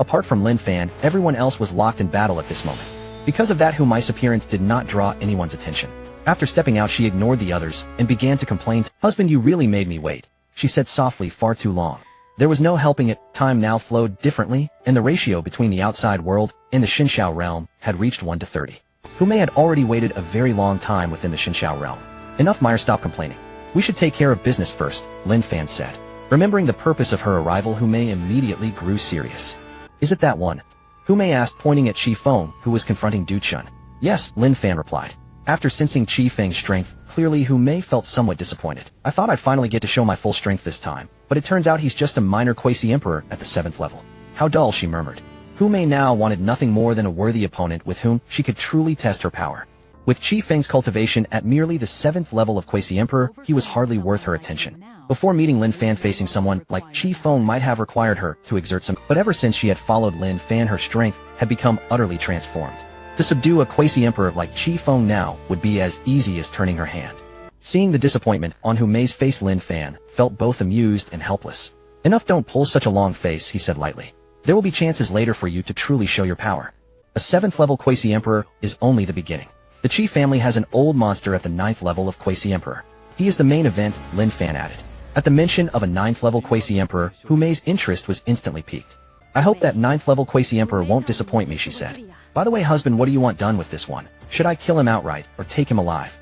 Apart from Lin Fan, everyone else was locked in battle at this moment. Because of that, Hu Mei's appearance did not draw anyone's attention. After stepping out, she ignored the others and began to complain. "Husband, you really made me wait," she said softly, "far too long." There was no helping it. Time now flowed differently, and the ratio between the outside world and the Xinxiao realm had reached 1 to 30. Hu Mei had already waited a very long time within the Xinxiao realm. "Enough, Meyer, stop complaining. We should take care of business first," Lin Fan said. Remembering the purpose of her arrival, Hu Mei immediately grew serious. "Is it that one?" Hu Mei asked, pointing at Qi Feng, who was confronting Du Chun. "Yes," Lin Fan replied. After sensing Qi Feng's strength, clearly Hu Mei felt somewhat disappointed. "I thought I'd finally get to show my full strength this time, but it turns out he's just a minor quasi-emperor at the 7th level. How dull," she murmured. Hu Mei now wanted nothing more than a worthy opponent with whom she could truly test her power. With Qi Feng's cultivation at merely the 7th level of quasi-emperor, he was hardly worth her attention. Before meeting Lin Fan, facing someone like Qi Feng might have required her to exert some, but ever since she had followed Lin Fan, her strength had become utterly transformed. To subdue a quasi-emperor like Qi Feng now would be as easy as turning her hand. Seeing the disappointment on Hu Mei's face, Lin Fan felt both amused and helpless. "Enough, don't pull such a long face," he said lightly. "There will be chances later for you to truly show your power. A 7th level quasi-emperor is only the beginning. The Qi family has an old monster at the 9th level of quasi-emperor. He is the main event," Lin Fan added. At the mention of a 9th level quasi-emperor, Hu Mei's interest was instantly piqued. "I hope that 9th level quasi-emperor won't disappoint me," she said. "By the way, husband, what do you want done with this one? Should I kill him outright or take him alive?"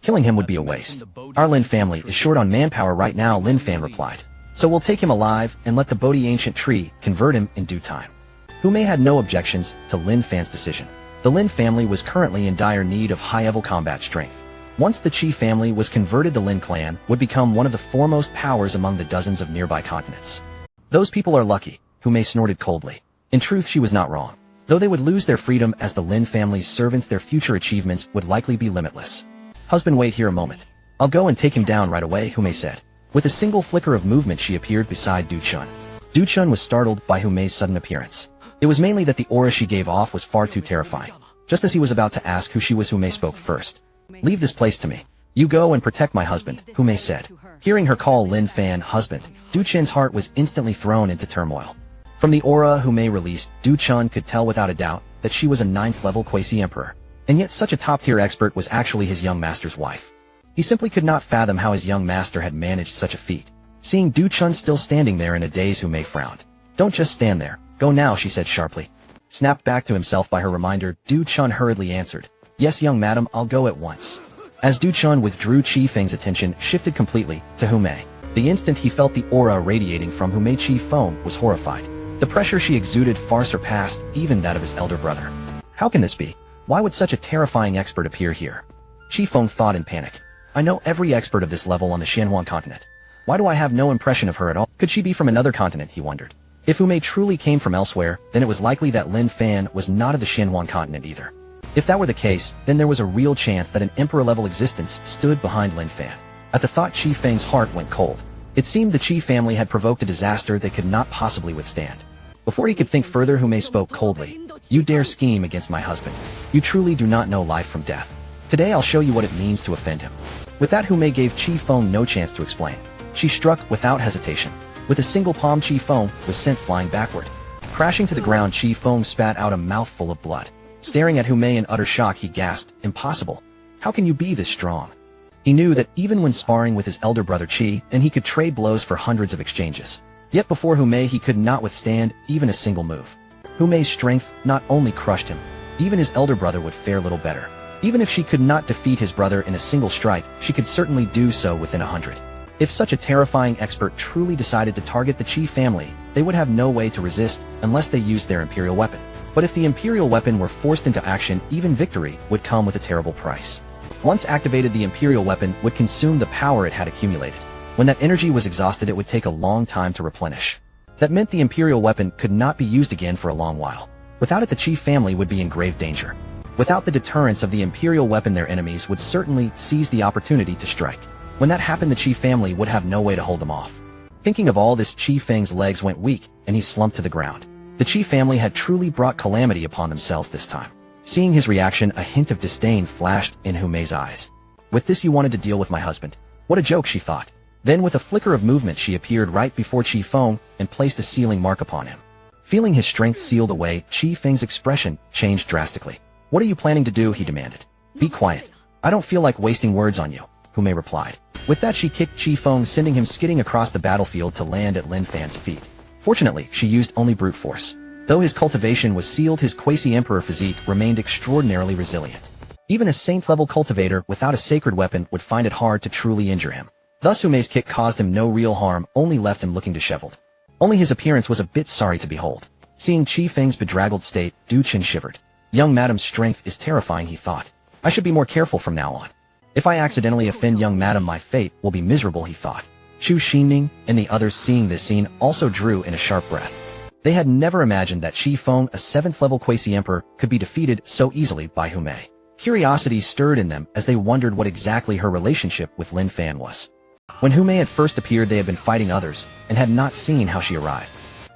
"Killing him would be a waste. Our Lin family is short on manpower right now," Lin Fan replied. "So we'll take him alive and let the Bodhi ancient tree convert him in due time." Hu Mei had no objections to Lin Fan's decision. The Lin family was currently in dire need of high-level combat strength. Once the Qi family was converted, the Lin clan would become one of the foremost powers among the dozens of nearby continents. "Those people are lucky," Hu Mei snorted coldly. In truth, she was not wrong. Though they would lose their freedom as the Lin family's servants, their future achievements would likely be limitless. "Husband, wait here a moment. I'll go and take him down right away," Hu Mei said. With a single flicker of movement, she appeared beside Du Chun. Du Chun was startled by Hu Mei's sudden appearance. It was mainly that the aura she gave off was far too terrifying. Just as he was about to ask who she was, Hu Mei spoke first. "Leave this place to me. You go and protect my husband," Hu Mei said. Hearing her call Lin Fan husband, Du Chun's heart was instantly thrown into turmoil. From the aura Hu Mei released, Du Chun could tell without a doubt that she was a 9th level quasi-emperor. And yet such a top-tier expert was actually his young master's wife. He simply could not fathom how his young master had managed such a feat. Seeing Du Chun still standing there in a daze, Hu Mei frowned. "Don't just stand there. Go now," she said sharply. Snapped back to himself by her reminder, Du Chun hurriedly answered, "Yes, young madam, I'll go at once." As Du Chun withdrew, Qi Feng's attention shifted completely to Hu Mei. The instant he felt the aura radiating from Hu Mei, Qi Feng was horrified. The pressure she exuded far surpassed even that of his elder brother. How can this be? Why would such a terrifying expert appear here? Qi Feng thought in panic. "I know every expert of this level on the Xianhuan continent. Why do I have no impression of her at all? Could she be from another continent?" he wondered. If Hu Mei truly came from elsewhere, then it was likely that Lin Fan was not of the Xianhuan continent either. If that were the case, then there was a real chance that an emperor-level existence stood behind Lin Fan. At the thought, Qi Feng's heart went cold. It seemed the Qi family had provoked a disaster they could not possibly withstand. Before he could think further, Hu Mei spoke coldly. "You dare scheme against my husband. You truly do not know life from death. Today I'll show you what it means to offend him." With that, Hu Mei gave Qi Feng no chance to explain. She struck without hesitation. With a single palm, Qi Feng was sent flying backward. Crashing to the ground, Qi Feng spat out a mouthful of blood. Staring at Hu Mei in utter shock, he gasped, "Impossible. How can you be this strong?" He knew that even when sparring with his elder brother Qi, and he could trade blows for hundreds of exchanges. Yet before Hu Mei, he could not withstand even a single move. Hu Mei's strength not only crushed him, even his elder brother would fare little better. Even if she could not defeat his brother in a single strike, she could certainly do so within 100. If such a terrifying expert truly decided to target the Qi family, they would have no way to resist unless they used their imperial weapon. But if the imperial weapon were forced into action, even victory would come with a terrible price. Once activated, the imperial weapon would consume the power it had accumulated. When that energy was exhausted, it would take a long time to replenish. That meant the imperial weapon could not be used again for a long while. Without it, the Qi family would be in grave danger. Without the deterrence of the imperial weapon, their enemies would certainly seize the opportunity to strike. When that happened, the Qi family would have no way to hold them off. Thinking of all this, Qi Feng's legs went weak, and he slumped to the ground. The Qi family had truly brought calamity upon themselves this time. Seeing his reaction, a hint of disdain flashed in Hu Mei's eyes. "With this you wanted to deal with my husband? What a joke," she thought. Then with a flicker of movement, she appeared right before Qi Feng and placed a sealing mark upon him. Feeling his strength sealed away, Qi Feng's expression changed drastically. "What are you planning to do?" he demanded. "Be quiet. I don't feel like wasting words on you," Hu Mei replied. With that, she kicked Qi Feng, sending him skidding across the battlefield to land at Lin Fan's feet. Fortunately, she used only brute force. Though his cultivation was sealed, his quasi-emperor physique remained extraordinarily resilient. Even a saint-level cultivator without a sacred weapon would find it hard to truly injure him. Thus Hu Mei's kick caused him no real harm, only left him looking disheveled. Only his appearance was a bit sorry to behold. Seeing Qi Feng's bedraggled state, Du Chen shivered. Young madam's strength is terrifying, he thought. I should be more careful from now on. If I accidentally offend young madam, my fate will be miserable, he thought. Chu Xinming and the others, seeing this scene, also drew in a sharp breath. They had never imagined that Qi Feng, a 7th-level quasi-emperor, could be defeated so easily by Hu Mei. Curiosity stirred in them as they wondered what exactly her relationship with Lin Fan was. When Hu Mei had first appeared, they had been fighting others, and had not seen how she arrived.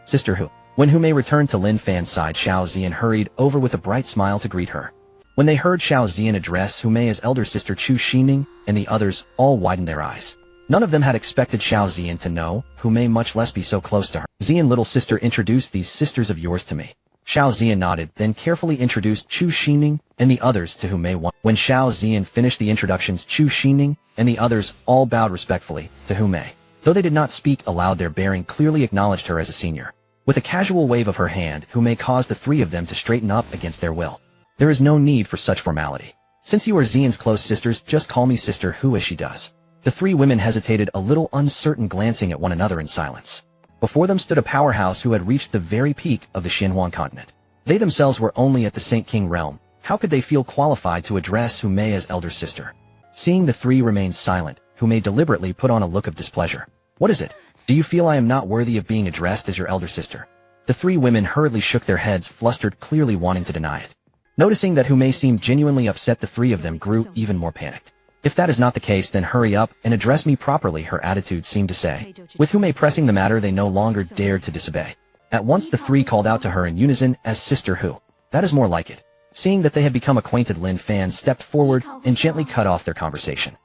Sister Hu. When Hu Mei returned to Lin Fan's side, Xiao Zian hurried over with a bright smile to greet her. When they heard Xiao Zian address Hu Mei as elder sister, Chu Xinming and the others all widened their eyes. None of them had expected Xiao Zian to know Hu Mei, much less be so close to her. "Zian, little sister, introduce these sisters of yours to me." Xiao Zian nodded, then carefully introduced Chu Xinming and the others to Hu Mei. When Xiao Zian finished the introductions, Chu Xinming and the others all bowed respectfully to Hu Mei. Though they did not speak aloud, their bearing clearly acknowledged her as a senior. With a casual wave of her hand, Hu Mei caused the three of them to straighten up against their will. "There is no need for such formality. Since you are Zian's close sisters, just call me Sister Hu as she does." The three women hesitated, a little uncertain, glancing at one another in silence. Before them stood a powerhouse who had reached the very peak of the Xinhuang continent. They themselves were only at the Saint King realm. How could they feel qualified to address Hu Mei as elder sister? Seeing the three remain silent, Hu Mei deliberately put on a look of displeasure. "What is it? Do you feel I am not worthy of being addressed as your elder sister?" The three women hurriedly shook their heads, flustered, clearly wanting to deny it. Noticing that Hu Mei seemed genuinely upset, the three of them grew even more panicked. "If that is not the case, then hurry up and address me properly," her attitude seemed to say. With Hu Mei pressing the matter, they no longer dared to disobey. At once the three called out to her in unison as Sister Hu. "That is more like it." Seeing that they had become acquainted, Lin Fan stepped forward and gently cut off their conversation.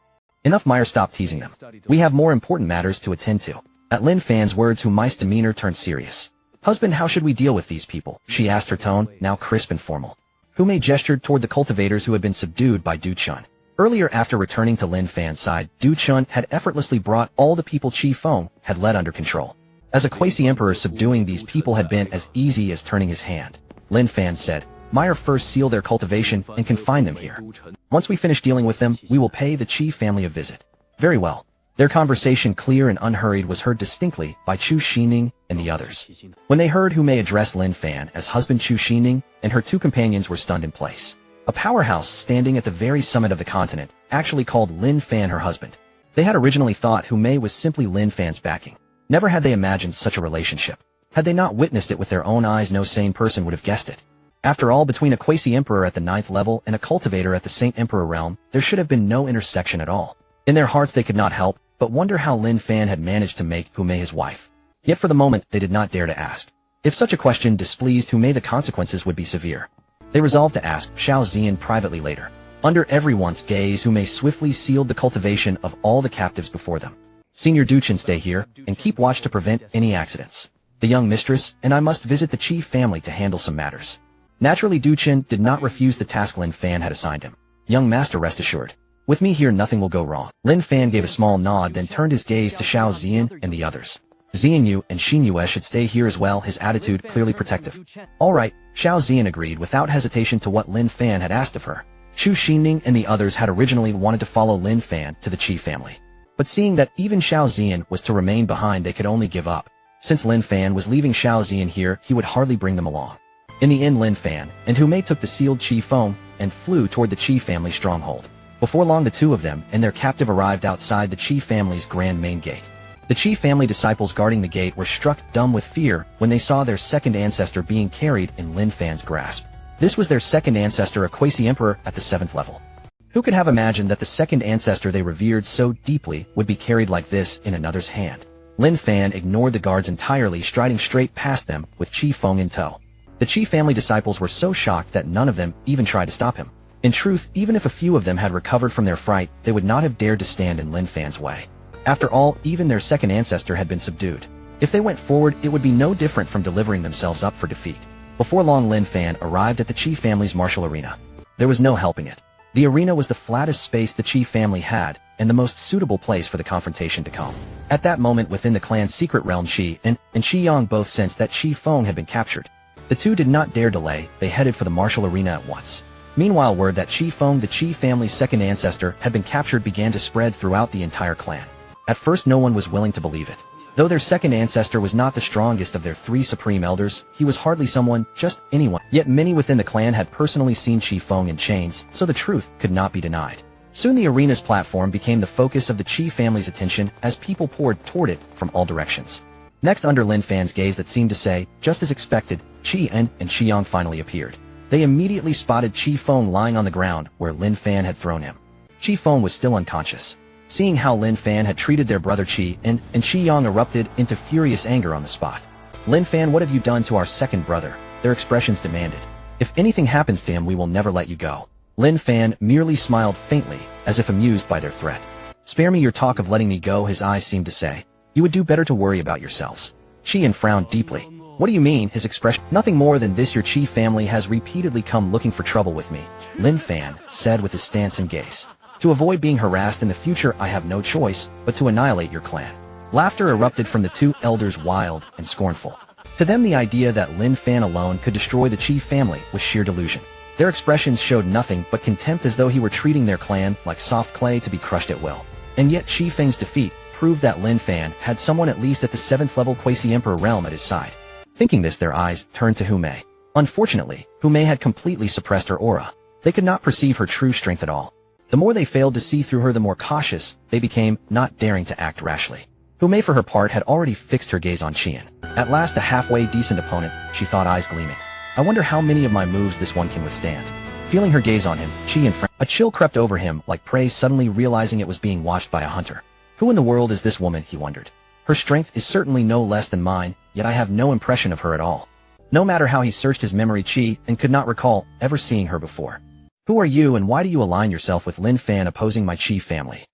"Enough, Meyer, stop teasing them. We have more important matters to attend to." At Lin Fan's words, Hu Mei's demeanor turned serious. "Husband, how should we deal with these people?" she asked, her tone now crisp and formal. Hu Mei gestured toward the cultivators who had been subdued by Du Chun. Earlier, after returning to Lin Fan's side, Du Chun had effortlessly brought all the people Qi Feng had led under control. As a quasi-emperor, subduing these people had been as easy as turning his hand. Lin Fan said, "Meyer, first seal their cultivation and confine them here. Once we finish dealing with them, we will pay the Qi family a visit." "Very well." Their conversation, clear and unhurried, was heard distinctly by Chu Xinming and the others. When they heard Hu Mei address Lin Fan as husband, Chu Xinming and her two companions were stunned in place. A powerhouse standing at the very summit of the continent actually called Lin Fan her husband. They had originally thought Hu Mei was simply Lin Fan's backing. Never had they imagined such a relationship. Had they not witnessed it with their own eyes, no sane person would have guessed it. After all, between a quasi-emperor at the 9th level and a cultivator at the Saint Emperor realm, there should have been no intersection at all. In their hearts they could not help but wonder how Lin Fan had managed to make Hu Mei his wife. Yet for the moment they did not dare to ask. If such a question displeased Hu Mei, the consequences would be severe. They resolved to ask Xiao Zian privately later. Under everyone's gaze, Hu Mei swiftly sealed the cultivation of all the captives before them. "Senior Du Chen, stay here and keep watch to prevent any accidents. The young mistress and I must visit the Qi family to handle some matters." Naturally, Du Chen did not refuse the task Lin Fan had assigned him. "Young master, rest assured. With me here, nothing will go wrong." Lin Fan gave a small nod, then turned his gaze to Xiao Zian and the others. "Zian Yu and Xin Yue should stay here as well," his attitude clearly protective. "All right," Xiao Zian agreed without hesitation to what Lin Fan had asked of her. Chu Xinming and the others had originally wanted to follow Lin Fan to the Qi family. But seeing that even Xiao Zian was to remain behind, they could only give up. Since Lin Fan was leaving Xiao Zian here, he would hardly bring them along. In the end, Lin Fan and Hu Mei took the sealed Qi Feng and flew toward the Qi family stronghold. Before long, the two of them and their captive arrived outside the Qi family's grand main gate. The Qi family disciples guarding the gate were struck dumb with fear when they saw their second ancestor being carried in Lin Fan's grasp. This was their second ancestor, a quasi-emperor at the 7th level. Who could have imagined that the second ancestor they revered so deeply would be carried like this in another's hand? Lin Fan ignored the guards entirely, striding straight past them with Qi Feng in tow. The Qi family disciples were so shocked that none of them even tried to stop him. In truth, even if a few of them had recovered from their fright, they would not have dared to stand in Lin Fan's way. After all, even their second ancestor had been subdued. If they went forward, it would be no different from delivering themselves up for defeat. Before long, Lin Fan arrived at the Qi family's martial arena. There was no helping it. The arena was the flattest space the Qi family had, and the most suitable place for the confrontation to come. At that moment, within the clan's secret realm, Qi and Qi Yang both sensed that Qi Feng had been captured. The two did not dare delay, they headed for the martial arena at once. Meanwhile, word that Qi Feng, the Qi family's second ancestor, had been captured began to spread throughout the entire clan. At first, no one was willing to believe it. Though their second ancestor was not the strongest of their three supreme elders, he was hardly someone, just anyone. Yet many within the clan had personally seen Qi Feng in chains, so the truth could not be denied. Soon the arena's platform became the focus of the Qi family's attention as people poured toward it from all directions. Next, under Lin Fan's gaze that seemed to say, just as expected, Qi and Qi Yang finally appeared. They immediately spotted Qi Feng lying on the ground where Lin Fan had thrown him. Qi Feng was still unconscious. Seeing how Lin Fan had treated their brother Qi and Qi Yang erupted into furious anger on the spot. Lin Fan, what have you done to our second brother? Their expressions demanded. If anything happens to him, we will never let you go. Lin Fan merely smiled faintly, as if amused by their threat. Spare me your talk of letting me go, his eyes seemed to say. You would do better to worry about yourselves. Qi frowned deeply. What do you mean, his expression? Nothing more than this, your Qi family has repeatedly come looking for trouble with me, Lin Fan said with his stance and gaze. To avoid being harassed in the future, I have no choice but to annihilate your clan. Laughter erupted from the two elders, wild and scornful. To them, the idea that Lin Fan alone could destroy the Qi family was sheer delusion. Their expressions showed nothing but contempt, as though he were treating their clan like soft clay to be crushed at will. And yet Qi Feng's defeat proved that Lin Fan had someone at least at the 7th level Quasi-Emperor realm at his side. Thinking this, their eyes turned to Hu Mei. Unfortunately, Hu Mei had completely suppressed her aura. They could not perceive her true strength at all. The more they failed to see through her, the more cautious they became, not daring to act rashly. Hu Mei, for her part, had already fixed her gaze on Qian. At last, a halfway decent opponent, she thought, eyes gleaming. I wonder how many of my moves this one can withstand. Feeling her gaze on him, Qian frowned. A chill crept over him like prey suddenly realizing it was being watched by a hunter. Who in the world is this woman, he wondered. Her strength is certainly no less than mine, yet I have no impression of her at all. No matter how he searched his memory, Qi could not recall ever seeing her before. Who are you, and why do you align yourself with Lin Fan opposing my Qi family?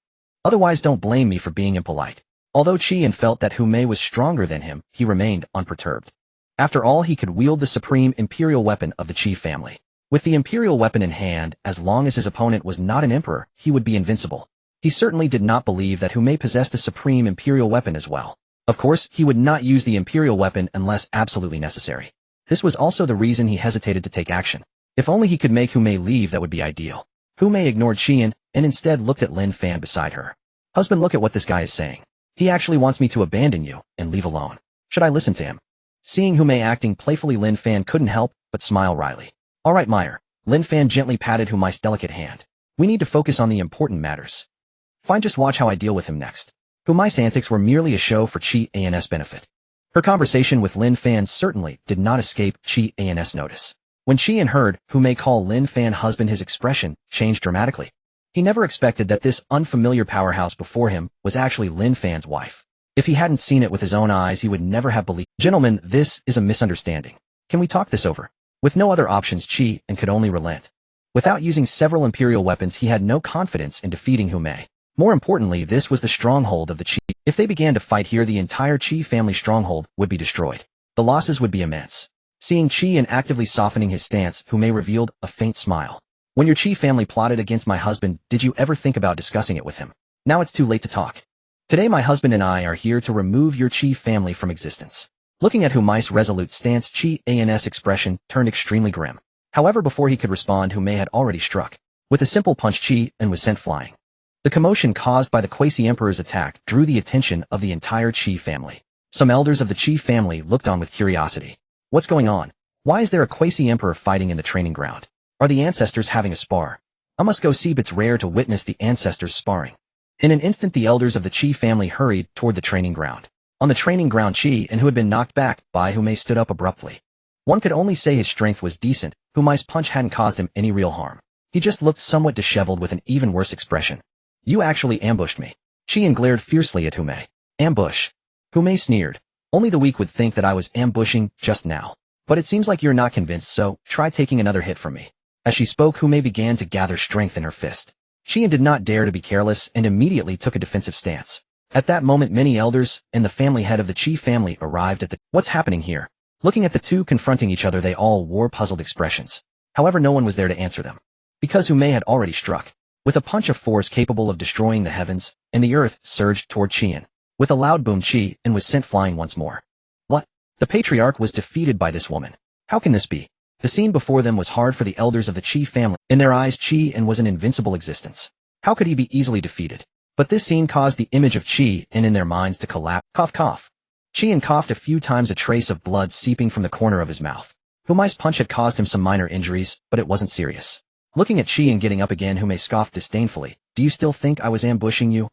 Otherwise, don't blame me for being impolite. Although Qi felt that Hu Mei was stronger than him, he remained unperturbed. After all, he could wield the supreme imperial weapon of the Qi family. With the imperial weapon in hand, as long as his opponent was not an emperor, he would be invincible. He certainly did not believe that Hu Mei possessed a supreme imperial weapon as well. Of course, he would not use the imperial weapon unless absolutely necessary. This was also the reason he hesitated to take action. If only he could make Hu Mei leave, that would be ideal. Hu Mei ignored Qian and instead looked at Lin Fan beside her. Husband, look at what this guy is saying. He actually wants me to abandon you and leave alone. Should I listen to him? Seeing Hu Mei acting playfully, Lin Fan couldn't help but smile wryly. All right, Meyer. Lin Fan gently patted Hu Mei's delicate hand. We need to focus on the important matters. Fine, just watch how I deal with him next. Hu Mei's antics were merely a show for Qi-An's benefit. Her conversation with Lin Fan certainly did not escape Qi-An's notice. When Qian heard Hu Mei call Lin Fan husband, his expression changed dramatically. He never expected that this unfamiliar powerhouse before him was actually Lin Fan's wife. If he hadn't seen it with his own eyes, he would never have believed. Gentlemen, this is a misunderstanding. Can we talk this over? With no other options, Qi could only relent. Without using several imperial weapons, he had no confidence in defeating Hu Mei. More importantly, this was the stronghold of the Qi. If they began to fight here, the entire Qi family stronghold would be destroyed. The losses would be immense. Seeing Qi actively softening his stance, Hu Mei revealed a faint smile. When your Qi family plotted against my husband, did you ever think about discussing it with him? Now it's too late to talk. Today my husband and I are here to remove your Qi family from existence. Looking at Hu Mei's resolute stance, Qi-An's expression turned extremely grim. However, before he could respond, Hu Mei had already struck. With a simple punch, Qi was sent flying. The commotion caused by the Quasi-Emperor's attack drew the attention of the entire Qi family. Some elders of the Qi family looked on with curiosity. What's going on? Why is there a Quasi-Emperor fighting in the training ground? Are the ancestors having a spar? I must go see. It's rare to witness the ancestors sparring. In an instant, the elders of the Qi family hurried toward the training ground. On the training ground, Qi, who had been knocked back by Hu Mei, stood up abruptly. One could only say his strength was decent. Hu Mei's punch hadn't caused him any real harm. He just looked somewhat disheveled with an even worse expression. You actually ambushed me. Qi glared fiercely at Hu Mei. Ambush? Hu Mei sneered. Only the weak would think that I was ambushing just now. But it seems like you're not convinced, so try taking another hit from me. As she spoke, Hu Mei began to gather strength in her fist. Qi did not dare to be careless and immediately took a defensive stance. At that moment many elders and the family head of the Qi family arrived at the "What's happening here?" Looking at the two confronting each other they all wore puzzled expressions. However no one was there to answer them. Because Humei had already struck. With a punch of force capable of destroying the heavens, and the earth surged toward Qian. With a loud boom Qi and was sent flying once more. What? The patriarch was defeated by this woman. How can this be? The scene before them was hard for the elders of the Qi family. In their eyes Qian was an invincible existence. How could he be easily defeated? But this scene caused the image of Qian in their minds to collapse. Cough cough. Qian coughed a few times, a trace of blood seeping from the corner of his mouth. Humei's punch had caused him some minor injuries, but it wasn't serious. Looking at Qian getting up again, Humei scoffed disdainfully. Do you still think I was ambushing you?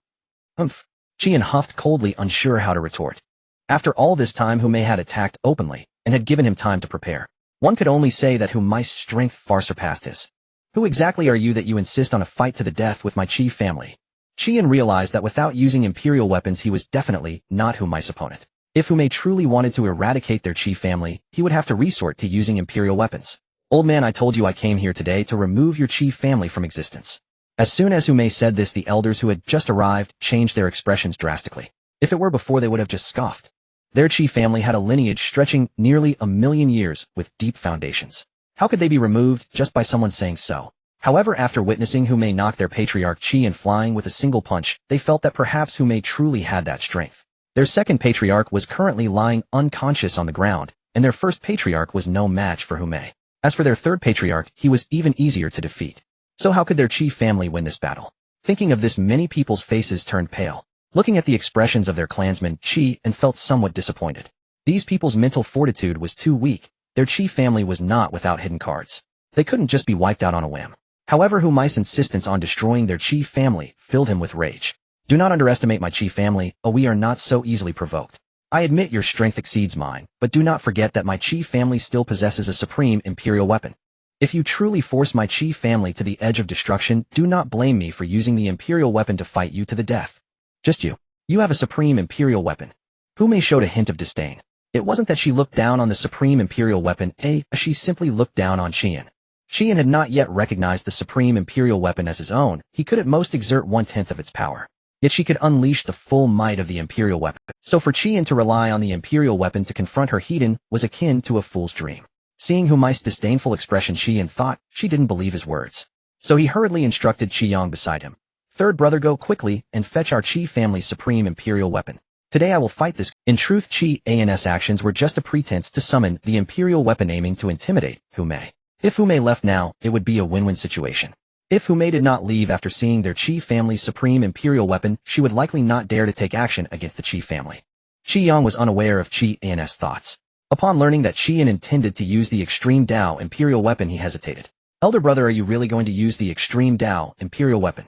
Humph. Qian huffed coldly, unsure how to retort. After all this time Humei had attacked openly, and had given him time to prepare. One could only say that Humei's strength far surpassed his. Who exactly are you that you insist on a fight to the death with my Qi family? Qian realized that without using imperial weapons he was definitely not Humei's opponent. If Humei truly wanted to eradicate their Qi family, he would have to resort to using imperial weapons. Old man, I told you I came here today to remove your Qi family from existence. As soon as Humei said this, the elders who had just arrived changed their expressions drastically. If it were before, they would have just scoffed. Their Qi family had a lineage stretching nearly 1,000,000 years with deep foundations. How could they be removed just by someone saying so? However, after witnessing Humei knock their patriarch Qian flying with a single punch, they felt that perhaps Humei truly had that strength. Their second patriarch was currently lying unconscious on the ground, and their first patriarch was no match for Humei. As for their third patriarch, he was even easier to defeat. So how could their Qi family win this battle? Thinking of this, many people's faces turned pale. Looking at the expressions of their clansmen, Qian felt somewhat disappointed. These people's mental fortitude was too weak. Their Qi family was not without hidden cards. They couldn't just be wiped out on a whim. However, Humei's insistence on destroying their Qi family filled him with rage. Do not underestimate my Qi family, we are not so easily provoked. I admit your strength exceeds mine, but do not forget that my Qi family still possesses a supreme imperial weapon. If you truly force my Qi family to the edge of destruction, do not blame me for using the imperial weapon to fight you to the death. Just you. You have a supreme imperial weapon. Humei showed a hint of disdain. It wasn't that she looked down on the supreme imperial weapon, she simply looked down on Qian. Qian had not yet recognized the supreme imperial weapon as his own. He could at most exert 1/10 of its power. Yet she could unleash the full might of the imperial weapon. So for Qian to rely on the imperial weapon to confront her Heiden was akin to a fool's dream. Seeing Humei's disdainful expression, Qian thought she didn't believe his words. So he hurriedly instructed Qiyang beside him. Third brother, go quickly and fetch our Qi family's supreme imperial weapon. Today I will fight this. In truth, Qian's actions were just a pretense to summon the imperial weapon, aiming to intimidate Humei. If Humei left now, it would be a win-win situation. If Humei did not leave after seeing their Qi family's supreme imperial weapon, she would likely not dare to take action against the Qi family. Qiyang was unaware of Qian's thoughts. Upon learning that Qian intended to use the extreme Dao imperial weapon, he hesitated. Elder brother, are you really going to use the extreme Dao imperial weapon?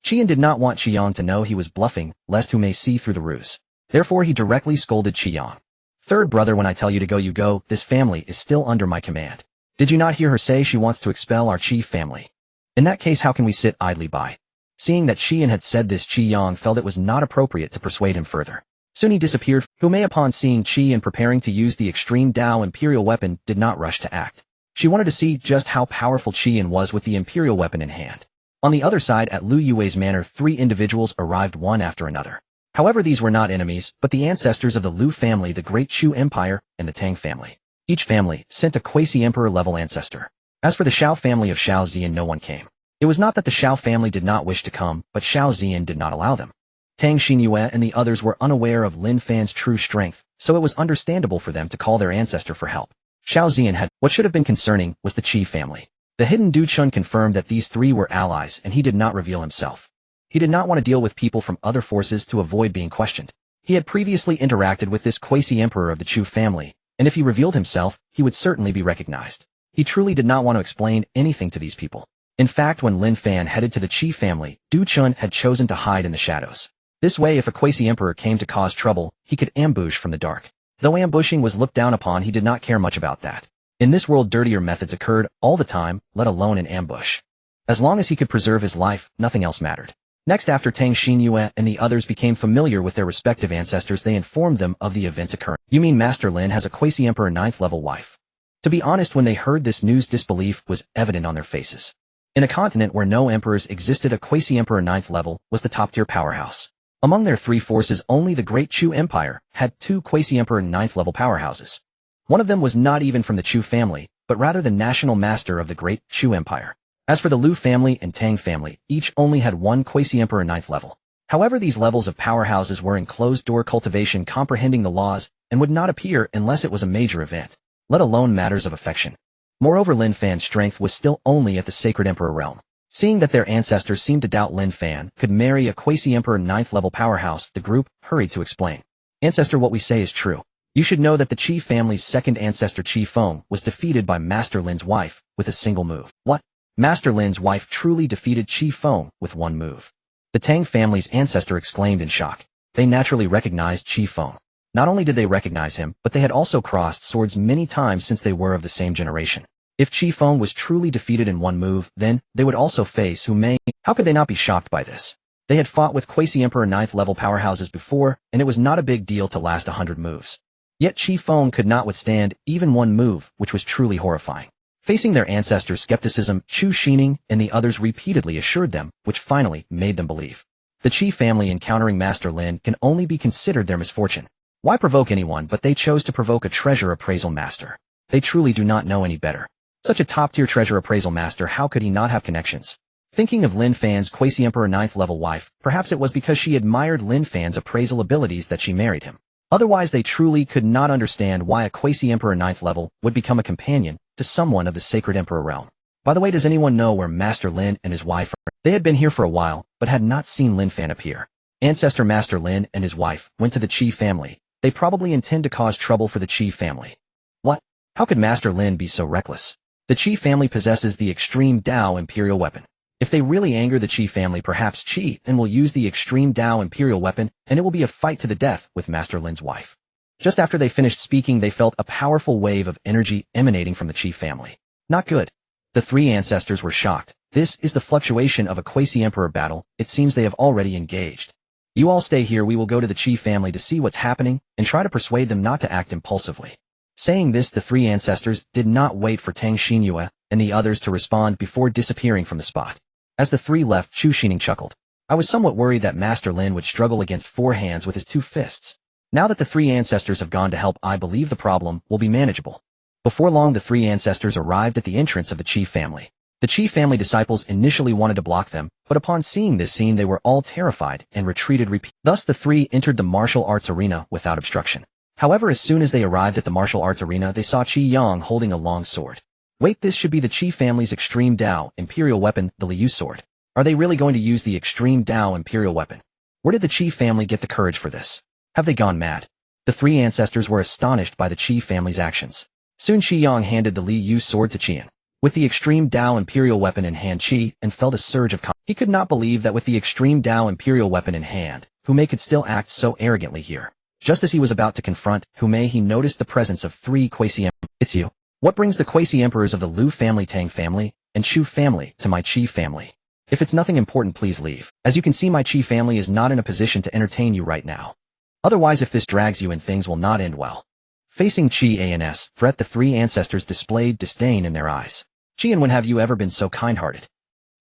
Qian did not want Qiyang to know he was bluffing, lest Humei see through the ruse. Therefore he directly scolded Qiyang. Third brother, when I tell you to go, you go. This family is still under my command. Did you not hear her say she wants to expel our Qi family? In that case, how can we sit idly by? Seeing that Qian had said this, Qiyang felt it was not appropriate to persuade him further. Soon he disappeared. Humei, upon seeing Qian preparing to use the extreme Dao imperial weapon, did not rush to act. She wanted to see just how powerful Qian was with the imperial weapon in hand. On the other side, at Lu Yue's manor, 3 individuals arrived one after another. However, these were not enemies, but the ancestors of the Lu family, the Great Chu Empire, and the Tang family. Each family sent a quasi-emperor-level ancestor. As for the Shao family of Shao Ziyan, no one came. It was not that the Shao family did not wish to come, but Shao Ziyan did not allow them. Tang Xinyue and the others were unaware of Lin Fan's true strength, so it was understandable for them to call their ancestor for help. Shao Ziyan had. What should have been concerning was the Qi family. The hidden Du Chun confirmed that these 3 were allies, and he did not reveal himself. He did not want to deal with people from other forces to avoid being questioned. He had previously interacted with this quasi-emperor of the Chu family, and if he revealed himself, he would certainly be recognized. He truly did not want to explain anything to these people. In fact, when Lin Fan headed to the Qi family, Du Chun had chosen to hide in the shadows. This way, if a quasi-emperor came to cause trouble, he could ambush from the dark. Though ambushing was looked down upon, he did not care much about that. In this world, dirtier methods occurred all the time, let alone an ambush. As long as he could preserve his life, nothing else mattered. Next, after Tang Xinyue and the others became familiar with their respective ancestors, they informed them of the events occurring. You mean Master Lin has a quasi-emperor 9th level wife? To be honest, when they heard this news, disbelief was evident on their faces. In a continent where no emperors existed, a quasi-emperor 9th level was the top-tier powerhouse. Among their three forces, only the Great Chu Empire had two Quasi-Emperor ninth-level powerhouses. One of them was not even from the Chu family, but rather the national master of the Great Chu Empire. As for the Lu family and Tang family, each only had one Quasi-Emperor ninth level. However, these levels of powerhouses were in closed-door cultivation, comprehending the laws, and would not appear unless it was a major event, let alone matters of affection. Moreover, Lin Fan's strength was still only at the Sacred Emperor realm. Seeing that their ancestors seemed to doubt Lin Fan could marry a Quasi-Emperor ninth-level powerhouse, the group hurried to explain. Ancestor, what we say is true. You should know that the Qi family's second ancestor Qi Feng was defeated by Master Lin's wife with a single move. What? Master Lin's wife truly defeated Qi Feng with one move. The Tang family's ancestor exclaimed in shock. They naturally recognized Qi Feng. Not only did they recognize him, but they had also crossed swords many times since they were of the same generation. If Qi Feng was truly defeated in one move, then they would also face Hu Mei. How could they not be shocked by this? They had fought with Quasi-Emperor ninth-level powerhouses before, and it was not a big deal to last 100 moves. Yet Qi Feng could not withstand even one move, which was truly horrifying. Facing their ancestors' skepticism, Chu Xining and the others repeatedly assured them, which finally made them believe. The Qi family encountering Master Lin can only be considered their misfortune. Why provoke anyone, but they chose to provoke a treasure appraisal master. They truly do not know any better. Such a top-tier treasure appraisal master, how could he not have connections? Thinking of Lin Fan's Quasi-Emperor ninth-level wife, perhaps it was because she admired Lin Fan's appraisal abilities that she married him. Otherwise, they truly could not understand why a Quasi-Emperor ninth level would become a companion to someone of the Sacred Emperor realm. By the way, does anyone know where Master Lin and his wife are? They had been here for a while, but had not seen Lin Fan appear. Ancestor Master Lin and his wife went to the Qi family. They probably intend to cause trouble for the Qi family. What? How could Master Lin be so reckless? The Qi family possesses the Extreme Dao Imperial Weapon. If they really anger the Qi family, perhaps Qi and will use the Extreme Dao Imperial Weapon, and it will be a fight to the death with Master Lin's wife. Just after they finished speaking, they felt a powerful wave of energy emanating from the Qi family. Not good. The three ancestors were shocked. This is the fluctuation of a Quasi-Emperor battle. It seems they have already engaged. You all stay here. We will go to the Qi family to see what's happening and try to persuade them not to act impulsively. Saying this, the three ancestors did not wait for Tang Xinyue and the others to respond before disappearing from the spot. As the three left, Chu Xining chuckled. I was somewhat worried that Master Lin would struggle against four hands with his two fists. Now that the three ancestors have gone to help, I believe the problem will be manageable. Before long, the three ancestors arrived at the entrance of the Qi family. The Qi family disciples initially wanted to block them, but upon seeing this scene they were all terrified and retreated. Thus the three entered the martial arts arena without obstruction. However, as soon as they arrived at the martial arts arena, they saw Qi Yang holding a long sword. Wait, this should be the Qi family's Extreme Dao Imperial Weapon, the Liu sword. Are they really going to use the Extreme Dao Imperial Weapon? Where did the Qi family get the courage for this? Have they gone mad? The three ancestors were astonished by the Qi family's actions. Soon Qi Yang handed the Liu sword to Qian. With the Extreme Dao Imperial Weapon in hand, Qi and felt a surge of confidence. He could not believe that with the Extreme Dao Imperial Weapon in hand, Hu Mei could still act so arrogantly here. Just as he was about to confront Hu Mei, he noticed the presence of three Quasi-Emperors. It's you. What brings the Quasi-Emperors of the Lu family, Tang family, and Chu family to my Qi family? If it's nothing important, please leave. As you can see, my Qi family is not in a position to entertain you right now. Otherwise, if this drags you in, things will not end well. Facing Qi An's threat, the three ancestors displayed disdain in their eyes. Qian, when have you ever been so kind-hearted?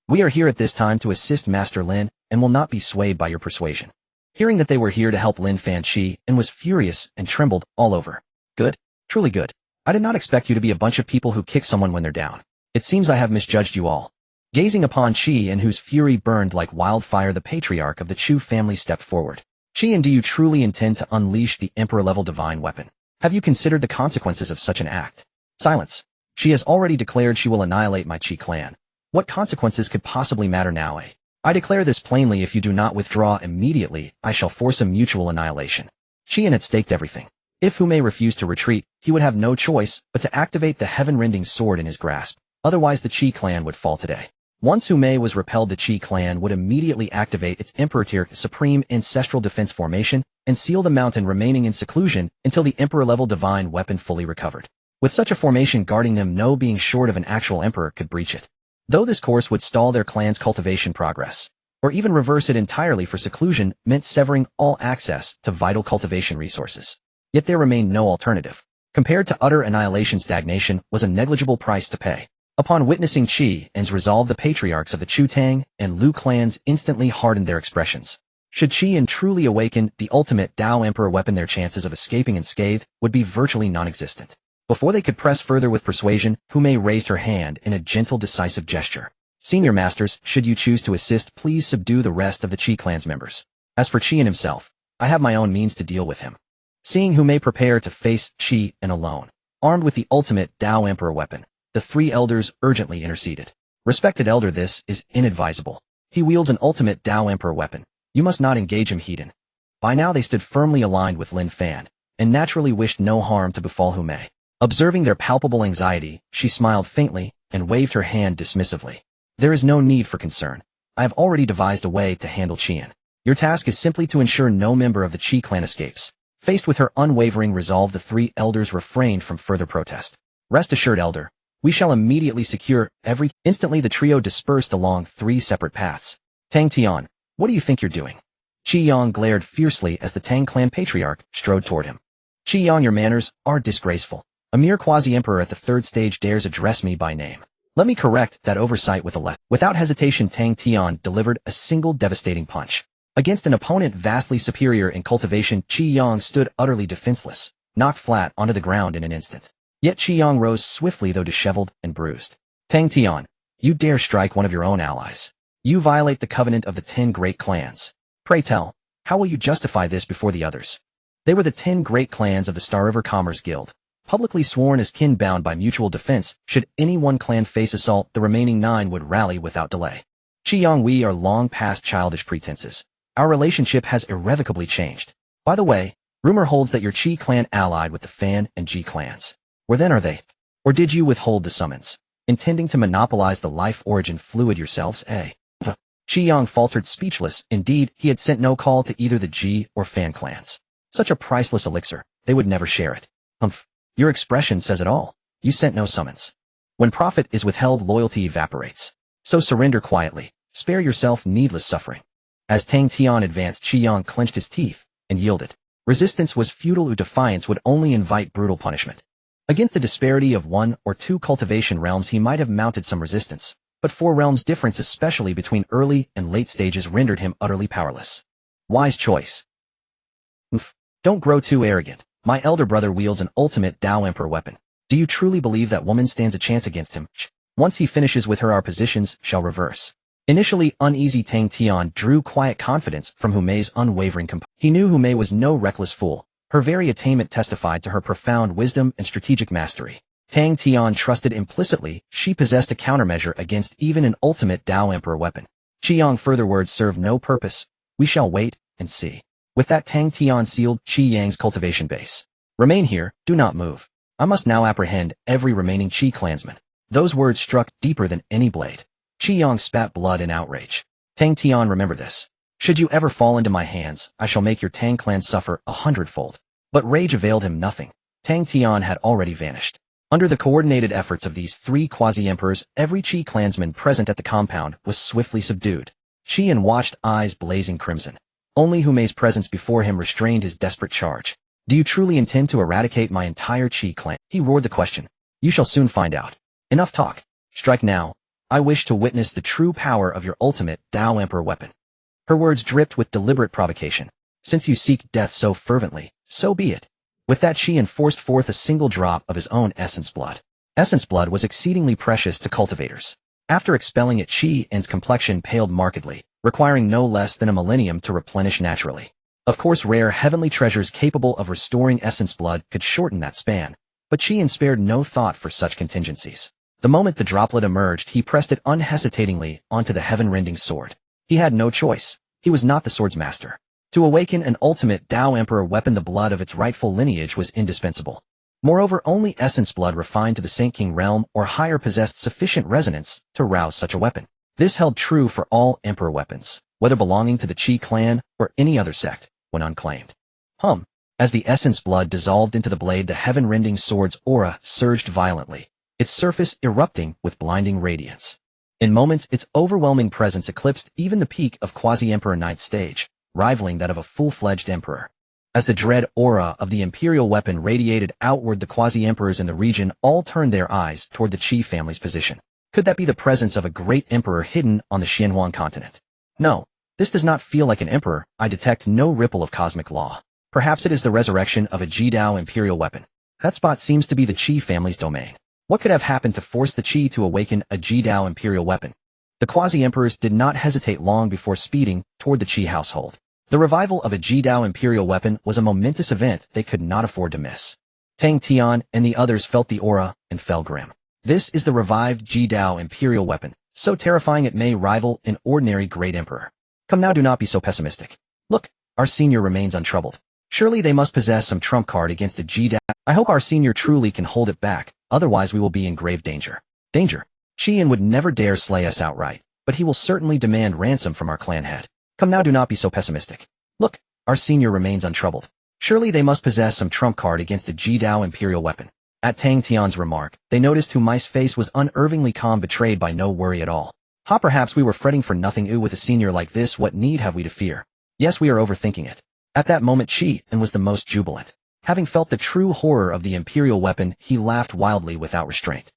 We are here at this time to assist Master Lin, and will not be swayed by your persuasion. Hearing that they were here to help Lin Fan, Qi and was furious and trembled all over. Good. Truly good. I did not expect you to be a bunch of people who kick someone when they're down. It seems I have misjudged you all. Gazing upon Qi and whose fury burned like wildfire, the patriarch of the Chu family stepped forward. Qi, and do you truly intend to unleash the Emperor-level divine weapon? Have you considered the consequences of such an act? Silence. She has already declared she will annihilate my Qi clan. What consequences could possibly matter now, eh? I declare this plainly, if you do not withdraw immediately, I shall force a mutual annihilation. Qian had staked everything. If Hu Mei refused to retreat, he would have no choice but to activate the heaven-rending sword in his grasp. Otherwise the Qi clan would fall today. Once Hu Mei was repelled, the Qi clan would immediately activate its Emperor-tier Supreme Ancestral Defense Formation and seal the mountain, remaining in seclusion until the Emperor-level divine weapon fully recovered. With such a formation guarding them, no being short of an actual emperor could breach it. Though this course would stall their clan's cultivation progress, or even reverse it entirely, for seclusion meant severing all access to vital cultivation resources. Yet there remained no alternative. Compared to utter annihilation, stagnation was a negligible price to pay. Upon witnessing Qi An's resolve, the patriarchs of the Chu Tang and Lu clans instantly hardened their expressions. Should Qian truly awaken the ultimate Tao Emperor weapon, their chances of escaping unscathed would be virtually non-existent. Before they could press further with persuasion, Hu Mei raised her hand in a gentle, decisive gesture. Senior Masters, should you choose to assist, please subdue the rest of the Qi clan's members. As for Qian himself, I have my own means to deal with him. Seeing Hu Mei prepare to face Qian alone, armed with the ultimate Tao Emperor weapon, the three elders urgently interceded. Respected elder, this is inadvisable. He wields an ultimate Tao Emperor weapon. You must not engage him, Heaton. By now they stood firmly aligned with Lin Fan, and naturally wished no harm to befall Hu Mei. Observing their palpable anxiety, she smiled faintly and waved her hand dismissively. There is no need for concern. I have already devised a way to handle Qian. Your task is simply to ensure no member of the Qi clan escapes. Faced with her unwavering resolve, the three elders refrained from further protest. Rest assured, elder. We shall immediately secure every... Instantly the trio dispersed along three separate paths. Tang Tian, what do you think you're doing? Qi Yang glared fiercely as the Tang clan patriarch strode toward him. Qi Yang, your manners are disgraceful. A mere quasi-emperor at the third stage dares address me by name. Let me correct that oversight with a lesson. Without hesitation, Tang Tian delivered a single devastating punch. Against an opponent vastly superior in cultivation, Qi Yang stood utterly defenseless, knocked flat onto the ground in an instant. Yet Qi Yang rose swiftly, though disheveled and bruised. Tang Tian, you dare strike one of your own allies. You violate the covenant of the 10 great clans. Pray tell, how will you justify this before the others? They were the 10 great clans of the Star River Commerce Guild, publicly sworn as kin bound by mutual defense. Should any one clan face assault, the remaining 9 would rally without delay. Qi Yang, we are long past childish pretenses. Our relationship has irrevocably changed. By the way, rumor holds that your Qi clan allied with the Fan and Ji clans. Where then are they? Or did you withhold the summons, intending to monopolize the life origin fluid yourselves, eh? Qi Yang faltered, speechless. Indeed, he had sent no call to either the Ji or Fan clans. Such a priceless elixir, they would never share it. Humph. Your expression says it all. You sent no summons. When profit is withheld, loyalty evaporates. So surrender quietly. Spare yourself needless suffering. As Tang Tian advanced, Qi Yang clenched his teeth and yielded. Resistance was futile. Defiance would only invite brutal punishment. Against the disparity of 1 or 2 cultivation realms, he might have mounted some resistance, but 4 realms difference, especially between early and late stages, rendered him utterly powerless. Wise choice. Don't grow too arrogant. My elder brother wields an ultimate Tao Emperor weapon. Do you truly believe that woman stands a chance against him? Once he finishes with her, our positions shall reverse. Initially uneasy, Tang Tian drew quiet confidence from Hu Mei's unwavering composure. He knew Hu Mei was no reckless fool. Her very attainment testified to her profound wisdom and strategic mastery. Tang Tian trusted implicitly she possessed a countermeasure against even an ultimate Tao Emperor weapon. Qi Yang, further words serve no purpose. We shall wait and see. With that, Tang Tian sealed Qi Yang's cultivation base. Remain here, do not move. I must now apprehend every remaining Qi clansman. Those words struck deeper than any blade. Qi Yang spat blood in outrage. Tang Tian, remember this. Should you ever fall into my hands, I shall make your Tang clan suffer 100-fold. But rage availed him nothing. Tang Tian had already vanished. Under the coordinated efforts of these 3 quasi-emperors, every Qi clansman present at the compound was swiftly subdued. Qian watched, eyes blazing crimson. Only Hu Mei's presence before him restrained his desperate charge. Do you truly intend to eradicate my entire Qi clan? He roared the question. You shall soon find out. Enough talk. Strike now. I wish to witness the true power of your ultimate Tao Emperor weapon. Her words dripped with deliberate provocation. Since you seek death so fervently, so be it. With that, Qian forced forth a single drop of his own essence blood. Essence blood was exceedingly precious to cultivators. After expelling it, Qian's complexion paled markedly, requiring no less than a millennium to replenish naturally. Of course, rare heavenly treasures capable of restoring essence blood could shorten that span, but Qian spared no thought for such contingencies. The moment the droplet emerged, he pressed it unhesitatingly onto the heaven-rending sword. He had no choice. He was not the sword's master. To awaken an ultimate Tao Emperor weapon, the blood of its rightful lineage was indispensable. Moreover, only essence blood refined to the Saint King realm or higher possessed sufficient resonance to rouse such a weapon. This held true for all Emperor weapons, whether belonging to the Qi clan or any other sect, when unclaimed. As the essence blood dissolved into the blade, the heaven-rending sword's aura surged violently, its surface erupting with blinding radiance. In moments, its overwhelming presence eclipsed even the peak of Quasi-Emperor Ninth stage, rivaling that of a full-fledged emperor. As the dread aura of the imperial weapon radiated outward, the Quasi-Emperors in the region all turned their eyes toward the Qi family's position. Could that be the presence of a great emperor hidden on the Xianhuang continent? No, This does not feel like an emperor. I detect no ripple of cosmic law. Perhaps it is the resurrection of a Jidao imperial weapon. That spot seems to be the Qi family's domain. What could have happened to force the Qi to awaken a Jidao imperial weapon? The quasi-emperors did not hesitate long before speeding toward the Qi household. The revival of a Jidao imperial weapon was a momentous event they could not afford to miss. Tang Tian and the others felt the aura and fell grim. This is the revived Jidao imperial weapon, so terrifying it may rival an ordinary great emperor. Come now, do not be so pessimistic. Look, our senior remains untroubled. Surely they must possess some trump card against a Jidao. I hope our senior truly can hold it back, otherwise we will be in grave danger. Danger? Qian would never dare slay us outright, but he will certainly demand ransom from our clan head. Come now, do not be so pessimistic. Look, our senior remains untroubled. Surely they must possess some trump card against a Jidao imperial weapon. At Tang Tian's remark, they noticed Hu Mai's face was unervingly calm, betrayed by no worry at all. Ha, perhaps we were fretting for nothing. With a senior like this, what need have we to fear? Yes, we are overthinking it. At that moment Qian was the most jubilant. Having felt the true horror of the imperial weapon, he laughed wildly without restraint.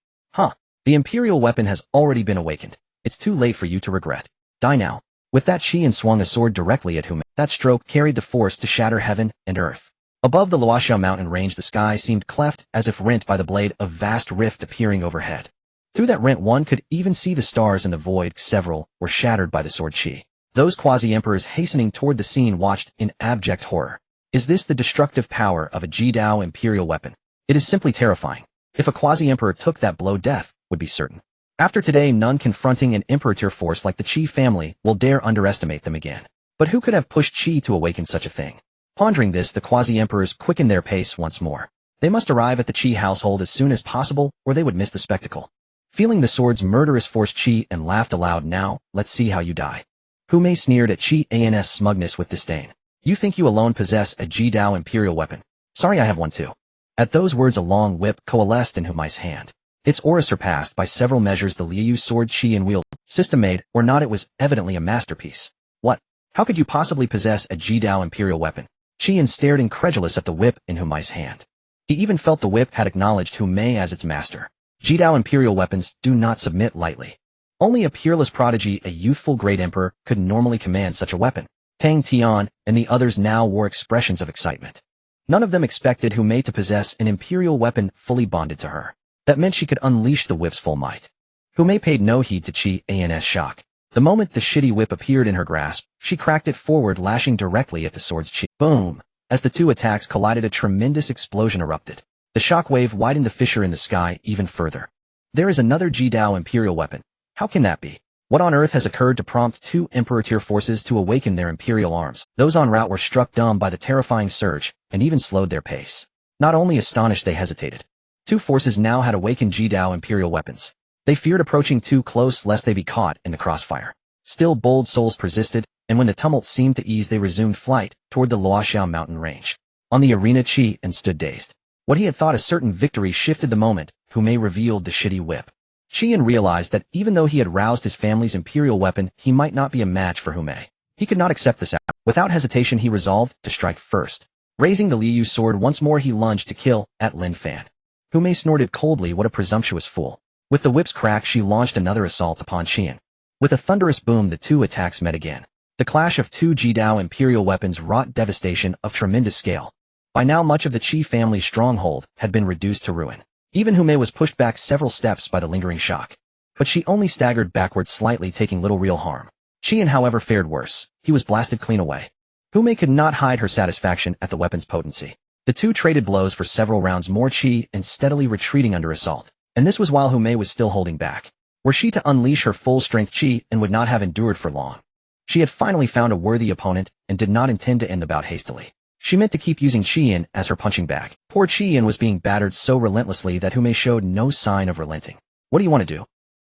The imperial weapon has already been awakened. It's too late for you to regret. Die now. With that, Qian swung a sword directly at Hu Mei. That stroke carried the force to shatter heaven and earth. Above the Luoxiao mountain range, the sky seemed cleft as if rent by the blade, a vast rift appearing overhead. Through that rent one could even see the stars in the void. Several were shattered by the sword Qi. Those quasi-emperors hastening toward the scene watched in abject horror. Is this the destructive power of a Jidao imperial weapon? It is simply terrifying. If a quasi-emperor took that blow, death would be certain. After today, none confronting an imperator force like the Qi family will dare underestimate them again. But who could have pushed Qi to awaken such a thing? Pondering this, the quasi-emperors quickened their pace once more. They must arrive at the Qi household as soon as possible, or they would miss the spectacle. Feeling the sword's murderous force, Qian laughed aloud. Now, let's see how you die. Hu Mei sneered at Qian's smugness with disdain. You think you alone possess a Jidao imperial weapon? Sorry, I have one too. At those words, a long whip coalesced in Hu Mei's hand. Its aura surpassed by several measures the Liu sword Qian wielded. System-made or not, it was evidently a masterpiece. What? How could you possibly possess a Jidao imperial weapon? Qian stared incredulous at the whip in Hu Mei's hand. He even felt the whip had acknowledged Hu Mei as its master. Jidao imperial weapons do not submit lightly. Only a peerless prodigy, a youthful great emperor, could normally command such a weapon. Tang Tian and the others now wore expressions of excitement. None of them expected Hu Mei to possess an imperial weapon fully bonded to her. That meant she could unleash the whip's full might. Hu Mei paid no heed to Qian's shock. The moment the shitty whip appeared in her grasp, she cracked it forward, lashing directly at the sword's Qi. Boom! As the two attacks collided, a tremendous explosion erupted. The shock wave widened the fissure in the sky even further. There is another Jidao imperial weapon. How can that be? What on earth has occurred to prompt two Emperor-tier forces to awaken their imperial arms? Those en route were struck dumb by the terrifying surge, and even slowed their pace. Not only astonished, they hesitated. Two forces now had awakened Jidao imperial weapons. They feared approaching too close lest they be caught in the crossfire. Still, bold souls persisted, and when the tumult seemed to ease, they resumed flight toward the Luoxiao mountain range. On the arena, Qian stood dazed. What he had thought a certain victory shifted the moment Hu Mei revealed the shitty whip. Qian realized that even though he had roused his family's imperial weapon, he might not be a match for Hu Mei. He could not accept this. Without hesitation, he resolved to strike first. Raising the Liu sword once more, he lunged to kill at Lin Fan. Hu Mei snorted coldly. What a presumptuous fool. With the whip's crack, she launched another assault upon Qian. With a thunderous boom, the two attacks met again. The clash of two Jidao imperial weapons wrought devastation of tremendous scale. By now, much of the Qi family's stronghold had been reduced to ruin. Even Hu Mei was pushed back several steps by the lingering shock. But she only staggered backward slightly, taking little real harm. Qian, however, fared worse. He was blasted clean away. Hu Mei could not hide her satisfaction at the weapon's potency. The two traded blows for several rounds more, Qian steadily retreating under assault. And this was while Hu Mei was still holding back. Were she to unleash her full strength, Qian would not have endured for long. She had finally found a worthy opponent and did not intend to end the bout hastily. She meant to keep using Qian as her punching bag. Poor Qian was being battered so relentlessly that Hu Mei showed no sign of relenting. What do you want to do?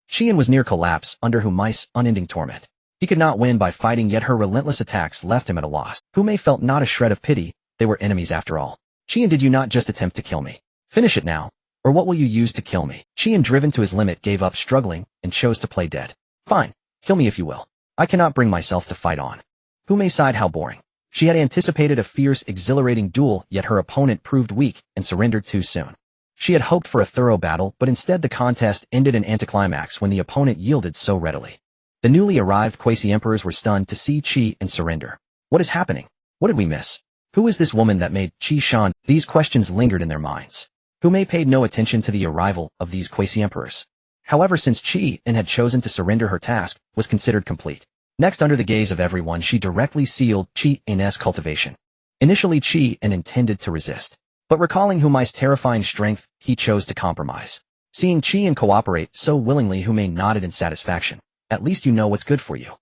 Qian was near collapse under Hu Mei's unending torment. He could not win by fighting, yet her relentless attacks left him at a loss. Hu Mei felt not a shred of pity. They were enemies after all. Qian, did you not just attempt to kill me? Finish it now. Or what will you use to kill me? Qian, driven to his limit, gave up struggling and chose to play dead. Fine. Kill me if you will. I cannot bring myself to fight on. Hu Mei sighed. How boring. She had anticipated a fierce, exhilarating duel, yet her opponent proved weak and surrendered too soon. She had hoped for a thorough battle, but instead the contest ended in anticlimax when the opponent yielded so readily. The newly arrived quasi-emperors were stunned to see Qi and surrender. What is happening? What did we miss? Who is this woman that made Qi Shan? These questions lingered in their minds. Hu Mei paid no attention to the arrival of these quasi-emperors. However, since Qi En had chosen to surrender, her task was considered complete. Next, under the gaze of everyone, she directly sealed Qi En's cultivation. Initially, Qi En intended to resist. But recalling Hu Mei's terrifying strength, he chose to compromise. Seeing Qi En cooperate so willingly, Hu Mei nodded in satisfaction. At least you know what's good for you.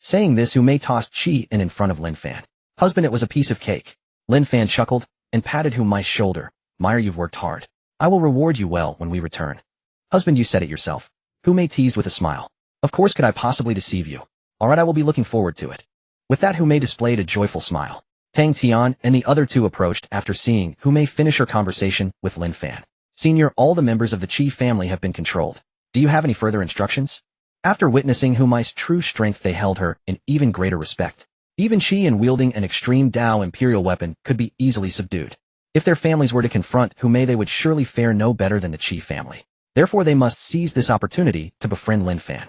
Saying this, Hu Mei tossed Qi En in front of Lin Fan. Husband, it was a piece of cake. Lin Fan chuckled and patted Hu Mei's shoulder. Meyer, you've worked hard. I will reward you well when we return. Husband, you said it yourself. Hu Mei teased with a smile. Of course, could I possibly deceive you? Alright, I will be looking forward to it. With that, Hu Mei displayed a joyful smile. Tang Tian and the other two approached after seeing Hu Mei finish her conversation with Lin Fan. Senior, all the members of the Qi family have been controlled. Do you have any further instructions? After witnessing Hu Mei's true strength, they held her in even greater respect. Even Qi En wielding an extreme Dao imperial weapon could be easily subdued. If their families were to confront Hu Mei, they would surely fare no better than the Qi family. Therefore, they must seize this opportunity to befriend Lin Fan.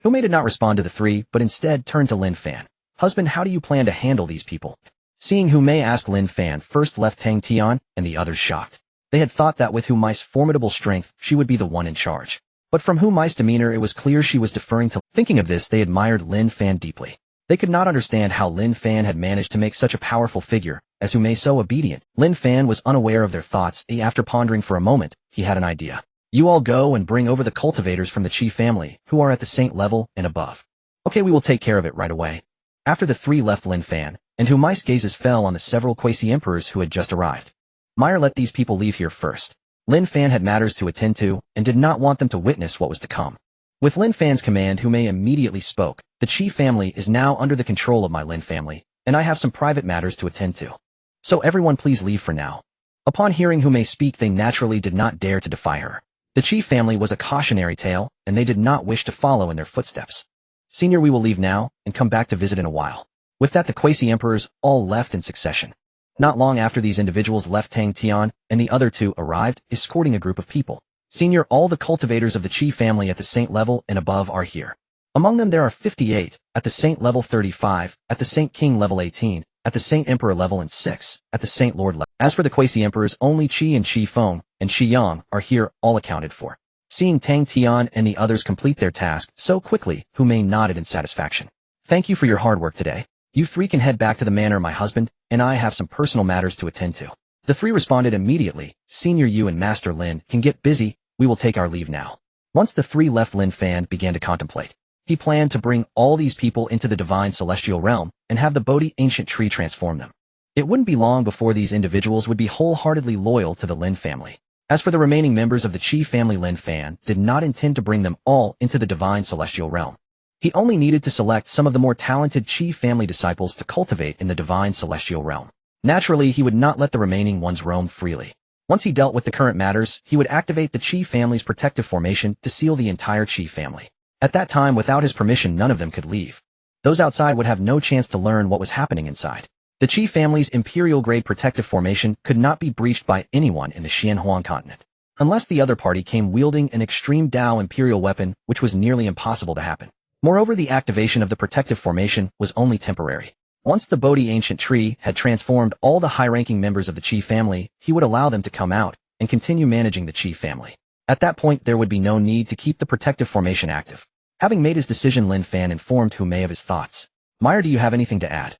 Hu Mei did not respond to the three, but instead turned to Lin Fan. Husband, how do you plan to handle these people? Seeing Hu Mei ask, Lin Fan first left Tang Tian and the others shocked. They had thought that with Hu Mei's formidable strength, she would be the one in charge. But from Hu Mei's demeanor, it was clear she was deferring to. Thinking of this, they admired Lin Fan deeply. They could not understand how Lin Fan had managed to make such a powerful figure, as Hu Mei so obedient. Lin Fan was unaware of their thoughts. After pondering for a moment, he had an idea. You all go and bring over the cultivators from the Qi family, who are at the saint level and above. Okay, we will take care of it right away. After the three left Lin Fan, and Hu Mei's gazes fell on the several quasi-emperors who had just arrived. Meyer, let these people leave here first. Lin Fan had matters to attend to, and did not want them to witness what was to come. With Lin Fan's command, Hu Mei immediately spoke. The Qi family is now under the control of my Lin family, and I have some private matters to attend to. So everyone please leave for now. Upon hearing Hu Mei speak, they naturally did not dare to defy her. The Qi family was a cautionary tale, and they did not wish to follow in their footsteps. Senior, we will leave now, and come back to visit in a while. With that, the quasi-emperors all left in succession. Not long after these individuals left, Tang Tian and the other two arrived, escorting a group of people. Senior, all the cultivators of the Qi family at the saint level and above are here. Among them there are 58, at the saint level 35, at the saint king level 18, at the saint emperor level and 6, at the saint lord level. As for the quasi-emperors, only Qi and Qi Feng and Qi Yang are here, all accounted for. Seeing Tang Tian and the others complete their task so quickly, Hu Mei nodded in satisfaction. Thank you for your hard work today. You three can head back to the manor. My husband and I have some personal matters to attend to. The three responded immediately. Senior, you and Master Lin can get busy. We will take our leave now. Once the three left, Lin Fan began to contemplate. He planned to bring all these people into the divine celestial realm and have the Bodhi ancient tree transform them. It wouldn't be long before these individuals would be wholeheartedly loyal to the Lin family. As for the remaining members of the Qi family, Lin Fan did not intend to bring them all into the divine celestial realm. He only needed to select some of the more talented Qi family disciples to cultivate in the divine celestial realm. Naturally, he would not let the remaining ones roam freely. Once he dealt with the current matters, he would activate the Qi family's protective formation to seal the entire Qi family. At that time, without his permission, none of them could leave. Those outside would have no chance to learn what was happening inside. The Qi family's imperial-grade protective formation could not be breached by anyone in the Xianhuang continent, unless the other party came wielding an extreme Dao imperial weapon, which was nearly impossible to happen. Moreover, the activation of the protective formation was only temporary. Once the Bodhi ancient tree had transformed all the high-ranking members of the Qi family, he would allow them to come out and continue managing the Qi family. At that point, there would be no need to keep the protective formation active. Having made his decision, Lin Fan informed Hu Mei of his thoughts. Meyer, do you have anything to add?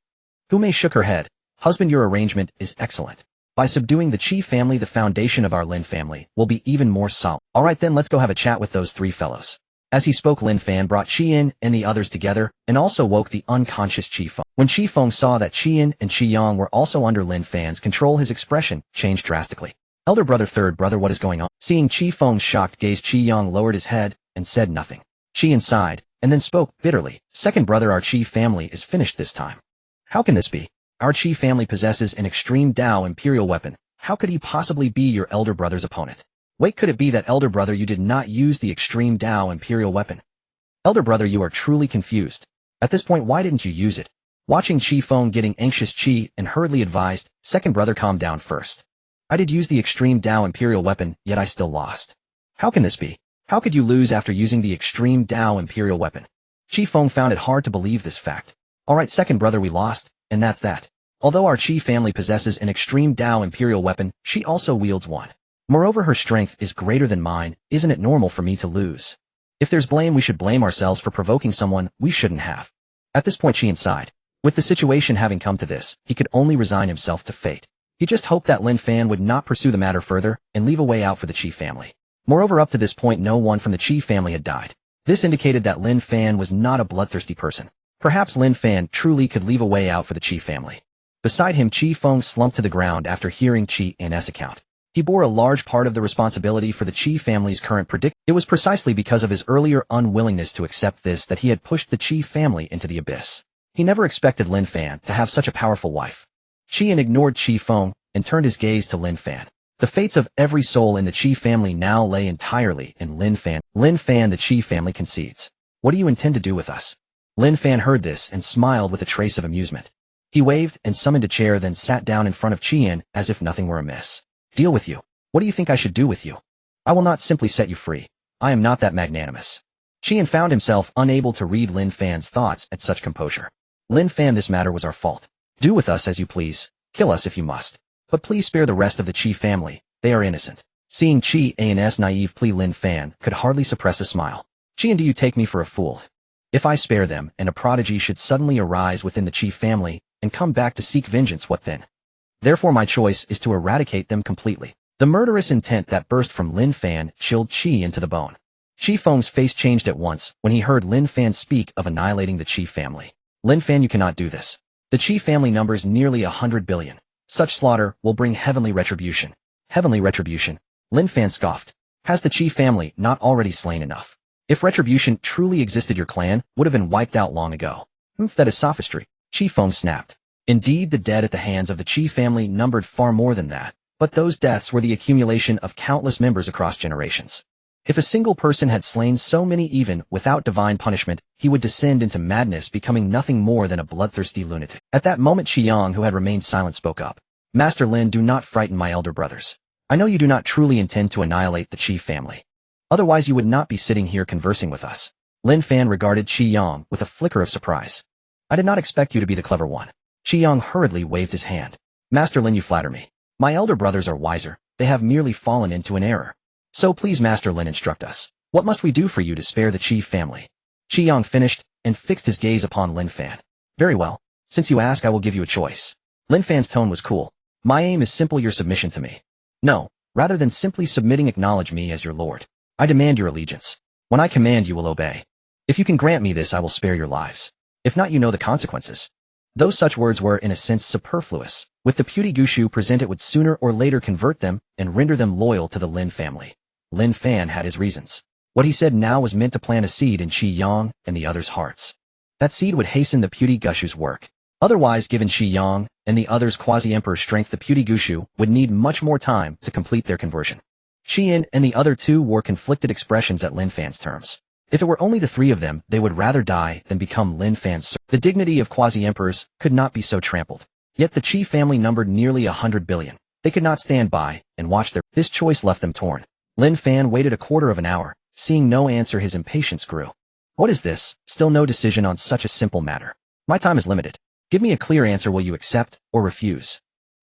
Hu Mei shook her head. Husband, your arrangement is excellent. By subduing the Qi family, the foundation of our Lin family will be even more solid. Alright then, let's go have a chat with those three fellows. As he spoke, Lin Fan brought Qi En and the others together, and also woke the unconscious Qi Feng. When Qi Feng saw that Qi En and Qi Yang were also under Lin Fan's control, his expression changed drastically. Elder brother, third brother, what is going on? Seeing Qi Feng's shocked gaze, Qi Yang lowered his head and said nothing. Qi En sighed, and then spoke bitterly. Second brother, our Qi family is finished this time. How can this be? Our Qi family possesses an extreme Dao imperial weapon. How could he possibly be your elder brother's opponent? Wait, could it be that elder brother you did not use the extreme Dao imperial weapon? Elder brother, you are truly confused. At this point, why didn't you use it? Watching Qi Feng getting anxious, Qi En hurriedly advised, second brother, calm down first. I did use the extreme Dao imperial weapon, yet I still lost. How can this be? How could you lose after using the extreme Dao imperial weapon? Chi Feng found it hard to believe this fact. Alright, second brother we lost, and that's that. Although our Chi family possesses an extreme Dao imperial weapon, she also wields one. Moreover, her strength is greater than mine. Isn't it normal for me to lose? If there's blame, we should blame ourselves for provoking someone we shouldn't have. At this point, Chi sighed. With the situation having come to this, he could only resign himself to fate. He just hoped that Lin Fan would not pursue the matter further and leave a way out for the Chi family. Moreover, up to this point, no one from the Chi family had died. This indicated that Lin Fan was not a bloodthirsty person. Perhaps Lin Fan truly could leave a way out for the Chi family. Beside him, Chi Feng slumped to the ground after hearing Chi An's account. He bore a large part of the responsibility for the Chi family's current predicament. It was precisely because of his earlier unwillingness to accept this that he had pushed the Chi family into the abyss. He never expected Lin Fan to have such a powerful wife. Chi An ignored Chi Feng and turned his gaze to Lin Fan. The fates of every soul in the Chi family now lay entirely in Lin Fan. Lin Fan, the Chi family concedes. What do you intend to do with us? Lin Fan heard this and smiled with a trace of amusement. He waved and summoned a chair, then sat down in front of Chi An as if nothing were amiss. Deal with you. What do you think I should do with you? I will not simply set you free. I am not that magnanimous. Chi An found himself unable to read Lin Fan's thoughts at such composure. Lin Fan, this matter was our fault. Do with us as you please. Kill us if you must. But please spare the rest of the Chi family. They are innocent. Seeing Chi An's naive plea, Lin Fan could hardly suppress a smile. Chi An, do you take me for a fool? If I spare them and a prodigy should suddenly arise within the Chi family and come back to seek vengeance, what then? Therefore my choice is to eradicate them completely. The murderous intent that burst from Lin Fan chilled Chi into the bone. Chi Feng's face changed at once when he heard Lin Fan speak of annihilating the Chi family. Lin Fan, you cannot do this. The Chi family numbers nearly 100 billion. Such slaughter will bring heavenly retribution. Heavenly retribution? Lin Fan scoffed. Has the Chi family not already slain enough? If retribution truly existed, your clan would have been wiped out long ago. That is sophistry. Chi Feng snapped. Indeed, the dead at the hands of the Chi family numbered far more than that, but those deaths were the accumulation of countless members across generations. If a single person had slain so many even without divine punishment, he would descend into madness, becoming nothing more than a bloodthirsty lunatic. At that moment, Xiang, who had remained silent, spoke up. Master Lin, do not frighten my elder brothers. I know you do not truly intend to annihilate the Chi family. Otherwise you would not be sitting here conversing with us. Lin Fan regarded Xiang with a flicker of surprise. I did not expect you to be the clever one. Xiang hurriedly waved his hand. Master Lin, you flatter me. My elder brothers are wiser. They have merely fallen into an error. So please, Master Lin, instruct us. What must we do for you to spare the Chi family? Xiang finished and fixed his gaze upon Lin Fan. Very well. Since you ask, I will give you a choice. Lin Fan's tone was cool. My aim is simple, your submission to me. No, rather than simply submitting, acknowledge me as your lord. I demand your allegiance. When I command, you will obey. If you can grant me this, I will spare your lives. If not, you know the consequences. Those such words were, in a sense, superfluous. With the puny Gushu present, it would sooner or later convert them and render them loyal to the Lin family. Lin Fan had his reasons. What he said now was meant to plant a seed in Xiang and the others' hearts. That seed would hasten the puny Gushu's work. Otherwise, given Xiang and the others' quasi-emperor's strength, the puny Gushu would need much more time to complete their conversion. Xian and the other two wore conflicted expressions at Lin Fan's terms. If it were only the three of them, they would rather die than become Lin Fan's servants. The dignity of quasi-emperors could not be so trampled. Yet the Chi family numbered nearly 100 billion. They could not stand by and watch this choice left them torn. Lin Fan waited a quarter of an hour. Seeing no answer, his impatience grew. What is this? Still no decision on such a simple matter. My time is limited. Give me a clear answer. Will you accept or refuse?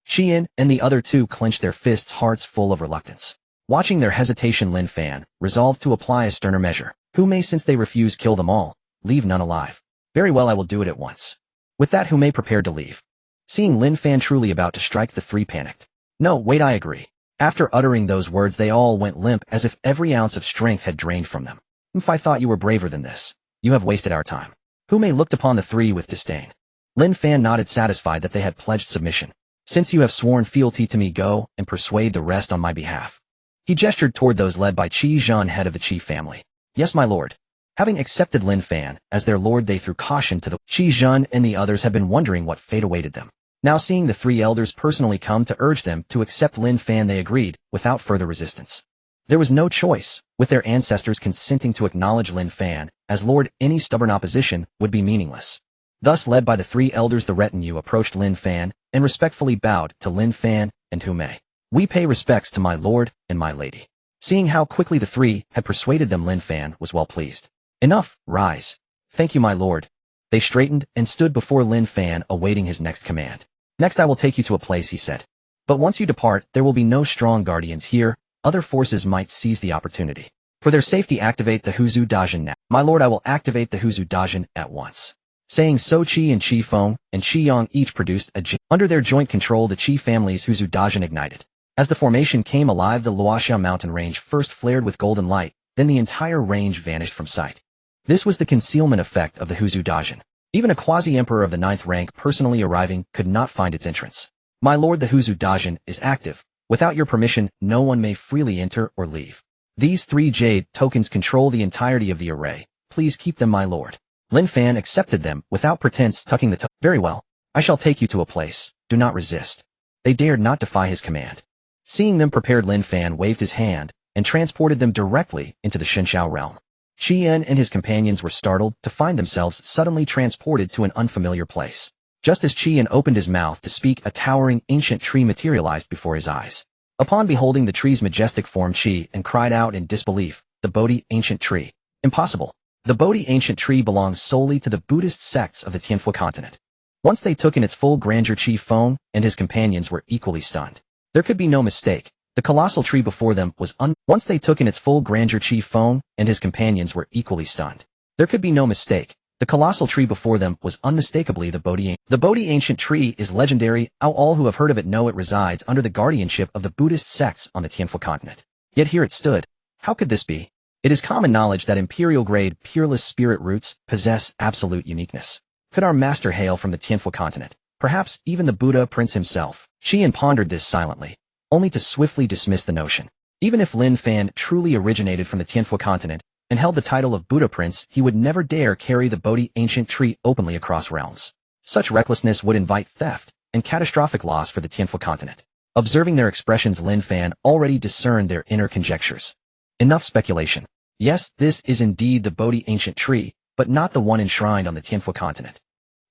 Xian and the other two clenched their fists, hearts full of reluctance. Watching their hesitation, Lin Fan resolved to apply a sterner measure. Who may, since they refuse, kill them all, leave none alive. Very well, I will do it at once. With that, who may prepared to leave? Seeing Lin Fan truly about to strike, the three panicked. No, wait, I agree. After uttering those words, they all went limp as if every ounce of strength had drained from them. If I thought you were braver than this. You have wasted our time. Who may looked upon the three with disdain. Lin Fan nodded, satisfied that they had pledged submission. Since you have sworn fealty to me, go and persuade the rest on my behalf. He gestured toward those led by Chi Zhan, head of the Chi family. Yes, my lord. Having accepted Lin Fan as their lord, they threw caution to the Chi Zhan, and the others had been wondering what fate awaited them. Now seeing the three elders personally come to urge them to accept Lin Fan, they agreed without further resistance. There was no choice. With their ancestors consenting to acknowledge Lin Fan as lord, any stubborn opposition would be meaningless. Thus, led by the three elders, the retinue approached Lin Fan and respectfully bowed to Lin Fan and who may. We pay respects to my lord and my lady. Seeing how quickly the three had persuaded them, Lin Fan was well pleased. Enough, rise. Thank you, my lord. They straightened and stood before Lin Fan, awaiting his next command. Next I will take you to a place, he said. But once you depart, there will be no strong guardians here. Other forces might seize the opportunity. For their safety, activate the Huzu Dajin now. My lord, I will activate the Huzu Dajin at once. Saying so, Qi and Qi Feng and Qi Yang each produced a Jin. Under their joint control, the Qi family's Huzu Dajin ignited. As the formation came alive, the Luoxia mountain range first flared with golden light, then the entire range vanished from sight. This was the concealment effect of the Huzu Dajin. Even a quasi-emperor of the 9th rank personally arriving could not find its entrance. My lord, the Huzu Dajin is active. Without your permission, no one may freely enter or leave. These 3 jade tokens control the entirety of the array. Please keep them, my lord. Lin Fan accepted them without pretense, tucking the Very well. I shall take you to a place. Do not resist. They dared not defy his command. Seeing them prepared, Lin Fan waved his hand and transported them directly into the Shenshao realm. Qian and his companions were startled to find themselves suddenly transported to an unfamiliar place. Just as Qian opened his mouth to speak, a towering ancient tree materialized before his eyes. Upon beholding the tree's majestic form, Qian cried out in disbelief, "The Bodhi ancient tree. Impossible. The Bodhi ancient tree belongs solely to the Buddhist sects of the Tianfu continent." Once they took in its full grandeur, Qi Feng and his companions were equally stunned. There could be no mistake. The colossal tree before them was Once they took in its full grandeur, Qi Feng and his companions were equally stunned. There could be no mistake. The colossal tree before them was unmistakably the Bodhi. The Bodhi ancient tree is legendary. All who have heard of it know it resides under the guardianship of the Buddhist sects on the Tianfu continent. Yet here it stood. How could this be? It is common knowledge that imperial-grade, peerless spirit roots possess absolute uniqueness. Could our master hail from the Tianfu continent? Perhaps even the Buddha Prince himself? Qian pondered this silently, only to swiftly dismiss the notion. Even if Lin Fan truly originated from the Tianfu continent and held the title of Buddha Prince, he would never dare carry the Bodhi ancient tree openly across realms. Such recklessness would invite theft and catastrophic loss for the Tianfu continent. Observing their expressions, Lin Fan already discerned their inner conjectures. Enough speculation. Yes, this is indeed the Bodhi ancient tree, but not the one enshrined on the Tianfu continent.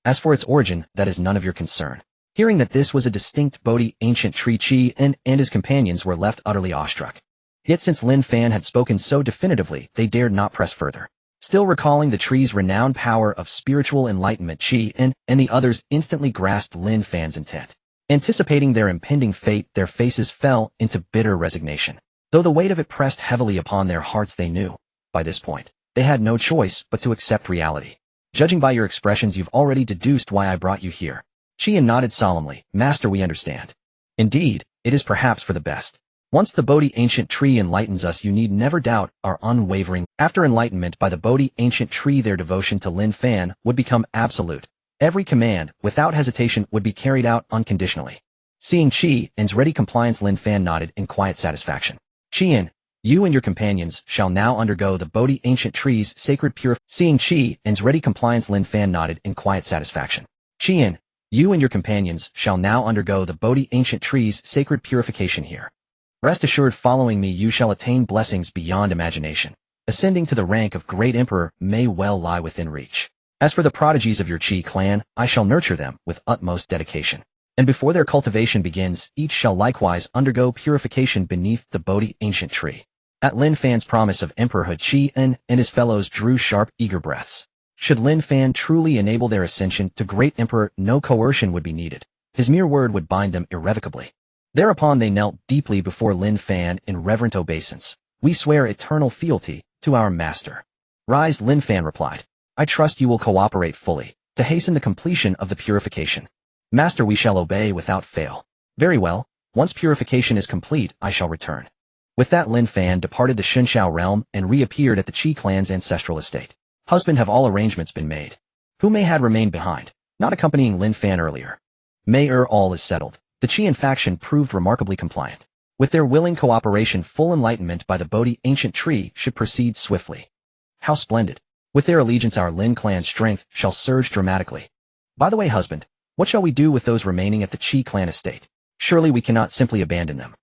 As for its origin, that is none of your concern. Hearing that this was a distinct Bodhi ancient tree, Qi and his companions were left utterly awestruck. Yet since Lin Fan had spoken so definitively, they dared not press further. Still recalling the tree's renowned power of spiritual enlightenment, Qi and the others instantly grasped Lin Fan's intent. Anticipating their impending fate, their faces fell into bitter resignation. Though the weight of it pressed heavily upon their hearts, they knew, by this point, they had no choice but to accept reality. Judging by your expressions, you've already deduced why I brought you here. Qian nodded solemnly. Master, we understand. Indeed, it is perhaps for the best. Once the Bodhi ancient tree enlightens us, you need never doubt our unwavering. After enlightenment by the Bodhi ancient tree, their devotion to Lin Fan would become absolute. Every command, without hesitation, would be carried out unconditionally. Seeing Qian's ready compliance, Lin Fan nodded in quiet satisfaction. Qian, you and your companions shall now undergo the Bodhi ancient tree's sacred purification. Seeing Qian's ready compliance, Lin Fan nodded in quiet satisfaction. Qian, you and your companions shall now undergo the Bodhi ancient tree's sacred purification here. Rest assured, following me you shall attain blessings beyond imagination. Ascending to the rank of great emperor may well lie within reach. As for the prodigies of your Qi clan, I shall nurture them with utmost dedication. And before their cultivation begins, each shall likewise undergo purification beneath the Bodhi ancient tree. At Lin Fan's promise of emperorhood, Qian and his fellows drew sharp, eager breaths. Should Lin Fan truly enable their ascension to great emperor, no coercion would be needed. His mere word would bind them irrevocably. Thereupon they knelt deeply before Lin Fan in reverent obeisance. We swear eternal fealty to our master. Rise, Lin Fan replied. I trust you will cooperate fully to hasten the completion of the purification. Master, we shall obey without fail. Very well. Once purification is complete, I shall return. With that, Lin Fan departed the Shenshao realm and reappeared at the Qi clan's ancestral estate. Husband, have all arrangements been made? Who may had remained behind, not accompanying Lin Fan earlier? All is settled. The Qian faction proved remarkably compliant. With their willing cooperation, full enlightenment by the Bodhi ancient tree should proceed swiftly. How splendid! With their allegiance, our Lin clan's strength shall surge dramatically. By the way, husband, what shall we do with those remaining at the Qi clan estate? Surely we cannot simply abandon them.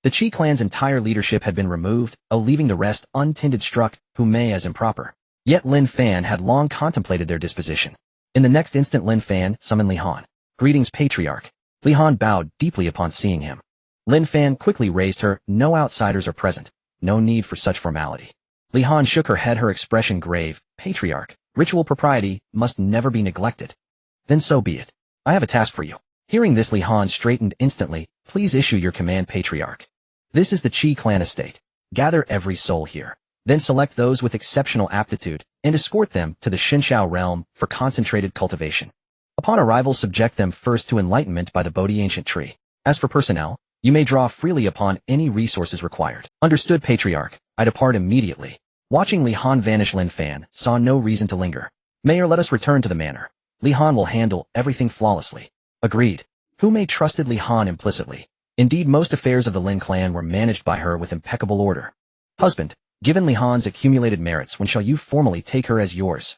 The Qi clan's entire leadership had been removed, leaving the rest untended, struck who may as improper. Yet Lin Fan had long contemplated their disposition. In the next instant, Lin Fan summoned Li Han. Greetings, patriarch. Li Han bowed deeply upon seeing him. Lin Fan quickly raised her. No outsiders are present. No need for such formality. Li Han shook her head, her expression grave. Patriarch, ritual propriety must never be neglected. Then so be it. I have a task for you. Hearing this, Li Han straightened instantly. Please issue your command, Patriarch. This is the Qi clan estate. Gather every soul here. Then select those with exceptional aptitude and escort them to the Xinshao realm for concentrated cultivation. Upon arrival, subject them first to enlightenment by the Bodhi ancient tree. As for personnel, you may draw freely upon any resources required. Understood, Patriarch. I depart immediately. Watching Li Han vanish, Lin Fan saw no reason to linger. Mayor, let us return to the manor. Li Han will handle everything flawlessly. Agreed. Hu Mei trusted Li Han implicitly. Indeed, most affairs of the Lin clan were managed by her with impeccable order. Husband, given Li Han's accumulated merits, when shall you formally take her as yours?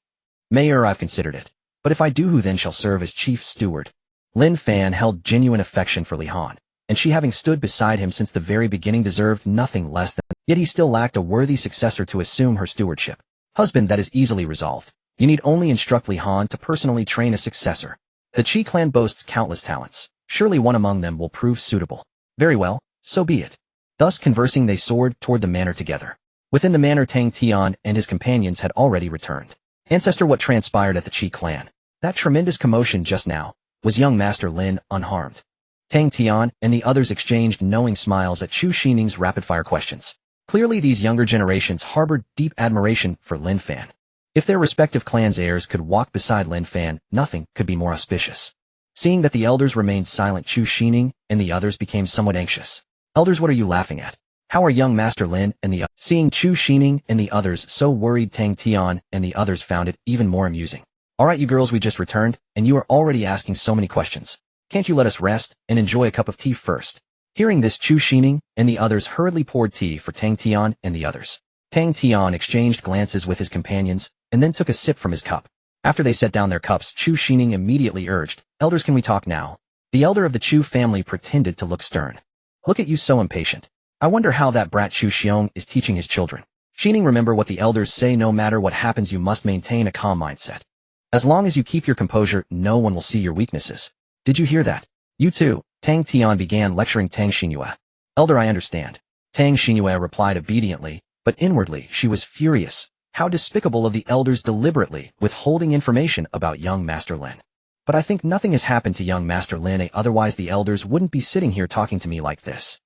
Mayor, I've considered it. But if I do, who then shall serve as chief steward? Lin Fan held genuine affection for Li Han, and she, having stood beside him since the very beginning, deserved nothing less than. Yet he still lacked a worthy successor to assume her stewardship. Husband, that is easily resolved. You need only instruct Li Han to personally train a successor. The Qi clan boasts countless talents. Surely one among them will prove suitable. Very well, so be it. Thus conversing, they soared toward the manor together. Within the manor, Tang Tian and his companions had already returned. Ancestor, what transpired at the Qi clan? That tremendous commotion just now. Was young Master Lin unharmed? Tang Tian and the others exchanged knowing smiles at Chu Xining's rapid-fire questions. Clearly these younger generations harbored deep admiration for Lin Fan. If their respective clans' heirs could walk beside Lin Fan, nothing could be more auspicious. Seeing that the elders remained silent, Chu Xining and the others became somewhat anxious. Elders, what are you laughing at? How are young Master Lin and the Seeing Chu Xining and the others so worried, Tang Tian and the others found it even more amusing. Alright, you girls, we just returned, and you are already asking so many questions. Can't you let us rest and enjoy a cup of tea first? Hearing this, Chu Xining and the others hurriedly poured tea for Tang Tian and the others. Tang Tian exchanged glances with his companions, and then took a sip from his cup. After they set down their cups, Chu Xining immediately urged, Elders, can we talk now? The elder of the Chu family pretended to look stern. Look at you, so impatient. I wonder how that brat Chu Xiong is teaching his children. Xining, remember what the elders say, no matter what happens you must maintain a calm mindset. As long as you keep your composure, no one will see your weaknesses. Did you hear that? You too. Tang Tian began lecturing Tang Xingyue. Elder, I understand. Tang Xingyue replied obediently, but inwardly she was furious. How despicable of the elders deliberately withholding information about young Master Lin. But I think nothing has happened to young Master Lin, otherwise the elders wouldn't be sitting here talking to me like this.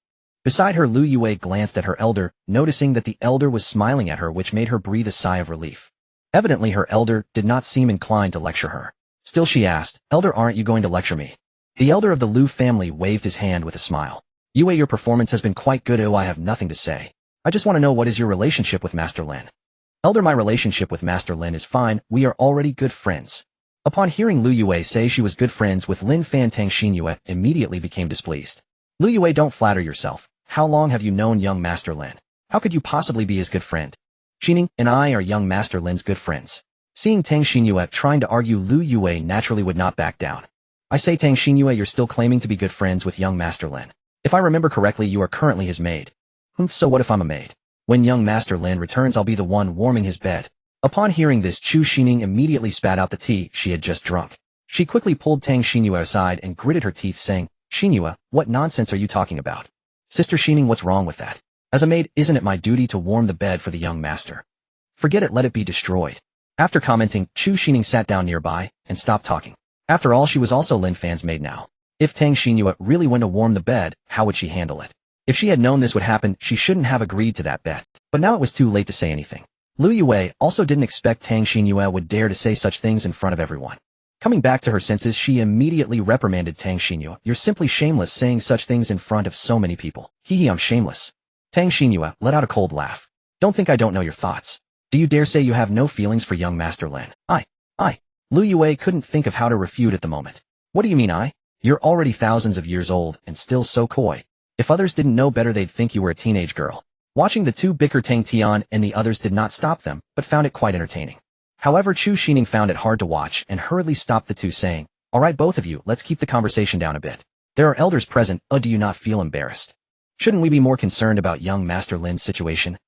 Beside her, Lu Yue glanced at her elder, noticing that the elder was smiling at her, which made her breathe a sigh of relief. Evidently her elder did not seem inclined to lecture her. Still she asked, Elder, aren't you going to lecture me? The elder of the Lu family waved his hand with a smile. Yue, your performance has been quite good. Oh, I have nothing to say. I just want to know, what is your relationship with Master Lin? Elder, my relationship with Master Lin is fine. We are already good friends. Upon hearing Lu Yue say she was good friends with Lin Fan, Tang Xingyue immediately became displeased. Lu Yue, don't flatter yourself. How long have you known young Master Lin? How could you possibly be his good friend? Xining and I are young Master Lin's good friends. Seeing Tang Xingyue trying to argue, Lu Yue naturally would not back down. I say, Tang Xingyue, you're still claiming to be good friends with young Master Lin. If I remember correctly, you are currently his maid. So what if I'm a maid? When young Master Lin returns, I'll be the one warming his bed. Upon hearing this, Chu Xining immediately spat out the tea she had just drunk. She quickly pulled Tang Xingyue aside and gritted her teeth, saying, Xingyue, what nonsense are you talking about? Sister Xining, what's wrong with that? As a maid, isn't it my duty to warm the bed for the young master? Forget it, let it be destroyed. After commenting, Chu Xining sat down nearby and stopped talking. After all, she was also Lin Fan's maid now. If Tang Xingyue really went to warm the bed, how would she handle it? If she had known this would happen, she shouldn't have agreed to that bet. But now it was too late to say anything. Lu Yue also didn't expect Tang Xingyue would dare to say such things in front of everyone. Coming back to her senses, she immediately reprimanded Tang Xingyue. You're simply shameless saying such things in front of so many people. Hee, I'm shameless. Tang Xingyue let out a cold laugh. Don't think I don't know your thoughts. Do you dare say you have no feelings for young Master Lin? I. Lu Yue couldn't think of how to refute at the moment. What do you mean I? You're already thousands of years old and still so coy. If others didn't know better, they'd think you were a teenage girl. Watching the two bicker, Tang Tian and the others did not stop them, but found it quite entertaining. However, Chu Xining found it hard to watch and hurriedly stopped the two, saying, Alright, both of you, let's keep the conversation down a bit. There are elders present. Do you not feel embarrassed? Shouldn't we be more concerned about young Master Lin's situation?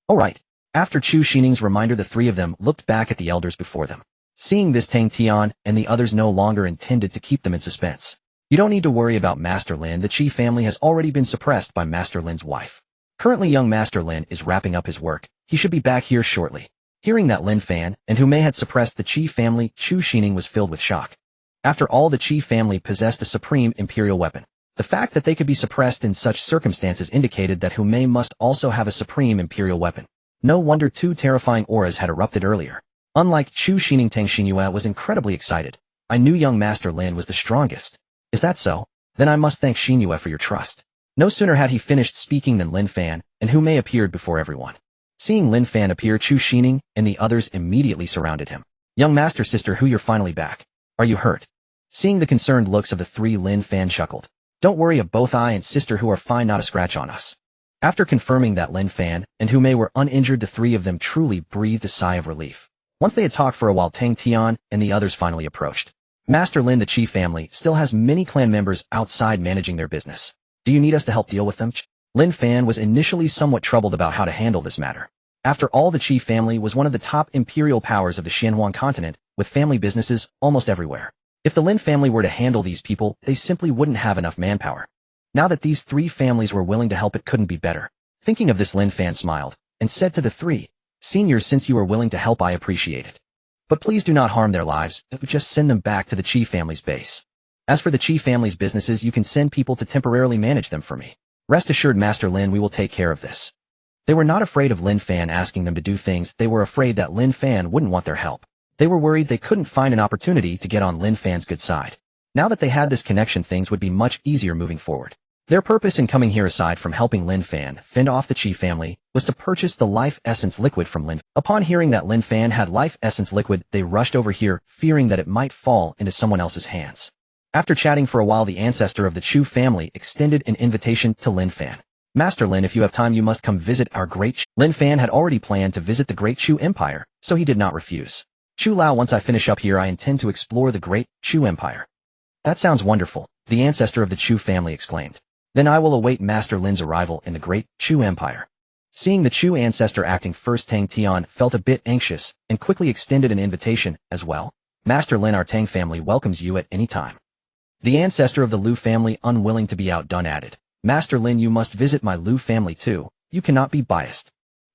Alright. After Chu Xining's reminder, the three of them looked back at the elders before them. Seeing this, Tang Tian and the others no longer intended to keep them in suspense. You don't need to worry about Master Lin. The Qi family has already been suppressed by Master Lin's wife. Currently young Master Lin is wrapping up his work. He should be back here shortly. Hearing that Lin Fan and Hu Mei had suppressed the Qi family, Chu Xining was filled with shock. After all, the Qi family possessed a supreme imperial weapon. The fact that they could be suppressed in such circumstances indicated that Hu Mei must also have a supreme imperial weapon. No wonder two terrifying auras had erupted earlier. Unlike Chu Xining, Tang Xinyue was incredibly excited. I knew young Master Lin was the strongest. Is that so? Then I must thank Xinyue for your trust. No sooner had he finished speaking than Lin Fan and Hu Mei appeared before everyone. Seeing Lin Fan appear, Chu Xining and the others immediately surrounded him. Young Master Sister Hu, you're finally back. Are you hurt? Seeing the concerned looks of the three, Lin Fan chuckled. Don't worry, both I and Sister Hu are fine, not a scratch on us. After confirming that Lin Fan and Hu Mei were uninjured, the three of them truly breathed a sigh of relief. Once they had talked for a while, Tang Tian and the others finally approached. Master Lin, the Qi family still has many clan members outside managing their business. Do you need us to help deal with them? Lin Fan was initially somewhat troubled about how to handle this matter. After all, the Qi family was one of the top imperial powers of the Xianhuan continent, with family businesses almost everywhere. If the Lin family were to handle these people, they simply wouldn't have enough manpower. Now that these three families were willing to help, it couldn't be better. Thinking of this, Lin Fan smiled and said to the three seniors, since you are willing to help, I appreciate it. But please do not harm their lives, just send them back to the Qi family's base. As for the Qi family's businesses, you can send people to temporarily manage them for me. Rest assured, Master Lin, we will take care of this. They were not afraid of Lin Fan asking them to do things, they were afraid that Lin Fan wouldn't want their help. They were worried they couldn't find an opportunity to get on Lin Fan's good side. Now that they had this connection, things would be much easier moving forward. Their purpose in coming here, aside from helping Lin Fan fend off the Qi family, was to purchase the life essence liquid from Lin. Upon hearing that Lin Fan had life essence liquid, they rushed over here, fearing that it might fall into someone else's hands. After chatting for a while, the ancestor of the Chu family extended an invitation to Lin Fan. Master Lin, if you have time, you must come visit our great Chu. Lin Fan had already planned to visit the great Chu Empire, so he did not refuse. Chu Lao, once I finish up here, I intend to explore the great Chu Empire. That sounds wonderful, the ancestor of the Chu family exclaimed. Then I will await Master Lin's arrival in the great Chu Empire. Seeing the Chu ancestor acting first, Tang Tian felt a bit anxious and quickly extended an invitation as well. Master Lin, our Tang family welcomes you at any time. The ancestor of the Lu family, unwilling to be outdone, added, Master Lin, you must visit my Lu family too. You cannot be biased.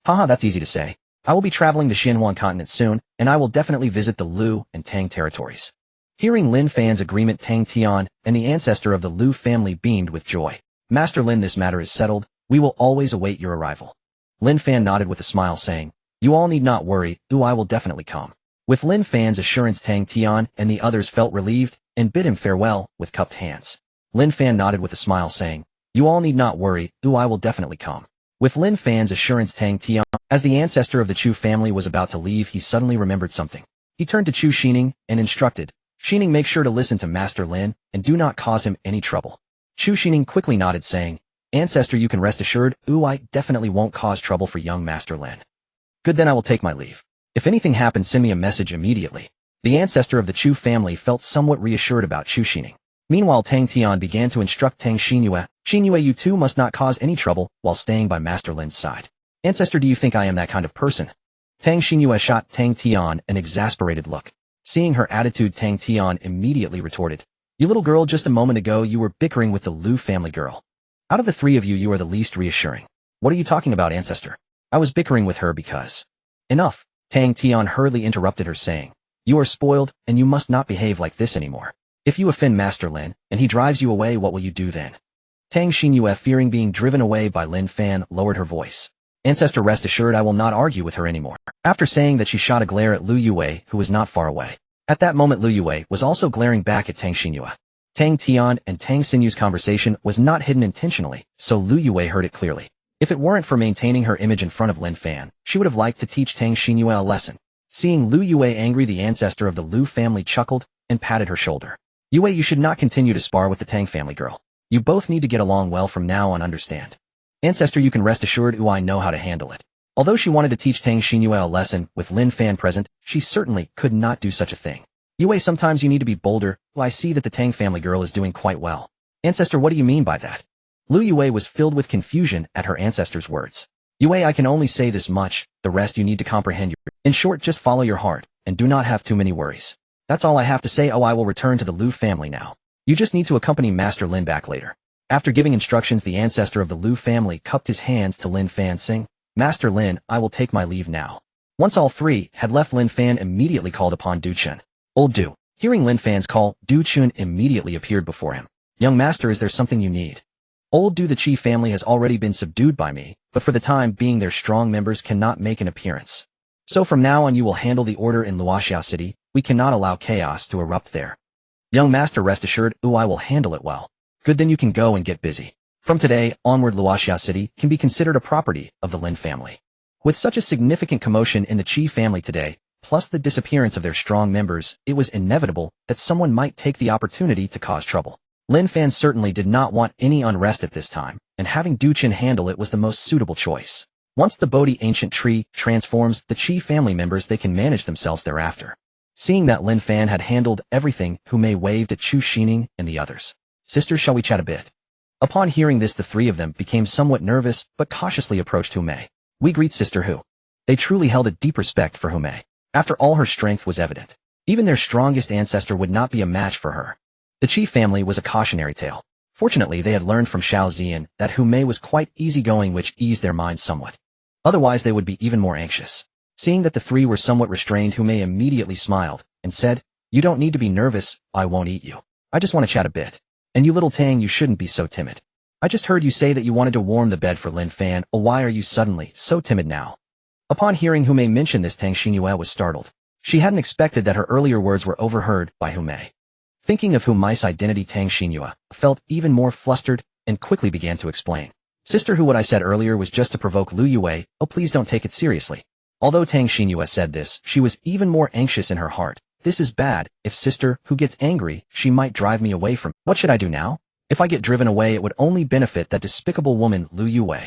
Haha, that's easy to say. I will be traveling to Xianhuan continent soon, and I will definitely visit the Lu and Tang territories. Hearing Lin Fan's agreement, Tang Tian and the ancestor of the Lu family beamed with joy. Master Lin, this matter is settled. We will always await your arrival. Lin Fan nodded with a smile, saying, you all need not worry, I will definitely come. With Lin Fan's assurance, Tang Tian and the others felt relieved and bid him farewell with cupped hands. Lin Fan nodded with a smile, saying, you all need not worry, I will definitely come. With Lin Fan's assurance, Tang Tian, as the ancestor of the Chu family was about to leave, he suddenly remembered something. He turned to Chu Xining and instructed, Xining, make sure to listen to Master Lin and do not cause him any trouble. Chu Xining quickly nodded, saying, Ancestor, you can rest assured, I definitely won't cause trouble for young Master Lin. Good, then I will take my leave. If anything happens, send me a message immediately. The ancestor of the Chu family felt somewhat reassured about Chu Xining. Meanwhile, Tang Tian began to instruct Tang Xinyue, Xinyue, you too must not cause any trouble while staying by Master Lin's side. Ancestor, do you think I am that kind of person? Tang Xinyue shot Tang Tian an exasperated look. Seeing her attitude, Tang Tian immediately retorted, you little girl, just a moment ago you were bickering with the Lu family girl. Out of the three of you, you are the least reassuring. What are you talking about, ancestor? I was bickering with her because... Enough, Tang Tian hurriedly interrupted her, saying, you are spoiled, and you must not behave like this anymore. If you offend Master Lin, and he drives you away, what will you do then? Tang Xinyue, fearing being driven away by Lin Fan, lowered her voice. Ancestor, rest assured I will not argue with her anymore. After saying that, she shot a glare at Lu Yue, who was not far away. At that moment, Lu Yue was also glaring back at Tang Xinyue. Tang Tian and Tang Xinyue's conversation was not hidden intentionally, so Lu Yue heard it clearly. If it weren't for maintaining her image in front of Lin Fan, she would have liked to teach Tang Xinyue a lesson. Seeing Lu Yue angry, the ancestor of the Lu family chuckled and patted her shoulder. Yue, you should not continue to spar with the Tang family girl. You both need to get along well from now on, understand? Ancestor, you can rest assured I know how to handle it. Although she wanted to teach Tang Xinyue a lesson with Lin Fan present, she certainly could not do such a thing. Yue, sometimes you need to be bolder. I see that the Tang family girl is doing quite well. Ancestor, what do you mean by that? Lu Yue was filled with confusion at her ancestor's words. Yue, I can only say this much, the rest you need to comprehend. In short, just follow your heart, and do not have too many worries. That's all I have to say. I will return to the Lu family now. You just need to accompany Master Lin back later. After giving instructions, the ancestor of the Lu family cupped his hands to Lin Fan, saying, Master Lin, I will take my leave now. Once all three had left, Lin Fan immediately called upon Du Chun. Old Du. Hearing Lin Fan's call, Du Chun immediately appeared before him. Young master, is there something you need? Old Du, the Chi family has already been subdued by me, but for the time being their strong members cannot make an appearance. So from now on you will handle the order in Luoxiao City. We cannot allow chaos to erupt there. Young master, rest assured, I will handle it well. Good, then you can go and get busy. From today onward Luoxiao City can be considered a property of the Lin family. With such a significant commotion in the Chi family today, plus the disappearance of their strong members, it was inevitable that someone might take the opportunity to cause trouble. Lin Fan certainly did not want any unrest at this time, and having Du Chun handle it was the most suitable choice. Once the Bodhi ancient tree transforms the Chi family members, they can manage themselves thereafter. Seeing that Lin Fan had handled everything, Hu Mei waved at Chu Xining and the others. Sister, shall we chat a bit? Upon hearing this, the three of them became somewhat nervous, but cautiously approached Hu Mei. We greet Sister Hu. They truly held a deep respect for Hu Mei. After all, her strength was evident. Even their strongest ancestor would not be a match for her. The Chi family was a cautionary tale. Fortunately, they had learned from Xiao Ziyan that Hu Mei was quite easygoing, which eased their minds somewhat. Otherwise, they would be even more anxious. Seeing that the three were somewhat restrained, Hu Mei immediately smiled and said, You don't need to be nervous, I won't eat you. I just want to chat a bit. And you little Tang, you shouldn't be so timid. I just heard you say that you wanted to warm the bed for Lin Fan. Why are you suddenly so timid now? Upon hearing Hu Mei mention this, Tang Xinyue was startled. She hadn't expected that her earlier words were overheard by Hu Mei. Thinking of Hu Mei's identity, Tang Xinyue felt even more flustered and quickly began to explain. Sister Hu, what I said earlier was just to provoke Lu Yue. Oh, please don't take it seriously. Although Tang Xinyue said this, she was even more anxious in her heart. This is bad. If Sister Hu gets angry, she might drive me away from. What should I do now? If I get driven away, it would only benefit that despicable woman, Lu Yue.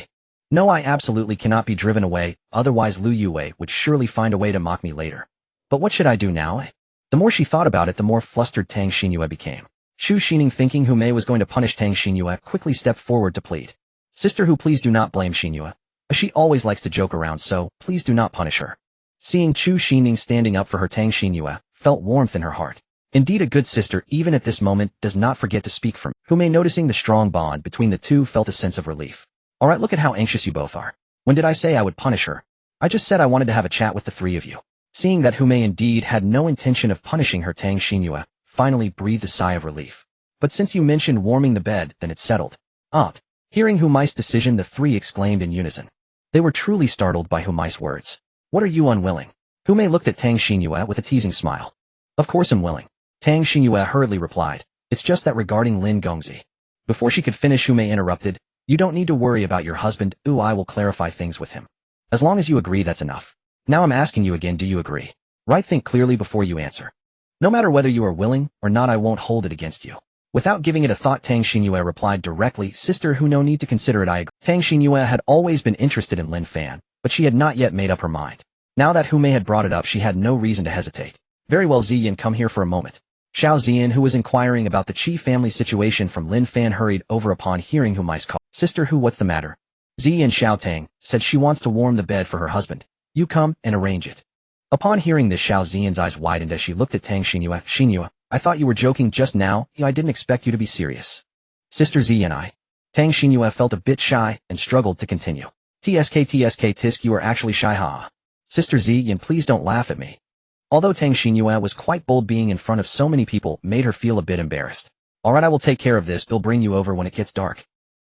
No, I absolutely cannot be driven away, otherwise Lu Yue would surely find a way to mock me later. But what should I do now? The more she thought about it, the more flustered Tang Xinyue became. Chu Xining, thinking Hu Mei was going to punish Tang Xinyue, quickly stepped forward to plead. Sister Hu, please do not blame Xinyue. She always likes to joke around, so please do not punish her. Seeing Chu Xining standing up for her, Tang Xinyue felt warmth in her heart. Indeed, a good sister, even at this moment, does not forget to speak for me. Hu Mei, noticing the strong bond between the two, felt a sense of relief. Alright, look at how anxious you both are. When did I say I would punish her? I just said I wanted to have a chat with the three of you. Seeing that Hu Mei indeed had no intention of punishing her, Tang Xinyue finally breathed a sigh of relief. But since you mentioned warming the bed, then it's settled. Hearing Hu Mei's decision, the three exclaimed in unison. They were truly startled by Hu Mei's words. What are you unwilling? Hu Mei looked at Tang Xinyue with a teasing smile. Of course I'm willing. Tang Xinyue hurriedly replied. It's just that regarding Lin Gongzi. Before she could finish, Hu Mei interrupted. You don't need to worry about your husband. I will clarify things with him. As long as you agree, that's enough. Now I'm asking you again, do you agree? Right, think clearly before you answer. No matter whether you are willing or not, I won't hold it against you. Without giving it a thought, Tang Xinyue replied directly, Sister Hu, no need to consider it, I agree. Tang Xinyue had always been interested in Lin Fan, but she had not yet made up her mind. Now that Hu Mei had brought it up, she had no reason to hesitate. Very well, Ziyan, come here for a moment. Xiao Ziyan, who was inquiring about the Chi family situation from Lin Fan, hurried over upon hearing Hu Mei's call. Sister Hu, what's the matter? Ziyan Xiao Tang said she wants to warm the bed for her husband. You come and arrange it. Upon hearing this, Xiao Ziyan's eyes widened as she looked at Tang Xinyue. Xinyue, I thought you were joking just now. I didn't expect you to be serious. Sister Ziyan, Tang Xinyue felt a bit shy and struggled to continue. Tsk tisk, you are actually shy, ha. Sister Ziyan, please don't laugh at me. Although Tang Xinyue was quite bold, being in front of so many people made her feel a bit embarrassed. Alright, I will take care of this. I'll bring you over when it gets dark.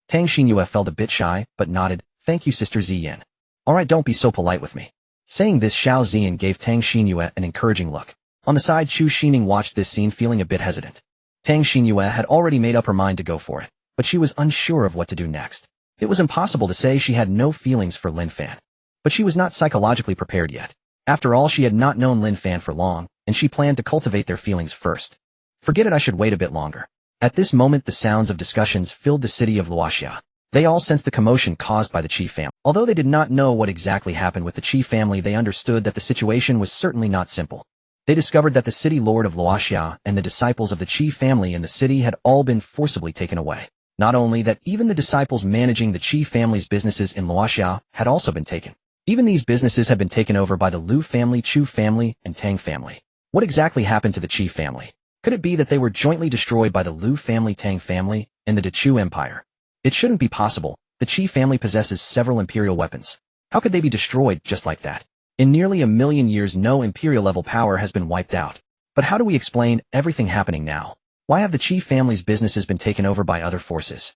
Tang Xinyue felt a bit shy, but nodded. Thank you, Sister Ziyan. Alright, don't be so polite with me. Saying this, Xiao Ziyan gave Tang Xinyue an encouraging look. On the side, Chu Xining watched this scene, feeling a bit hesitant. Tang Xinyue had already made up her mind to go for it, but she was unsure of what to do next. It was impossible to say she had no feelings for Lin Fan. But she was not psychologically prepared yet. After all, she had not known Lin Fan for long, and she planned to cultivate their feelings first. Forget it, I should wait a bit longer. At this moment, the sounds of discussions filled the city of Luoxia. They all sensed the commotion caused by the Chi family. Although they did not know what exactly happened with the Chi family, they understood that the situation was certainly not simple. They discovered that the city lord of Luoxia and the disciples of the Chi family in the city had all been forcibly taken away. Not only that, even the disciples managing the Chi family's businesses in Luoxia had also been taken. Even these businesses had been taken over by the Lu family, Chu family, and Tang family. What exactly happened to the Chi family? Could it be that they were jointly destroyed by the Lu family, Tang family, and the Chu Empire? It shouldn't be possible. The Chi family possesses several imperial weapons. How could they be destroyed just like that? In nearly 1,000,000 years, no imperial-level power has been wiped out. But how do we explain everything happening now? Why have the chief family's businesses been taken over by other forces?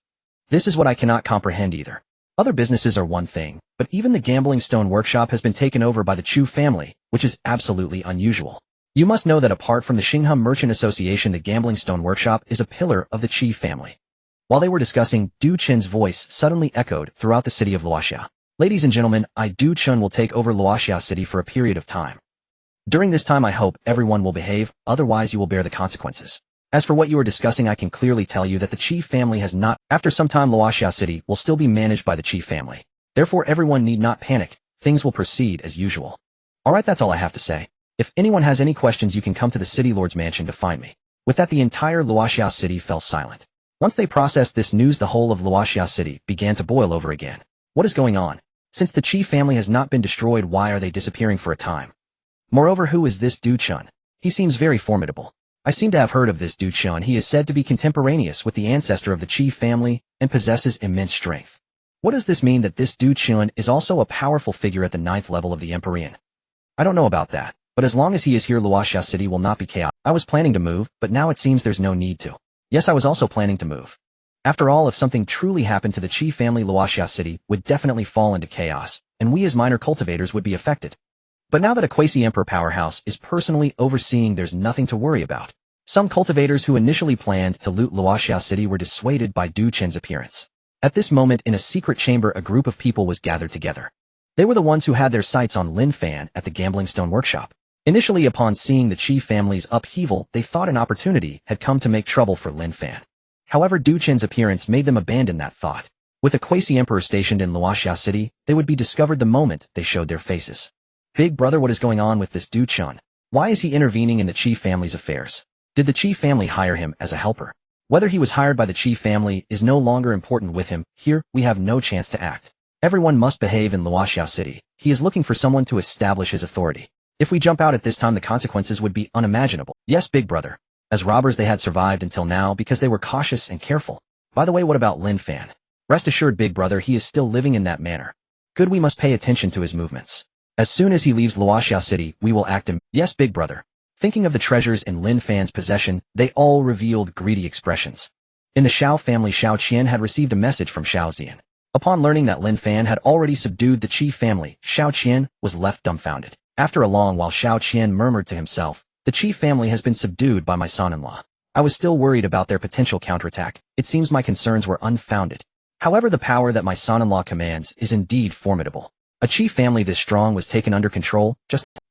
This is what I cannot comprehend either. Other businesses are one thing, but even the gambling stone workshop has been taken over by the Chu family, which is absolutely unusual. You must know that apart from the Xingham Merchant Association, the gambling stone workshop is a pillar of the Qi family. While they were discussing, Du Chen's voice suddenly echoed throughout the city of Luoxia. Ladies and gentlemen, I Du Chen will take over Luoxia city for a period of time. During this time I hope everyone will behave, otherwise you will bear the consequences. As for what you are discussing, I can clearly tell you that the Qi family has not. After some time, Luoxia city will still be managed by the Qi family. Therefore everyone need not panic, things will proceed as usual. Alright, that's all I have to say. If anyone has any questions, you can come to the city lord's mansion to find me. With that, the entire Luoxia city fell silent. Once they processed this news, the whole of Luoxia city began to boil over again. What is going on? Since the Qi family has not been destroyed, why are they disappearing for a time? Moreover, who is this Du Chun? He seems very formidable. I seem to have heard of this Du Chun. He is said to be contemporaneous with the ancestor of the Qi family and possesses immense strength. What does this mean, that this Du Chun is also a powerful figure at the 9th level of the Empyrean? I don't know about that, but as long as he is here, Luoxia city will not be chaos. I was planning to move, but now it seems there's no need to. Yes, I was also planning to move. After all, if something truly happened to the Qi family, Luoxia city would definitely fall into chaos, and we as minor cultivators would be affected. But now that a quasi-emperor powerhouse is personally overseeing, there's nothing to worry about. Some cultivators who initially planned to loot Luoxia city were dissuaded by Du Chen's appearance. At this moment, in a secret chamber, a group of people was gathered together. They were the ones who had their sights on Lin Fan at the gambling stone workshop. Initially, upon seeing the Qi family's upheaval, they thought an opportunity had come to make trouble for Lin Fan. However, Du Chen's appearance made them abandon that thought. With a quasi-emperor stationed in Luoxia city, they would be discovered the moment they showed their faces. Big brother, what is going on with this Du Chun? Why is he intervening in the Qi family's affairs? Did the Qi family hire him as a helper? Whether he was hired by the Qi family is no longer important with him. Here, we have no chance to act. Everyone must behave in Luoxia city. He is looking for someone to establish his authority. If we jump out at this time, the consequences would be unimaginable. Yes, big brother. As robbers, they had survived until now because they were cautious and careful. By the way, what about Lin Fan? Rest assured, big brother, he is still living in that manner. Good, we must pay attention to his movements. As soon as he leaves Luoxia city, we will act him. Yes, big brother. Thinking of the treasures in Lin Fan's possession, they all revealed greedy expressions. In the Xiao family, Xiao Qian had received a message from Xiao Zian. Upon learning that Lin Fan had already subdued the Qi family, Xiao Qian was left dumbfounded. After a long while, Xiao Qian murmured to himself, "The Qi family has been subdued by my son-in-law. I was still worried about their potential counterattack. It seems my concerns were unfounded. However, the power that my son-in-law commands is indeed formidable. A Qi family this strong was taken under control.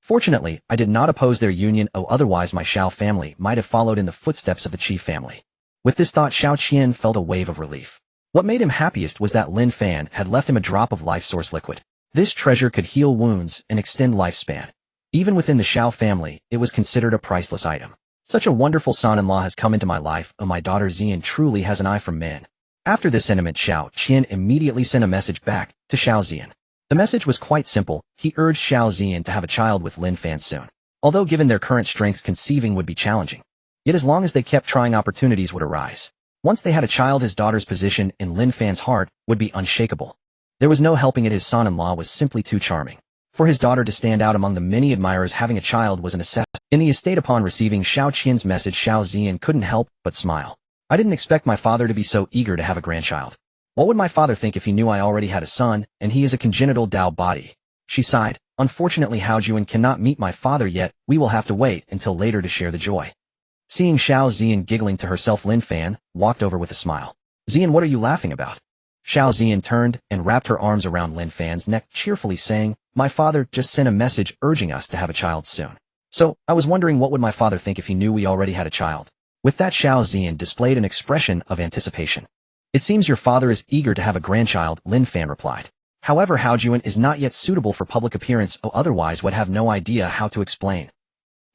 Fortunately, I did not oppose their union, otherwise my Xiao family might have followed in the footsteps of the Qi family." With this thought, Xiao Qian felt a wave of relief. What made him happiest was that Lin Fan had left him a drop of life source liquid. This treasure could heal wounds and extend lifespan. Even within the Xiao family, it was considered a priceless item. Such a wonderful son-in-law has come into my life. My daughter Zian truly has an eye for men. After this sentiment, Xiao Qian immediately sent a message back to Xiao Zian. The message was quite simple. He urged Xiao Zian to have a child with Lin Fan soon. Although given their current strengths, conceiving would be challenging. Yet as long as they kept trying, opportunities would arise. Once they had a child, his daughter's position in Lin Fan's heart would be unshakable. There was no helping it. His son-in-law was simply too charming. For his daughter to stand out among the many admirers, having a child was a necessity. In the estate, upon receiving Xiao Qian's message, Xiao Zian couldn't help but smile. I didn't expect my father to be so eager to have a grandchild. What would my father think if he knew I already had a son, and he is a congenital Dao body? She sighed. Unfortunately, Hao Juan cannot meet my father yet. We will have to wait until later to share the joy. Seeing Xiao Zian giggling to herself, Lin Fan walked over with a smile. Zian, what are you laughing about? Xiao Zian turned and wrapped her arms around Lin Fan's neck, cheerfully saying, "My father just sent a message urging us to have a child soon. So, I was wondering what would my father think if he knew we already had a child." With that, Xiao Zian displayed an expression of anticipation. "It seems your father is eager to have a grandchild," Lin Fan replied. "However, Hao Juan is not yet suitable for public appearance, otherwise would have no idea how to explain."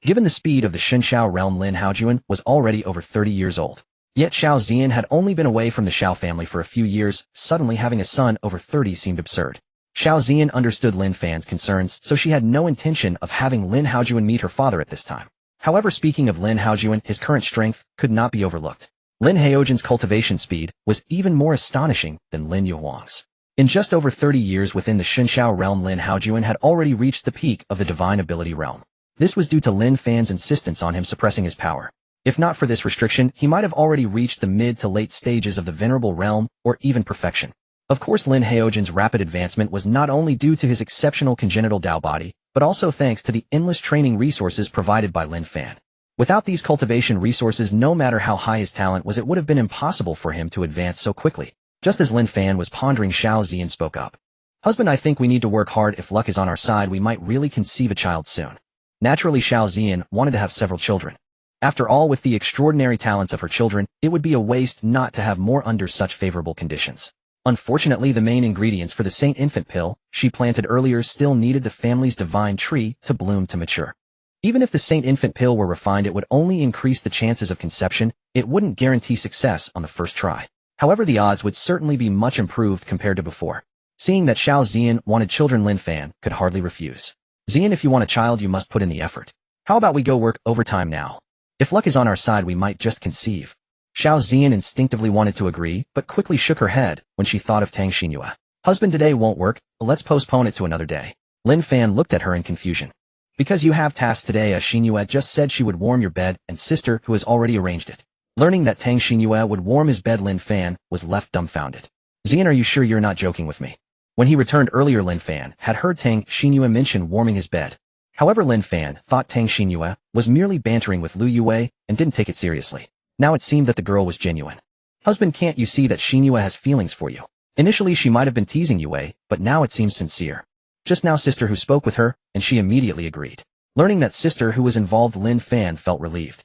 Given the speed of the Shenxiao realm, Lin Haojuan was already over 30 years old. Yet Xiao Zian had only been away from the Xiao family for a few years. Suddenly having a son over 30 seemed absurd. Xiao Zian understood Lin Fan's concerns, so she had no intention of having Lin Haojuan meet her father at this time. However, speaking of Lin Haojuan, his current strength could not be overlooked. Lin Haojuan's cultivation speed was even more astonishing than Lin Yuhuang's. In just over 30 years within the Xinxiao realm, Lin Haojuan had already reached the peak of the divine ability realm. This was due to Lin Fan's insistence on him suppressing his power. If not for this restriction, he might have already reached the mid to late stages of the venerable realm, or even perfection. Of course, Lin Haojuan's rapid advancement was not only due to his exceptional congenital Dao body, but also thanks to the endless training resources provided by Lin Fan. Without these cultivation resources, no matter how high his talent was, it would have been impossible for him to advance so quickly. Just as Lin Fan was pondering, Xiao Ziyan spoke up. "Husband, I think we need to work hard. If luck is on our side, we might really conceive a child soon." Naturally, Xiao Ziyan wanted to have several children. After all, with the extraordinary talents of her children, it would be a waste not to have more under such favorable conditions. Unfortunately, the main ingredients for the Saint Infant pill she planted earlier still needed the family's divine tree to bloom to mature. Even if the Saint Infant pill were refined, it would only increase the chances of conception. It wouldn't guarantee success on the first try. However, the odds would certainly be much improved compared to before. Seeing that Xiao Ziyan wanted children, Lin Fan could hardly refuse. "Ziyan, if you want a child, you must put in the effort. How about we go work overtime now? If luck is on our side, we might just conceive." Xiao Ziyan instinctively wanted to agree, but quickly shook her head when she thought of Tang Xinyue. "Husband, today won't work. Let's postpone it to another day." Lin Fan looked at her in confusion. "Because you have tasks today. Xinyue just said she would warm your bed, and sister, who has already arranged it." Learning that Tang Xinyue would warm his bed, Lin Fan was left dumbfounded. "Ziyan, are you sure you're not joking with me?" When he returned earlier, Lin Fan had heard Tang Xinyue mention warming his bed. However, Lin Fan thought Tang Xinyue was merely bantering with Lu Yue and didn't take it seriously. Now it seemed that the girl was genuine. "Husband, can't you see that Xinyue has feelings for you? Initially she might have been teasing Yue, but now it seems sincere. Just now sister who spoke with her, and she immediately agreed." Learning that sister who was involved, Lin Fan felt relieved.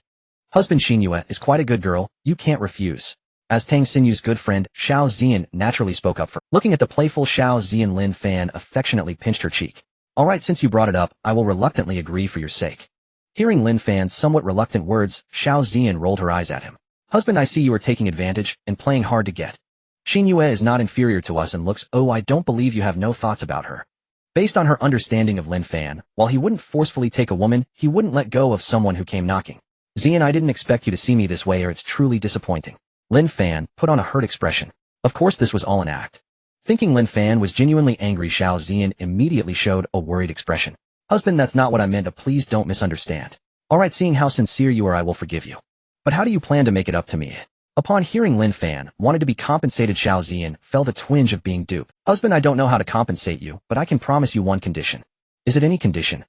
"Husband, Xinyue is quite a good girl, you can't refuse." As Tang Xinyue's good friend, Xiao Ziyan naturally spoke up for her. Looking at the playful Xiao Ziyan, Lin Fan affectionately pinched her cheek. "All right, since you brought it up, I will reluctantly agree for your sake." Hearing Lin Fan's somewhat reluctant words, Xiao Ziyan rolled her eyes at him. "Husband, I see you are taking advantage and playing hard to get. Xinyue is not inferior to us and looks, oh, I don't believe you have no thoughts about her." Based on her understanding of Lin Fan, while he wouldn't forcefully take a woman, he wouldn't let go of someone who came knocking. "Ziyan, I didn't expect you to see me this way, or it's truly disappointing." Lin Fan put on a hurt expression. Of course this was all an act. Thinking Lin Fan was genuinely angry, Xiao Ziyan immediately showed a worried expression. "Husband, that's not what I meant. Please don't misunderstand. All right, seeing how sincere you are, I will forgive you. But how do you plan to make it up to me?" Upon hearing Lin Fan wanted to be compensated, Xiao Ziyan felt a twinge of being duped. "Husband, I don't know how to compensate you, but I can promise you one condition." "Is it any condition?"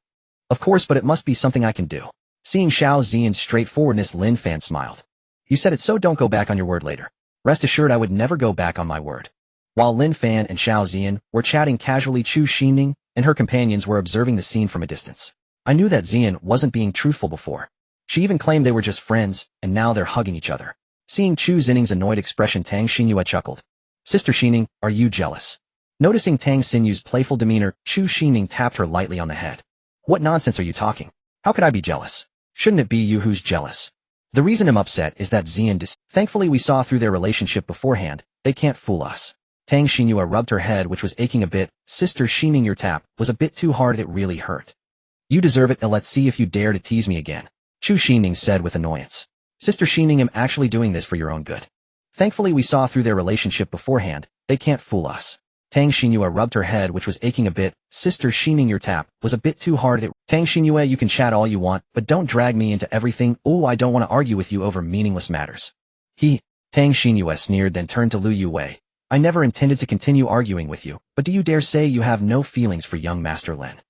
"Of course, but it must be something I can do." Seeing Xiao Ziyan's straightforwardness, Lin Fan smiled. "You said it, so don't go back on your word later." Rest assured, I would never go back on my word. While Lin Fan and Xiao Ziyan were chatting casually, Chu Xining and her companions were observing the scene from a distance. I knew that Ziyan wasn't being truthful before. She even claimed they were just friends, and now they're hugging each other. Seeing Chu Xining's annoyed expression, Tang Xinyue chuckled. "Sister Xining, are you jealous?" Noticing Tang Xinyue's playful demeanor, Chu Xining tapped her lightly on the head. "What nonsense are you talking? How could I be jealous? Shouldn't it be you who's jealous? The reason I'm upset is that Ziyan Thankfully we saw through their relationship beforehand. They can't fool us." Tang Xinyue rubbed her head, which was aching a bit. "Sister Xining, your tap was a bit too hard. It really hurt." "You deserve it. Let's see if you dare to tease me again," Chu Xining said with annoyance. "Sister Xining, I'm actually doing this for your own good. Thankfully we saw through their relationship beforehand. They can't fool us." Tang Xinyue rubbed her head, which was aching a bit. "Sister Xining, your tap was a bit too hard. Tang Xinyue, you can chat all you want, but don't drag me into everything. Oh, I don't want to argue with you over meaningless matters." Tang Xinyue sneered, then turned to Lu Yue. "I never intended to continue arguing with you, but do you dare say you have no feelings for young Master Lin?"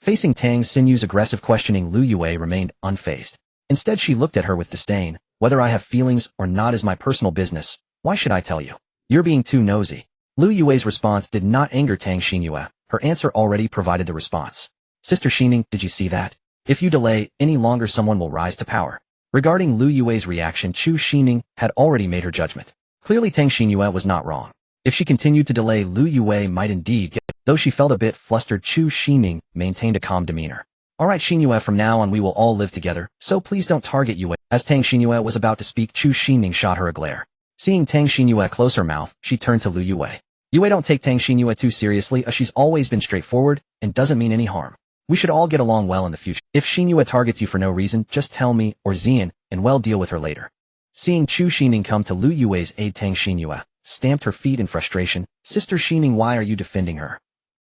Facing Tang Xinyue's aggressive questioning, Lu Yue remained unfazed. Instead, she looked at her with disdain. "Whether I have feelings or not is my personal business. Why should I tell you? You're being too nosy." Lu Yue's response did not anger Tang Xinyue. Her answer already provided the response. "Sister Xining, did you see that? If you delay any longer, someone will rise to power." Regarding Lu Yue's reaction, Chu Xining had already made her judgment. Clearly Tang Xinyue was not wrong. If she continued to delay, Lu Yue might indeed get. Though she felt a bit flustered, Chu Xining maintained a calm demeanor. "All right, Xinyue, from now on we will all live together, so please don't target Yue." As Tang Xinyue was about to speak, Chu Xining shot her a glare. Seeing Tang Xinyue close her mouth, she turned to Lu Yue. "Yue, don't take Tang Xinyue too seriously. She's always been straightforward and doesn't mean any harm. We should all get along well in the future. If Xinyue targets you for no reason, just tell me or Ziyan, and we'll deal with her later." Seeing Chu Xining come to Lu Yue's aid, Tang Xinyue stamped her feet in frustration. Sister Xining, why are you defending her?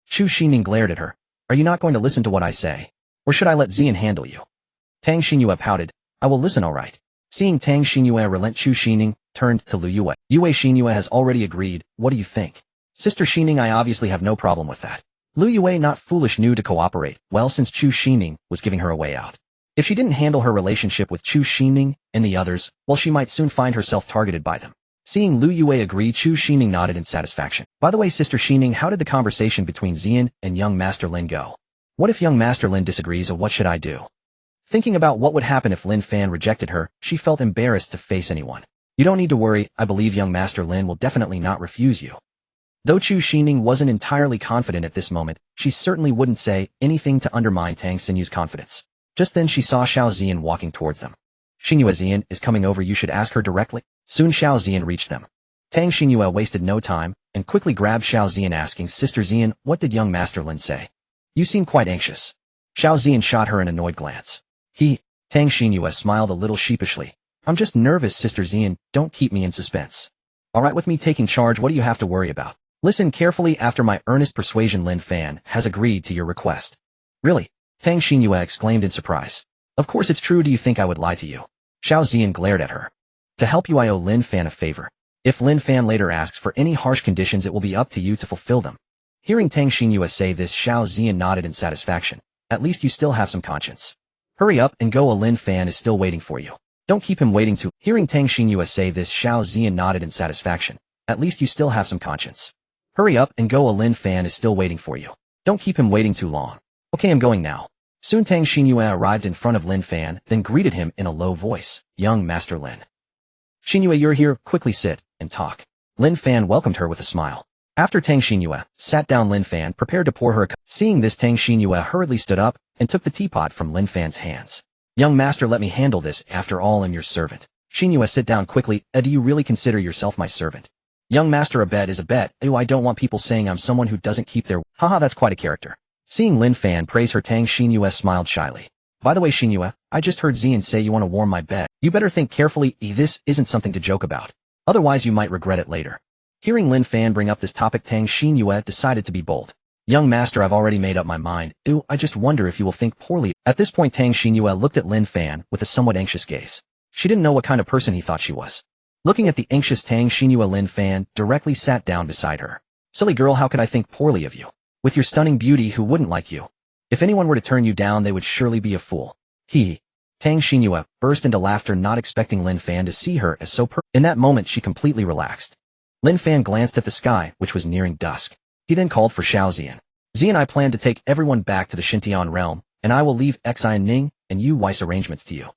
Chu Xining glared at her. Are you not going to listen to what I say? Or should I let Xian handle you? Tang Xingyue pouted. I will listen, all right. Seeing Tang Xingyue relent, Chu Xining turned to Lu Yue. Yue Xingyue has already agreed. What do you think? Sister Xining, I obviously have no problem with that. Lu Yue, not foolish, knew to cooperate, well, since Chu Xining was giving her a way out. If she didn't handle her relationship with Chu Xining and the others, well, she might soon find herself targeted by them. Seeing Lu Yue agree, Chu Xining nodded in satisfaction. By the way, Sister Xining, how did the conversation between Xian and young Master Lin go? What if young Master Lin disagrees, or what should I do? Thinking about what would happen if Lin Fan rejected her, she felt embarrassed to face anyone. You don't need to worry, I believe young Master Lin will definitely not refuse you. Though Chu Xining wasn't entirely confident at this moment, she certainly wouldn't say anything to undermine Tang Xinyue's confidence. Just then she saw Xiao Xian walking towards them. Xingyue, Xian is coming over, you should ask her directly. Soon Xiao Xian reached them. Tang Xingyue wasted no time, and quickly grabbed Xiao Xian, asking, Sister Xian, what did young Master Lin say? You seem quite anxious. Xiao Xian shot her an annoyed glance. Tang Xingyue smiled a little sheepishly. I'm just nervous, Sister Xian, don't keep me in suspense. Alright, with me taking charge, what do you have to worry about? Listen carefully, after my earnest persuasion, Lin Fan has agreed to your request. Really? Tang Xingyue exclaimed in surprise. Of course it's true, do you think I would lie to you? Xiao Xian glared at her. To help you, I owe Lin Fan a favor. If Lin Fan later asks for any harsh conditions, it will be up to you to fulfill them. Hearing Tang Xingyue say this, Xiao Xian nodded in satisfaction. At least you still have some conscience. Hurry up and go, Lin Fan is still waiting for you. Don't keep him waiting too. Hearing Tang Xingyue say this, Xiao Xian nodded in satisfaction. At least you still have some conscience. Hurry up and go, Lin Fan is still waiting for you. Don't keep him waiting too long. Okay, I'm going now. Soon Tang Xingyue arrived in front of Lin Fan, then greeted him in a low voice. Young Master Lin. Xingyue, you're here, quickly sit and talk. Lin Fan welcomed her with a smile. After Tang Xingyue sat down, Lin Fan prepared to pour her a cup. Seeing this, Tang Xingyue hurriedly stood up and took the teapot from Lin Fan's hands. Young master, let me handle this, after all I'm your servant. Xingyue, sit down quickly. Do you really consider yourself my servant? Young master, a bet is a bet. I don't want people saying I'm someone who doesn't keep their... Haha, that's quite a character. Seeing Lin Fan praise her, Tang Xingyue smiled shyly. By the way, Xingyue, I just heard Xian say you want to warm my bed. You better think carefully, this isn't something to joke about. Otherwise you might regret it later. Hearing Lin Fan bring up this topic, Tang Xingyue decided to be bold. Young master, I've already made up my mind. I just wonder if you will think poorly. At this point, Tang Xingyue looked at Lin Fan with a somewhat anxious gaze. She didn't know what kind of person he thought she was. Looking at the anxious Tang Xingyue, Lin Fan directly sat down beside her. Silly girl, how could I think poorly of you? With your stunning beauty, who wouldn't like you? If anyone were to turn you down, they would surely be a fool. Tang Xingyue burst into laughter, not expecting Lin Fan to see her as so In that moment, she completely relaxed. Lin Fan glanced at the sky, which was nearing dusk. He then called for Xiao Xian. Xian, I plan to take everyone back to the Xintian realm, and I will leave Xian Ning and Yu Wei's arrangements to you.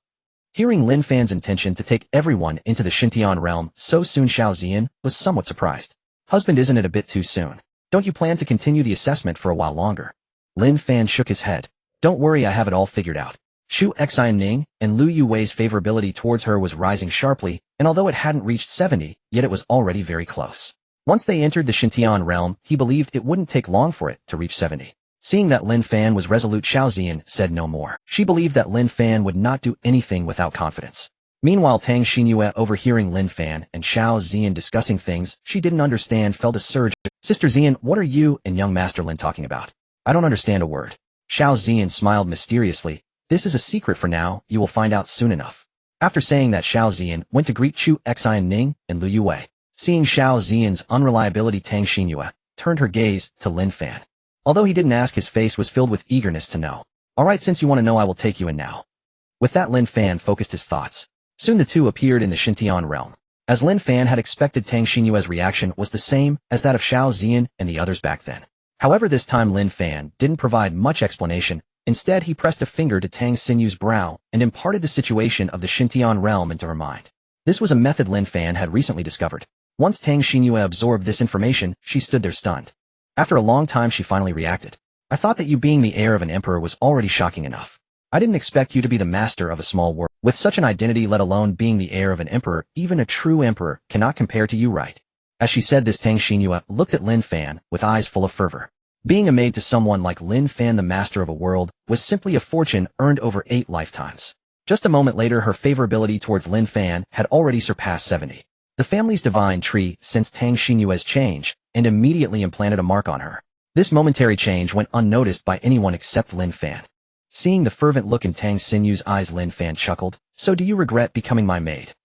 Hearing Lin Fan's intention to take everyone into the Xintian realm so soon, Xiao Xian was somewhat surprised. Husband, isn't it a bit too soon? Don't you plan to continue the assessment for a while longer? Lin Fan shook his head. Don't worry, I have it all figured out. Shu Xian Ning and Lu Yuwei's favorability towards her was rising sharply, and although it hadn't reached 70, yet it was already very close. Once they entered the Xintian realm, he believed it wouldn't take long for it to reach 70. Seeing that Lin Fan was resolute, Xiao Xian said no more. She believed that Lin Fan would not do anything without confidence. Meanwhile, Tang Xingyue, overhearing Lin Fan and Xiao Xian discussing things she didn't understand, felt a surge. Sister Xian, what are you and young Master Lin talking about? I don't understand a word. Xiao Xian smiled mysteriously. This is a secret for now, you will find out soon enough. After saying that, Xiao Xian went to greet Chu Xian Ning and Lu Yue. Seeing Xiao Xian's unreliability, Tang Xingyue turned her gaze to Lin Fan. Although he didn't ask, his face was filled with eagerness to know. Alright, since you want to know, I will take you in now. With that, Lin Fan focused his thoughts. Soon the two appeared in the Xintian realm. As Lin Fan had expected, Tang Xingyue's reaction was the same as that of Xiao Xian and the others back then. However, this time Lin Fan didn't provide much explanation. Instead, he pressed a finger to Tang Xingyue's brow and imparted the situation of the Xintian realm into her mind. This was a method Lin Fan had recently discovered. Once Tang Xingyue absorbed this information, she stood there stunned. After a long time, she finally reacted. I thought that you being the heir of an emperor was already shocking enough. I didn't expect you to be the master of a small world. With such an identity, let alone being the heir of an emperor, even a true emperor cannot compare to you, right? As she said this, Tang Xingyue looked at Lin Fan with eyes full of fervor. Being a maid to someone like Lin Fan, the master of a world, was simply a fortune earned over 8 lifetimes. Just a moment later, her favorability towards Lin Fan had already surpassed 70. The family's divine tree sensed Tang Xinyue's change and immediately implanted a mark on her. This momentary change went unnoticed by anyone except Lin Fan. Seeing the fervent look in Tang Xinyue's eyes, Lin Fan chuckled. So do you regret becoming my maid?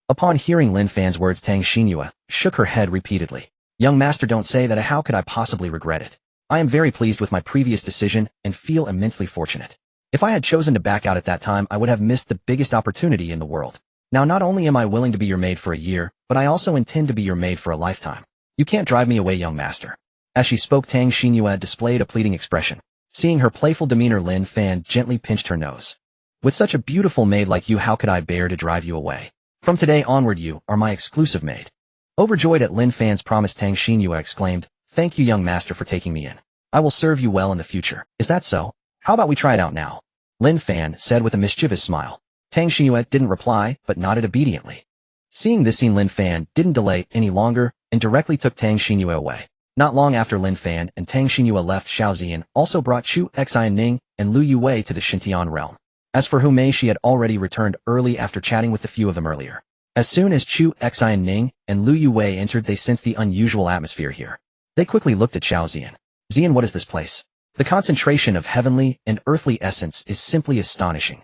Upon hearing Lin Fan's words, Tang Xinyue shook her head repeatedly. Young master, don't say that. How could I possibly regret it? I am very pleased with my previous decision and feel immensely fortunate. If I had chosen to back out at that time, I would have missed the biggest opportunity in the world. Now not only am I willing to be your maid for a year, but I also intend to be your maid for a lifetime. You can't drive me away, young master. As she spoke, Tang Xinyue displayed a pleading expression. Seeing her playful demeanor, Lin Fan gently pinched her nose. With such a beautiful maid like you, how could I bear to drive you away? From today onward, you are my exclusive maid. Overjoyed at Lin Fan's promise, Tang Xinyue exclaimed, Thank you, young master, for taking me in. I will serve you well in the future. Is that so? How about we try it out now? Lin Fan said with a mischievous smile. Tang Xinyue didn't reply, but nodded obediently. Seeing this scene, Lin Fan didn't delay any longer and directly took Tang Xinyue away. Not long after Lin Fan and Tang Xinyue left, Xiaozian also brought Chu Xianning and Lu Yue to the Xintian realm. As for Hu Mei, she had already returned early after chatting with a few of them earlier. As soon as Chu Xianning and Lu Yue entered, they sensed the unusual atmosphere here. They quickly looked at Xiaozian. Zian, what is this place? The concentration of heavenly and earthly essence is simply astonishing.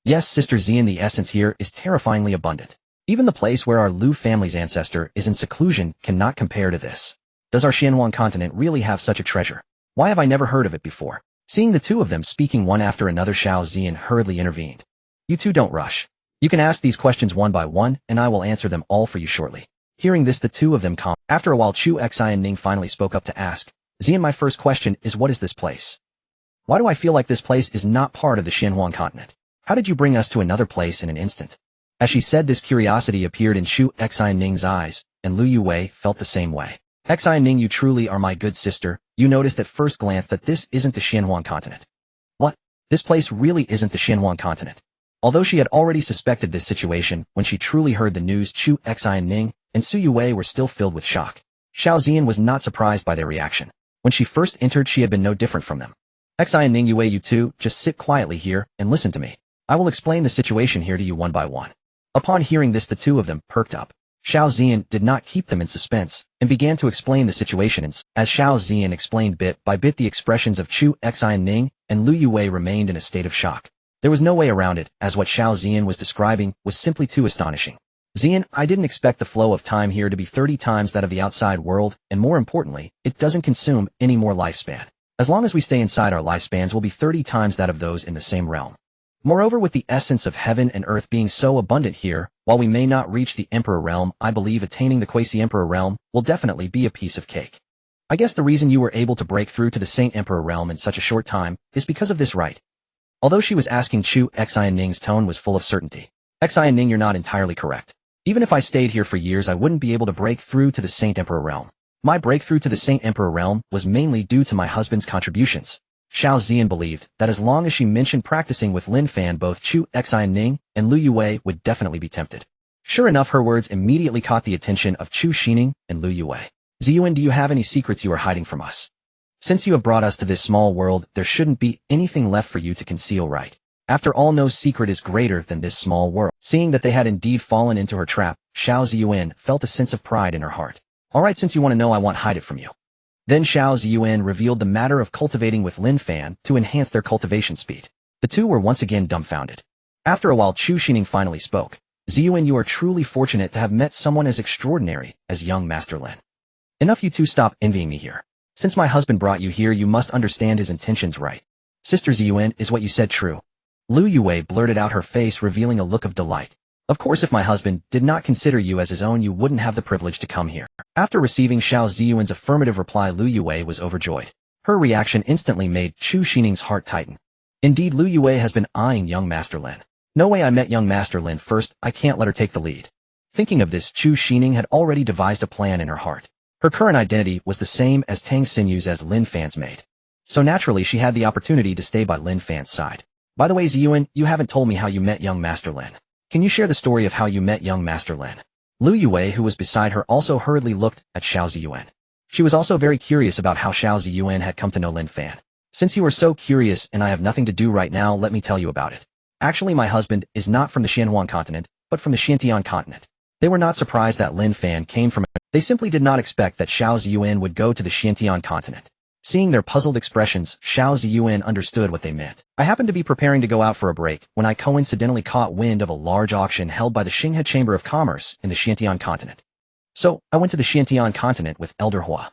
Yes, Sister Zian, the essence here is terrifyingly abundant. Even the place where our Lu family's ancestor is in seclusion cannot compare to this. Does our Xianhuan continent really have such a treasure? Why have I never heard of it before? Seeing the two of them speaking one after another, Xiaozian hurriedly intervened. You two don't rush. You can ask these questions one by one, and I will answer them all for you shortly. Hearing this, the two of them calmed. After a while, Chu Xianning finally spoke up to ask, Zian, my first question is, what is this place? Why do I feel like this place is not part of the Xianhuan continent? How did you bring us to another place in an instant? As she said this, curiosity appeared in Chu Xianning's eyes, and Lu Yue felt the same way. Xianning, you truly are my good sister. You noticed at first glance that this isn't the Xianhuan continent. What? This place really isn't the Xianhuan continent. Although she had already suspected this situation, when she truly heard the news, Chu Xianning and Su Yue were still filled with shock. Xiaozian was not surprised by their reaction. When she first entered, she had been no different from them. Xianning, Yue, you two, just sit quietly here and listen to me. I will explain the situation here to you one by one. Upon hearing this, the two of them perked up. Xiaozian did not keep them in suspense and began to explain the situation. As Xiaozian explained bit by bit, the expressions of Chu Xianning and Lu Yue remained in a state of shock. There was no way around it, as what Xiaozian was describing was simply too astonishing. Zian, I didn't expect the flow of time here to be 30 times that of the outside world, and more importantly, it doesn't consume any more lifespan. As long as we stay inside, our lifespans will be 30 times that of those in the same realm. Moreover, with the essence of heaven and earth being so abundant here, while we may not reach the Emperor realm, I believe attaining the Quasi-Emperor realm will definitely be a piece of cake. I guess the reason you were able to break through to the Saint Emperor realm in such a short time is because of this, right? Although she was asking, Chu Xianning's tone was full of certainty. Xianning, you're not entirely correct. Even if I stayed here for years, I wouldn't be able to break through to the Saint Emperor realm. My breakthrough to the Saint Emperor realm was mainly due to my husband's contributions. Xiaozian believed that as long as she mentioned practicing with Lin Fan, both Chu Xianning and Lu Yue would definitely be tempted. Sure enough, her words immediately caught the attention of Chu Xining and Lu Yue. Ziyuan, do you have any secrets you are hiding from us? Since you have brought us to this small world, there shouldn't be anything left for you to conceal, right? After all, no secret is greater than this small world. Seeing that they had indeed fallen into her trap, Xiao Ziyuan felt a sense of pride in her heart. Alright, since you want to know, I won't hide it from you. Then Xiao Ziyuan revealed the matter of cultivating with Lin Fan to enhance their cultivation speed. The two were once again dumbfounded. After a while, Chu Xining finally spoke. Ziyuan, you are truly fortunate to have met someone as extraordinary as young Master Lin. Enough, you two stop envying me here. Since my husband brought you here, you must understand his intentions, right? Sister Ziyuan, is what you said true? Lu Yue blurted out, her face revealing a look of delight. Of course, if my husband did not consider you as his own, you wouldn't have the privilege to come here. After receiving Xiao Ziyuan's affirmative reply, Lu Yue was overjoyed. Her reaction instantly made Chu Xining's heart tighten. Indeed, Lu Yue has been eyeing young Master Lin. No way, I met young Master Lin first, I can't let her take the lead. Thinking of this, Chu Xining had already devised a plan in her heart. Her current identity was the same as Tang Xinyue's as Lin Fan's maid. So naturally, she had the opportunity to stay by Lin Fan's side. By the way, Ziyuan, you haven't told me how you met young Master Lin. Can you share the story of how you met young Master Lin? Lu Yue, who was beside her, also hurriedly looked at Xiao Ziyuan. She was also very curious about how Xiao Ziyuan had come to know Lin Fan. Since you are so curious and I have nothing to do right now, let me tell you about it. Actually, my husband is not from the Xianhuan continent, but from the Xintian continent. They were not surprised that Lin Fan came from it. They simply did not expect that Xiao Ziyuan would go to the Xiantian continent. Seeing their puzzled expressions, Xiao Ziyuan understood what they meant. I happened to be preparing to go out for a break when I coincidentally caught wind of a large auction held by the Xinghe Chamber of Commerce in the Xiantian continent. So, I went to the Xiantian continent with Elder Hua.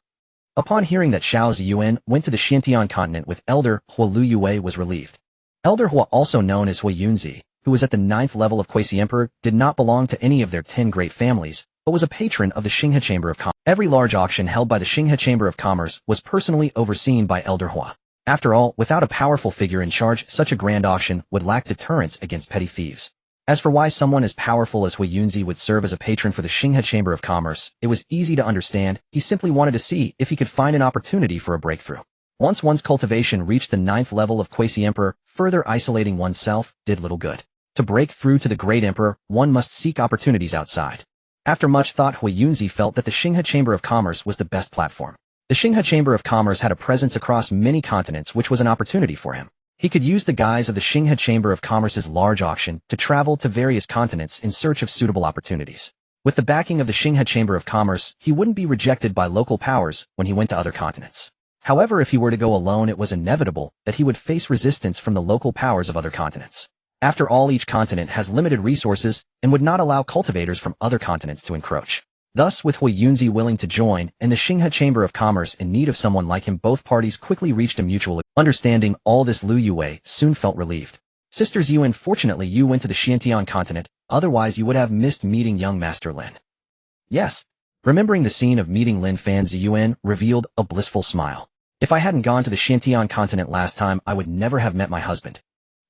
Upon hearing that Xiao Ziyuan went to the Xiantian continent with Elder Hua, Lu Yue was relieved. Elder Hua, also known as Hua Yunzi, who was at the 9th level of Quasi-Emperor, did not belong to any of their 10 great families, but was a patron of the Xinghe Chamber of Commerce. Every large auction held by the Xinghe Chamber of Commerce was personally overseen by Elder Hua. After all, without a powerful figure in charge, such a grand auction would lack deterrence against petty thieves. As for why someone as powerful as Hua Yunzi would serve as a patron for the Xinghe Chamber of Commerce, it was easy to understand. He simply wanted to see if he could find an opportunity for a breakthrough. Once one's cultivation reached the 9th level of Quasi-Emperor, further isolating oneself did little good. To break through to the Great Emperor, one must seek opportunities outside. After much thought, Hua Yunzi felt that the Xinghe Chamber of Commerce was the best platform. The Xinghe Chamber of Commerce had a presence across many continents, which was an opportunity for him. He could use the guise of the Xinghe Chamber of Commerce's large auction to travel to various continents in search of suitable opportunities. With the backing of the Xinghe Chamber of Commerce, he wouldn't be rejected by local powers when he went to other continents. However, if he were to go alone, it was inevitable that he would face resistance from the local powers of other continents. After all, each continent has limited resources and would not allow cultivators from other continents to encroach. Thus, with Hua Yunzi willing to join and the Xinghe Chamber of Commerce in need of someone like him, both parties quickly reached a mutual understanding. All this, Lu Yue soon felt relieved. Sisters Yuan, fortunately you went to the Xiantian continent, otherwise you would have missed meeting young Master Lin. Yes. Remembering the scene of meeting Lin Fan, Ziyuan revealed a blissful smile. If I hadn't gone to the Xiantian continent last time, I would never have met my husband.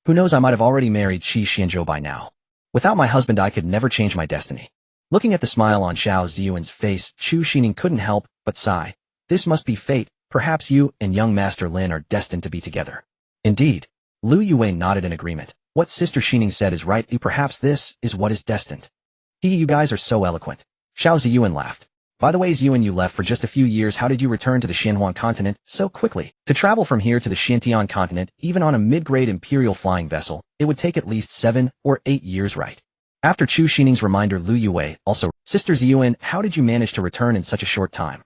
Who knows, I might have already married Qi Xianzhou by now. Without my husband, I could never change my destiny. Looking at the smile on Xiao Ziyuan's face, Chu Xining couldn't help but sigh. This must be fate. Perhaps you and young Master Lin are destined to be together. Indeed. Lu Yue nodded in agreement. What Sister Xining said is right. Perhaps this is what is destined. You guys are so eloquent. Xiao Ziyuan laughed. By the way, Ziyuan, you left for just a few years. How did you return to the Xianhuan continent so quickly? To travel from here to the Xiantian continent, even on a mid-grade imperial flying vessel, it would take at least 7 or 8 years, right? After Chu Xining's reminder, Lu Yue also, Sister Ziyuan, how did you manage to return in such a short time?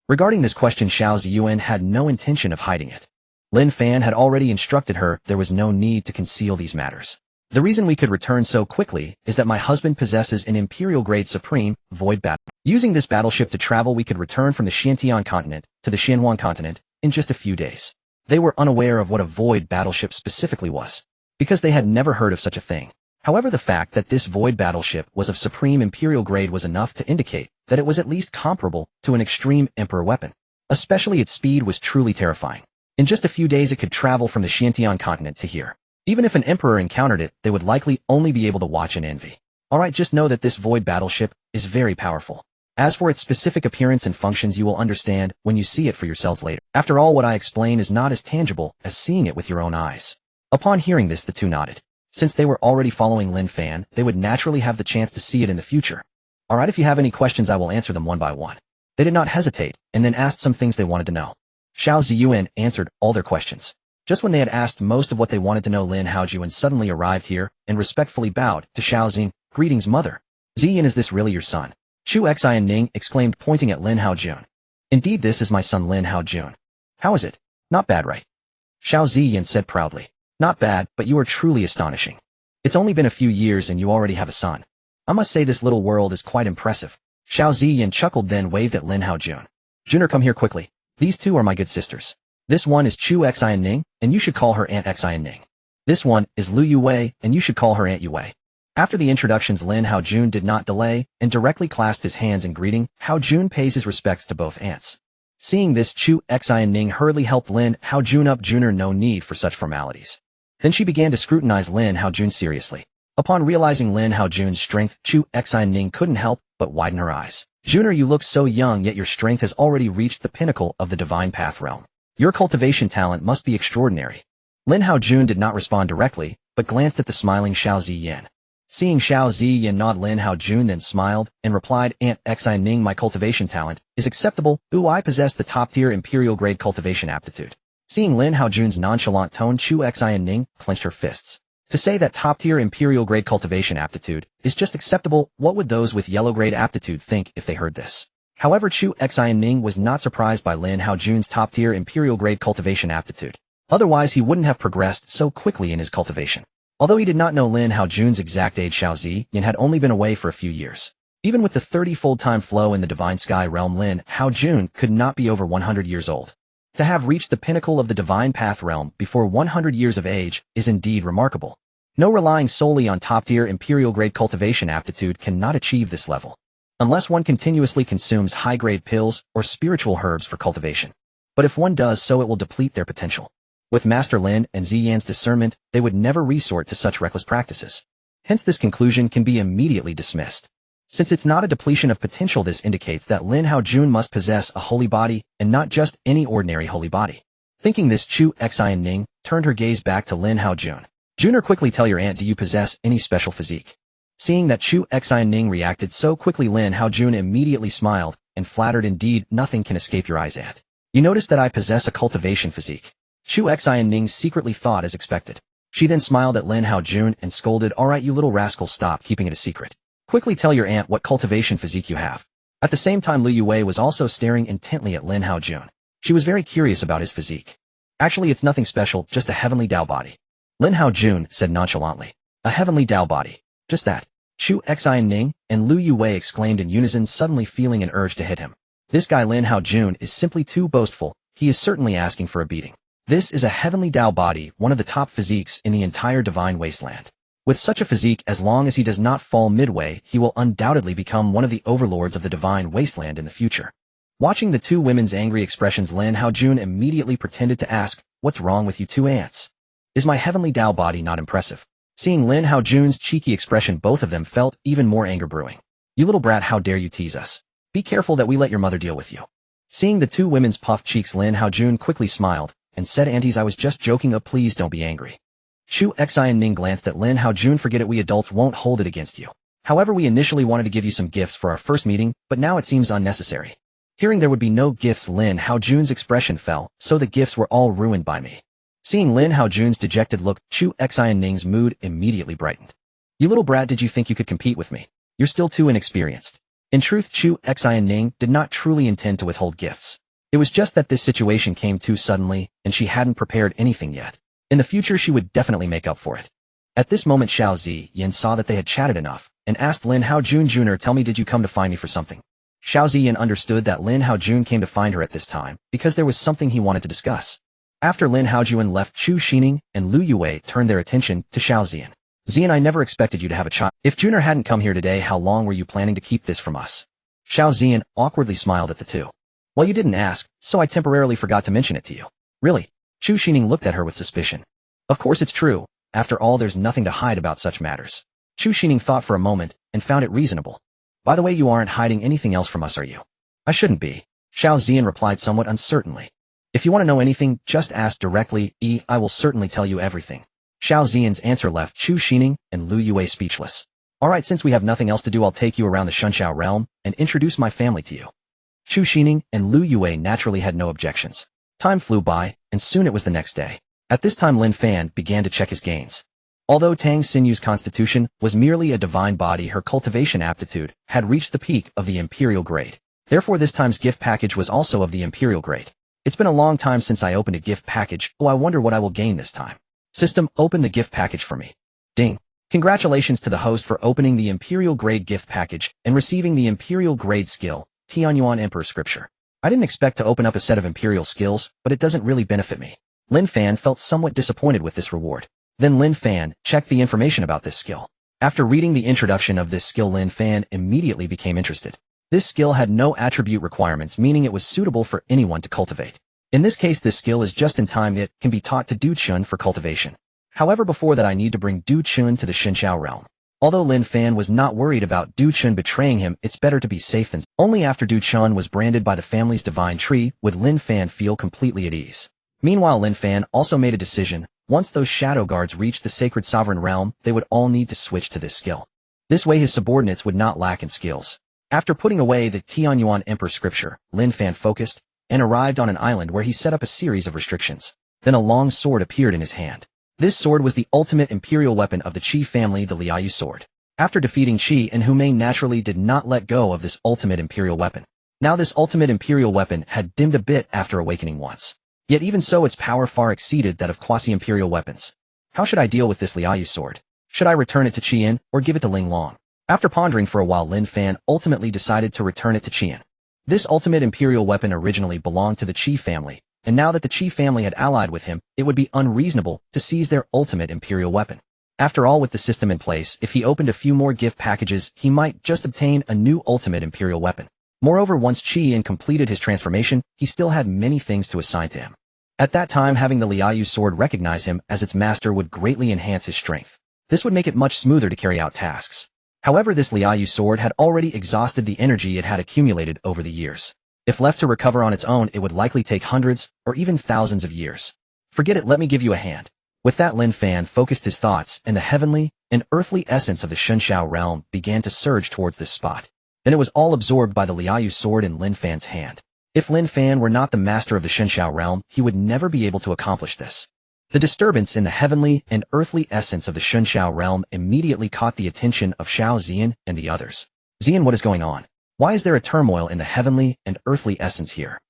Regarding this question, Xiao Ziyuan had no intention of hiding it. Lin Fan had already instructed her there was no need to conceal these matters. The reason we could return so quickly is that my husband possesses an imperial-grade supreme void battle. Using this battleship to travel, we could return from the Xiantian continent to the Xianhuan continent in just a few days. They were unaware of what a void battleship specifically was, because they had never heard of such a thing. However, the fact that this void battleship was of supreme imperial grade was enough to indicate that it was at least comparable to an extreme emperor weapon. Especially its speed was truly terrifying. In just a few days it could travel from the Xiantian continent to here. Even if an emperor encountered it, they would likely only be able to watch and envy. Alright, just know that this void battleship is very powerful. As for its specific appearance and functions, you will understand when you see it for yourselves later. After all, what I explain is not as tangible as seeing it with your own eyes. Upon hearing this, the two nodded. Since they were already following Lin Fan, they would naturally have the chance to see it in the future. Alright, if you have any questions, I will answer them one by one. They did not hesitate, and then asked some things they wanted to know. Xiao Ziyuan answered all their questions. Just when they had asked most of what they wanted to know, Lin Haojuan suddenly arrived here and respectfully bowed to Xiao Xin. Greetings, mother. Ziyan, is this really your son? Chu Xian Ning exclaimed, pointing at Lin Haojun. Indeed, this is my son Lin Haojun. How is it? Not bad, right? Xiao Ziyan said proudly. Not bad, but you are truly astonishing. It's only been a few years and you already have a son. I must say this little world is quite impressive. Xiao Ziyan chuckled, then waved at Lin Haojun. Juner, come here quickly. These two are my good sisters. This one is Chu Xian Ning, and you should call her Aunt Xian Ning. This one is Lu Yue, and you should call her Aunt Yue. After the introductions, Lin Haojun did not delay and directly clasped his hands in greeting. Haojun pays his respects to both aunts. Seeing this, Chu Xian Ning hurriedly helped Lin Haojun up. Juner, no need for such formalities. Then she began to scrutinize Lin Haojun seriously. Upon realizing Lin Haojun's strength, Chu Xian Ning couldn't help but widen her eyes. Juner, you look so young, yet your strength has already reached the pinnacle of the divine path realm. Your cultivation talent must be extraordinary. Lin Haojun did not respond directly, but glanced at the smiling Xiao Ziyan. Seeing Xiao Ziyan nod, Lin Haojun then smiled and replied, Aunt Xian Ning, my cultivation talent is acceptable. I possess the top-tier imperial-grade cultivation aptitude. Seeing Lin Haojun's nonchalant tone, Chu Xian Ning clenched her fists. To say that top-tier imperial-grade cultivation aptitude is just acceptable, what would those with yellow-grade aptitude think if they heard this? However, Chu Xianning was not surprised by Lin Haojun's top-tier imperial-grade cultivation aptitude. Otherwise, he wouldn't have progressed so quickly in his cultivation. Although he did not know Lin Haojun's exact age, Xiao Ziyan had only been away for a few years. Even with the 30-fold time flow in the Divine Sky Realm, Lin Haojun could not be over 100 years old. To have reached the pinnacle of the Divine Path Realm before 100 years of age is indeed remarkable. No relying solely on top-tier imperial-grade cultivation aptitude cannot achieve this level, unless one continuously consumes high-grade pills or spiritual herbs for cultivation. But if one does so, it will deplete their potential. With Master Lin and Ziyan's discernment, they would never resort to such reckless practices. Hence, this conclusion can be immediately dismissed. Since it's not a depletion of potential, this indicates that Lin Haojun must possess a holy body and not just any ordinary holy body. Thinking this, Chu Xianning turned her gaze back to Lin Haojun. Junior, quickly tell your aunt, do you possess any special physique? Seeing that Chu Xianning reacted so quickly, Lin Haojun immediately smiled and flattered, indeed, nothing can escape your eyes, aunt. You notice that I possess a cultivation physique. Chu Xianning secretly thought as expected. She then smiled at Lin Haojun and scolded, all right, you little rascal, stop keeping it a secret. Quickly tell your aunt what cultivation physique you have. At the same time, Liu Yue was also staring intently at Lin Haojun. She was very curious about his physique. Actually, it's nothing special, just a heavenly Dao body. Lin Haojun said nonchalantly. A heavenly Dao body. Just that. Chu Xianning and Liu Yue exclaimed in unison, suddenly feeling an urge to hit him. This guy Lin Haojun is simply too boastful. He is certainly asking for a beating. This is a heavenly Dao body, one of the top physiques in the entire Divine Wasteland. With such a physique, as long as he does not fall midway, he will undoubtedly become one of the overlords of the Divine Wasteland in the future. Watching the two women's angry expressions, Lin Haojun immediately pretended to ask, what's wrong with you two ants? Is my heavenly Dao body not impressive? Seeing Lin Haojun's cheeky expression, both of them felt even more anger brewing. You little brat, how dare you tease us? Be careful that we let your mother deal with you. Seeing the two women's puffed cheeks, Lin Haojun quickly smiled and said, aunties, I was just joking, please don't be angry. Chu Xianning glanced at Lin Haojun. Forget it, we adults won't hold it against you. However, we initially wanted to give you some gifts for our first meeting, but now it seems unnecessary. Hearing there would be no gifts, Lin Haojun's expression fell, so the gifts were all ruined by me. Seeing Lin Haojun's dejected look, Chu Xianning's mood immediately brightened. You little brat, did you think you could compete with me? You're still too inexperienced. In truth, Chu Xianning did not truly intend to withhold gifts. It was just that this situation came too suddenly, and she hadn't prepared anything yet. In the future, she would definitely make up for it. At this moment, Xiao Ziyan saw that they had chatted enough, and asked Lin Haojun, Junior, tell me, did you come to find me for something? Xiao Ziyan understood that Lin Haojun came to find her at this time, because there was something he wanted to discuss. After Lin Haojun left, Chu Xining and Liu Yue turned their attention to Xiao Ziyan. Ziyan, I never expected you to have a child. If Junior hadn't come here today, how long were you planning to keep this from us? Xiao Ziyan awkwardly smiled at the two. Well, you didn't ask, so I temporarily forgot to mention it to you. Really? Chu Xining looked at her with suspicion. Of course it's true. After all, there's nothing to hide about such matters. Chu Xining thought for a moment and found it reasonable. By the way, you aren't hiding anything else from us, are you? I shouldn't be. Xiao Ziyan replied somewhat uncertainly. If you want to know anything, just ask directly. I will certainly tell you everything. Xiao Ziyan's answer left Chu Xining and Liu Yue speechless. Alright, since we have nothing else to do, I'll take you around the Shunxiao realm and introduce my family to you. Chu Xining and Liu Yue naturally had no objections. Time flew by, and soon it was the next day. At this time, Lin Fan began to check his gains. Although Tang Sinyu's constitution was merely a divine body, her cultivation aptitude had reached the peak of the imperial grade. Therefore, this time's gift package was also of the imperial grade. It's been a long time since I opened a gift package. Oh, I wonder what I will gain this time. System, open the gift package for me. Ding. Congratulations to the host for opening the imperial grade gift package and receiving the imperial grade skill, Tianyuan Emperor Scripture. I didn't expect to open up a set of imperial skills, but it doesn't really benefit me. Lin Fan felt somewhat disappointed with this reward. Then Lin Fan checked the information about this skill. After reading the introduction of this skill, Lin Fan immediately became interested. This skill had no attribute requirements, meaning it was suitable for anyone to cultivate. In this case, this skill is just in time. It can be taught to Du Chun for cultivation. However, before that, I need to bring Du Chun to the Xinqiao realm. Although Lin Fan was not worried about Du Chun betraying him, it's better to be safe than only after Du Chun was branded by the family's divine tree would Lin Fan feel completely at ease. Meanwhile, Lin Fan also made a decision. Once those shadow guards reached the sacred sovereign realm, they would all need to switch to this skill. This way his subordinates would not lack in skills. After putting away the Tianyuan Emperor Scripture, Lin Fan focused and arrived on an island where he set up a series of restrictions. Then a long sword appeared in his hand. This sword was the ultimate imperial weapon of the Qi family, the Liu sword. After defeating Qi and Humane naturally did not let go of this ultimate imperial weapon. Now this ultimate imperial weapon had dimmed a bit after awakening once. Yet even so its power far exceeded that of quasi-imperial weapons. How should I deal with this Liu sword? Should I return it to Qian or give it to Ling Long? After pondering for a while, Lin Fan ultimately decided to return it to Qian. This ultimate imperial weapon originally belonged to the Qi family, and now that the Qi family had allied with him, it would be unreasonable to seize their ultimate imperial weapon. After all, with the system in place, if he opened a few more gift packages, he might just obtain a new ultimate imperial weapon. Moreover, once Qian completed his transformation, he still had many things to assign to him. At that time, having the Liu sword recognize him as its master would greatly enhance his strength. This would make it much smoother to carry out tasks. However, this Liu sword had already exhausted the energy it had accumulated over the years. If left to recover on its own, it would likely take hundreds or even thousands of years. Forget it, let me give you a hand. With that, Lin Fan focused his thoughts, and the heavenly and earthly essence of the Shunshao realm began to surge towards this spot. Then it was all absorbed by the Liu sword in Lin Fan's hand. If Lin Fan were not the master of the Shunshao realm, he would never be able to accomplish this. The disturbance in the heavenly and earthly essence of the Shunshao realm immediately caught the attention of Xiao Zian and the others. Zian, what is going on? Why is there a turmoil in the heavenly and earthly essence here?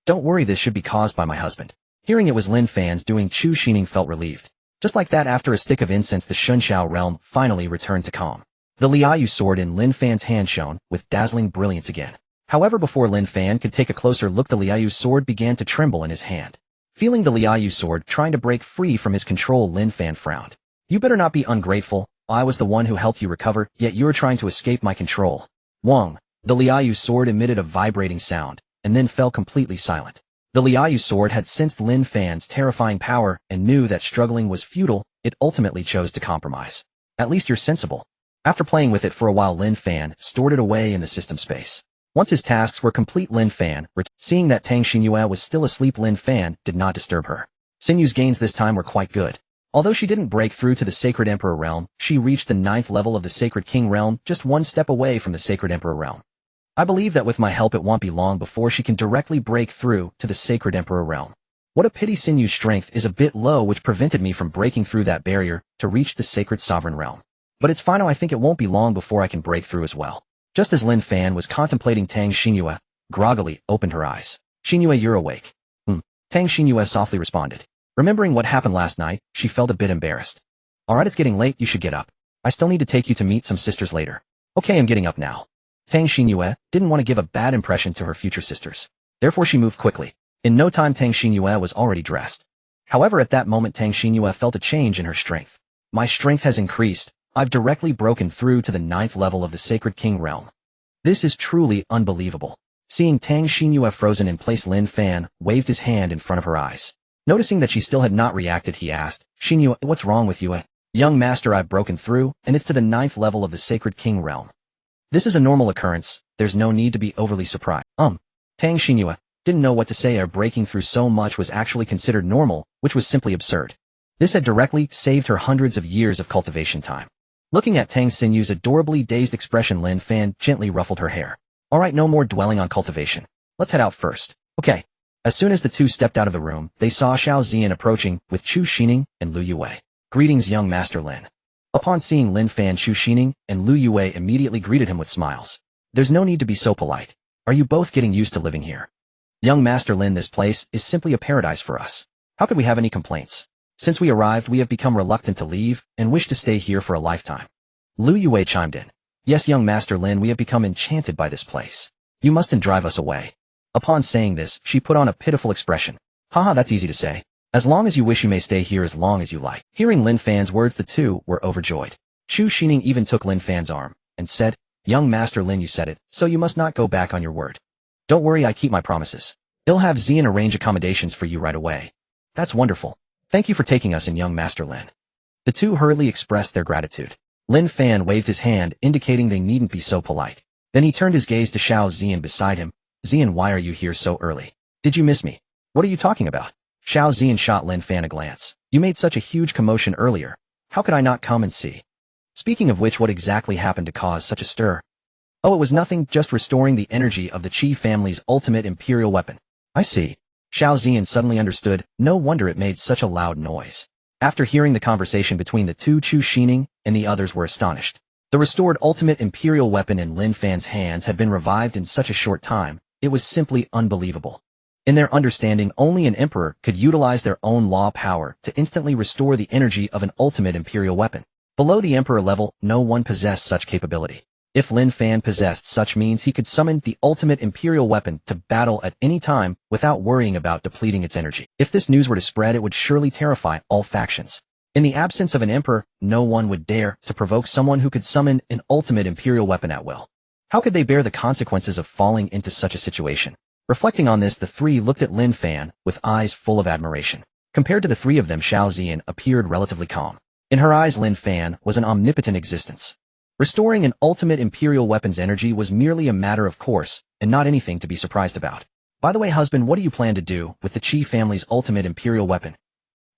Don't worry, this should be caused by my husband. Hearing it was Lin Fan's doing, Chu Xining felt relieved. Just like that, after a stick of incense, the Shunshao realm finally returned to calm. The Liu sword in Lin Fan's hand shone with dazzling brilliance again. However, before Lin Fan could take a closer look, the Liu sword began to tremble in his hand. Feeling the Liu sword trying to break free from his control, Lin Fan frowned. You better not be ungrateful. I was the one who helped you recover, yet you're trying to escape my control. Wong. The Liu sword emitted a vibrating sound, and then fell completely silent. The Liu sword had sensed Lin Fan's terrifying power and knew that struggling was futile. It ultimately chose to compromise. At least you're sensible. After playing with it for a while, Lin Fan stored it away in the system space. Once his tasks were complete, Lin Fan, seeing that Tang Xinyue was still asleep, Lin Fan did not disturb her. Sinyu's gains this time were quite good. Although she didn't break through to the Sacred Emperor realm, she reached the 9th level of the Sacred King realm, just one step away from the Sacred Emperor realm. I believe that with my help it won't be long before she can directly break through to the Sacred Emperor realm. What a pity Sinyu's strength is a bit low, which prevented me from breaking through that barrier to reach the Sacred Sovereign realm. But it's fine, I think it won't be long before I can break through as well. Just as Lin Fan was contemplating, Tang Xinyue groggily opened her eyes. Xinyue, you're awake. Tang Xinyue softly responded. Remembering what happened last night, she felt a bit embarrassed. Alright, it's getting late, you should get up. I still need to take you to meet some sisters later. Okay, I'm getting up now. Tang Xinyue didn't want to give a bad impression to her future sisters. Therefore she moved quickly. In no time Tang Xinyue was already dressed. However, at that moment Tang Xinyue felt a change in her strength. My strength has increased. I've directly broken through to the 9th level of the Sacred King realm. This is truly unbelievable. Seeing Tang Xinyue frozen in place, Lin Fan waved his hand in front of her eyes. Noticing that she still had not reacted, he asked, Xinyue, what's wrong with you? Young master, I've broken through, and it's to the 9th level of the Sacred King realm. This is a normal occurrence, there's no need to be overly surprised. Tang Xinyue didn't know what to say. Her breaking through so much was actually considered normal, which was simply absurd. This had directly saved her hundreds of years of cultivation time. Looking at Tang Xinyue's adorably dazed expression, Lin Fan gently ruffled her hair. Alright, no more dwelling on cultivation. Let's head out first. Okay. As soon as the two stepped out of the room, they saw Xiao Zian approaching with Chu Xining and Lu Yue. Greetings, young Master Lin. Upon seeing Lin Fan, Chu Xining and Lu Yue immediately greeted him with smiles. There's no need to be so polite. Are you both getting used to living here? Young Master Lin, this place is simply a paradise for us. How could we have any complaints? Since we arrived, we have become reluctant to leave and wish to stay here for a lifetime. Lu Yue chimed in. Yes, young Master Lin, we have become enchanted by this place. You mustn't drive us away. Upon saying this, she put on a pitiful expression. Haha, that's easy to say. As long as you wish, you may stay here as long as you like. Hearing Lin Fan's words, the two were overjoyed. Chu Xining even took Lin Fan's arm and said, Young Master Lin, you said it, so you must not go back on your word. Don't worry, I keep my promises. He'll have Zian arrange accommodations for you right away. That's wonderful. Thank you for taking us in, young Master Lin. The two hurriedly expressed their gratitude. Lin Fan waved his hand, indicating they needn't be so polite. Then he turned his gaze to Xiao Zian beside him. Zian, why are you here so early? Did you miss me? What are you talking about? Xiao Zian shot Lin Fan a glance. You made such a huge commotion earlier. How could I not come and see? Speaking of which, what exactly happened to cause such a stir? Oh, it was nothing, just restoring the energy of the Qi family's ultimate imperial weapon. I see. Xiao Zian suddenly understood. No wonder it made such a loud noise. After hearing the conversation between the two, Chu Xining and the others were astonished. The restored ultimate imperial weapon in Lin Fan's hands had been revived in such a short time, it was simply unbelievable. In their understanding, only an emperor could utilize their own law power to instantly restore the energy of an ultimate imperial weapon. Below the emperor level, no one possessed such capability. If Lin Fan possessed such means, he could summon the ultimate imperial weapon to battle at any time without worrying about depleting its energy. If this news were to spread, it would surely terrify all factions. In the absence of an emperor, no one would dare to provoke someone who could summon an ultimate imperial weapon at will. How could they bear the consequences of falling into such a situation? Reflecting on this, the three looked at Lin Fan with eyes full of admiration. Compared to the three of them, Xiao Zian appeared relatively calm. In her eyes, Lin Fan was an omnipotent existence. Restoring an ultimate imperial weapon's energy was merely a matter of course, and not anything to be surprised about. By the way, husband, what do you plan to do with the Qi family's ultimate imperial weapon?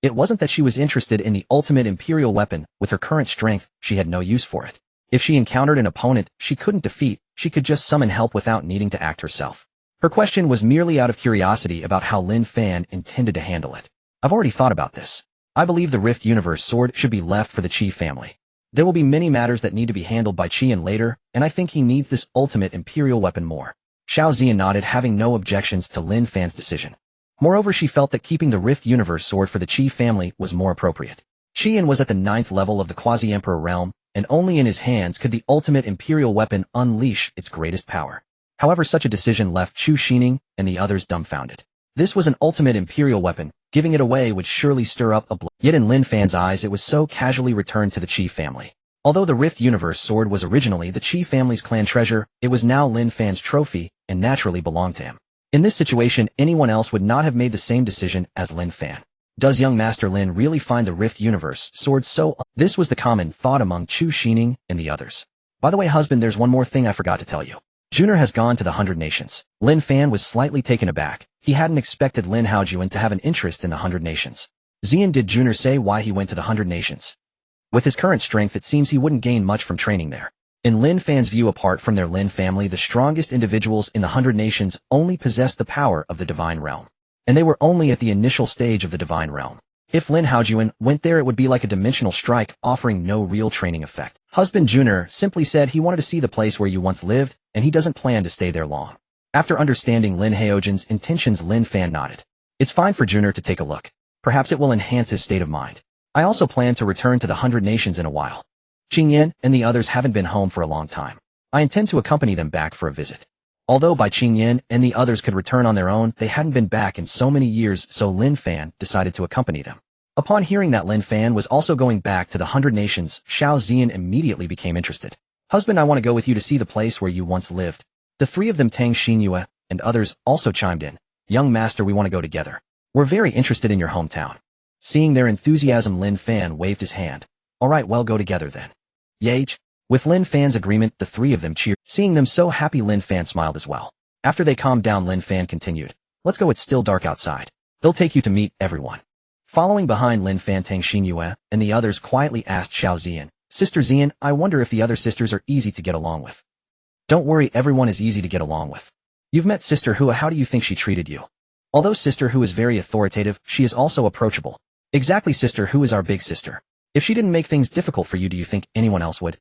It wasn't that she was interested in the ultimate imperial weapon. With her current strength, she had no use for it. If she encountered an opponent she couldn't defeat, she could just summon help without needing to act herself. Her question was merely out of curiosity about how Lin Fan intended to handle it. I've already thought about this. I believe the Rift Universe sword should be left for the Qi family. There will be many matters that need to be handled by Qian later, and I think he needs this ultimate imperial weapon more. Xiao Zian nodded, having no objections to Lin Fan's decision. Moreover, she felt that keeping the Rift Universe sword for the Qi family was more appropriate. Qian was at the 9th level of the Quasi-Emperor realm, and only in his hands could the ultimate imperial weapon unleash its greatest power. However, such a decision left Chu Xining and the others dumbfounded. This was an ultimate imperial weapon. Giving it away would surely stir up a blood. Yet in Lin Fan's eyes, it was so casually returned to the Qi family. Although the Rift Universe sword was originally the Qi family's clan treasure, it was now Lin Fan's trophy and naturally belonged to him. In this situation, anyone else would not have made the same decision as Lin Fan. Does young Master Lin really find the Rift Universe sword so? This was the common thought among Chu Xining and the others. By the way, husband, there's one more thing I forgot to tell you. Junior has gone to the 100 Nations. Lin Fan was slightly taken aback. He hadn't expected Lin Haojuan to have an interest in the 100 Nations. Zian, did Junior say why he went to the 100 Nations? With his current strength, it seems he wouldn't gain much from training there. In Lin Fan's view, apart from their Lin family, the strongest individuals in the 100 Nations only possessed the power of the Divine Realm. And they were only at the initial stage of the Divine Realm. If Lin Haojuan went there, it would be like a dimensional strike, offering no real training effect. Husband Junior simply said he wanted to see the place where you once lived, and he doesn't plan to stay there long. After understanding Lin Haojuan's intentions, Lin Fan nodded. It's fine for Junior to take a look. Perhaps it will enhance his state of mind. I also plan to return to the 100 Nations in a while. Qingyan and the others haven't been home for a long time. I intend to accompany them back for a visit. Although by Qingyan and the others could return on their own, they hadn't been back in so many years, so Lin Fan decided to accompany them. Upon hearing that Lin Fan was also going back to the 100 Nations, Xiao Zian immediately became interested. Husband, I want to go with you to see the place where you once lived. The three of them, Tang Xinyue and others, also chimed in. Young master, we want to go together. We're very interested in your hometown. Seeing their enthusiasm, Lin Fan waved his hand. Alright, well, go together then. Yage. With Lin Fan's agreement, the three of them cheered. Seeing them so happy, Lin Fan smiled as well. After they calmed down, Lin Fan continued. Let's go, it's still dark outside. They'll take you to meet everyone. Following behind Lin Fan, Tang Xinyue and the others quietly asked Xiao Zian, Sister Zian, I wonder if the other sisters are easy to get along with. Don't worry, everyone is easy to get along with. You've met Sister Hua, how do you think she treated you? Although Sister Hua is very authoritative, she is also approachable. Exactly, Sister Hua is our big sister. If she didn't make things difficult for you, do you think anyone else would?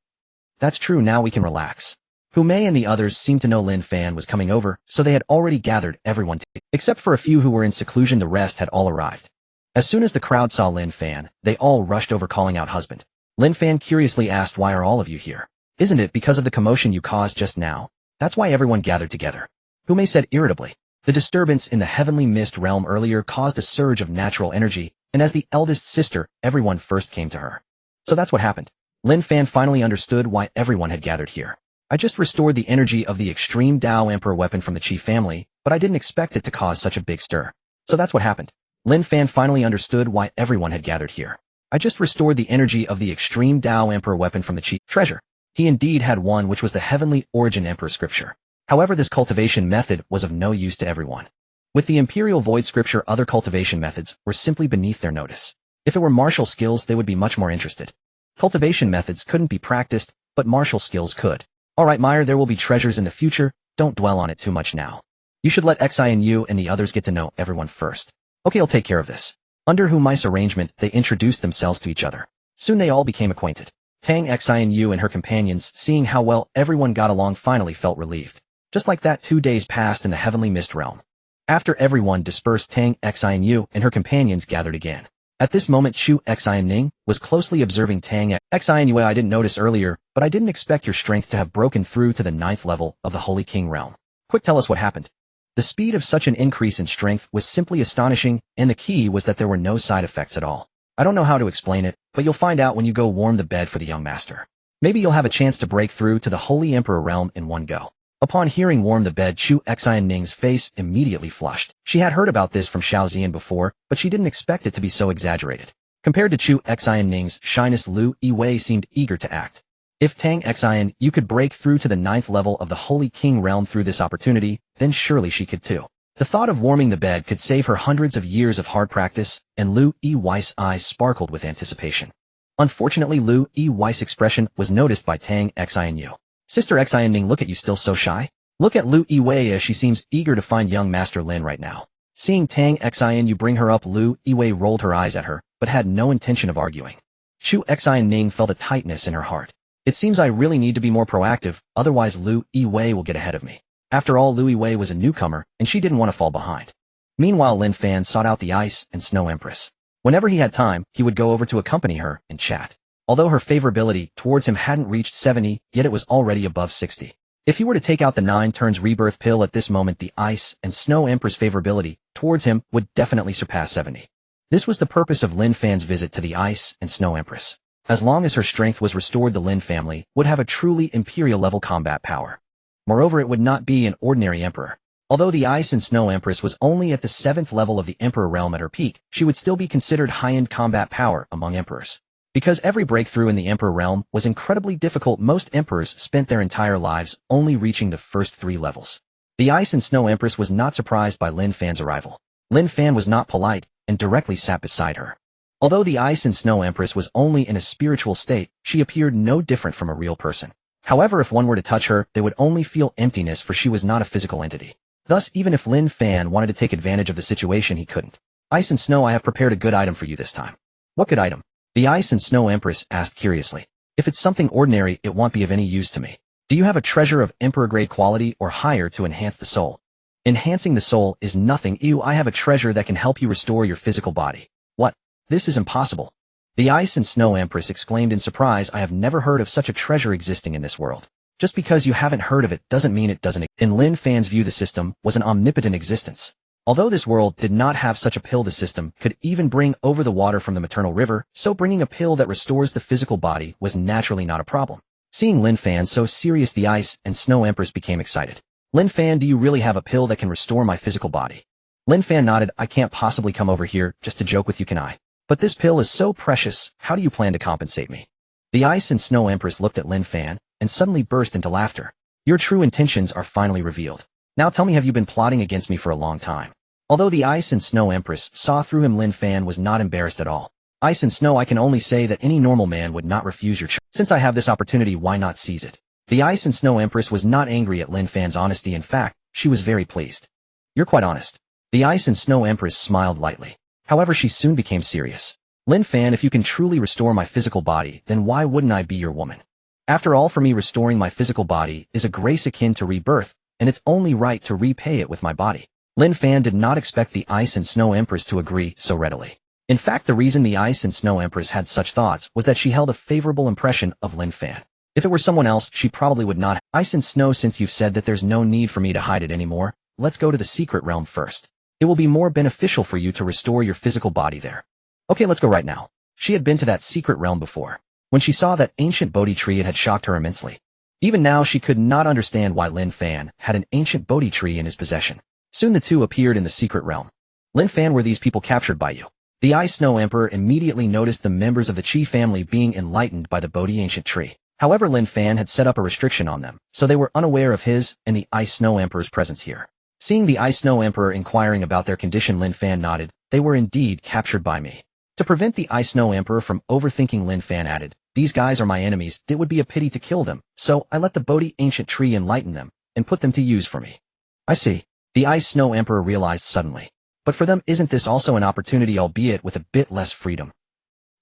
That's true, now we can relax. Hu Mei and the others seemed to know Lin Fan was coming over, so they had already gathered everyone except for a few who were in seclusion, the rest had all arrived. As soon as the crowd saw Lin Fan, they all rushed over calling out husband. Lin Fan curiously asked, why are all of you here? Isn't it because of the commotion you caused just now? That's why everyone gathered together. Hu Mei said irritably. The disturbance in the heavenly mist realm earlier caused a surge of natural energy, and as the eldest sister, everyone first came to her. So that's what happened. Lin Fan finally understood why everyone had gathered here. I just restored the energy of the extreme Dao Emperor weapon from the Qi family, but I didn't expect it to cause such a big stir. So that's what happened. Lin Fan finally understood why everyone had gathered here. I just restored the energy of the extreme Dao Emperor weapon from the Qi treasure. He indeed had one, which was the Heavenly Origin Emperor scripture. However, this cultivation method was of no use to everyone. With the Imperial Void scripture, other cultivation methods were simply beneath their notice. If it were martial skills, they would be much more interested. Cultivation methods couldn't be practiced, but martial skills could. Alright, Meyer, there will be treasures in the future, don't dwell on it too much now. You should let Xi and you and the others get to know everyone first. Okay, I'll take care of this. Under whom mice arrangement, they introduced themselves to each other. Soon they all became acquainted. Tang Xianyu and her companions, seeing how well everyone got along, finally felt relieved. Just like that, 2 days passed in the heavenly mist realm. After everyone dispersed, Tang Xianyu and her companions gathered again. At this moment, Chu Xianning was closely observing Tang Xianyu. I didn't notice earlier, but I didn't expect your strength to have broken through to the 9th level of the Holy King realm. Quick, tell us what happened. The speed of such an increase in strength was simply astonishing, and the key was that there were no side effects at all. I don't know how to explain it, but you'll find out when you go warm the bed for the young master. Maybe you'll have a chance to break through to the Holy Emperor realm in one go. Upon hearing warm the bed, Chu Xianning's face immediately flushed. She had heard about this from Xiao Zian before, but she didn't expect it to be so exaggerated. Compared to Chu Xianning's shyness, Lu Yiwei seemed eager to act. If Tang Xian, you could break through to the 9th level of the Holy King realm through this opportunity, then surely she could too. The thought of warming the bed could save her hundreds of years of hard practice, and Lu Yiwei's eyes sparkled with anticipation. Unfortunately, Lu Yiwei's expression was noticed by Tang Xianyu. Sister Xianning, look at you, still so shy? Look at Lu Yiwei as she seems eager to find young Master Lin right now. Seeing Tang Xianyu bring her up, Lu Yiwei rolled her eyes at her, but had no intention of arguing. Chu Xianning felt a tightness in her heart. It seems I really need to be more proactive, otherwise Lu Yiwei will get ahead of me. After all, Lu Yiwei was a newcomer, and she didn't want to fall behind. Meanwhile, Lin Fan sought out the Ice and Snow Empress. Whenever he had time, he would go over to accompany her and chat. Although her favorability towards him hadn't reached 70, yet it was already above 60. If he were to take out the 9 turns rebirth pill at this moment, the Ice and Snow Empress favorability towards him would definitely surpass 70. This was the purpose of Lin Fan's visit to the Ice and Snow Empress. As long as her strength was restored, the Lin family would have a truly imperial-level combat power. Moreover, it would not be an ordinary emperor. Although the Ice and Snow Empress was only at the 7th level of the Emperor realm at her peak, she would still be considered high-end combat power among emperors. Because every breakthrough in the Emperor realm was incredibly difficult, most emperors spent their entire lives only reaching the first 3 levels. The Ice and Snow Empress was not surprised by Lin Fan's arrival. Lin Fan was not polite and directly sat beside her. Although the Ice and Snow Empress was only in a spiritual state, she appeared no different from a real person. However, if one were to touch her, they would only feel emptiness, for she was not a physical entity. Thus, even if Lin Fan wanted to take advantage of the situation, he couldn't. Ice and Snow, I have prepared a good item for you this time. What good item? The Ice and Snow Empress asked curiously. If it's something ordinary, it won't be of any use to me. Do you have a treasure of emperor-grade quality or higher to enhance the soul? Enhancing the soul is nothing. I have a treasure that can help you restore your physical body. What? This is impossible. The Ice and Snow Empress exclaimed in surprise. I have never heard of such a treasure existing in this world. Just because you haven't heard of it doesn't mean it doesn't. In Lin Fan's view, the system was an omnipotent existence. Although this world did not have such a pill, the system could even bring over the water from the maternal river, so bringing a pill that restores the physical body was naturally not a problem. Seeing Lin Fan so serious, the Ice and Snow Empress became excited. Lin Fan, do you really have a pill that can restore my physical body? Lin Fan nodded. I can't possibly come over here just to joke with you, can I? But this pill is so precious, how do you plan to compensate me? The Ice and Snow Empress looked at Lin Fan and suddenly burst into laughter. Your true intentions are finally revealed. Now tell me, have you been plotting against me for a long time? Although the Ice and Snow Empress saw through him, Lin Fan was not embarrassed at all. Ice and Snow, I can only say that any normal man would not refuse your Since I have this opportunity, why not seize it? The Ice and Snow Empress was not angry at Lin Fan's honesty. In fact, she was very pleased. You're quite honest. The Ice and Snow Empress smiled lightly. However, she soon became serious. Lin Fan, if you can truly restore my physical body, then why wouldn't I be your woman? After all, for me, restoring my physical body is a grace akin to rebirth, and it's only right to repay it with my body. Lin Fan did not expect the Ice and Snow Empress to agree so readily. In fact, the reason the Ice and Snow Empress had such thoughts was that she held a favorable impression of Lin Fan. If it were someone else, she probably would not. Ice and Snow, since you've said that there's no need for me to hide it anymore, let's go to the secret realm first. It will be more beneficial for you to restore your physical body there. Okay, let's go right now. She had been to that secret realm before. When she saw that ancient Bodhi tree, it had shocked her immensely. Even now, she could not understand why Lin Fan had an ancient Bodhi tree in his possession. Soon the two appeared in the secret realm. Lin Fan, were these people captured by you? The Ice Snow Emperor immediately noticed the members of the Qi family being enlightened by the Bodhi ancient tree. However, Lin Fan had set up a restriction on them, so they were unaware of his and the Ice Snow Emperor's presence here. Seeing the Ice Snow Emperor inquiring about their condition, Lin Fan nodded. They were indeed captured by me. To prevent the Ice Snow Emperor from overthinking, Lin Fan added, these guys are my enemies. It would be a pity to kill them, so I let the Bodhi ancient tree enlighten them and put them to use for me. I see. The Ice Snow Emperor realized suddenly. But for them, isn't this also an opportunity, albeit with a bit less freedom?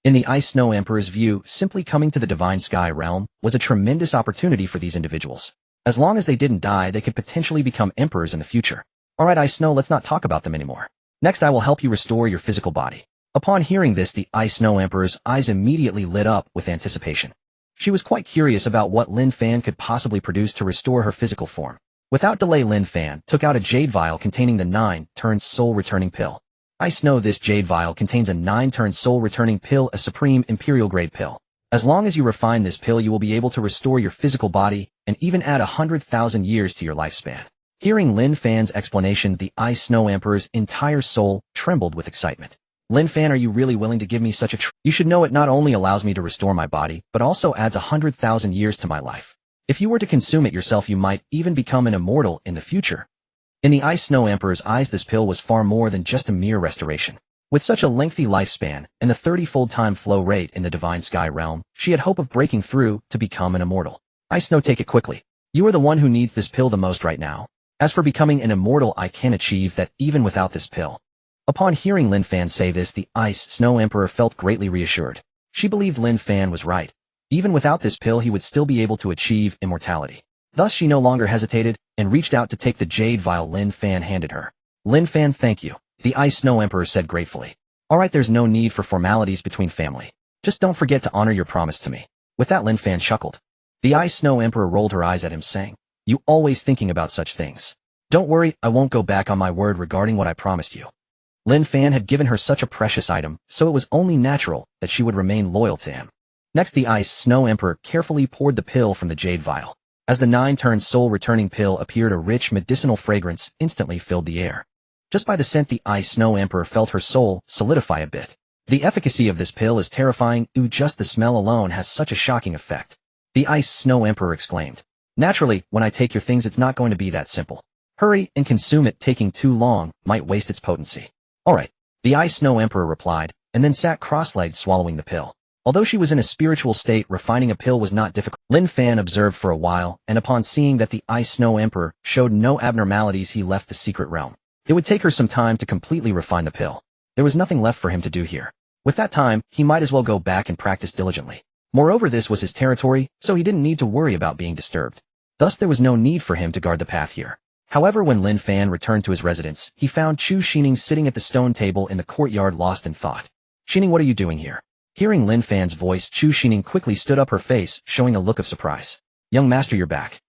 In the Ice Snow Emperor's view, simply coming to the Divine Sky realm was a tremendous opportunity for these individuals. As long as they didn't die, they could potentially become emperors in the future. Alright Ice Snow, let's not talk about them anymore. Next I will help you restore your physical body. Upon hearing this, the Ice Snow Emperor's eyes immediately lit up with anticipation. She was quite curious about what Lin Fan could possibly produce to restore her physical form. Without delay, Lin Fan took out a jade vial containing the 9-turn soul returning pill. Ice Snow, this jade vial contains a 9-turn soul returning pill, a supreme imperial grade pill. As long as you refine this pill, you will be able to restore your physical body and even add 100,000 years to your lifespan. Hearing Lin Fan's explanation, the Ice Snow Emperor's entire soul trembled with excitement. Lin Fan, are you really willing to give me such a You should know it not only allows me to restore my body, but also adds 100,000 years to my life. If you were to consume it yourself, you might even become an immortal in the future. In the Ice Snow Emperor's eyes, this pill was far more than just a mere restoration. With such a lengthy lifespan and the 30-fold time flow rate in the Divine Sky realm, she had hope of breaking through to become an immortal. Ice Snow, take it quickly. You are the one who needs this pill the most right now. As for becoming an immortal, I can achieve that even without this pill. Upon hearing Lin Fan say this, the Ice Snow Emperor felt greatly reassured. She believed Lin Fan was right. Even without this pill, he would still be able to achieve immortality. Thus she no longer hesitated and reached out to take the jade vial Lin Fan handed her. Lin Fan, thank you, the Ice Snow Emperor said gratefully. Alright, there's no need for formalities between family. Just don't forget to honor your promise to me. With that, Lin Fan chuckled. The Ice Snow Emperor rolled her eyes at him, saying, You always thinking about such things. Don't worry, I won't go back on my word regarding what I promised you. Lin Fan had given her such a precious item, so it was only natural that she would remain loyal to him. Next, the Ice Snow Emperor carefully poured the pill from the jade vial. As the 9-turn soul-returning pill appeared, a rich medicinal fragrance instantly filled the air. Just by the scent, the Ice Snow Emperor felt her soul solidify a bit. The efficacy of this pill is terrifying. Ooh, just the smell alone has such a shocking effect. The Ice Snow Emperor exclaimed. Naturally, when I take your things, it's not going to be that simple. Hurry and consume it. Taking too long might waste its potency. Alright, the Ice Snow Emperor replied, and then sat cross-legged swallowing the pill. Although she was in a spiritual state, refining a pill was not difficult. Lin Fan observed for a while, and upon seeing that the Ice Snow Emperor showed no abnormalities, he left the secret realm. It would take her some time to completely refine the pill. There was nothing left for him to do here. With that time, he might as well go back and practice diligently. Moreover, this was his territory, so he didn't need to worry about being disturbed. Thus, there was no need for him to guard the path here. However, when Lin Fan returned to his residence, he found Chu Xining sitting at the stone table in the courtyard, lost in thought. Xining, what are you doing here? Hearing Lin Fan's voice, Chu Xining quickly stood up, her face showing a look of surprise. Young master, you're back.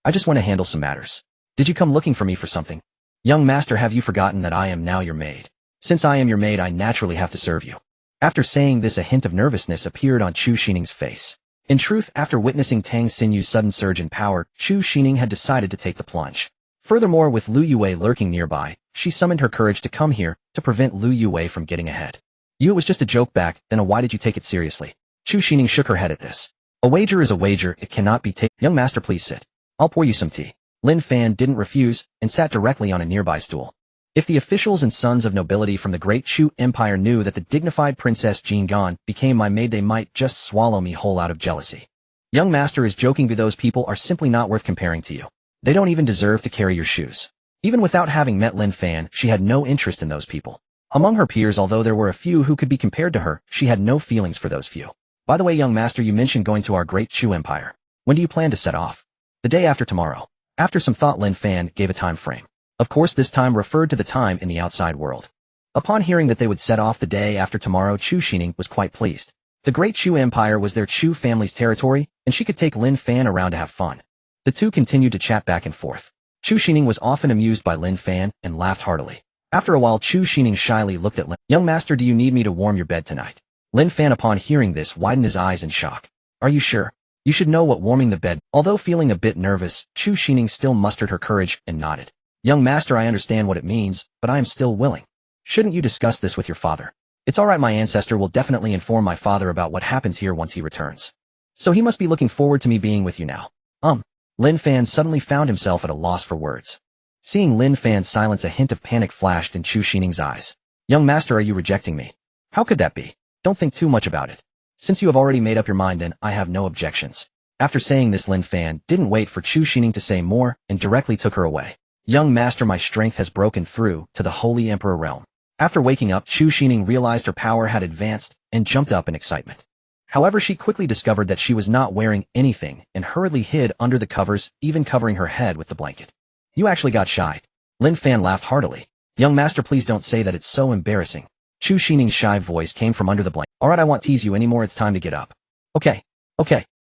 I just want to handle some matters. Did you come looking for me for something? Young master, have you forgotten that I am now your maid? Since I am your maid, I naturally have to serve you. After saying this, a hint of nervousness appeared on Chu Xining's face. In truth, after witnessing Tang Xinyu's sudden surge in power, Chu Xining had decided to take the plunge. Furthermore, with Lu Yue lurking nearby, she summoned her courage to come here to prevent Lu Yue from getting ahead. It was just a joke back then, why did you take it seriously? Chu Xining shook her head at this. A wager is a wager, it cannot be taken. Young master, please sit. I'll pour you some tea. Lin Fan didn't refuse and sat directly on a nearby stool. If the officials and sons of nobility from the great Chu Empire knew that the dignified Princess Jin Gan became my maid, they might just swallow me whole out of jealousy. Young master is joking, but those people are simply not worth comparing to you. They don't even deserve to carry your shoes. Even without having met Lin Fan, she had no interest in those people. Among her peers, although there were a few who could be compared to her, she had no feelings for those few. By the way, young master, you mentioned going to our great Chu Empire. When do you plan to set off? The day after tomorrow. After some thought, Lin Fan gave a time frame. Of course, this time referred to the time in the outside world. Upon hearing that they would set off the day after tomorrow, Chu Xining was quite pleased. The great Chu Empire was their Chu family's territory, and she could take Lin Fan around to have fun. The two continued to chat back and forth. Chu Xining was often amused by Lin Fan and laughed heartily. After a while, Chu Xining shyly looked at Lin. Young master, do you need me to warm your bed tonight? Lin Fan, upon hearing this, widened his eyes in shock. Are you sure? You should know what warming the bed. Although feeling a bit nervous, Chu Xining still mustered her courage and nodded. Young master, I understand what it means, but I am still willing. Shouldn't you discuss this with your father? It's alright, my ancestor will definitely inform my father about what happens here once he returns. So he must be looking forward to me being with you now. Lin Fan suddenly found himself at a loss for words. Seeing Lin Fan's silence, a hint of panic flashed in Chu Xining's eyes. Young master, are you rejecting me? How could that be? Don't think too much about it. Since you have already made up your mind, then I have no objections. After saying this, Lin Fan didn't wait for Chu Xining to say more and directly took her away. Young master, my strength has broken through to the Holy Emperor realm. After waking up, Chu Xining realized her power had advanced and jumped up in excitement. However, she quickly discovered that she was not wearing anything and hurriedly hid under the covers, even covering her head with the blanket. You actually got shy. Lin Fan laughed heartily. Young master, please don't say that, it's so embarrassing. Chu Xining's shy voice came from under the blanket. Alright, I won't tease you anymore, it's time to get up. Okay.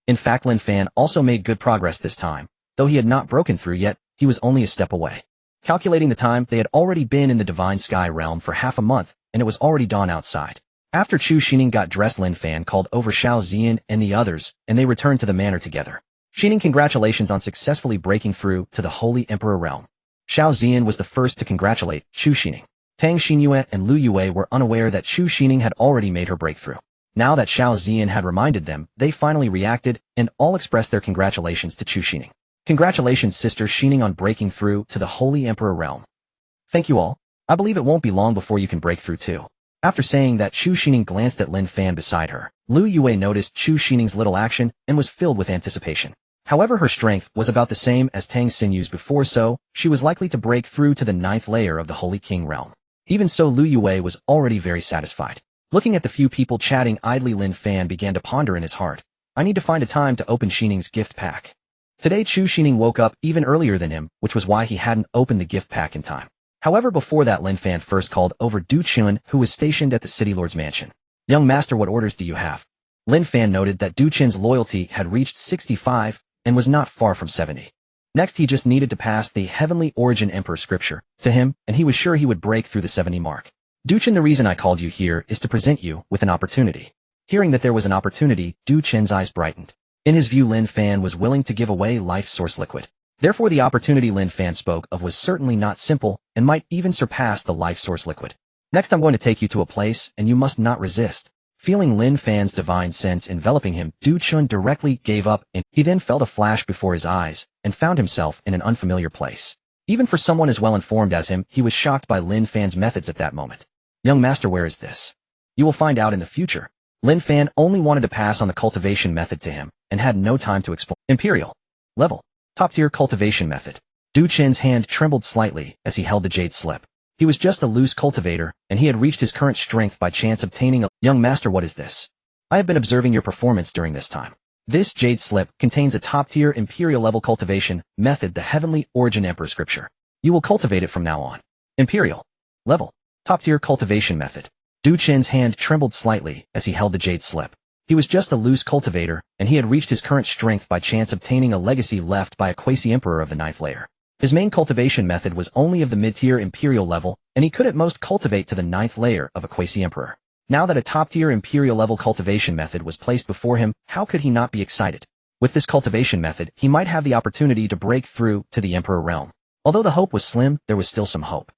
In fact, Lin Fan also made good progress this time. Though he had not broken through yet, he was only a step away. Calculating the time, they had already been in the Divine Sky realm for half a month, and it was already dawn outside. After Chu Xining got dressed, Lin Fan called over Xiao Ziyan and the others, and they returned to the manor together. Xining, congratulations on successfully breaking through to the Holy Emperor realm. Xiao Ziyan was the first to congratulate Chu Xining. Tang Xinyue and Lu Yue were unaware that Chu Xining had already made her breakthrough. Now that Xiao Ziyan had reminded them, they finally reacted, and all expressed their congratulations to Chu Xining. Congratulations, Sister Xining, on breaking through to the Holy Emperor realm. Thank you all. I believe it won't be long before you can break through too. After saying that, Chu Xining glanced at Lin Fan beside her. Lu Yue noticed Chu Xining's little action and was filled with anticipation. However, her strength was about the same as Tang Xinyue's before, so she was likely to break through to the 9th layer of the Holy King realm. Even so, Lu Yue was already very satisfied. Looking at the few people chatting idly, Lin Fan began to ponder in his heart. I need to find a time to open Xining's gift pack. Today, Chu Xining woke up even earlier than him, which was why he hadn't opened the gift pack in time. However, before that, Lin Fan first called over Du Chun, who was stationed at the City Lord's mansion. Young master, what orders do you have? Lin Fan noted that Du Chun's loyalty had reached 65 and was not far from 70. Next, he just needed to pass the Heavenly Origin Emperor scripture to him, and he was sure he would break through the 70 mark. Du Chun, the reason I called you here is to present you with an opportunity. Hearing that there was an opportunity, Du Chun's eyes brightened. In his view, Lin Fan was willing to give away life source liquid. Therefore, the opportunity Lin Fan spoke of was certainly not simple and might even surpass the life source liquid. Next, I'm going to take you to a place, and you must not resist. Feeling Lin Fan's divine sense enveloping him, Du Chun directly gave up, and he then felt a flash before his eyes and found himself in an unfamiliar place. Even for someone as well informed as him, he was shocked by Lin Fan's methods at that moment. Young master, where is this? You will find out in the future. Lin Fan only wanted to pass on the cultivation method to him and had no time to explain. Imperial level top-tier cultivation method. Du Chun's hand trembled slightly as he held the jade slip. He was just a loose cultivator, and he had reached his current strength by chance obtaining a— Young master, what is this? I have been observing your performance during this time. This jade slip contains a top-tier imperial level cultivation method, the Heavenly Origin Emperor scripture. You will cultivate it from now on. Imperial level top-tier cultivation method. Du Chun's hand trembled slightly as he held the jade slip. He was just a loose cultivator, and he had reached his current strength by chance obtaining a legacy left by a quasi-emperor of the 9th layer. His main cultivation method was only of the mid-tier imperial level, and he could at most cultivate to the 9th layer of a quasi-emperor. Now that a top-tier imperial level cultivation method was placed before him, how could he not be excited? With this cultivation method, he might have the opportunity to break through to the emperor realm. Although the hope was slim, there was still some hope.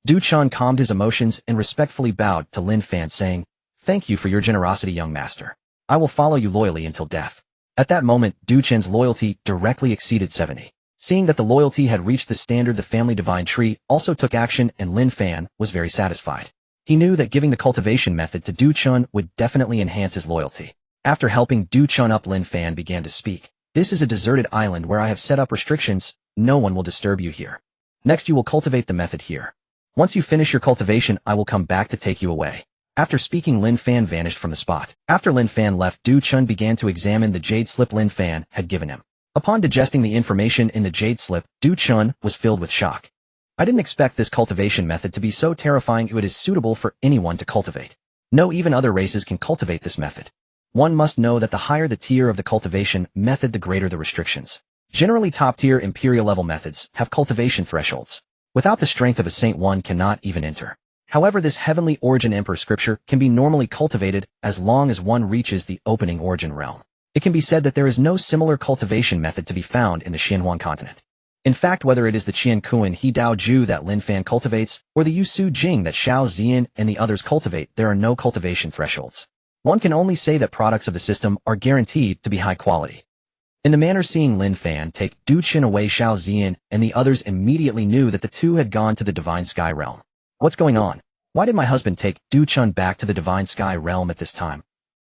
Du Chun calmed his emotions and respectfully bowed to Lin Fan, saying, "Thank you for your generosity, young master. I will follow you loyally until death." At that moment, Du Chun's loyalty directly exceeded 70. Seeing that the loyalty had reached the standard, the family divine tree also took action, and Lin Fan was very satisfied. He knew that giving the cultivation method to Du Chun would definitely enhance his loyalty. After helping Du Chun up, Lin Fan began to speak. "This is a deserted island where I have set up restrictions. No one will disturb you here. Next, you will cultivate the method here. Once you finish your cultivation, I will come back to take you away." After speaking, Lin Fan vanished from the spot. After Lin Fan left, Du Chun began to examine the jade slip Lin Fan had given him. Upon digesting the information in the jade slip, Du Chun was filled with shock. "I didn't expect this cultivation method to be so terrifying. It is suitable for anyone to cultivate. No, even other races can cultivate this method. One must know that the higher the tier of the cultivation method, the greater the restrictions. Generally, top-tier imperial level methods have cultivation thresholds. Without the strength of a saint, one cannot even enter. However, this Heavenly Origin Emperor scripture can be normally cultivated as long as one reaches the opening origin realm. It can be said that there is no similar cultivation method to be found in the Xinhuan continent. In fact, whether it is the Qian Kuan He Dao Ju that Lin Fan cultivates, or the Yusu Jing that Xiao Ziyan and the others cultivate, there are no cultivation thresholds. One can only say that products of the system are guaranteed to be high quality. In the manner seeing Lin Fan take Du Chun away, Xiao Ziyan and the others immediately knew that the two had gone to the Divine Sky realm. What's going on? Why did my husband take Du Chun back to the Divine Sky realm at this time?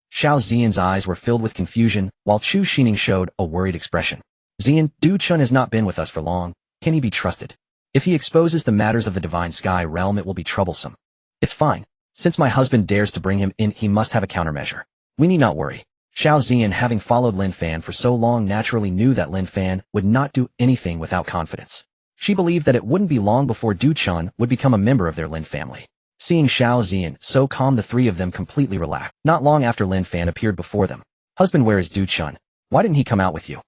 Xiao Ziyan's eyes were filled with confusion, while Chu Xining showed a worried expression. "Ziyan, Du Chun has not been with us for long. Can he be trusted?" If he exposes the matters of the divine sky realm, it will be troublesome. It's fine. Since my husband dares to bring him in, he must have a countermeasure. We need not worry. Xiao Ziyan, having followed Lin Fan for so long, naturally knew that Lin Fan would not do anything without confidence. She believed that it wouldn't be long before Du Chun would become a member of their Lin family. Seeing Xiao Ziyan so calm, the three of them completely relaxed. Not long after Lin Fan appeared before them. Husband, where is Du Chun? Why didn't he come out with you?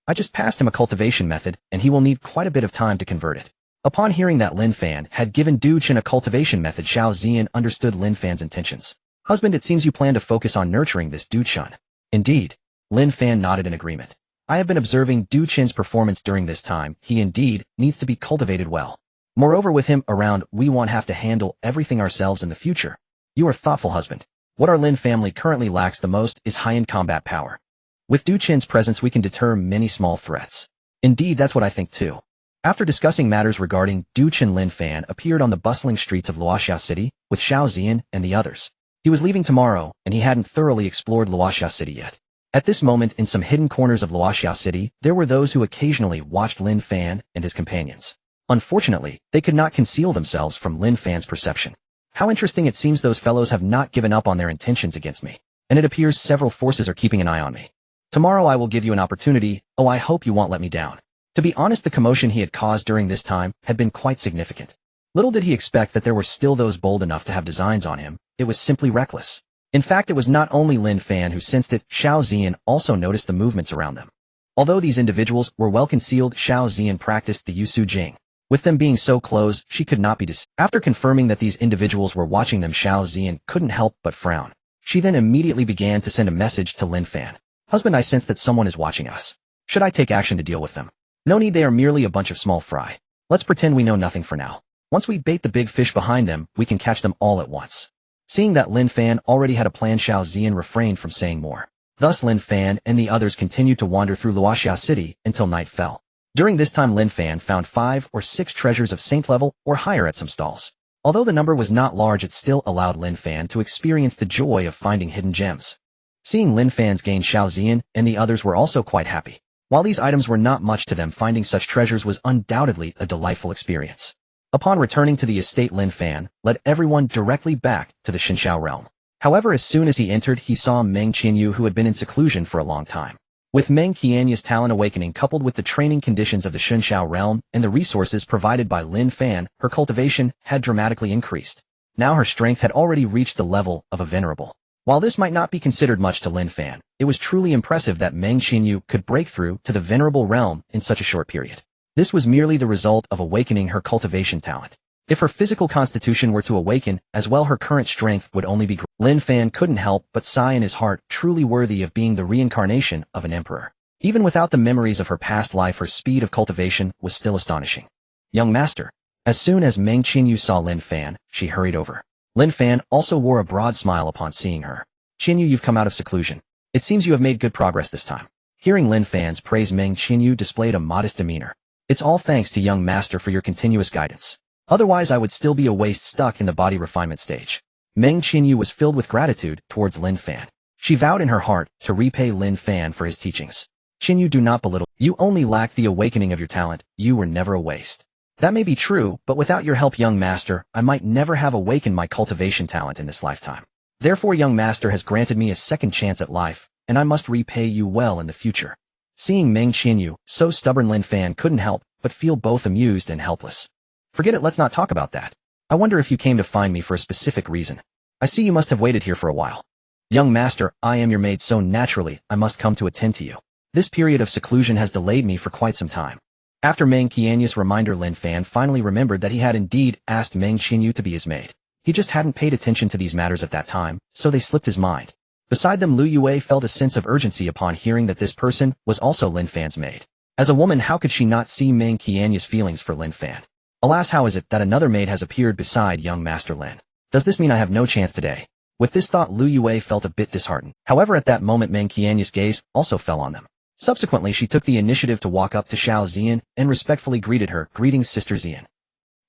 I just passed him a cultivation method, and he will need quite a bit of time to convert it. Upon hearing that Lin Fan had given Du Chun a cultivation method, Xiao Ziyan understood Lin Fan's intentions. Husband, it seems you plan to focus on nurturing this Du Chun. Indeed. Lin Fan nodded in agreement. I have been observing Du Chun's performance during this time. He indeed needs to be cultivated well. Moreover, with him around, we won't have to handle everything ourselves in the future. You are thoughtful, husband. What our Lin family currently lacks the most is high-end combat power. With Du Chun's presence, we can deter many small threats. Indeed, that's what I think too. After discussing matters regarding Du Chun, Lin Fan appeared on the bustling streets of Luoxia City with Xiao Ziyan and the others. He was leaving tomorrow, and he hadn't thoroughly explored Luoxia City yet. At this moment, in some hidden corners of Luoxia City, there were those who occasionally watched Lin Fan and his companions. Unfortunately, they could not conceal themselves from Lin Fan's perception. How interesting, it seems those fellows have not given up on their intentions against me, and it appears several forces are keeping an eye on me. Tomorrow I will give you an opportunity. Oh, I hope you won't let me down. To be honest, the commotion he had caused during this time had been quite significant. Little did he expect that there were still those bold enough to have designs on him. It was simply reckless. In fact, it was not only Lin Fan who sensed it. Xiao Ziyan also noticed the movements around them. Although these individuals were well concealed, Xiao Ziyan practiced the Yusu Jing. With them being so close, she could not be deceived. After confirming that these individuals were watching them, Xiao Ziyan couldn't help but frown. She then immediately began to send a message to Lin Fan. Husband, I sense that someone is watching us. Should I take action to deal with them? No need, they are merely a bunch of small fry. Let's pretend we know nothing for now. Once we bait the big fish behind them, we can catch them all at once. Seeing that Lin Fan already had a plan, Xiao Ziyan refrained from saying more. Thus Lin Fan and the others continued to wander through Luoxia City until night fell. During this time, Lin Fan found 5 or 6 treasures of saint level or higher at some stalls. Although the number was not large, it still allowed Lin Fan to experience the joy of finding hidden gems. Seeing Lin Fan's gain, Xiao Ziyan and the others were also quite happy. While these items were not much to them, finding such treasures was undoubtedly a delightful experience. Upon returning to the estate, Lin Fan led everyone directly back to the Xinxiao realm. However, as soon as he entered, he saw Meng Qianyu, who had been in seclusion for a long time. With Meng Qianyu's talent awakening, coupled with the training conditions of the Xinxiao realm and the resources provided by Lin Fan, her cultivation had dramatically increased. Now her strength had already reached the level of a venerable. While this might not be considered much to Lin Fan, it was truly impressive that Meng Qianyu could break through to the venerable realm in such a short period. This was merely the result of awakening her cultivation talent. If her physical constitution were to awaken as well, her current strength would only be greater. Lin Fan couldn't help but sigh in his heart, truly worthy of being the reincarnation of an emperor. Even without the memories of her past life, her speed of cultivation was still astonishing. Young master. As soon as Meng Qianyu saw Lin Fan, she hurried over. Lin Fan also wore a broad smile upon seeing her. Qianyu, you've come out of seclusion. It seems you have made good progress this time. Hearing Lin Fan's praise, Meng Qianyu displayed a modest demeanor. It's all thanks to young master for your continuous guidance. Otherwise I would still be a waste, stuck in the body refinement stage. Meng Qianyu was filled with gratitude towards Lin Fan. She vowed in her heart to repay Lin Fan for his teachings. Qianyu, do not belittle. You only lack the awakening of your talent. You were never a waste. That may be true, but without your help, young master, I might never have awakened my cultivation talent in this lifetime. Therefore, young master has granted me a second chance at life, and I must repay you well in the future. Seeing Meng Qianyu so stubborn, Lin Fan couldn't help but feel both amused and helpless. Forget it, let's not talk about that. I wonder if you came to find me for a specific reason. I see you must have waited here for a while. Young master, I am your maid, so naturally I must come to attend to you. This period of seclusion has delayed me for quite some time. After Meng Qianyu's reminder, Lin Fan finally remembered that he had indeed asked Meng Qianyu to be his maid. He just hadn't paid attention to these matters at that time, so they slipped his mind. Beside them, Lu Yue felt a sense of urgency upon hearing that this person was also Lin Fan's maid. As a woman, how could she not see Meng Qianyu's feelings for Lin Fan? Alas, how is it that another maid has appeared beside young Master Lin? Does this mean I have no chance today? With this thought, Lu Yue felt a bit disheartened. However, at that moment, Meng Qianyu's gaze also fell on them. Subsequently, she took the initiative to walk up to Xiao Ziyan and respectfully greeted her. Greetings, Sister Ziyan.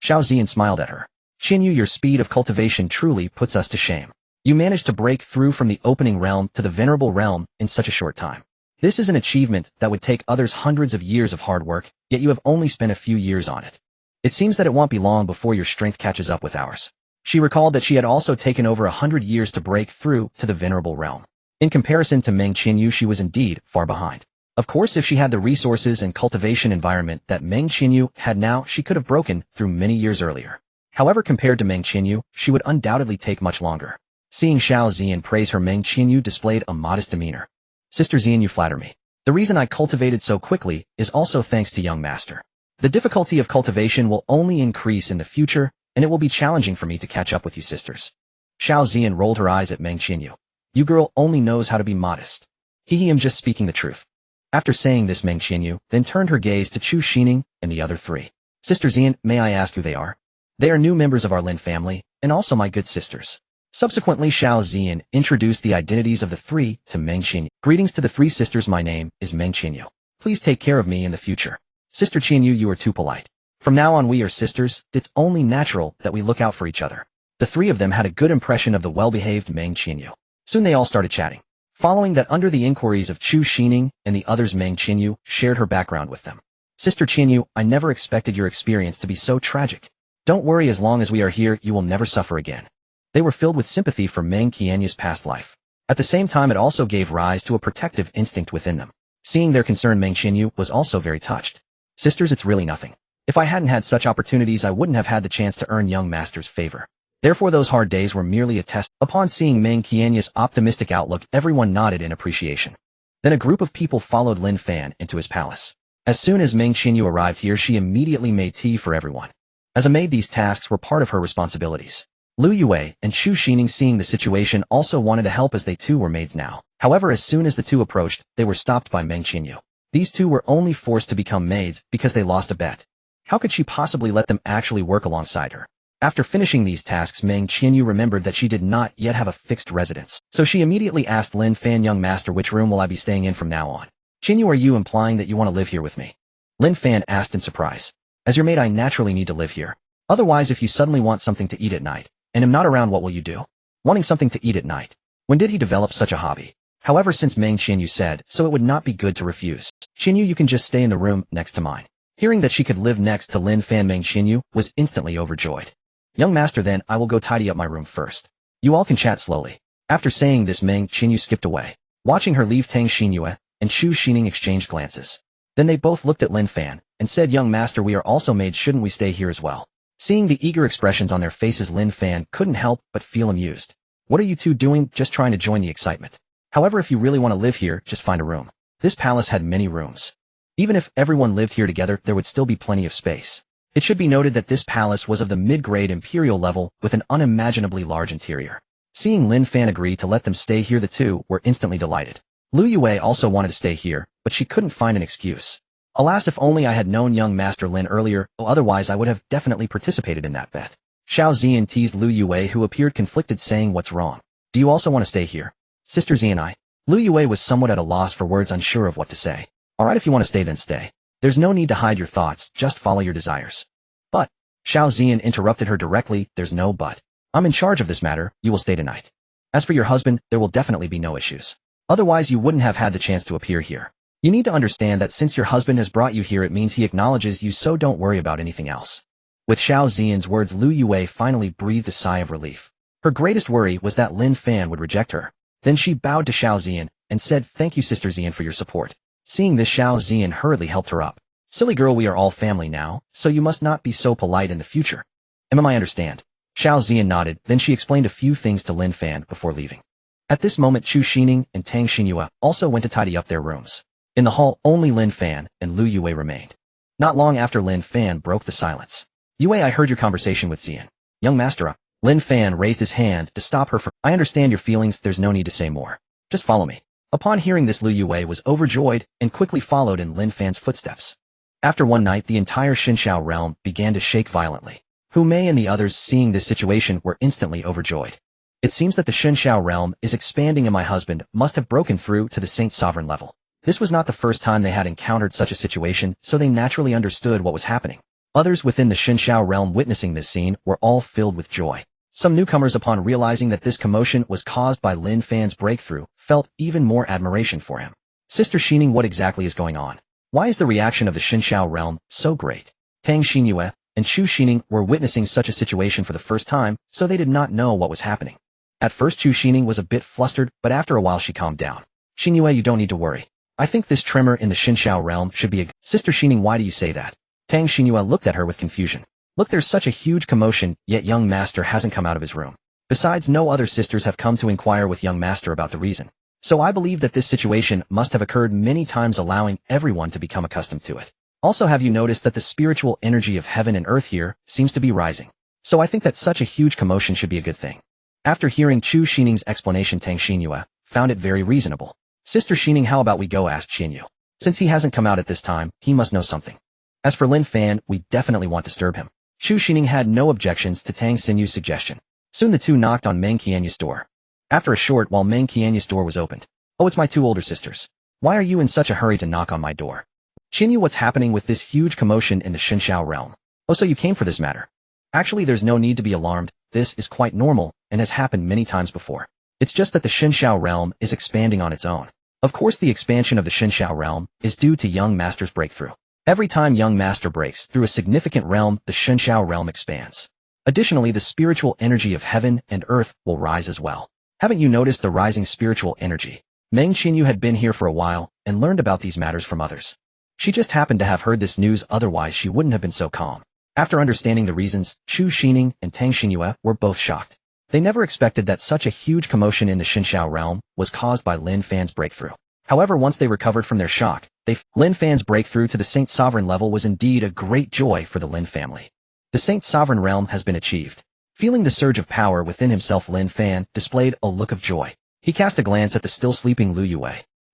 Xiao Ziyan smiled at her. Qianyu, your speed of cultivation truly puts us to shame. You managed to break through from the opening realm to the venerable realm in such a short time. This is an achievement that would take others hundreds of years of hard work, yet you have only spent a few years on it. It seems that it won't be long before your strength catches up with ours. She recalled that she had also taken over 100 years to break through to the venerable realm. In comparison to Meng Qinyu, she was indeed far behind. Of course, if she had the resources and cultivation environment that Meng Qinyu had now, she could have broken through many years earlier. However, compared to Meng Qinyu, she would undoubtedly take much longer. Seeing Xiao Ziyan praise her, Meng Qinyu displayed a modest demeanor. Sister Ziyan, you flatter me. The reason I cultivated so quickly is also thanks to young master. The difficulty of cultivation will only increase in the future, and it will be challenging for me to catch up with you sisters. Xiao Ziyan rolled her eyes at Meng Qinyu. You girl only knows how to be modest. I am just speaking the truth. After saying this, Meng Qinyu then turned her gaze to Chu Xining and the other three. Sister Ziyan, may I ask who they are? They are new members of our Lin family, and also my good sisters. Subsequently, Xiao Ziyan introduced the identities of the three to Meng Qinyu. Greetings to the three sisters, my name is Meng Qinyu. Please take care of me in the future. Sister Qinyu, you are too polite. From now on we are sisters, it's only natural that we look out for each other. The three of them had a good impression of the well-behaved Meng Qinyu. Soon they all started chatting. Following that, under the inquiries of Chu Xining and the others, Meng Qinyu shared her background with them. Sister Qinyu, I never expected your experience to be so tragic. Don't worry, as long as we are here, you will never suffer again. They were filled with sympathy for Meng Qianyu's past life. At the same time, it also gave rise to a protective instinct within them. Seeing their concern, Meng Qinyu was also very touched. Sisters, it's really nothing. If I hadn't had such opportunities, I wouldn't have had the chance to earn young master's favor. Therefore, those hard days were merely a test. Upon seeing Meng Qianyu's optimistic outlook, everyone nodded in appreciation. Then a group of people followed Lin Fan into his palace. As soon as Meng Qinyu arrived here, she immediately made tea for everyone. As a maid, these tasks were part of her responsibilities. Lu Yue and Chu Xining, seeing the situation, also wanted to help, as they too were maids now. However, as soon as the two approached, they were stopped by Meng Qinyu. These two were only forced to become maids because they lost a bet. How could she possibly let them actually work alongside her? After finishing these tasks, Meng Qinyu remembered that she did not yet have a fixed residence. So she immediately asked Lin Fan, young master, which room will I be staying in from now on? Qinyu, are you implying that you want to live here with me? Lin Fan asked in surprise. As your maid, I naturally need to live here. Otherwise, if you suddenly want something to eat at night, and am not around, what will you do? Wanting something to eat at night. When did he develop such a hobby? However, since Meng Qinyu said so, it would not be good to refuse. Qinyu, you can just stay in the room next to mine. Hearing that she could live next to Lin Fan, Meng Qinyu was instantly overjoyed. Young master, then I will go tidy up my room first. You all can chat slowly. After saying this, Meng Qinyu skipped away. Watching her leave, Tang Xinyue and Chu Xining exchanged glances. Then they both looked at Lin Fan and said, young master, we are also maids, shouldn't we stay here as well? Seeing the eager expressions on their faces, Lin Fan couldn't help but feel amused. What are you two doing? Just trying to join the excitement. However, if you really want to live here, just find a room. This palace had many rooms. Even if everyone lived here together, there would still be plenty of space. It should be noted that this palace was of the mid-grade imperial level with an unimaginably large interior. Seeing Lin Fan agree to let them stay here, the two were instantly delighted. Lu Yue also wanted to stay here, but she couldn't find an excuse. Alas, if only I had known young Master Lin earlier, otherwise I would have definitely participated in that bet. Xiao Ziyan teased Lu Yue, who appeared conflicted, saying, what's wrong? Do you also want to stay here? Sister Ziyan, Lu Yue was somewhat at a loss for words, unsure of what to say. Alright, if you want to stay, then stay. There's no need to hide your thoughts, just follow your desires. But, Xiao Ziyan interrupted her directly, there's no but. I'm in charge of this matter, you will stay tonight. As for your husband, there will definitely be no issues. Otherwise you wouldn't have had the chance to appear here. You need to understand that since your husband has brought you here, it means he acknowledges you, so don't worry about anything else. With Xiao Ziyan's words, Lu Yue finally breathed a sigh of relief. Her greatest worry was that Lin Fan would reject her. Then she bowed to Xiao Ziyan and said, thank you, Sister Ziyan, for your support. Seeing this, Xiao Ziyan hurriedly helped her up. Silly girl, we are all family now, so you must not be so polite in the future. I understand. Xiao Ziyan nodded, then she explained a few things to Lin Fan before leaving. At this moment, Chu Xining and Tang Xinyue also went to tidy up their rooms. In the hall, only Lin Fan and Lu Yue remained. Not long after, Lin Fan broke the silence. Yue, I heard your conversation with Ziyan. Young master, Lin Fan raised his hand to stop her from, I understand your feelings, there's no need to say more. Just follow me. Upon hearing this, Lu Yue was overjoyed and quickly followed in Lin Fan's footsteps. After one night, the entire Xinxiao realm began to shake violently. Hu Mei and the others, seeing this situation, were instantly overjoyed. It seems that the Xinxiao realm is expanding and my husband must have broken through to the Saint Sovereign level. This was not the first time they had encountered such a situation, so they naturally understood what was happening. Others within the Xinxiao realm witnessing this scene were all filled with joy. Some newcomers, upon realizing that this commotion was caused by Lin Fan's breakthrough, felt even more admiration for him. Sister Xining, what exactly is going on? Why is the reaction of the Xinxiao realm so great? Tang Xinyue and Chu Xining were witnessing such a situation for the first time, so they did not know what was happening. At first Chu Xining was a bit flustered, but after a while she calmed down. Xingyue, you don't need to worry. I think this tremor in the Xinxiao realm should be a Sister Xining, why do you say that? Tang Xingyue looked at her with confusion. Look, there's such a huge commotion, yet young master hasn't come out of his room. Besides, no other sisters have come to inquire with young master about the reason. So I believe that this situation must have occurred many times, allowing everyone to become accustomed to it. Also, have you noticed that the spiritual energy of heaven and earth here seems to be rising? So I think that such a huge commotion should be a good thing. After hearing Chu Xining's explanation, Tang Xingyue found it very reasonable. Sister Xining, how about we go? Asked Xinyu. Since he hasn't come out at this time, he must know something. As for Lin Fan, we definitely won't disturb him. Chu Xining had no objections to Tang Xinyu's suggestion. Soon the two knocked on Meng Qianyu's door. After a short while, Meng Qianyu's door was opened. Oh, it's my two older sisters. Why are you in such a hurry to knock on my door? Xinyu, what's happening with this huge commotion in the Xinxiao realm? Oh, so you came for this matter. Actually, there's no need to be alarmed. This is quite normal and has happened many times before. It's just that the Xinxiao realm is expanding on its own. Of course, the expansion of the Xinxiao realm is due to young master's breakthrough. Every time young master breaks through a significant realm, the Xinxiao realm expands. Additionally, the spiritual energy of heaven and earth will rise as well. Haven't you noticed the rising spiritual energy? Meng Qianyu had been here for a while and learned about these matters from others. She just happened to have heard this news, otherwise she wouldn't have been so calm. After understanding the reasons, Chu Xining and Tang Xingyue were both shocked. They never expected that such a huge commotion in the Xinxiao realm was caused by Lin Fan's breakthrough. However, once they recovered from their shock, Lin Fan's breakthrough to the Saint Sovereign level was indeed a great joy for the Lin family. The Saint Sovereign realm has been achieved. Feeling the surge of power within himself, Lin Fan displayed a look of joy. He cast a glance at the still sleeping Lu Yue.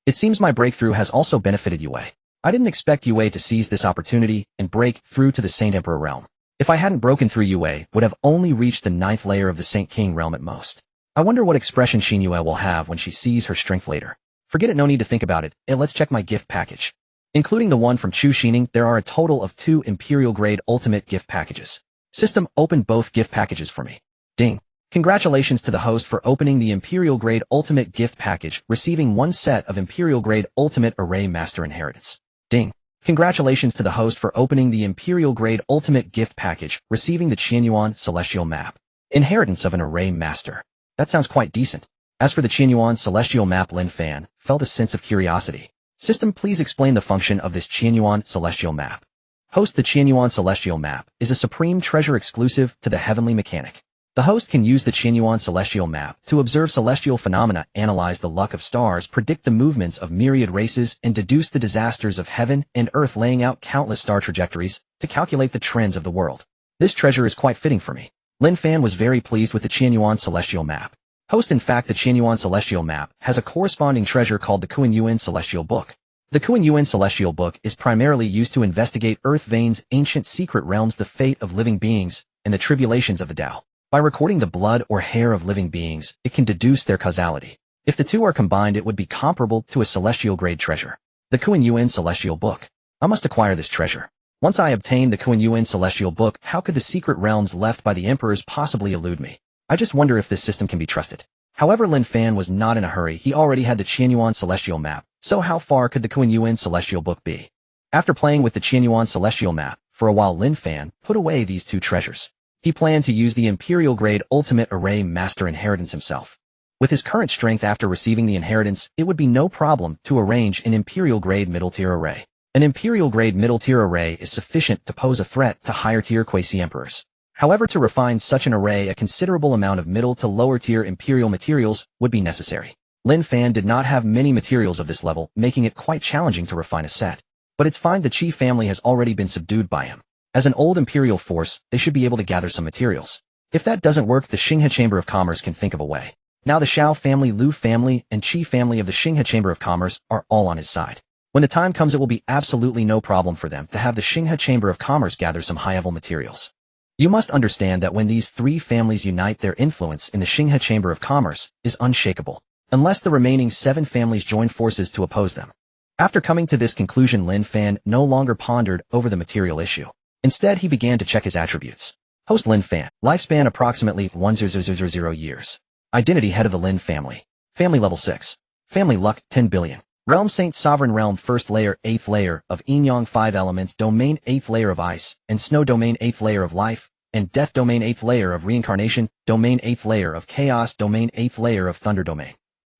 It seems my breakthrough has also benefited Yue. I didn't expect Yue to seize this opportunity and break through to the Saint Emperor realm. If I hadn't broken through, Yue would have only reached the 9th layer of the Saint King realm at most. I wonder what expression Xingyue will have when she sees her strength later. Forget it, no need to think about it. Let's check my gift package. Including the one from Chu Xining, there are a total of 2 Imperial Grade Ultimate gift packages. System, open both gift packages for me. Ding. Congratulations to the host for opening the Imperial Grade Ultimate gift package, receiving 1 set of Imperial Grade Ultimate Array Master Inheritance. Ding. Congratulations to the host for opening the Imperial Grade Ultimate gift package, receiving the Qianyuan Celestial Map. Inheritance of an Array Master. That sounds quite decent. As for the Qianyuan Celestial Map, Lin Fan felt a sense of curiosity. System, please explain the function of this Qianyuan Celestial Map. Host, the Qianyuan Celestial Map is a supreme treasure exclusive to the Heavenly Mechanic. The host can use the Qianyuan Celestial Map to observe celestial phenomena, analyze the luck of stars, predict the movements of myriad races, and deduce the disasters of heaven and earth, laying out countless star trajectories to calculate the trends of the world. This treasure is quite fitting for me. Lin Fan was very pleased with the Qianyuan Celestial Map. Host, in fact, the Qianyuan Celestial Map has a corresponding treasure called the Kuan-Yuan Celestial Book. The Kuan-Yuan Celestial Book is primarily used to investigate Earth Veins' ancient secret realms, the fate of living beings, and the tribulations of the Tao. By recording the blood or hair of living beings, it can deduce their causality. If the two are combined, it would be comparable to a celestial grade treasure. The Kuan-Yuan Celestial Book. I must acquire this treasure. Once I obtain the Kuan-Yuan Celestial Book, how could the secret realms left by the emperors possibly elude me? I just wonder if this system can be trusted. However, Lin Fan was not in a hurry. He already had the Qianyuan Celestial Map, so how far could the Kuan-Yuan Celestial Book be? After playing with the Qianyuan Celestial Map for a while, Lin Fan put away these 2 treasures. He planned to use the Imperial Grade Ultimate Array Master Inheritance himself. With his current strength after receiving the inheritance, it would be no problem to arrange an Imperial Grade Middle-Tier Array. An Imperial Grade Middle-Tier Array is sufficient to pose a threat to higher-tier Quasi-Emperors. However, to refine such an array, a considerable amount of middle to lower-tier Imperial materials would be necessary. Lin Fan did not have many materials of this level, making it quite challenging to refine a set. But it's fine, the Qi family has already been subdued by him. As an old imperial force, they should be able to gather some materials. If that doesn't work, the Xinghe Chamber of Commerce can think of a way. Now the Xiao family, Lu family, and Qi family of the Xinghe Chamber of Commerce are all on his side. When the time comes, it will be absolutely no problem for them to have the Xinghe Chamber of Commerce gather some high-level materials. You must understand that when these 3 families unite, their influence in the Xinghe Chamber of Commerce is unshakable, unless the remaining 7 families join forces to oppose them. After coming to this conclusion, Lin Fan no longer pondered over the material issue. Instead, he began to check his attributes. Host, Lin Fan. Lifespan approximately 1000 years. Identity, head of the Lin family. Family level 6. Family luck 10 billion. Realm Saint Sovereign Realm First Layer 8th Layer of Yin Yang 5 Elements Domain 8th Layer of Ice and Snow Domain 8th Layer of Life and Death Domain 8th Layer of Reincarnation Domain 8th Layer of Chaos Domain 8th Layer of Thunder Domain.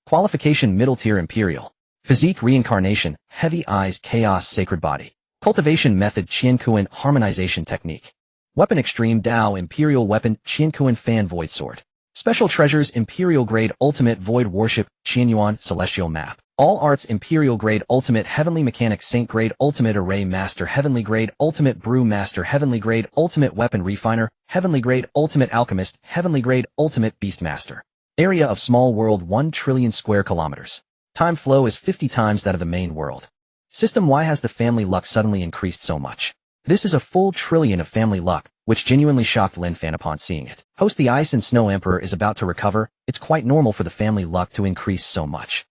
Qualification Middle Tier Imperial. Physique Reincarnation, Heavy Eyes Chaos Sacred Body. Cultivation Method Qiankuan Harmonization Technique. Weapon Extreme Dao Imperial Weapon Qiankuan Fan Void Sword. Special Treasures Imperial Grade Ultimate Void Warship Qianyuan Celestial Map. All Arts Imperial Grade Ultimate Heavenly Mechanic Saint Grade Ultimate Array Master Heavenly Grade Ultimate Brew Master Heavenly Grade Ultimate Weapon Refiner Heavenly Grade Ultimate Alchemist Heavenly Grade Ultimate Beast Master. Area of Small World 1 trillion square kilometers. Time flow is 50 times that of the main world. System Why has the family luck suddenly increased so much? This is a full trillion of family luck, which genuinely shocked Lin Fan upon seeing it. Host the Ice and Snow Emperor is about to recover. It's quite normal for the family luck to increase so much.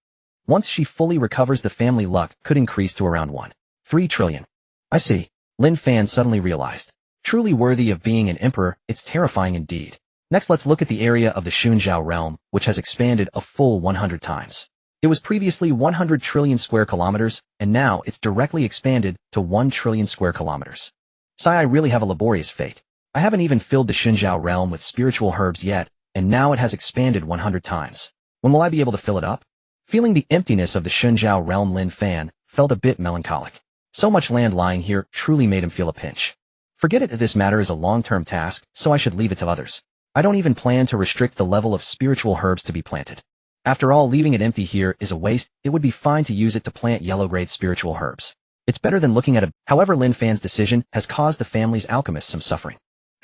Once she fully recovers, the family luck could increase to around 1.3 trillion. I see. Lin Fan suddenly realized. Truly worthy of being an emperor, it's terrifying indeed. Next, let's look at the area of the Xunjiao realm, which has expanded a full 100 times. It was previously 100 trillion square kilometers, and now it's directly expanded to 1 trillion square kilometers. Sigh, I really have a laborious fate. I haven't even filled the Xunjiao realm with spiritual herbs yet, and now it has expanded 100 times. When will I be able to fill it up? Feeling the emptiness of the Xunjiao realm, Lin Fan felt a bit melancholic. So much land lying here truly made him feel a pinch. Forget it, this matter is a long-term task, so I should leave it to others. I don't even plan to restrict the level of spiritual herbs to be planted. After all, leaving it empty here is a waste. It would be fine to use it to plant yellow-grade spiritual herbs. It's better than looking at a... However, Lin Fan's decision has caused the family's alchemists some suffering.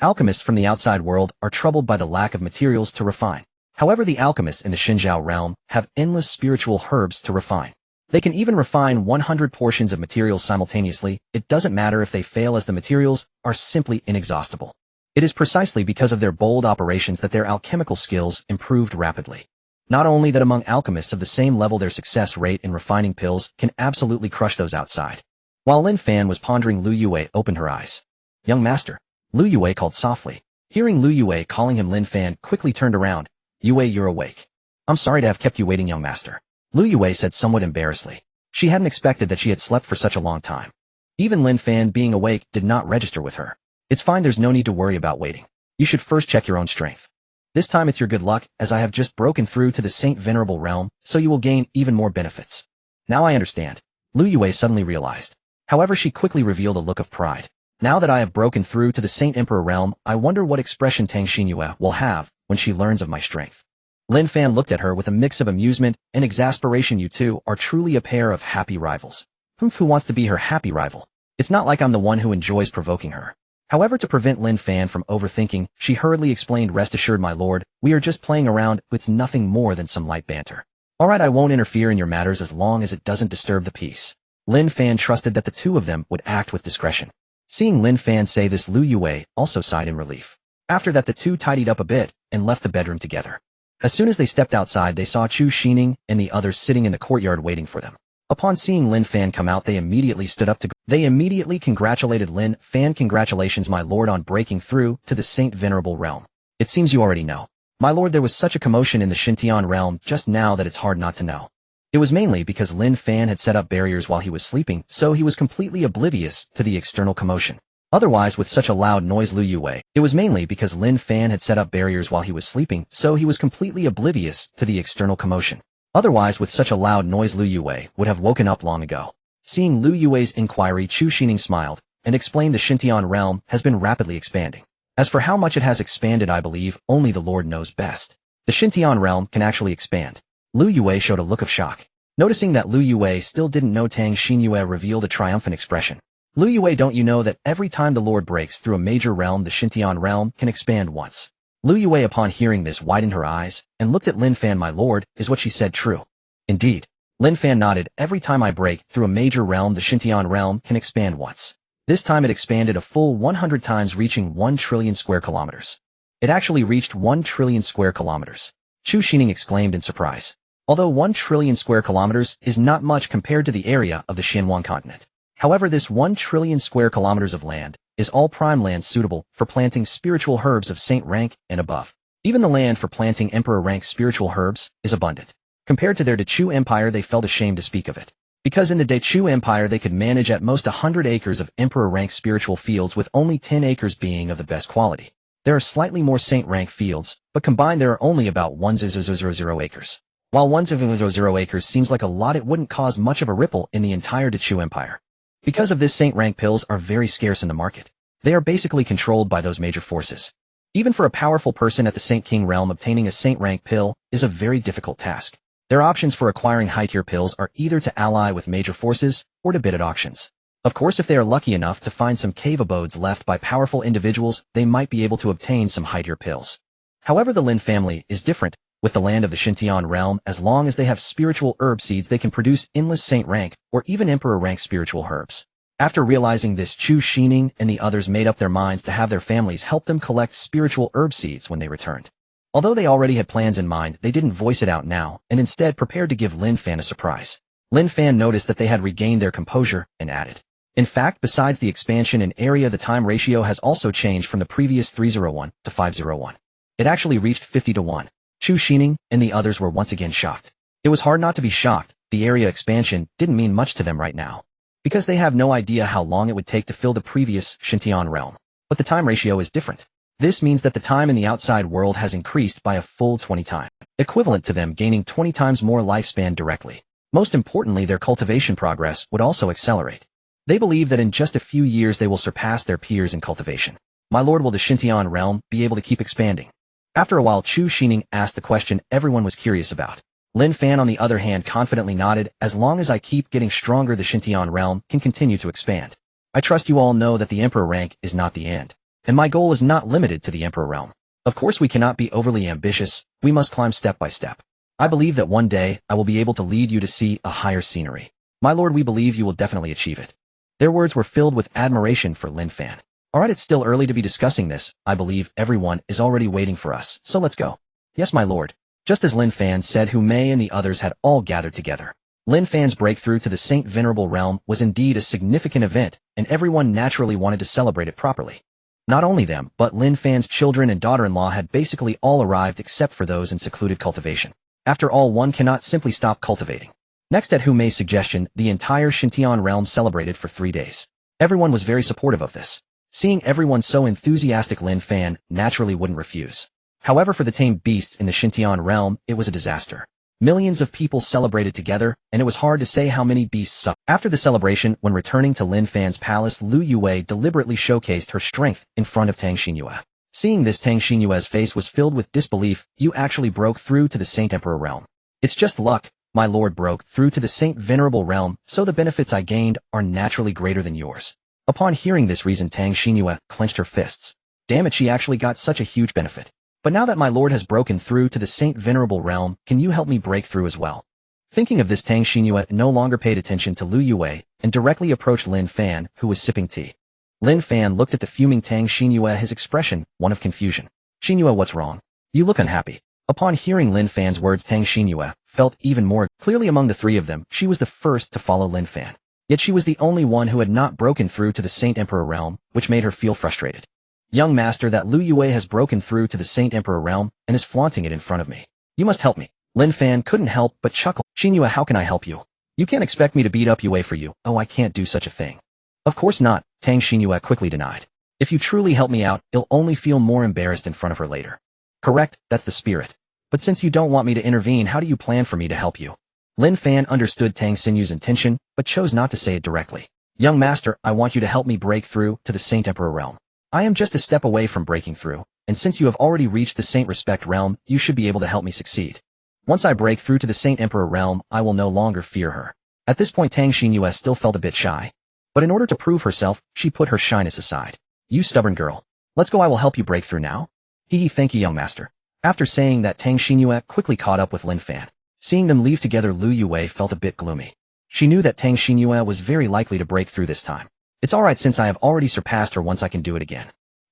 Alchemists from the outside world are troubled by the lack of materials to refine. However, the alchemists in the Xunjiao realm have endless spiritual herbs to refine. They can even refine 100 portions of materials simultaneously. It doesn't matter if they fail, as the materials are simply inexhaustible. It is precisely because of their bold operations that their alchemical skills improved rapidly. Not only that, among alchemists of the same level, their success rate in refining pills can absolutely crush those outside. While Lin Fan was pondering, Lu Yue opened her eyes. Young master, Lu Yue called softly. Hearing Lu Yue calling him, Lin Fan quickly turned around. Yue, you're awake. I'm sorry to have kept you waiting, young master. Lu Yue said somewhat embarrassedly. She hadn't expected that she had slept for such a long time. Even Lin Fan being awake did not register with her. It's fine, there's no need to worry about waiting. You should first check your own strength. This time it's your good luck, as I have just broken through to the Saint Venerable realm, so you will gain even more benefits. Now I understand. Lu Yue suddenly realized. However, she quickly revealed a look of pride. Now that I have broken through to the Saint Emperor realm, I wonder what expression Tang Xinyue will have when she learns of my strength. Lin Fan looked at her with a mix of amusement and exasperation. You two are truly a pair of happy rivals. Who wants to be her happy rival? It's not like I'm the one who enjoys provoking her. However, to prevent Lin Fan from overthinking, she hurriedly explained, rest assured, my lord, we are just playing around. It's nothing more than some light banter. Alright, I won't interfere in your matters as long as it doesn't disturb the peace. Lin Fan trusted that the two of them would act with discretion. Seeing Lin Fan say this, Lu Yue also sighed in relief. After that, the two tidied up a bit and left the bedroom together. As soon as they stepped outside, they saw Chu Xining and the others sitting in the courtyard waiting for them. Upon seeing Lin Fan come out, they immediately stood up to go. They immediately congratulated Lin Fan. Congratulations, my lord, on breaking through to the Saint Venerable realm. It seems you already know. My lord, there was such a commotion in the Xintian realm just now that it's hard not to know. It was mainly because Lin Fan had set up barriers while he was sleeping, so he was completely oblivious to the external commotion. Otherwise, with such a loud noise, Lu Yue, it was mainly because Lin Fan had set up barriers while he was sleeping, so he was completely oblivious to the external commotion. Otherwise, with such a loud noise, Lu Yue would have woken up long ago. Seeing Lu Yue's inquiry, Chu Xining smiled and explained the Xintian realm has been rapidly expanding. As for how much it has expanded, I believe only the Lord knows best. The Xintian realm can actually expand. Lu Yue showed a look of shock. Noticing that Lu Yue still didn't know, Tang Xinyue revealed a triumphant expression. Lu Yue, don't you know that every time the Lord breaks through a major realm, the Xintian realm can expand once? Lu Yue, upon hearing this, widened her eyes and looked at Lin Fan. My lord, is what she said true? Indeed. Lin Fan nodded. Every time I break through a major realm, the Xintian realm can expand once. This time it expanded a full 100 times, reaching 1 trillion square kilometers. It actually reached 1 trillion square kilometers. Chu Xining exclaimed in surprise. Although 1 trillion square kilometers is not much compared to the area of the Xianhuan continent. However, this 1 trillion square kilometers of land is all prime land suitable for planting spiritual herbs of saint rank and above. Even the land for planting emperor rank spiritual herbs is abundant. Compared to their Dechu Empire, they felt ashamed to speak of it. Because in the Dechu Empire they could manage at most 100 acres of emperor-rank spiritual fields with only 10 acres being of the best quality. There are slightly more saint-rank fields, but combined there are only about 1,000 acres. While 1,000 acres seems like a lot, it wouldn't cause much of a ripple in the entire Dechu Empire. Because of this, saint-rank pills are very scarce in the market. They are basically controlled by those major forces. Even for a powerful person at the Saint King realm, obtaining a saint-rank pill is a very difficult task. Their options for acquiring high-tier pills are either to ally with major forces or to bid at auctions. Of course, if they are lucky enough to find some cave abodes left by powerful individuals, they might be able to obtain some high-tier pills. However, the Lin family is different. With the land of the Xintian realm, as long as they have spiritual herb seeds, they can produce endless saint-rank or even emperor-rank spiritual herbs. After realizing this, Chu Xining and the others made up their minds to have their families help them collect spiritual herb seeds when they returned. Although they already had plans in mind, they didn't voice it out now, and instead prepared to give Lin Fan a surprise. Lin Fan noticed that they had regained their composure and added, "In fact, besides the expansion in area, the time ratio has also changed from the previous 301 to 501. It actually reached 50 to 1. Chu Xining and the others were once again shocked. It was hard not to be shocked. The area expansion didn't mean much to them right now, because they have no idea how long it would take to fill the previous Xintian realm. But the time ratio is different. This means that the time in the outside world has increased by a full 20 times, equivalent to them gaining 20 times more lifespan directly. Most importantly, their cultivation progress would also accelerate. They believe that in just a few years they will surpass their peers in cultivation. My lord, will the Xintian realm be able to keep expanding? After a while, Chu Xining asked the question everyone was curious about. Lin Fan, on the other hand, confidently nodded. As long as I keep getting stronger, the Xintian realm can continue to expand. I trust you all know that the emperor rank is not the end, and my goal is not limited to the emperor realm. Of course, we cannot be overly ambitious. We must climb step by step. I believe that one day I will be able to lead you to see a higher scenery. My lord, we believe you will definitely achieve it." Their words were filled with admiration for Lin Fan. "Alright, it's still early to be discussing this. I believe everyone is already waiting for us, so let's go." "Yes, my lord." Just as Lin Fan said, Hu Mei and the others had all gathered together. Lin Fan's breakthrough to the Saint Venerable realm was indeed a significant event, and everyone naturally wanted to celebrate it properly. Not only them, but Lin Fan's children and daughter-in-law had basically all arrived except for those in secluded cultivation. After all, one cannot simply stop cultivating. Next, at Hu Mei's suggestion, the entire Xintian realm celebrated for 3 days. Everyone was very supportive of this. Seeing everyone so enthusiastic, Lin Fan naturally wouldn't refuse. However, for the tamed beasts in the Xintian realm, it was a disaster. Millions of people celebrated together, and it was hard to say how many beasts suffered. After the celebration, when returning to Lin Fan's palace, Lu Yue deliberately showcased her strength in front of Tang Xinyue. Seeing this, Tang Xinyue's face was filled with disbelief. "You actually broke through to the Saint Emperor realm." "It's just luck. My lord broke through to the Saint Venerable realm, so the benefits I gained are naturally greater than yours." Upon hearing this reason, Tang Xinyue clenched her fists. Damn it, she actually got such a huge benefit. "But now that my lord has broken through to the Saint Venerable realm, can you help me break through as well?" Thinking of this, Tang Xinyue no longer paid attention to Lu Yue and directly approached Lin Fan, who was sipping tea. Lin Fan looked at the fuming Tang Xinyue, his expression one of confusion. "Xinyue, what's wrong? You look unhappy." Upon hearing Lin Fan's words, Tang Xinyue felt even more. Clearly, among the three of them, she was the first to follow Lin Fan. Yet she was the only one who had not broken through to the Saint Emperor realm, which made her feel frustrated. "Young master, that Lu Yue has broken through to the Saint Emperor realm and is flaunting it in front of me. You must help me." Lin Fan couldn't help but chuckle. "Xinyue, how can I help you? You can't expect me to beat up Yue for you." "Oh, I can't do such a thing." "Of course not," Tang Xinyue quickly denied. "If you truly help me out, you'll only feel more embarrassed in front of her later." "Correct, that's the spirit. But since you don't want me to intervene, how do you plan for me to help you?" Lin Fan understood Tang Xinyue's intention, but chose not to say it directly. "Young master, I want you to help me break through to the Saint Emperor realm. I am just a step away from breaking through, and since you have already reached the Saint Respect realm, you should be able to help me succeed. Once I break through to the Saint Emperor realm, I will no longer fear her." At this point, Tang Xinyue still felt a bit shy. But in order to prove herself, she put her shyness aside. "You stubborn girl. Let's go, I will help you break through now." "Hee, thank you, young master." After saying that, Tang Xinyue quickly caught up with Lin Fan. Seeing them leave together, Lu Yue felt a bit gloomy. She knew that Tang Xinyue was very likely to break through this time. "It's alright, since I have already surpassed her, once I can do it again.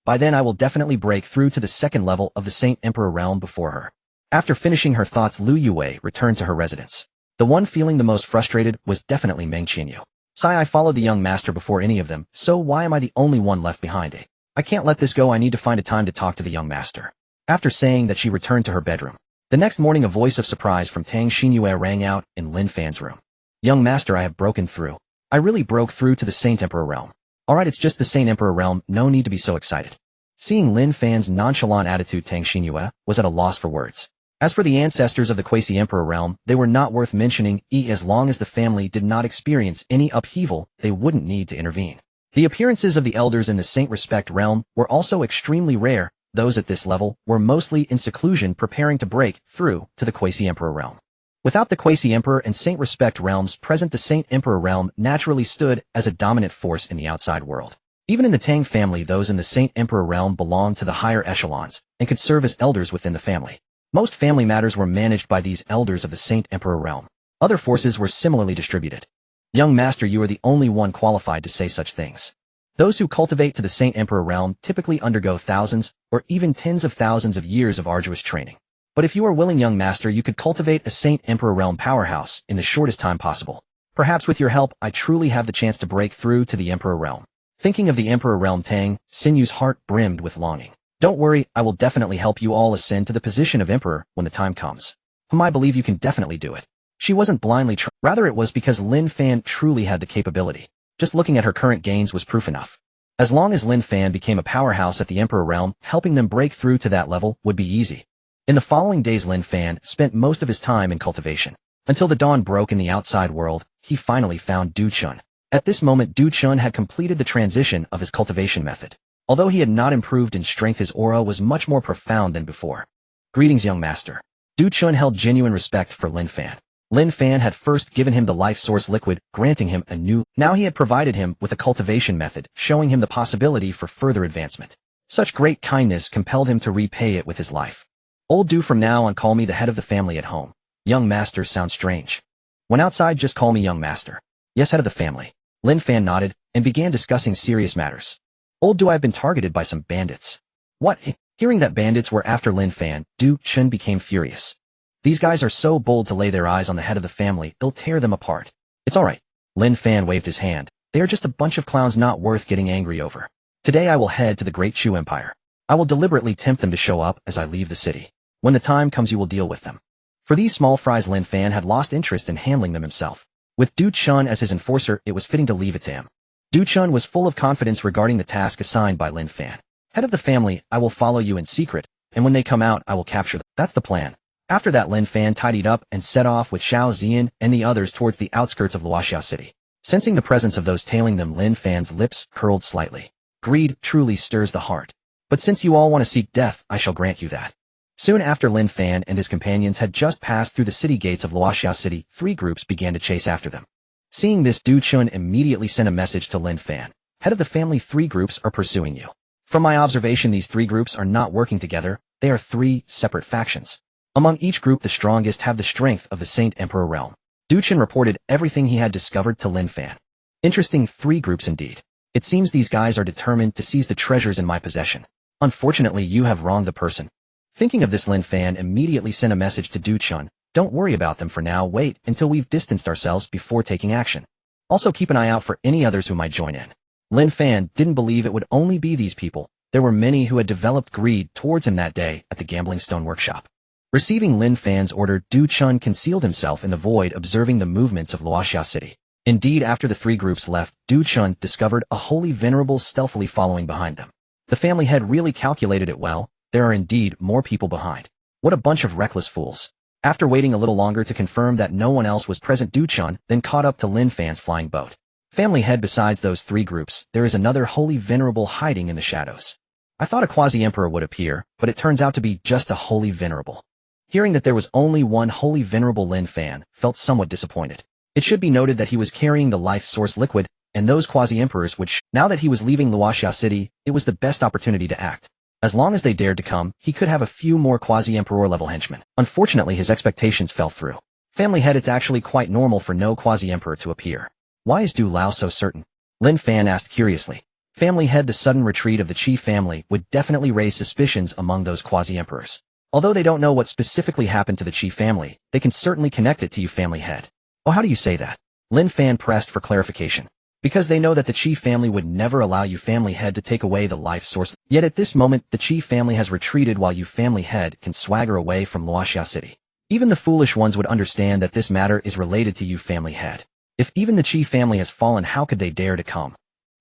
By then I will definitely break through to the second level of the Saint Emperor realm before her." After finishing her thoughts, Lu Yue returned to her residence. The one feeling the most frustrated was definitely Meng Qianyu. "Sai, I followed the young master before any of them, so why am I the only one left behind? I can't let this go. I need to find a time to talk to the young master." After saying that, she returned to her bedroom. The next morning, a voice of surprise from Tang Xinyue rang out in Lin Fan's room. Young master, I have broken through. I really broke through to the Saint Emperor realm. Alright, it's just the Saint Emperor realm, no need to be so excited. Seeing Lin Fan's nonchalant attitude, Tang Xinyue was at a loss for words. As for the ancestors of the Quasi-Emperor realm, they were not worth mentioning, as long as the family did not experience any upheaval, they wouldn't need to intervene. The appearances of the elders in the Saint Respect realm were also extremely rare. Those at this level were mostly in seclusion preparing to break through to the Quasi-Emperor realm. Without the Quasi-Emperor and Saint Respect realms present, the Saint Emperor realm naturally stood as a dominant force in the outside world. Even in the Tang family, those in the Saint Emperor realm belonged to the higher echelons and could serve as elders within the family. Most family matters were managed by these elders of the Saint Emperor realm. Other forces were similarly distributed. Young master, you are the only one qualified to say such things. Those who cultivate to the Saint Emperor realm typically undergo thousands or even tens of thousands of years of arduous training. But if you are willing, young master, you could cultivate a Saint Emperor realm powerhouse in the shortest time possible. Perhaps with your help, I truly have the chance to break through to the Emperor realm. Thinking of the Emperor realm, Tang Xinyue's heart brimmed with longing. Don't worry, I will definitely help you all ascend to the position of Emperor when the time comes. I believe you can definitely do it. She wasn't blindly rather it was because Lin Fan truly had the capability. Just looking at her current gains was proof enough. As long as Lin Fan became a powerhouse at the Emperor realm, helping them break through to that level would be easy. In the following days, Lin Fan spent most of his time in cultivation. Until the dawn broke in the outside world, he finally found Du Chun. At this moment, Du Chun had completed the transition of his cultivation method. Although he had not improved in strength, his aura was much more profound than before. Greetings, young master. Du Chun held genuine respect for Lin Fan. Lin Fan had first given him the life source liquid, granting him a new. Now he had provided him with a cultivation method, showing him the possibility for further advancement. Such great kindness compelled him to repay it with his life. Old Du, from now on call me the head of the family at home. Young master sounds strange. When outside, just call me young master. Yes, head of the family. Lin Fan nodded and began discussing serious matters. Old Du, I have been targeted by some bandits. What? Hearing that bandits were after Lin Fan, Du Chun became furious. These guys are so bold to lay their eyes on the head of the family, it'll tear them apart. It's alright. Lin Fan waved his hand. They are just a bunch of clowns not worth getting angry over. Today I will head to the Great Chu Empire. I will deliberately tempt them to show up as I leave the city. When the time comes, you will deal with them. For these small fries, Lin Fan had lost interest in handling them himself. With Du Chun as his enforcer, it was fitting to leave it to him. Du Chun was full of confidence regarding the task assigned by Lin Fan. Head of the family, I will follow you in secret, and when they come out, I will capture them. That's the plan. After that, Lin Fan tidied up and set off with Xiao Zian and the others towards the outskirts of Luoxiao City. Sensing the presence of those tailing them, Lin Fan's lips curled slightly. Greed truly stirs the heart. But since you all want to seek death, I shall grant you that. Soon after Lin Fan and his companions had just passed through the city gates of Luoxiao City, 3 groups began to chase after them. Seeing this, Du Chun immediately sent a message to Lin Fan. Head of the family, 3 groups are pursuing you. From my observation, these 3 groups are not working together, they are 3 separate factions. Among each group, the strongest have the strength of the Saint Emperor realm. Du Chun reported everything he had discovered to Lin Fan. Interesting 3 groups indeed. It seems these guys are determined to seize the treasures in my possession. Unfortunately, you have wronged the person. Thinking of this, Lin Fan immediately sent a message to Du Chun. Don't worry about them for now, wait until we've distanced ourselves before taking action. Also keep an eye out for any others who might join in. Lin Fan didn't believe it would only be these people. There were many who had developed greed towards him that day at the Gambling Stone Workshop. Receiving Lin Fan's order, Du Chun concealed himself in the void, observing the movements of Luoxiao City. Indeed, after the 3 groups left, Du Chun discovered a holy venerable stealthily following behind them. The family had really calculated it well. There are indeed more people behind. What a bunch of reckless fools. After waiting a little longer to confirm that no one else was present, Du Chun then caught up to Lin Fan's flying boat. Family head, besides those 3 groups, there is another holy venerable hiding in the shadows. I thought a quasi-emperor would appear, but it turns out to be just a holy venerable. Hearing that there was only one holy venerable, Lin Fan felt somewhat disappointed. It should be noted that he was carrying the life source liquid, and those quasi-emperors now that he was leaving Luoxiao City, it was the best opportunity to act. As long as they dared to come, he could have a few more quasi-emperor level henchmen. Unfortunately, his expectations fell through. Family head, it's actually quite normal for no quasi-emperor to appear. Why is Du Lao so certain? Lin Fan asked curiously. Family head, the sudden retreat of the Qi family would definitely raise suspicions among those quasi-emperors. Although they don't know what specifically happened to the Qi family, they can certainly connect it to you, family head. Oh, how do you say that? Lin Fan pressed for clarification. Because they know that the Qi family would never allow you, family head, to take away the life source. Yet at this moment, the Qi family has retreated while you, family head, can swagger away from Luoxiao City. Even the foolish ones would understand that this matter is related to you, family head. If even the Qi family has fallen, how could they dare to come?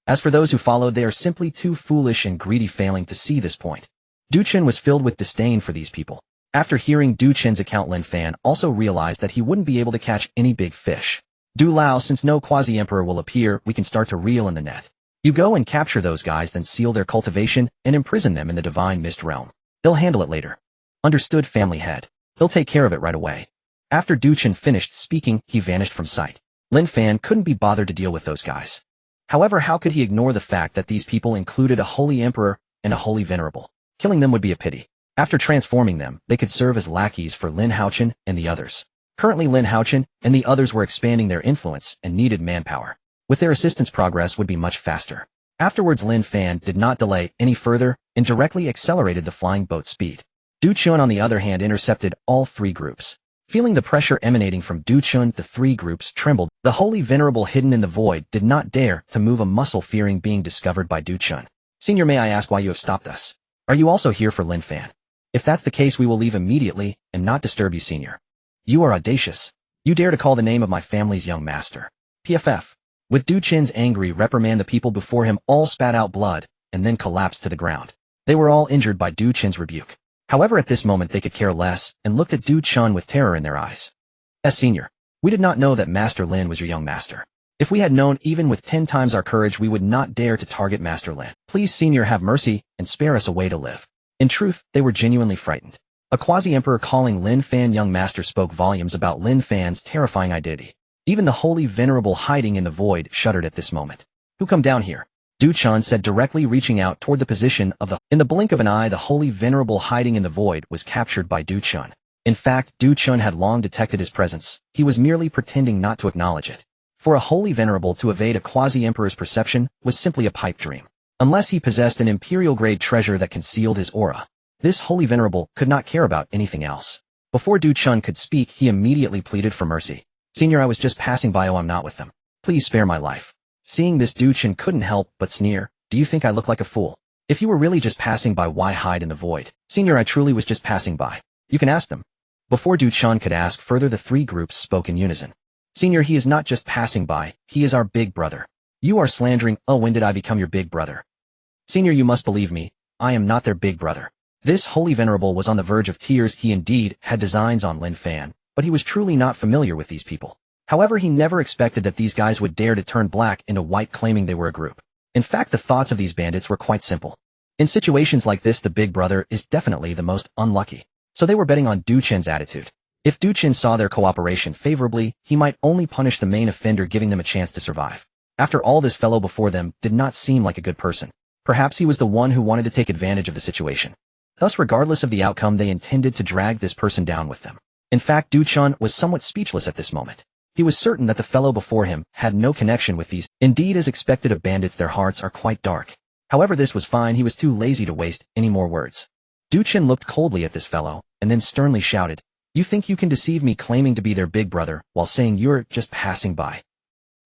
As for those who followed, they are simply too foolish and greedy, failing to see this point. Du Chen was filled with disdain for these people. After hearing Du Chen's account, Lin Fan also realized that he wouldn't be able to catch any big fish. Du Lao, since no quasi-emperor will appear, we can start to reel in the net. You go and capture those guys, then seal their cultivation and imprison them in the divine mist realm. They'll handle it later. Understood, family head. He'll take care of it right away. After Du Chen finished speaking, he vanished from sight. Lin Fan couldn't be bothered to deal with those guys. However, how could he ignore the fact that these people included a holy emperor and a holy venerable? Killing them would be a pity. After transforming them, they could serve as lackeys for Lin Haochen and the others. Currently, Lin Haochen and the others were expanding their influence and needed manpower. With their assistance, progress would be much faster. Afterwards, Lin Fan did not delay any further and directly accelerated the flying boat's speed. Du Chun, on the other hand, intercepted all three groups. Feeling the pressure emanating from Du Chun, the three groups trembled. The holy venerable hidden in the void did not dare to move a muscle, fearing being discovered by Du Chun. Senior, may I ask why you have stopped us? Are you also here for Lin Fan? If that's the case, we will leave immediately and not disturb you, Senior. You are audacious. You dare to call the name of my family's young master. PFF. With Du Chen's angry reprimand, the people before him all spat out blood and then collapsed to the ground. They were all injured by Du Chen's rebuke. However, at this moment they could care less and looked at Du Chun with terror in their eyes. Senior, we did not know that Master Lin was your young master. If we had known, even with 10 times our courage, we would not dare to target Master Lin. Please, Senior, have mercy and spare us a way to live. In truth, they were genuinely frightened. A quasi-emperor calling Lin Fan young master spoke volumes about Lin Fan's terrifying identity. Even the holy venerable hiding in the void shuddered at this moment. Who come down here? Du Chun said, directly reaching out toward the position of the... In the blink of an eye, the holy venerable hiding in the void was captured by Du Chun. In fact, Du Chun had long detected his presence. He was merely pretending not to acknowledge it. For a holy venerable to evade a quasi-emperor's perception was simply a pipe dream. Unless he possessed an imperial-grade treasure that concealed his aura. This holy venerable could not care about anything else. Before Du Chun could speak, he immediately pleaded for mercy. Senior, I was just passing by. Oh, I'm not with them. Please spare my life. Seeing this, Du Chun couldn't help but sneer. Do you think I look like a fool? If you were really just passing by, why hide in the void? Senior, I truly was just passing by. You can ask them. Before Du Chun could ask further, the three groups spoke in unison. Senior, he is not just passing by. He is our big brother. You are slandering. Oh, when did I become your big brother? Senior, you must believe me. I am not their big brother. This holy venerable was on the verge of tears. He indeed had designs on Lin Fan, but he was truly not familiar with these people. However, he never expected that these guys would dare to turn black into white, claiming they were a group. In fact, the thoughts of these bandits were quite simple. In situations like this, the big brother is definitely the most unlucky. So they were betting on Du Chen's attitude. If Du Chen saw their cooperation favorably, he might only punish the main offender, giving them a chance to survive. After all, this fellow before them did not seem like a good person. Perhaps he was the one who wanted to take advantage of the situation. Thus, regardless of the outcome, they intended to drag this person down with them. In fact, Du Chun was somewhat speechless at this moment. He was certain that the fellow before him had no connection with these. Indeed, as expected of bandits, their hearts are quite dark. However, this was fine. He was too lazy to waste any more words. Du Chun looked coldly at this fellow, and then sternly shouted, "You think you can deceive me, claiming to be their big brother, while saying you're just passing by?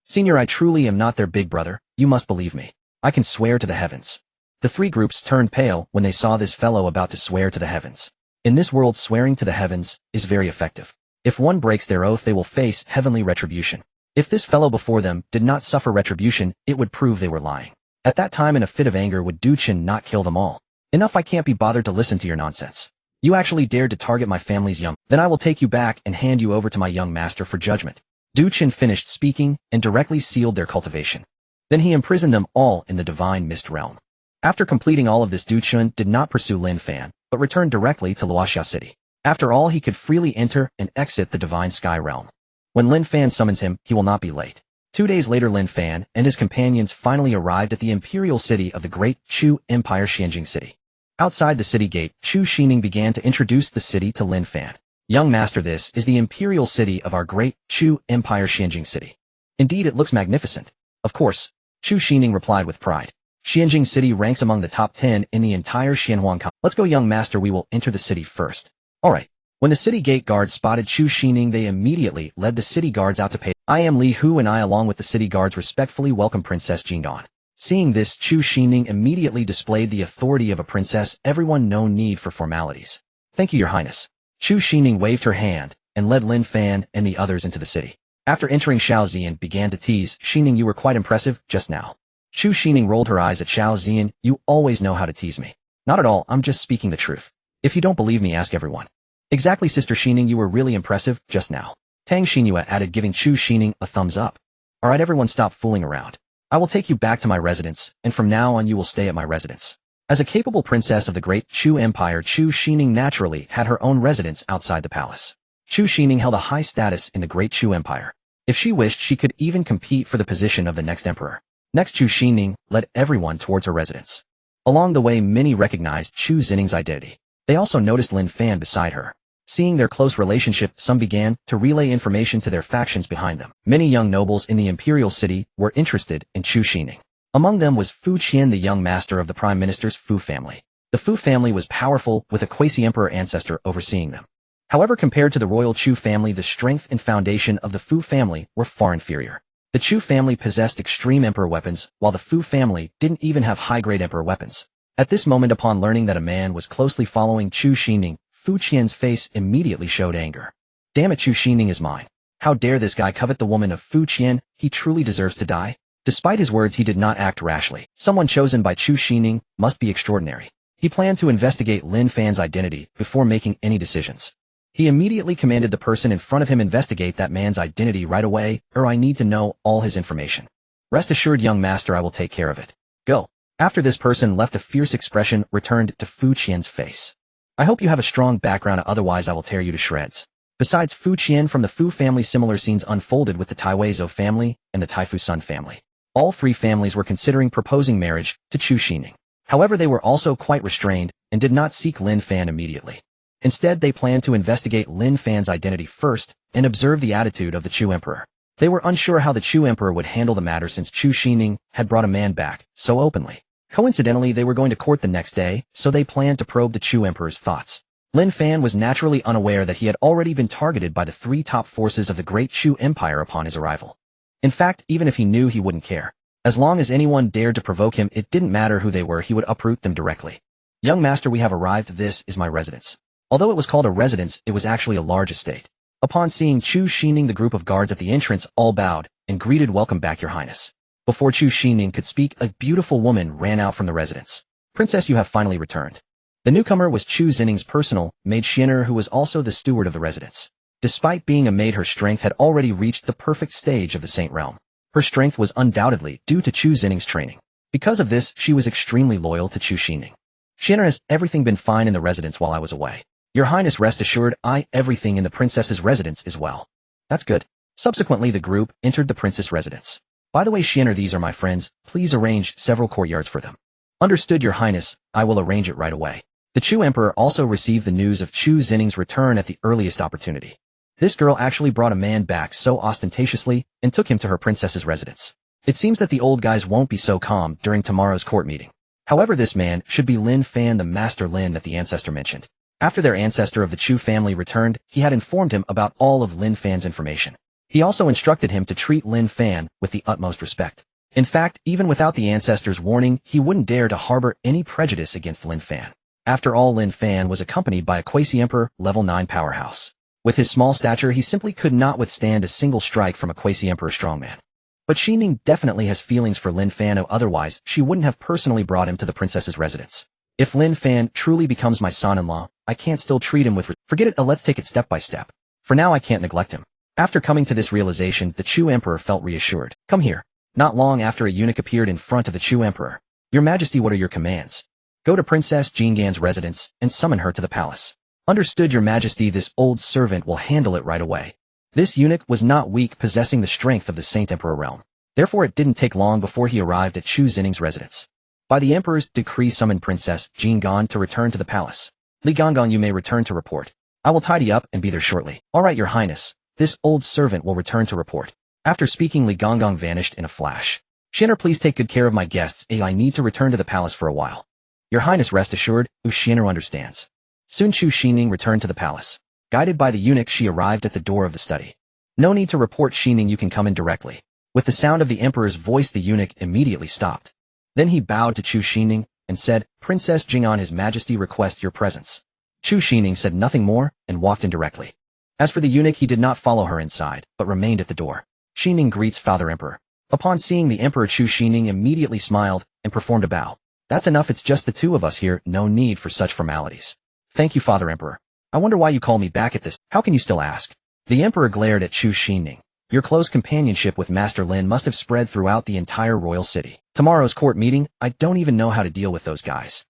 Senior, I truly am not their big brother. You must believe me. I can swear to the heavens." The three groups turned pale when they saw this fellow about to swear to the heavens. In this world, swearing to the heavens is very effective. If one breaks their oath, they will face heavenly retribution. If this fellow before them did not suffer retribution, it would prove they were lying. At that time, in a fit of anger, would Du Chun not kill them all? Enough, I can't be bothered to listen to your nonsense. You actually dared to target my family's young. Then I will take you back and hand you over to my young master for judgment. Du Chun finished speaking and directly sealed their cultivation. Then he imprisoned them all in the divine mist realm. After completing all of this, Du Chun did not pursue Lin Fan, but returned directly to Luoxia City. After all, he could freely enter and exit the divine sky realm. When Lin Fan summons him, he will not be late. 2 days later, Lin Fan and his companions finally arrived at the imperial city of the great Chu Empire, Xianjing City. Outside the city gate, Chu Xining began to introduce the city to Lin Fan. Young master, this is the imperial city of our great Chu Empire, Xianjing City. Indeed, it looks magnificent. Of course, Chu Xining replied with pride. Xianjing City ranks among the top 10 in the entire Xianhuang. Let's go, young master, we will enter the city first. Alright. When the city gate guards spotted Chu Xining, they immediately led the city guards out to pay. I am Li Hu, and I, along with the city guards, respectfully welcome Princess Jingdan. Seeing this, Chu Xining immediately displayed the authority of a princess. Everyone, no need for formalities. Thank you, your highness. Chu Xining waved her hand and led Lin Fan and the others into the city. After entering, Xiao Ziyan began to tease, Xining, you were quite impressive just now. Chu Xining rolled her eyes at Xiao Ziyan, you always know how to tease me. Not at all, I'm just speaking the truth. If you don't believe me, ask everyone. Exactly, Sister Xining, you were really impressive just now. Tang Xinyue added, giving Chu Xining a thumbs up. Alright, everyone, stop fooling around. I will take you back to my residence, and from now on you will stay at my residence. As a capable princess of the great Chu Empire, Chu Xining naturally had her own residence outside the palace. Chu Xining held a high status in the great Chu Empire. If she wished, she could even compete for the position of the next emperor. Next, Chu Xining led everyone towards her residence. Along the way, many recognized Chu Zining's identity. They also noticed Lin Fan beside her. Seeing their close relationship, some began to relay information to their factions behind them. Many young nobles in the imperial city were interested in Chu Xining. Among them was Fu Qian, the young master of the prime minister's Fu family. The Fu family was powerful, with a quasi-emperor ancestor overseeing them. However, compared to the royal Chu family, the strength and foundation of the Fu family were far inferior. The Chu family possessed extreme emperor weapons, while the Fu family didn't even have high-grade emperor weapons. At this moment, upon learning that a man was closely following Chu Xining, Fu Qian's face immediately showed anger. Damn it, Chu Xining is mine. How dare this guy covet the woman of Fu Qian? He truly deserves to die. Despite his words, he did not act rashly. Someone chosen by Chu Xining must be extraordinary. He planned to investigate Lin Fan's identity before making any decisions. He immediately commanded the person in front of him, investigate that man's identity right away, or I need to know all his information. Rest assured, young master, I will take care of it. Go. After this person left, a fierce expression returned to Fu Qian's face. I hope you have a strong background, otherwise I will tear you to shreds. Besides Fu Qian from the Fu family, similar scenes unfolded with the Taiwei Zhou family and the Taifu Sun family. All three families were considering proposing marriage to Chu Xining. However, they were also quite restrained and did not seek Lin Fan immediately. Instead, they planned to investigate Lin Fan's identity first and observe the attitude of the Chu Emperor. They were unsure how the Chu Emperor would handle the matter since Chu Xining had brought a man back so openly. Coincidentally, they were going to court the next day, so they planned to probe the Chu Emperor's thoughts. Lin Fan was naturally unaware that he had already been targeted by the three top forces of the great Chu Empire upon his arrival. In fact, even if he knew, he wouldn't care. As long as anyone dared to provoke him, it didn't matter who they were, he would uproot them directly. Young master, we have arrived. This is my residence. Although it was called a residence, it was actually a large estate. Upon seeing Chu Xining, the group of guards at the entrance all bowed and greeted, welcome back, your highness. Before Chu Xining could speak, a beautiful woman ran out from the residence. Princess, you have finally returned. The newcomer was Chu Zining's personal maid Xianer, who was also the steward of the residence. Despite being a maid, her strength had already reached the perfect stage of the Saint Realm. Her strength was undoubtedly due to Chu Zining's training. Because of this, she was extremely loyal to Chu Xining. Xianer, has everything been fine in the residence while I was away? Your highness, rest assured, everything in the princess's residence is well. That's good. Subsequently, the group entered the princess' residence. By the way, Xianer, these are my friends. Please arrange several courtyards for them. Understood, your highness. I will arrange it right away. The Chu Emperor also received the news of Chu Zining's return at the earliest opportunity. This girl actually brought a man back so ostentatiously and took him to her princess's residence. It seems that the old guys won't be so calm during tomorrow's court meeting. However, this man should be Lin Fan, the master Lin that the ancestor mentioned. After their ancestor of the Chu family returned, he had informed him about all of Lin Fan's information. He also instructed him to treat Lin Fan with the utmost respect. In fact, even without the ancestor's warning, he wouldn't dare to harbor any prejudice against Lin Fan. After all, Lin Fan was accompanied by a quasi-emperor level 9 powerhouse. With his small stature, he simply could not withstand a single strike from a quasi-emperor strongman. But Xining definitely has feelings for Lin Fan, otherwise she wouldn't have personally brought him to the princess's residence. If Lin Fan truly becomes my son-in-law, I can't still treat him with forget it, let's take it step by step. For now, I can't neglect him. After coming to this realization, the Chu Emperor felt reassured. Come here. Not long after, a eunuch appeared in front of the Chu Emperor. Your Majesty, what are your commands? Go to Princess Jingan's residence and summon her to the palace. Understood, your Majesty. This old servant will handle it right away. This eunuch was not weak, possessing the strength of the Saint Emperor realm. Therefore, it didn't take long before he arrived at Chu Zining's residence. By the Emperor's decree, summoned Princess Jingan to return to the palace. Li Gongong, you may return to report. I will tidy up and be there shortly. All right, your highness. This old servant will return to report. After speaking, Li Gongong vanished in a flash. Xianer, please take good care of my guests. I need to return to the palace for a while. Your highness, rest assured, Xianer understands. Soon Chu Xining returned to the palace. Guided by the eunuch, she arrived at the door of the study. No need to report, Xining, you can come in directly. With the sound of the emperor's voice, the eunuch immediately stopped. Then he bowed to Chu Xining and said, Princess Jingan, His Majesty requests your presence. Chu Xining said nothing more and walked in directly. As for the eunuch, he did not follow her inside, but remained at the door. Xining greets Father Emperor. Upon seeing the Emperor, Chu Xining immediately smiled and performed a bow. That's enough, it's just the two of us here, no need for such formalities. Thank you, Father Emperor. I wonder why you call me back at this. How can you still ask? The Emperor glared at Chu Xining. Your close companionship with Master Lin must have spread throughout the entire royal city. Tomorrow's court meeting, I don't even know how to deal with those guys.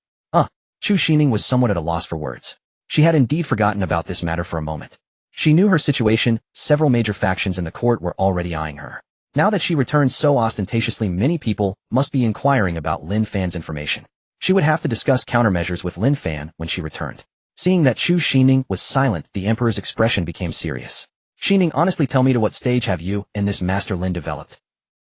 Chu Xining was somewhat at a loss for words. She had indeed forgotten about this matter for a moment. She knew her situation, several major factions in the court were already eyeing her. Now that she returned so ostentatiously, many people must be inquiring about Lin Fan's information. She would have to discuss countermeasures with Lin Fan when she returned. Seeing that Chu Xining was silent, the Emperor's expression became serious. Xining, honestly tell me, to what stage have you and this Master Lin developed?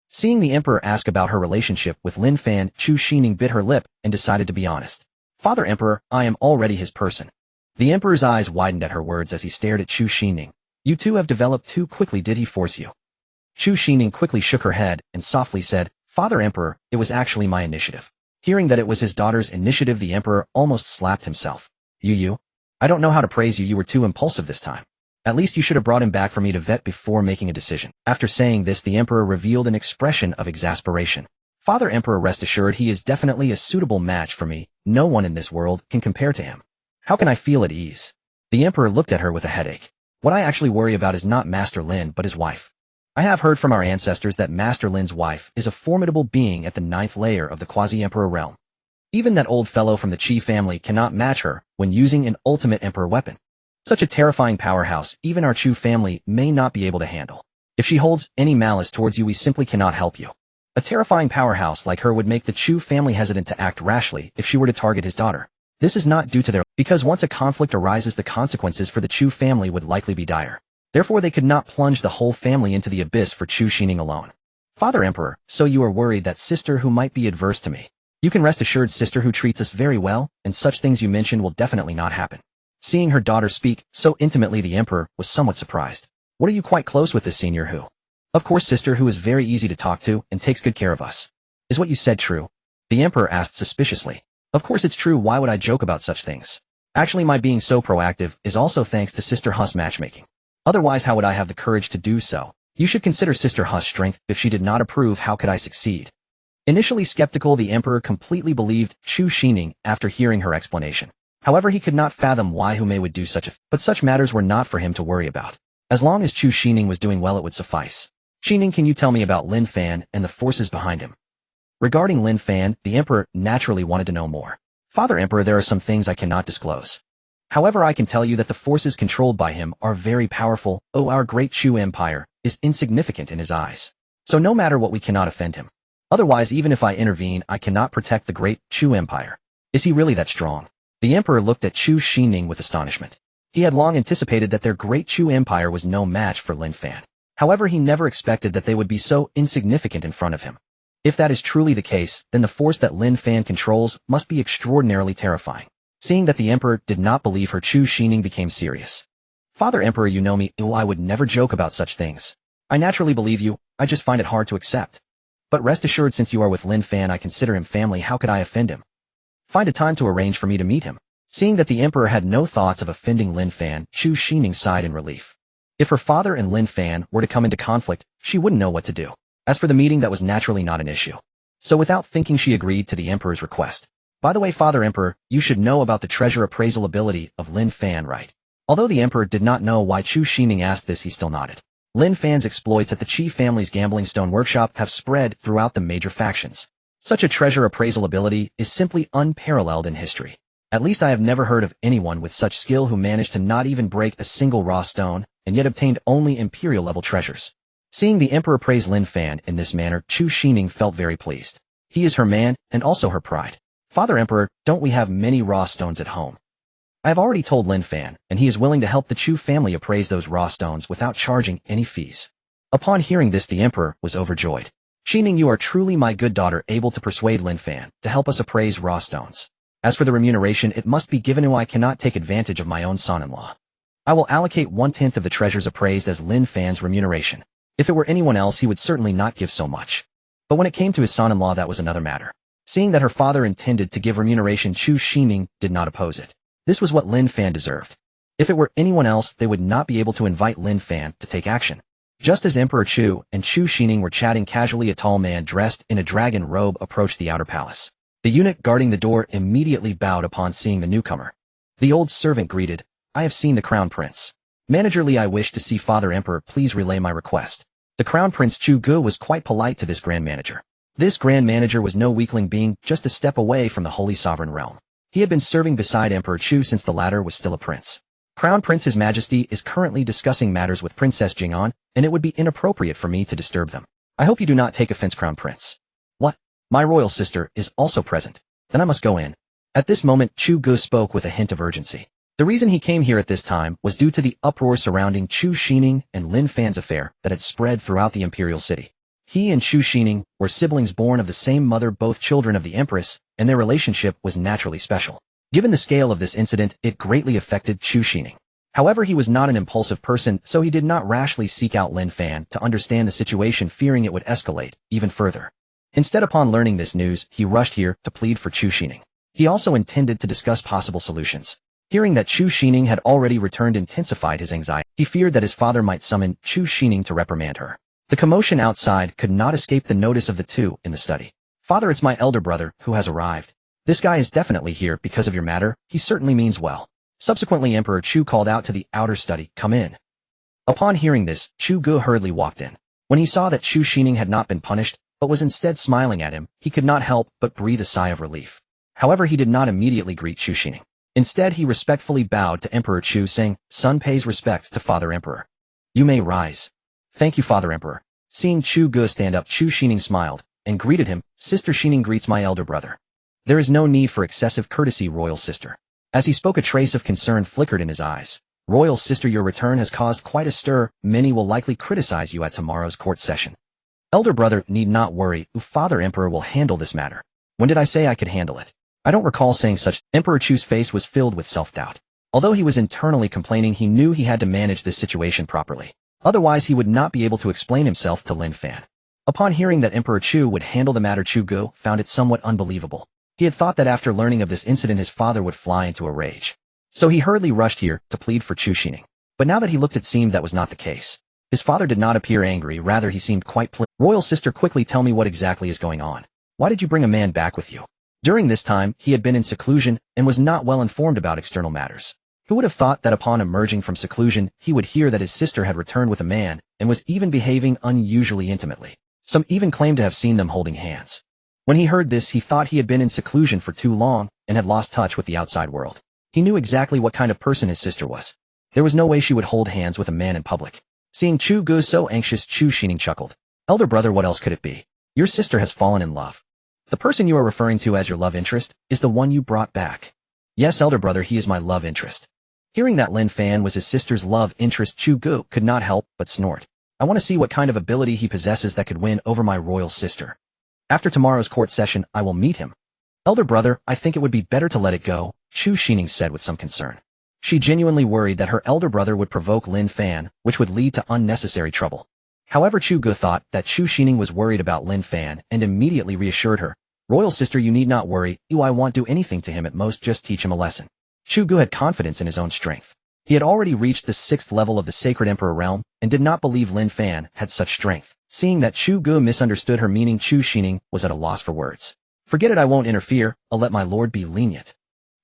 Seeing the Emperor ask about her relationship with Lin Fan, Chu Xining bit her lip and decided to be honest. Father Emperor, I am already his person. The Emperor's eyes widened at her words as he stared at Chu Xining. You two have developed too quickly, did he force you? Chu Xining quickly shook her head and softly said, Father Emperor, it was actually my initiative. Hearing that it was his daughter's initiative, the Emperor almost slapped himself. You? I don't know how to praise you, you were too impulsive this time. At least you should have brought him back for me to vet before making a decision. After saying this, the Emperor revealed an expression of exasperation. Father Emperor, rest assured he is definitely a suitable match for me. No one in this world can compare to him. How can I feel at ease? The Emperor looked at her with a headache. What I actually worry about is not Master Lin but his wife. I have heard from our ancestors that Master Lin's wife is a formidable being at the 9th layer of the Quasi-Emperor realm. Even that old fellow from the Qi family cannot match her when using an ultimate Emperor weapon. Such a terrifying powerhouse, even our Chu family may not be able to handle. If she holds any malice towards you, we simply cannot help you. A terrifying powerhouse like her would make the Chu family hesitant to act rashly if she were to target his daughter. This is not due to their, because once a conflict arises, the consequences for the Chu family would likely be dire. Therefore, they could not plunge the whole family into the abyss for Chu Xining alone. Father Emperor, so you are worried that sister who might be adverse to me. You can rest assured, sister who treats us very well, and such things you mentioned will definitely not happen. Seeing her daughter speak so intimately, the Emperor was somewhat surprised. What, are you quite close with this senior who? Of course, sister who is very easy to talk to and takes good care of us. Is what you said true? The Emperor asked suspiciously. Of course it's true, why would I joke about such things? Actually, my being so proactive is also thanks to Sister Hu's matchmaking. Otherwise, how would I have the courage to do so? You should consider Sister Hu's strength. If she did not approve, how could I succeed? Initially skeptical, the Emperor completely believed Chu Xining after hearing her explanation. However, he could not fathom why Hu Mei would do but such matters were not for him to worry about. As long as Chu Xining was doing well, it would suffice. Xining, can you tell me about Lin Fan and the forces behind him? Regarding Lin Fan, the Emperor naturally wanted to know more. Father Emperor, there are some things I cannot disclose. However, I can tell you that the forces controlled by him are very powerful. Our great Chu Empire is insignificant in his eyes. So no matter what, we cannot offend him. Otherwise, even if I intervene, I cannot protect the great Chu Empire. Is he really that strong? The Emperor looked at Chu Xining with astonishment. He had long anticipated that their great Chu Empire was no match for Lin Fan. However, he never expected that they would be so insignificant in front of him. If that is truly the case, then the force that Lin Fan controls must be extraordinarily terrifying. Seeing that the Emperor did not believe her, Chu Xining became serious. Father Emperor, you know me, I would never joke about such things. I naturally believe you, I just find it hard to accept. But rest assured, since you are with Lin Fan, I consider him family. How could I offend him? Find a time to arrange for me to meet him. Seeing that the Emperor had no thoughts of offending Lin Fan, Chu Xining sighed in relief. If her father and Lin Fan were to come into conflict, she wouldn't know what to do. As for the meeting, that was naturally not an issue. So without thinking, she agreed to the Emperor's request. By the way, Father Emperor, you should know about the treasure appraisal ability of Lin Fan, right? Although the Emperor did not know why Chu Xining asked this, he still nodded. Lin Fan's exploits at the Qi family's gambling stone workshop have spread throughout the major factions. Such a treasure appraisal ability is simply unparalleled in history. At least I have never heard of anyone with such skill who managed to not even break a single raw stone, and yet obtained only imperial-level treasures. Seeing the Emperor praise Lin Fan in this manner, Chu Xining felt very pleased. He is her man, and also her pride. Father Emperor, don't we have many raw stones at home? I have already told Lin Fan, and he is willing to help the Chu family appraise those raw stones without charging any fees. Upon hearing this, the Emperor was overjoyed. Xining, you are truly my good daughter, able to persuade Lin Fan to help us appraise raw stones. As for the remuneration, it must be given to I cannot take advantage of my own son-in-law. I will allocate 1/10 of the treasures appraised as Lin Fan's remuneration. If it were anyone else, he would certainly not give so much. But when it came to his son-in-law, that was another matter. Seeing that her father intended to give remuneration, Chu Xining did not oppose it. This was what Lin Fan deserved. If it were anyone else, they would not be able to invite Lin Fan to take action. Just as Emperor Chu and Chu Xining were chatting casually, a tall man dressed in a dragon robe approached the outer palace. The eunuch guarding the door immediately bowed upon seeing the newcomer. The old servant greeted, "I have seen the Crown Prince. Manager Li, I wish to see Father Emperor, please relay my request." The Crown Prince Chu Gu was quite polite to this Grand Manager. This Grand Manager was no weakling, being just a step away from the Holy Sovereign Realm. He had been serving beside Emperor Chu since the latter was still a prince. Crown Prince His Majesty is currently discussing matters with Princess Jing'an, and it would be inappropriate for me to disturb them. I hope you do not take offense, Crown Prince. What? My royal sister is also present. Then I must go in. At this moment, Chu Gu spoke with a hint of urgency. The reason he came here at this time was due to the uproar surrounding Chu Xining and Lin Fan's affair that had spread throughout the imperial city. He and Chu Xining were siblings born of the same mother, both children of the Empress, and their relationship was naturally special. Given the scale of this incident, it greatly affected Chu Xining. However, he was not an impulsive person, so he did not rashly seek out Lin Fan to understand the situation, fearing it would escalate even further. Instead, upon learning this news, he rushed here to plead for Chu Xining. He also intended to discuss possible solutions. Hearing that Chu Xining had already returned intensified his anxiety. He feared that his father might summon Chu Xining to reprimand her. The commotion outside could not escape the notice of the two in the study. "Father, it's my elder brother who has arrived. This guy is definitely here because of your matter. He certainly means well." Subsequently, Emperor Chu called out to the outer study, "Come in." Upon hearing this, Chu Gu hurriedly walked in. When he saw that Chu Xining had not been punished, but was instead smiling at him, he could not help but breathe a sigh of relief. However, he did not immediately greet Chu Xining. Instead, he respectfully bowed to Emperor Chu, saying, "Son pays respects to Father Emperor. You may rise." "Thank you, Father Emperor." Seeing Chu Gu stand up, Chu Xining smiled and greeted him, "Sister Xining greets my elder brother." "There is no need for excessive courtesy, royal sister." As he spoke, a trace of concern flickered in his eyes. "Royal sister, your return has caused quite a stir. Many will likely criticize you at tomorrow's court session." "Elder brother need not worry. Father Emperor will handle this matter." "When did I say I could handle it? I don't recall saying such." Emperor Chu's face was filled with self-doubt. Although he was internally complaining, he knew he had to manage this situation properly. Otherwise, he would not be able to explain himself to Lin Fan. Upon hearing that Emperor Chu would handle the matter, Chu Gu found it somewhat unbelievable. He had thought that after learning of this incident, his father would fly into a rage. So he hurriedly rushed here to plead for Chu Xining. But now that he looked, it seemed that was not the case. His father did not appear angry, rather he seemed quite pleased. "Royal sister, quickly tell me what exactly is going on. Why did you bring a man back with you?" During this time, he had been in seclusion and was not well informed about external matters. Who would have thought that upon emerging from seclusion, he would hear that his sister had returned with a man and was even behaving unusually intimately. Some even claimed to have seen them holding hands. When he heard this, he thought he had been in seclusion for too long and had lost touch with the outside world. He knew exactly what kind of person his sister was. There was no way she would hold hands with a man in public. Seeing Chu Gu so anxious, Chu Xining chuckled. "Elder brother, what else could it be? Your sister has fallen in love. The person you are referring to as your love interest is the one you brought back." "Yes, elder brother, he is my love interest." Hearing that Lin Fan was his sister's love interest, Chu Gu could not help but snort. "I want to see what kind of ability he possesses that could win over my royal sister. After tomorrow's court session, I will meet him." "Elder brother, I think it would be better to let it go," Chu Xining said with some concern. She genuinely worried that her elder brother would provoke Lin Fan, which would lead to unnecessary trouble. However, Chu Gu thought that Chu Xining was worried about Lin Fan and immediately reassured her, "Royal sister, you need not worry. I won't do anything to him, at most just teach him a lesson." Chu Gu had confidence in his own strength. He had already reached the 6th level of the Sacred Emperor realm and did not believe Lin Fan had such strength. Seeing that Chu Gu misunderstood her meaning, Chu Xining was at a loss for words. "Forget it, I won't interfere. I'll let my lord be lenient.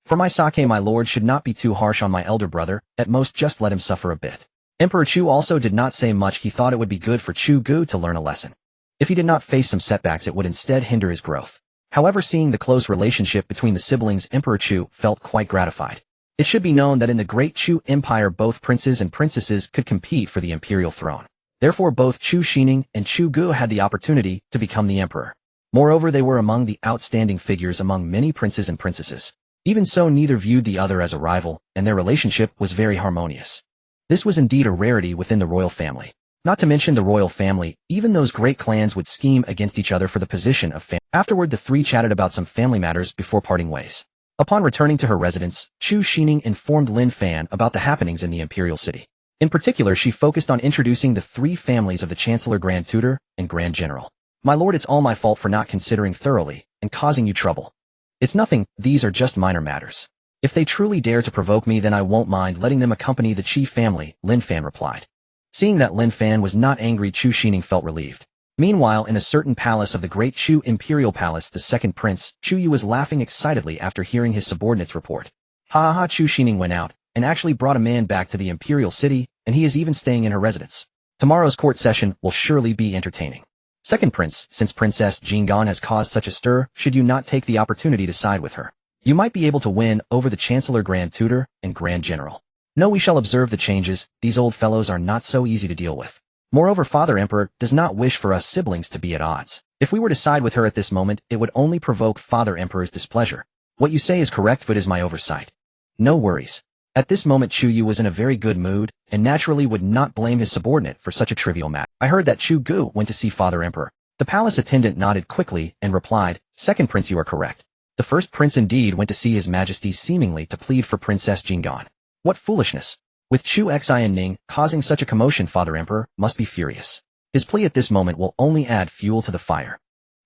For my sake, my lord should not be too harsh on my elder brother, at most just let him suffer a bit." Emperor Chu also did not say much. He thought it would be good for Chu Gu to learn a lesson. If he did not face some setbacks, it would instead hinder his growth. However, seeing the close relationship between the siblings, Emperor Chu felt quite gratified. It should be known that in the Great Chu Empire, both princes and princesses could compete for the imperial throne. Therefore, both Chu Xining and Chu Gu had the opportunity to become the emperor. Moreover, they were among the outstanding figures among many princes and princesses. Even so, neither viewed the other as a rival, and their relationship was very harmonious. This was indeed a rarity within the royal family. Not to mention the royal family, even those great clans would scheme against each other for the position of family. Afterward, the three chatted about some family matters before parting ways. Upon returning to her residence, Chu Xining informed Lin Fan about the happenings in the imperial city. In particular, she focused on introducing the three families of the Chancellor, Grand Tutor, and Grand General. "My lord, it's all my fault for not considering thoroughly and causing you trouble. It's nothing, these are just minor matters. If they truly dare to provoke me, then I won't mind letting them accompany the Qi family, Lin Fan replied. Seeing that Lin Fan was not angry, Chu Xining felt relieved. Meanwhile, in a certain palace of the Great Chu Imperial Palace, the second prince, Chu Yu, was laughing excitedly after hearing his subordinate's report. Ha ha ha! Chu Xining went out and actually brought a man back to the imperial city, and he is even staying in her residence. Tomorrow's court session will surely be entertaining. Second prince, since Princess Jinggan has caused such a stir, should you not take the opportunity to side with her? You might be able to win over the Chancellor Grand Tutor and Grand General. No, we shall observe the changes. These old fellows are not so easy to deal with. Moreover, Father Emperor does not wish for us siblings to be at odds. If we were to side with her at this moment, it would only provoke Father Emperor's displeasure. What you say is correct, but is my oversight. No worries. At this moment, Chu Yu was in a very good mood, and naturally would not blame his subordinate for such a trivial matter. I heard that Chu Gu went to see Father Emperor. The palace attendant nodded quickly and replied, Second prince, you are correct. The first prince indeed went to see his majesty, seemingly to plead for Princess Jinggan. What foolishness! With Chu Xianning causing such a commotion, Father Emperor must be furious. His plea at this moment will only add fuel to the fire.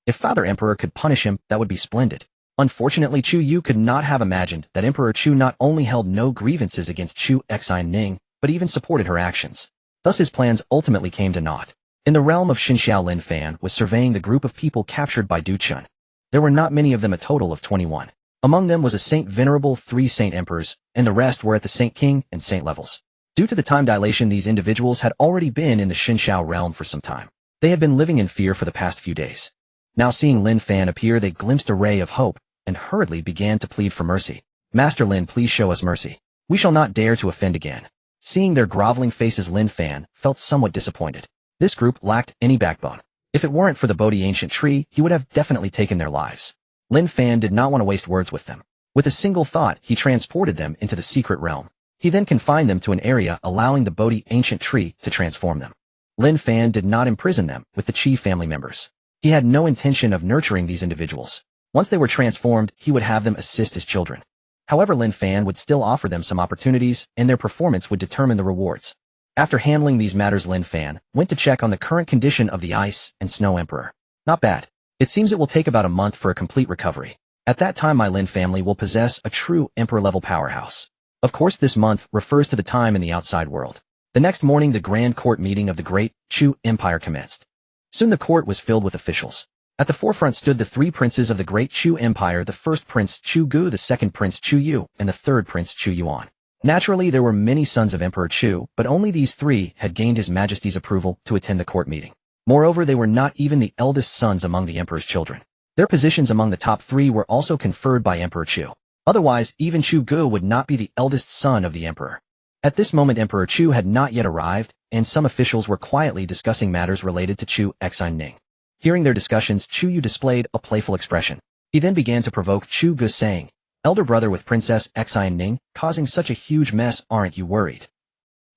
If Father Emperor could punish him, that would be splendid. Unfortunately, Chu Yu could not have imagined that Emperor Chu not only held no grievances against Chu Xianning, but even supported her actions. Thus his plans ultimately came to naught. In the realm of Xinxiao, Lin Fan was surveying the group of people captured by Du Chun. There were not many of them, a total of 21. Among them was a Saint Venerable, 3 Saint Emperors, and the rest were at the Saint King and Saint levels. Due to the time dilation, these individuals had already been in the Xinxiao realm for some time. They had been living in fear for the past few days. Now seeing Lin Fan appear, they glimpsed a ray of hope, and hurriedly began to plead for mercy. Master Lin, please show us mercy. We shall not dare to offend again. Seeing their groveling faces, Lin Fan felt somewhat disappointed. This group lacked any backbone. If it weren't for the Bodhi ancient tree, he would have definitely taken their lives. Lin Fan did not want to waste words with them. With a single thought, he transported them into the secret realm. He then confined them to an area, allowing the Bodhi ancient tree to transform them. Lin Fan did not imprison them with the Qi family members. He had no intention of nurturing these individuals. Once they were transformed, he would have them assist his children. However, Lin Fan would still offer them some opportunities, and their performance would determine the rewards. After handling these matters, Lin Fan went to check on the current condition of the Ice and Snow Emperor. Not bad. It seems it will take about a month for a complete recovery. At that time, my Lin family will possess a true emperor-level powerhouse. Of course, this month refers to the time in the outside world. The next morning, the grand court meeting of the Great Chu Empire commenced. Soon the court was filled with officials. At the forefront stood the 3 princes of the Great Chu Empire, the first prince Chu Gu, the second prince Chu Yu, and the third prince Chu Yuan. Naturally, there were many sons of Emperor Chu, but only these 3 had gained His Majesty's approval to attend the court meeting. Moreover, they were not even the eldest sons among the emperor's children. Their positions among the top 3 were also conferred by Emperor Chu. Otherwise, even Chu Gu would not be the eldest son of the emperor. At this moment, Emperor Chu had not yet arrived, and some officials were quietly discussing matters related to Chu Xianning. Hearing their discussions, Chu Yu displayed a playful expression. He then began to provoke Chu Gu, saying, Elder brother, with Princess Xianning causing such a huge mess, aren't you worried?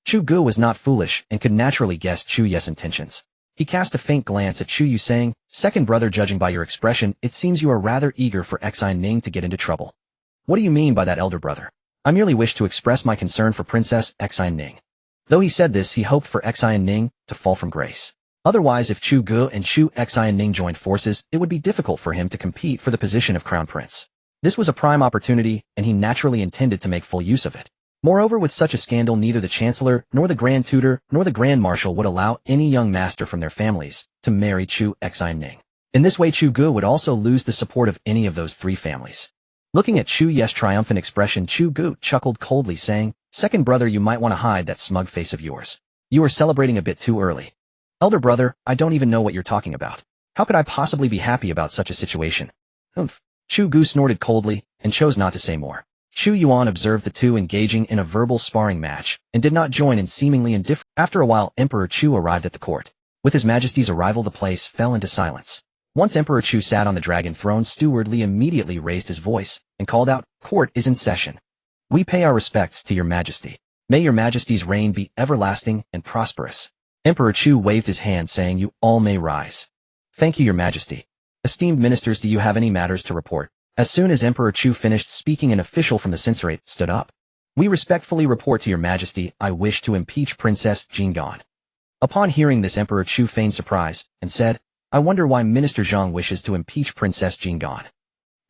Chu Gu was not foolish and could naturally guess Chu Yu's intentions. He cast a faint glance at Chu Yu, saying, Second brother, judging by your expression, it seems you are rather eager for Xianning to get into trouble. What do you mean by that, elder brother? I merely wish to express my concern for Princess Xianning. Though he said this, he hoped for Xianning to fall from grace. Otherwise, if Chu Gu and Chu Xianning joined forces, it would be difficult for him to compete for the position of crown prince. This was a prime opportunity, and he naturally intended to make full use of it. Moreover, with such a scandal, neither the Chancellor, nor the Grand Tutor, nor the Grand Marshal would allow any young master from their families to marry Chu Xianning. In this way, Chu Gu would also lose the support of any of those 3 families. Looking at Chu Yu's triumphant expression, Chu Gu chuckled coldly, saying, Second brother, you might want to hide that smug face of yours. You are celebrating a bit too early. Elder brother, I don't even know what you're talking about. How could I possibly be happy about such a situation? Humph. Chu Gu snorted coldly and chose not to say more. Chu Yuan observed the 2 engaging in a verbal sparring match and did not join in, seemingly indifferent. After a while, Emperor Chu arrived at the court. With His Majesty's arrival, the place fell into silence. Once Emperor Chu sat on the dragon throne, Steward Li immediately raised his voice and called out, Court is in session. We pay our respects to your Majesty. May your Majesty's reign be everlasting and prosperous. Emperor Chu waved his hand, saying, You all may rise. Thank you, your Majesty. Esteemed ministers, do you have any matters to report? As soon as Emperor Chu finished speaking, an official from the censorate stood up. We respectfully report to your Majesty, I wish to impeach Princess Jinggan. Upon hearing this, Emperor Chu feigned surprise and said, I wonder why Minister Zhang wishes to impeach Princess Jinggan.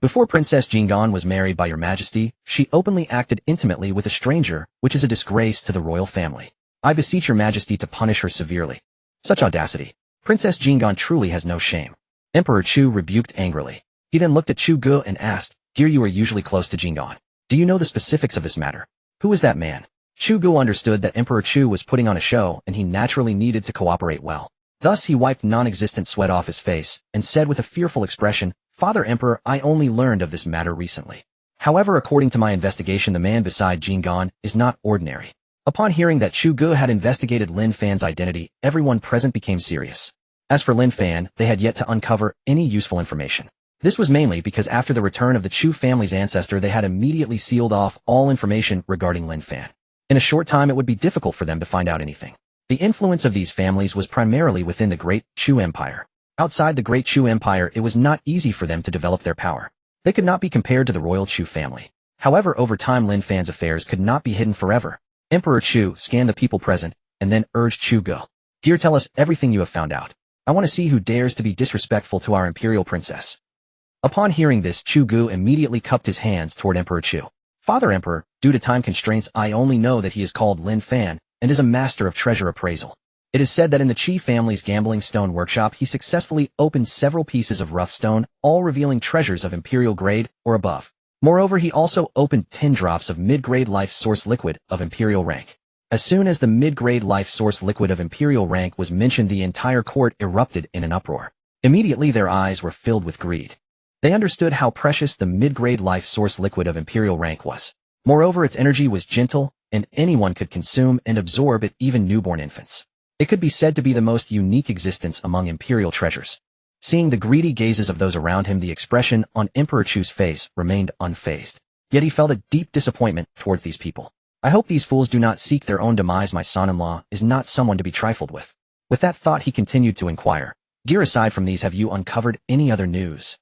Before Princess Jingan was married by your majesty, she openly acted intimately with a stranger, which is a disgrace to the royal family. I beseech your majesty to punish her severely. Such audacity. Princess Jingan truly has no shame. Emperor Chu rebuked angrily. He then looked at Chu Gu and asked, Dear, you are usually close to Jingan. Do you know the specifics of this matter? Who is that man? Chu Gu understood that Emperor Chu was putting on a show and he naturally needed to cooperate well. Thus he wiped non-existent sweat off his face and said with a fearful expression, Father Emperor, I only learned of this matter recently. However, according to my investigation, the man beside Jingan is not ordinary. Upon hearing that Chu Gu had investigated Lin Fan's identity, everyone present became serious. As for Lin Fan, they had yet to uncover any useful information. This was mainly because after the return of the Chu family's ancestor, they had immediately sealed off all information regarding Lin Fan. In a short time, it would be difficult for them to find out anything. The influence of these families was primarily within the Great Chu Empire. Outside the Great Chu Empire, it was not easy for them to develop their power. They could not be compared to the royal Chu family. However, over time, Lin Fan's affairs could not be hidden forever. Emperor Chu scanned the people present and then urged Chu Gu. Dear, tell us everything you have found out. I want to see who dares to be disrespectful to our imperial princess. Upon hearing this, Chu Gu immediately cupped his hands toward Emperor Chu. Father Emperor, due to time constraints, I only know that he is called Lin Fan and is a master of treasure appraisal. It is said that in the Qi family's gambling stone workshop, he successfully opened several pieces of rough stone, all revealing treasures of imperial grade or above. Moreover, he also opened 10 drops of mid-grade life source liquid of imperial rank. As soon as the mid-grade life source liquid of imperial rank was mentioned, the entire court erupted in an uproar. Immediately their eyes were filled with greed. They understood how precious the mid-grade life source liquid of imperial rank was. Moreover, its energy was gentle, and anyone could consume and absorb it, even newborn infants. It could be said to be the most unique existence among imperial treasures. Seeing the greedy gazes of those around him, the expression on Emperor Chu's face remained unfazed. Yet he felt a deep disappointment towards these people. I hope these fools do not seek their own demise. My son-in-law is not someone to be trifled with. With that thought, he continued to inquire. Gear, aside from these, have you uncovered any other news?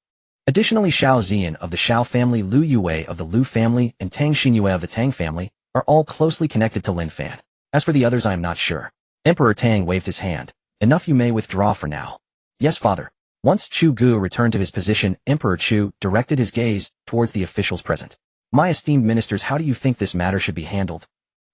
Additionally, Xiao Zian of the Xiao family, Lu Yue of the Lu family, and Tang Xinyue of the Tang family are all closely connected to Lin Fan. As for the others, I am not sure. Emperor Tang waved his hand. Enough, you may withdraw for now. Yes, father. Once Chu Gu returned to his position, Emperor Chu directed his gaze towards the officials present. My esteemed ministers, how do you think this matter should be handled?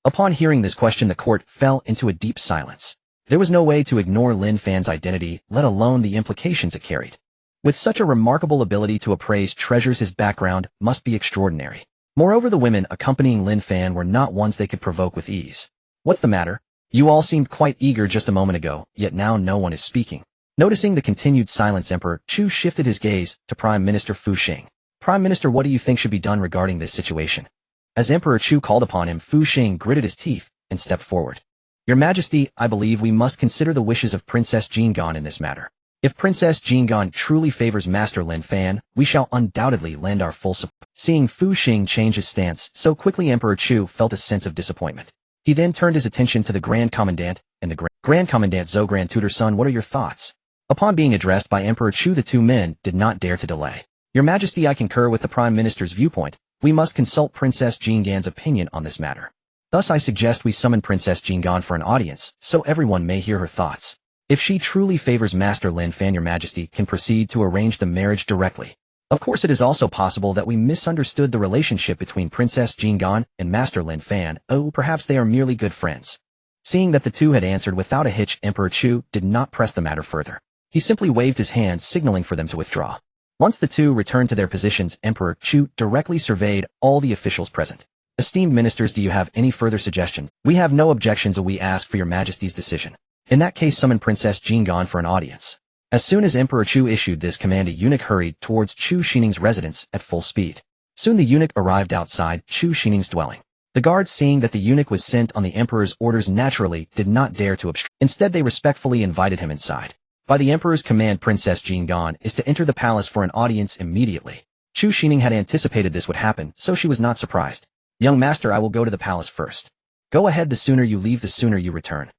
Upon hearing this question, the court fell into a deep silence. There was no way to ignore Lin Fan's identity, let alone the implications it carried. With such a remarkable ability to appraise treasures, his background must be extraordinary. Moreover, the women accompanying Lin Fan were not ones they could provoke with ease. What's the matter? You all seemed quite eager just a moment ago, yet now no one is speaking. Noticing the continued silence, Emperor Chu shifted his gaze to Prime Minister Fu Xing. Prime Minister, what do you think should be done regarding this situation? As Emperor Chu called upon him, Fu Xing gritted his teeth and stepped forward. Your Majesty, I believe we must consider the wishes of Princess Jingan in this matter. If Princess Jingan truly favors Master Lin Fan, we shall undoubtedly lend our full support. Seeing Fu Xing change his stance so quickly, Emperor Chu felt a sense of disappointment. He then turned his attention to the Grand Commandant and the Grand Commandant Zhou, Grand Tutor, son, what are your thoughts? Upon being addressed by Emperor Chu, the two men did not dare to delay. Your Majesty, I concur with the Prime Minister's viewpoint. We must consult Princess Jingan's opinion on this matter. Thus I suggest we summon Princess Jingan for an audience, so everyone may hear her thoughts. If she truly favors Master Lin Fan, Your Majesty can proceed to arrange the marriage directly. Of course, it is also possible that we misunderstood the relationship between Princess Jingan and Master Lin Fan. Oh, perhaps they are merely good friends. Seeing that the two had answered without a hitch, Emperor Chu did not press the matter further. He simply waved his hand, signaling for them to withdraw. Once the two returned to their positions, Emperor Chu directly surveyed all the officials present. Esteemed ministers, do you have any further suggestions? We have no objections, we ask for Your Majesty's decision. In that case, summon Princess Jingan for an audience. As soon as Emperor Chu issued this command, a eunuch hurried towards Chu Xining's residence at full speed. Soon the eunuch arrived outside Chu Xining's dwelling. The guards, seeing that the eunuch was sent on the emperor's orders, naturally did not dare to obstruct. Instead, they respectfully invited him inside. By the emperor's command, Princess Jingan is to enter the palace for an audience immediately. Chu Xining had anticipated this would happen, so she was not surprised. Young master, I will go to the palace first. Go ahead, the sooner you leave, the sooner you return.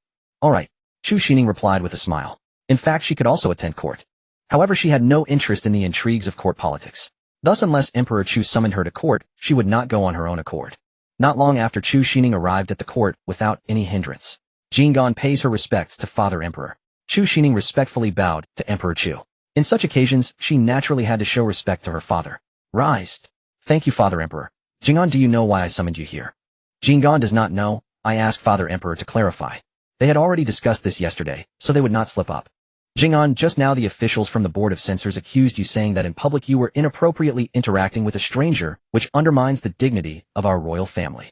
All right, Chu Xining replied with a smile. In fact, she could also attend court. However, she had no interest in the intrigues of court politics. Thus, unless Emperor Chu summoned her to court, she would not go on her own accord. Not long after, Chu Xining arrived at the court without any hindrance. Jingan pays her respects to Father Emperor. Chu Xining respectfully bowed to Emperor Chu. In such occasions, she naturally had to show respect to her father. Rise. Thank you, Father Emperor. Jing'an, do you know why I summoned you here? Jing'an does not know. I asked Father Emperor to clarify. They had already discussed this yesterday, so they would not slip up. Jing'an, just now the officials from the Board of Censors accused you, saying that in public you were inappropriately interacting with a stranger, which undermines the dignity of our royal family.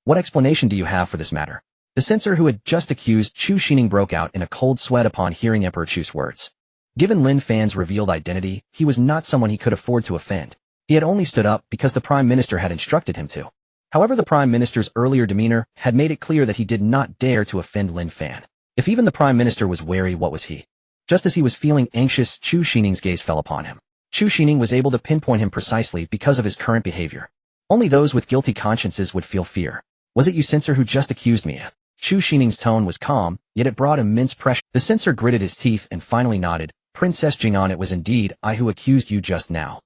What explanation do you have for this matter? The censor who had just accused Chu Xining broke out in a cold sweat upon hearing Emperor Chu's words. Given Lin Fan's revealed identity, he was not someone he could afford to offend. He had only stood up because the Prime Minister had instructed him to. However, the Prime Minister's earlier demeanor had made it clear that he did not dare to offend Lin Fan. If even the Prime Minister was wary, what was he? Just as he was feeling anxious, Chu Xining's gaze fell upon him. Chu Xining was able to pinpoint him precisely because of his current behavior. Only those with guilty consciences would feel fear. Was it you, censor, who just accused me? Chu Xining's tone was calm, yet it brought immense pressure. The censor gritted his teeth and finally nodded. Princess Jing'an, it was indeed I who accused you just now.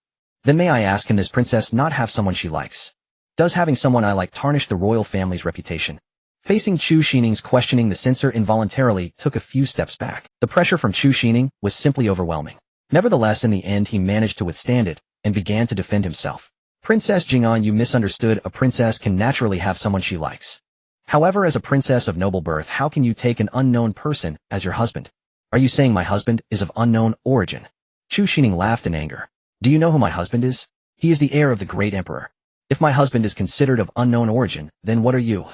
Then may I ask, can this princess not have someone she likes? Does having someone I like tarnish the royal family's reputation? Facing Chu Xining's questioning, the censor involuntarily took a few steps back. The pressure from Chu Xining was simply overwhelming. Nevertheless, in the end he managed to withstand it and began to defend himself. Princess Jing'an, you misunderstood. A princess can naturally have someone she likes. However, as a princess of noble birth, how can you take an unknown person as your husband? Are you saying my husband is of unknown origin? Chu Xining laughed in anger. Do you know who my husband is? He is the heir of the great emperor. If my husband is considered of unknown origin, then what are you?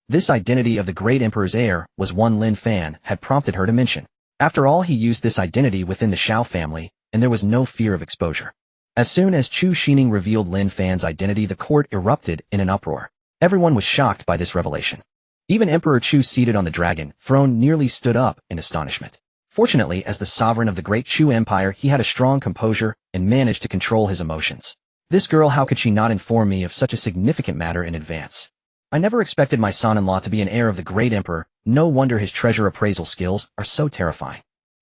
This identity of the great emperor's heir was one Lin Fan had prompted her to mention. After all, he used this identity within the Shao family, and there was no fear of exposure. As soon as Chu Xining revealed Lin Fan's identity, the court erupted in an uproar. Everyone was shocked by this revelation. Even Emperor Chu, seated on the dragon throne, nearly stood up in astonishment. Fortunately, as the sovereign of the great Chu Empire, he had a strong composure and managed to control his emotions. This girl, how could she not inform me of such a significant matter in advance? I never expected my son-in-law to be an heir of the great emperor. No wonder his treasure appraisal skills are so terrifying.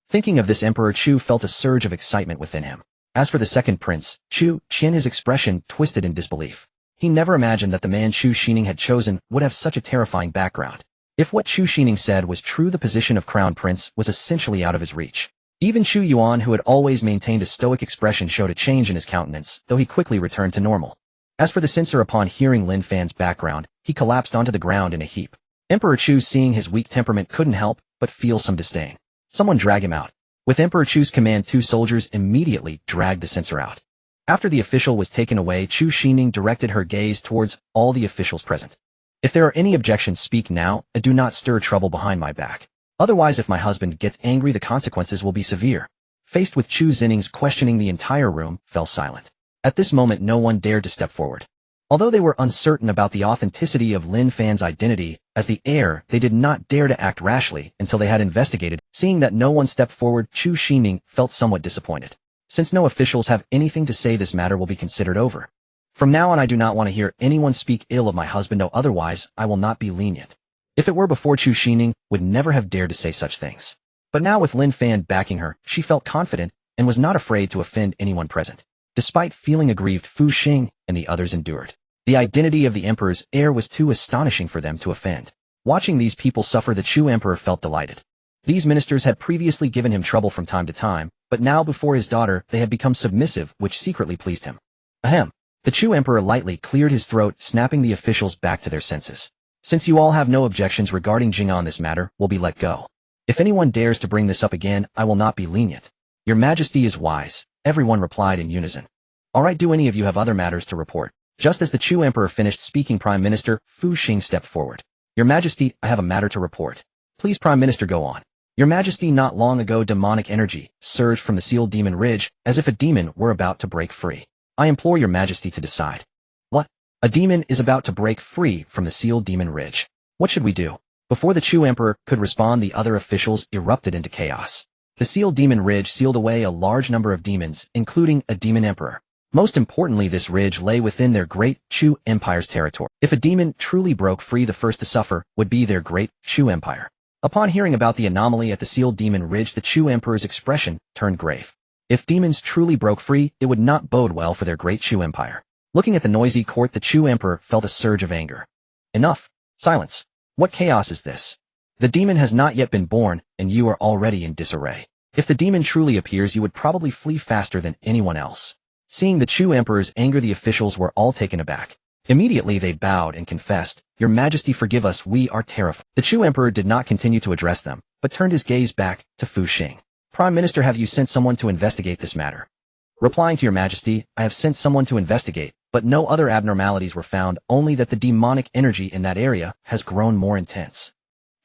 Thinking of this, Emperor Chu felt a surge of excitement within him. As for the second prince, Chu Qian, his expression twisted in disbelief. He never imagined that the man Chu Xining had chosen would have such a terrifying background. If what Chu Xining said was true, the position of crown prince was essentially out of his reach. Even Chu Yuan, who had always maintained a stoic expression, showed a change in his countenance, though he quickly returned to normal. As for the censor, upon hearing Lin Fan's background, he collapsed onto the ground in a heap. Emperor Chu, seeing his weak temperament, couldn't help but feel some disdain. Someone drag him out. With Emperor Chu's command, 2 soldiers immediately dragged the censor out. After the official was taken away, Chu Xining directed her gaze towards all the officials present. If there are any objections, speak now, and do not stir trouble behind my back. Otherwise, if my husband gets angry, the consequences will be severe. Faced with Chu Xining's questioning, the entire room fell silent. At this moment, no one dared to step forward. Although they were uncertain about the authenticity of Lin Fan's identity as the heir, they did not dare to act rashly until they had investigated. Seeing that no one stepped forward, Chu Xining felt somewhat disappointed. Since no officials have anything to say, this matter will be considered over. From now on, I do not want to hear anyone speak ill of my husband, otherwise I will not be lenient. If it were before, Chu Xining would never have dared to say such things. But now, with Lin Fan backing her, she felt confident and was not afraid to offend anyone present. Despite feeling aggrieved, Fu Xing and the others endured. The identity of the emperor's heir was too astonishing for them to offend. Watching these people suffer, the Chu emperor felt delighted. These ministers had previously given him trouble from time to time, but now before his daughter they had become submissive, which secretly pleased him. Ahem. The Chu emperor lightly cleared his throat, snapping the officials back to their senses. Since you all have no objections regarding Jing'an, this matter will be let go. If anyone dares to bring this up again, I will not be lenient. Your Majesty is wise, everyone replied in unison. Alright, do any of you have other matters to report? Just as the Chu emperor finished speaking, Prime Minister Fu Xing stepped forward. Your Majesty, I have a matter to report. Please, Prime Minister, go on. Your Majesty, not long ago demonic energy surged from the sealed demon ridge as if a demon were about to break free. I implore your Majesty to decide. What? A demon is about to break free from the sealed demon ridge. What should we do? Before the Chu emperor could respond, the other officials erupted into chaos. The sealed demon ridge sealed away a large number of demons, including a demon emperor. Most importantly, this ridge lay within their great Chu Empire's territory. If a demon truly broke free, the first to suffer would be their great Chu Empire. Upon hearing about the anomaly at the sealed demon ridge, the Chu emperor's expression turned grave. If demons truly broke free, it would not bode well for their great Chu Empire. Looking at the noisy court, the Chu emperor felt a surge of anger. Enough. Silence. What chaos is this? The demon has not yet been born, and you are already in disarray. If the demon truly appears, you would probably flee faster than anyone else. Seeing the Chu Emperor's anger, the officials were all taken aback. Immediately they bowed and confessed, "Your Majesty, forgive us, we are terrified." The Chu Emperor did not continue to address them, but turned his gaze back to Fu Xing. "Prime Minister, have you sent someone to investigate this matter?" Replying to Your Majesty, "I have sent someone to investigate, but no other abnormalities were found, only that the demonic energy in that area has grown more intense.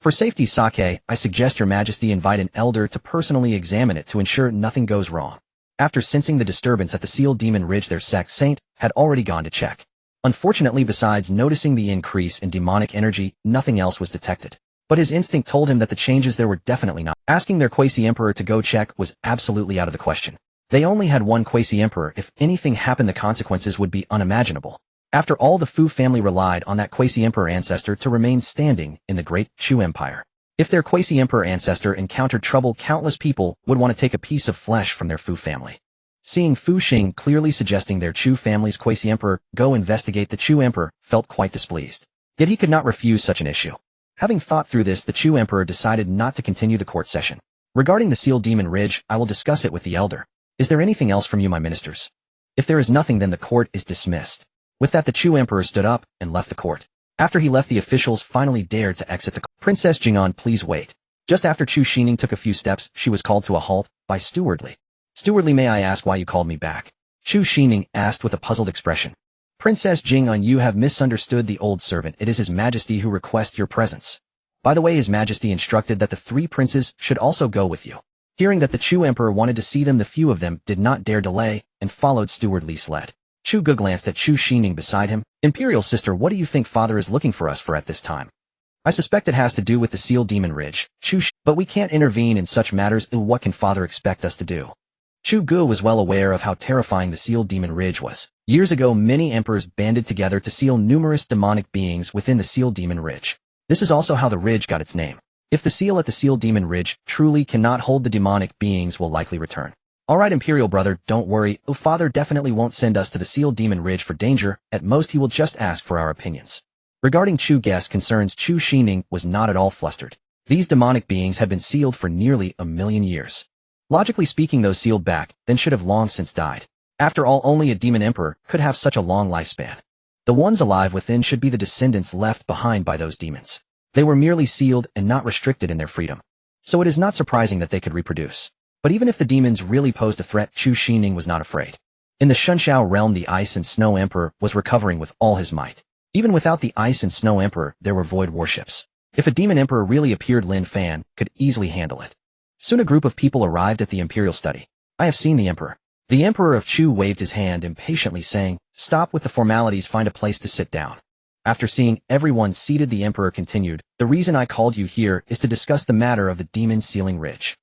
For safety's sake, I suggest Your Majesty invite an elder to personally examine it to ensure nothing goes wrong." After sensing the disturbance at the Sealed Demon Ridge, their sect saint had already gone to check. Unfortunately, besides noticing the increase in demonic energy, nothing else was detected. But his instinct told him that the changes there were definitely not. Asking their quasi-emperor to go check was absolutely out of the question. They only had one quasi-emperor. If anything happened, the consequences would be unimaginable. After all, the Fu family relied on that quasi-emperor ancestor to remain standing in the Great Chu Empire. If their quasi-emperor ancestor encountered trouble, countless people would want to take a piece of flesh from their Fu family. Seeing Fu Xing clearly suggesting their Chu family's quasi-emperor go investigate, the Chu emperor felt quite displeased. Yet he could not refuse such an issue. Having thought through this, the Chu emperor decided not to continue the court session. "Regarding the Sealed Demon Ridge, I will discuss it with the elder. Is there anything else from you, my ministers? If there is nothing, then the court is dismissed." With that, the Chu emperor stood up and left the court. After he left, the officials finally dared to exit the court. "Princess Jing'an, please wait." Just after Chu Xining took a few steps, she was called to a halt by Stewardly. "Stewardly, may I ask why you called me back?" Chu Xining asked with a puzzled expression. "Princess Jing'an, you have misunderstood the old servant. It is His Majesty who requests your presence. By the way, His Majesty instructed that the 3 princes should also go with you." Hearing that the Chu emperor wanted to see them, the few of them did not dare delay and followed Stewardly's sled. Chu Ge glanced at Chu Xining beside him. "Imperial sister, what do you think father is looking for us for at this time?" "I suspect it has to do with the Sealed Demon Ridge, but we can't intervene in such matters. What can father expect us to do?" Chu Ge was well aware of how terrifying the Sealed Demon Ridge was. Years ago, many emperors banded together to seal numerous demonic beings within the Sealed Demon Ridge. This is also how the ridge got its name. If the seal at the Sealed Demon Ridge truly cannot hold, the demonic beings will likely return. "Alright, Imperial brother, don't worry. Father definitely won't send us to the Sealed Demon Ridge for danger. At most, he will just ask for our opinions." Regarding Chu Ge's concerns, Chu Xining was not at all flustered. These demonic beings had been sealed for nearly 1,000,000 years. Logically speaking, those sealed back then should have long since died. After all, only a demon emperor could have such a long lifespan. The ones alive within should be the descendants left behind by those demons. They were merely sealed and not restricted in their freedom. So it is not surprising that they could reproduce. But even if the demons really posed a threat, Chu Xining was not afraid. In the Shunshao realm, the Ice and Snow Emperor was recovering with all his might. Even without the Ice and Snow Emperor, there were void warships. If a demon emperor really appeared, Lin Fan could easily handle it. Soon a group of people arrived at the imperial study. "I have seen the emperor." The emperor of Chu waved his hand impatiently, saying, "Stop with the formalities, find a place to sit down." After seeing everyone seated, the emperor continued, "The reason I called you here is to discuss the matter of the demon sealing ridge.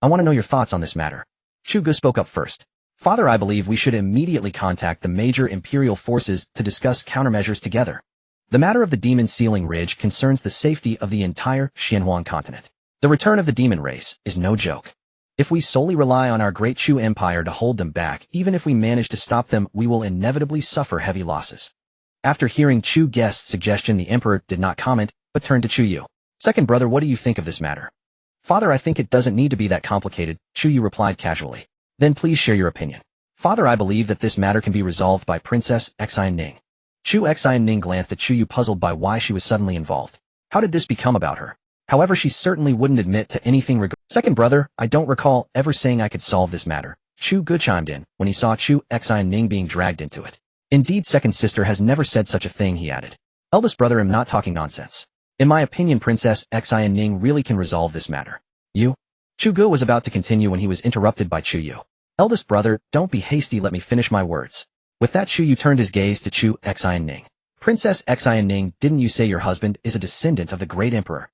I want to know your thoughts on this matter." Chu Ge spoke up first. "Father, I believe we should immediately contact the major imperial forces to discuss countermeasures together. The matter of the demon sealing ridge concerns the safety of the entire Xianhuang continent. The return of the demon race is no joke. If we solely rely on our great Chu empire to hold them back, even if we manage to stop them, we will inevitably suffer heavy losses." After hearing Chu Ge's suggestion, the emperor did not comment, but turned to Chu Yu. "Second brother, what do you think of this matter?" "Father, I think it doesn't need to be that complicated," Chu Yu replied casually. "Then please share your opinion." "Father, I believe that this matter can be resolved by Princess Xining." Chu Xining glanced at Chu Yu, puzzled by why she was suddenly involved. How did this become about her? However, she certainly wouldn't admit to anything "Second brother, I don't recall ever saying I could solve this matter." Chu Ge chimed in when he saw Chu Xining being dragged into it. "Indeed, second sister has never said such a thing," he added. "Eldest brother, I'm not talking nonsense. In my opinion, Princess Xining really can resolve this matter." "You?" Chu Ge was about to continue when he was interrupted by Chu Yu. "Eldest brother, don't be hasty, let me finish my words." With that, Chu Yu turned his gaze to Chu Xining. "Princess Xining, didn't you say your husband is a descendant of the great emperor?"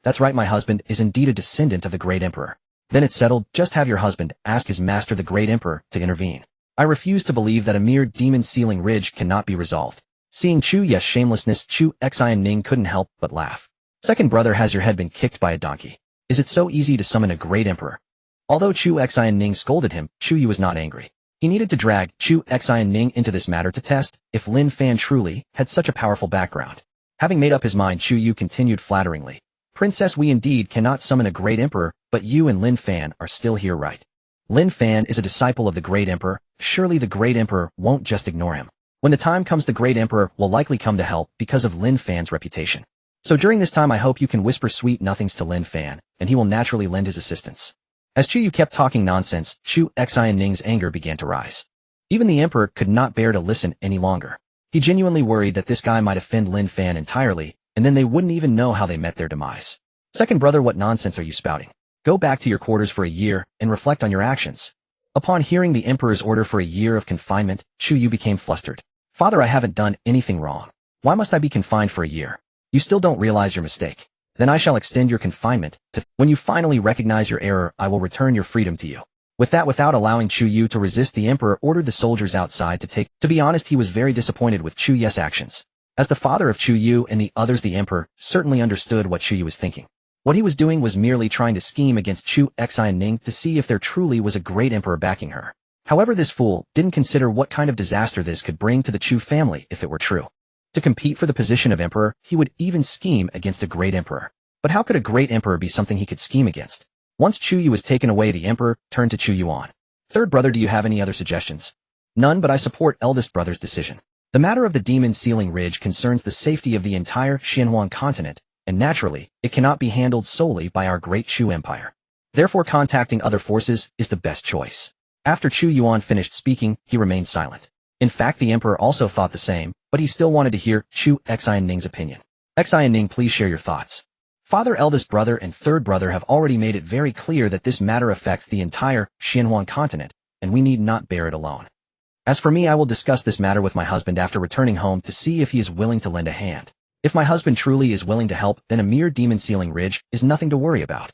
"That's right, my husband is indeed a descendant of the great emperor." "Then it's settled. Just have your husband ask his master, the great emperor, to intervene. I refuse to believe that a mere demon sealing ridge cannot be resolved." Seeing Chu Yu's shamelessness, Chu Xining couldn't help but laugh. "Second brother, has your head been kicked by a donkey? Is it so easy to summon a great emperor?" Although Chu Xining scolded him, Chu Yu was not angry. He needed to drag Chu Xining into this matter to test if Lin Fan truly had such a powerful background. Having made up his mind, Chu Yu continued flatteringly. "Princess, we indeed cannot summon a great emperor, but you and Lin Fan are still here, right?" Lin Fan is a disciple of the Great Emperor. Surely the Great Emperor won't just ignore him. When the time comes, the Great Emperor will likely come to help because of Lin Fan's reputation. So during this time I hope you can whisper sweet nothings to Lin Fan, and he will naturally lend his assistance. As Chu Yu kept talking nonsense, Chu Xianning's anger began to rise. Even the Emperor could not bear to listen any longer. He genuinely worried that this guy might offend Lin Fan entirely, and then they wouldn't even know how they met their demise. Second brother, what nonsense are you spouting? Go back to your quarters for a year and reflect on your actions. Upon hearing the Emperor's order for a year of confinement, Chu Yu became flustered. Father, I haven't done anything wrong. Why must I be confined for a year? You still don't realize your mistake. Then I shall extend your confinement to when you finally recognize your error, I will return your freedom to you. With that, without allowing Chu Yu to resist, the Emperor ordered the soldiers outside to take. To be honest, he was very disappointed with Chu Yu's actions. As the father of Chu Yu and the others, the Emperor certainly understood what Chu Yu was thinking. What he was doing was merely trying to scheme against Chu Xianning to see if there truly was a great emperor backing her. However, this fool didn't consider what kind of disaster this could bring to the Chu family if it were true. To compete for the position of emperor, he would even scheme against a great emperor. But how could a great emperor be something he could scheme against? Once Chu Yu was taken away, the Emperor turned to Chu Yuan. Third brother, do you have any other suggestions? None, but I support eldest brother's decision. The matter of the demon sealing ridge concerns the safety of the entire Xinhuang continent, and naturally, it cannot be handled solely by our great Chu Empire. Therefore, contacting other forces is the best choice. After Chu Yuan finished speaking, he remained silent. In fact, the Emperor also thought the same, but he still wanted to hear Chu Xianning's opinion. Xianning, please share your thoughts. Father, eldest brother, and third brother have already made it very clear that this matter affects the entire Xinhuang continent, and we need not bear it alone. As for me, I will discuss this matter with my husband after returning home to see if he is willing to lend a hand. If my husband truly is willing to help, then a mere demon sealing ridge is nothing to worry about.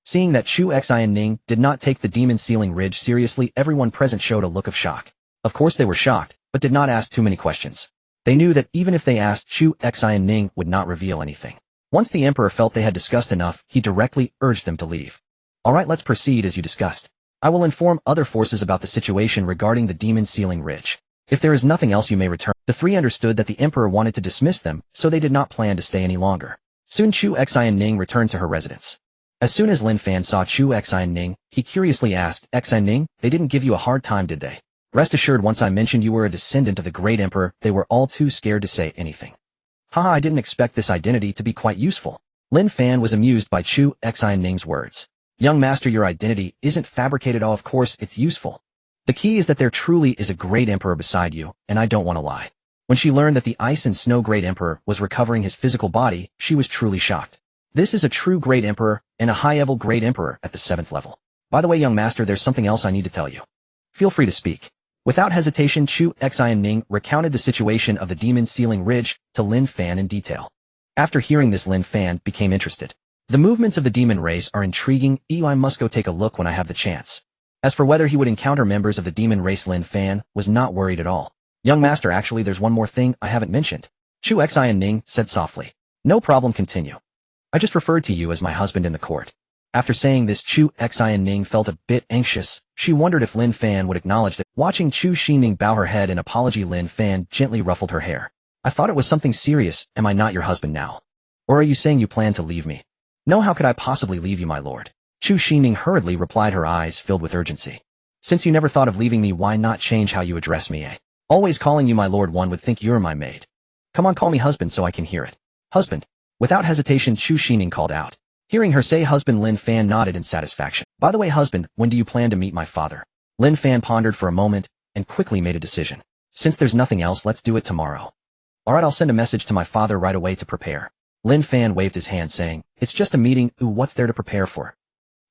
Seeing that Chu Xianning did not take the demon sealing ridge seriously, everyone present showed a look of shock. Of course they were shocked, but did not ask too many questions. They knew that even if they asked, Chu Xianning would not reveal anything. Once the Emperor felt they had discussed enough, he directly urged them to leave. Alright, let's proceed as you discussed. I will inform other forces about the situation regarding the demon sealing ridge. If there is nothing else, you may return. The three understood that the Emperor wanted to dismiss them, so they did not plan to stay any longer. Soon Chu Xianning returned to her residence. As soon as Lin Fan saw Chu Xianning, he curiously asked, Xianning, they didn't give you a hard time, did they? Rest assured, once I mentioned you were a descendant of the great Emperor, they were all too scared to say anything. Haha, I didn't expect this identity to be quite useful. Lin Fan was amused by Chu Xianning's words. Young master, your identity isn't fabricated. Of course, it's useful. The key is that there truly is a great emperor beside you, and I don't want to lie. When she learned that the ice and snow great emperor was recovering his physical body, she was truly shocked. This is a true great emperor, and a high-level great emperor at the 7th level. By the way, young master, there's something else I need to tell you. Feel free to speak. Without hesitation, Chu Xianning recounted the situation of the demon sealing ridge to Lin Fan in detail. After hearing this, Lin Fan became interested. The movements of the demon race are intriguing. I must go take a look when I have the chance. As for whether he would encounter members of the demon race, Lin Fan was not worried at all. Young master, actually there's one more thing I haven't mentioned. Chu Xianning said softly. No problem, continue. I just referred to you as my husband in the court. After saying this, Chu Xianning felt a bit anxious. She wondered if Lin Fan would acknowledge that. Watching Chu Xining bow her head in apology, Lin Fan gently ruffled her hair. I thought it was something serious. Am I not your husband now? Or are you saying you plan to leave me? No, how could I possibly leave you, my lord? Chu Xining hurriedly replied, her eyes filled with urgency. Since you never thought of leaving me, why not change how you address me, eh? Always calling you my lord, one would think you're my maid. Come on, call me husband so I can hear it. Husband. Without hesitation, Chu Xining called out. Hearing her say husband, Lin Fan nodded in satisfaction. By the way, husband, when do you plan to meet my father? Lin Fan pondered for a moment and quickly made a decision. Since there's nothing else, let's do it tomorrow. Alright, I'll send a message to my father right away to prepare. Lin Fan waved his hand saying, it's just a meeting. Ooh, what's there to prepare for?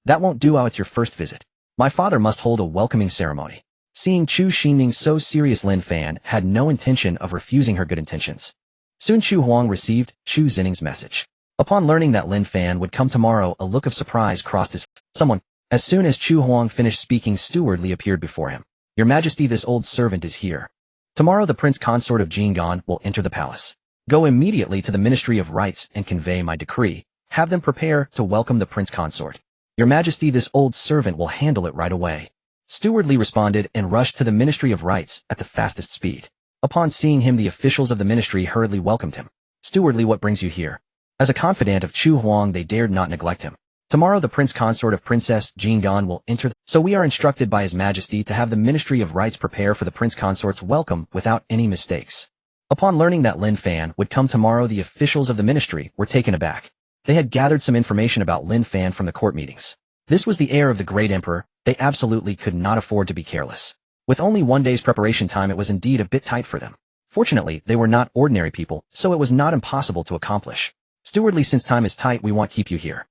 That won't do. It's your first visit. My father must hold a welcoming ceremony. Seeing Chu Xining so serious, Lin Fan had no intention of refusing her good intentions. Soon Chu Huang received Chu Xinning's message. Upon learning that Lin Fan would come tomorrow, a look of surprise crossed his someone. As soon as Chu Huang finished speaking, Steward Li appeared before him. Your Majesty, this old servant is here. Tomorrow the Prince Consort of Jingan will enter the palace. Go immediately to the Ministry of Rites and convey my decree. Have them prepare to welcome the Prince Consort. Your Majesty, this old servant will handle it right away. Steward Li responded and rushed to the Ministry of Rites at the fastest speed. Upon seeing him, the officials of the ministry hurriedly welcomed him. Steward Li, what brings you here? As a confidant of Chu Huang, they dared not neglect him. Tomorrow the prince consort of Princess Jingan will enter, so we are instructed by His Majesty to have the Ministry of Rites prepare for the prince consort's welcome without any mistakes. Upon learning that Lin Fan would come tomorrow, the officials of the ministry were taken aback. They had gathered some information about Lin Fan from the court meetings. This was the heir of the great emperor. They absolutely could not afford to be careless. With only 1 day's preparation time, it was indeed a bit tight for them. Fortunately, they were not ordinary people, so it was not impossible to accomplish. Stewardly, since time is tight, we won't keep you here.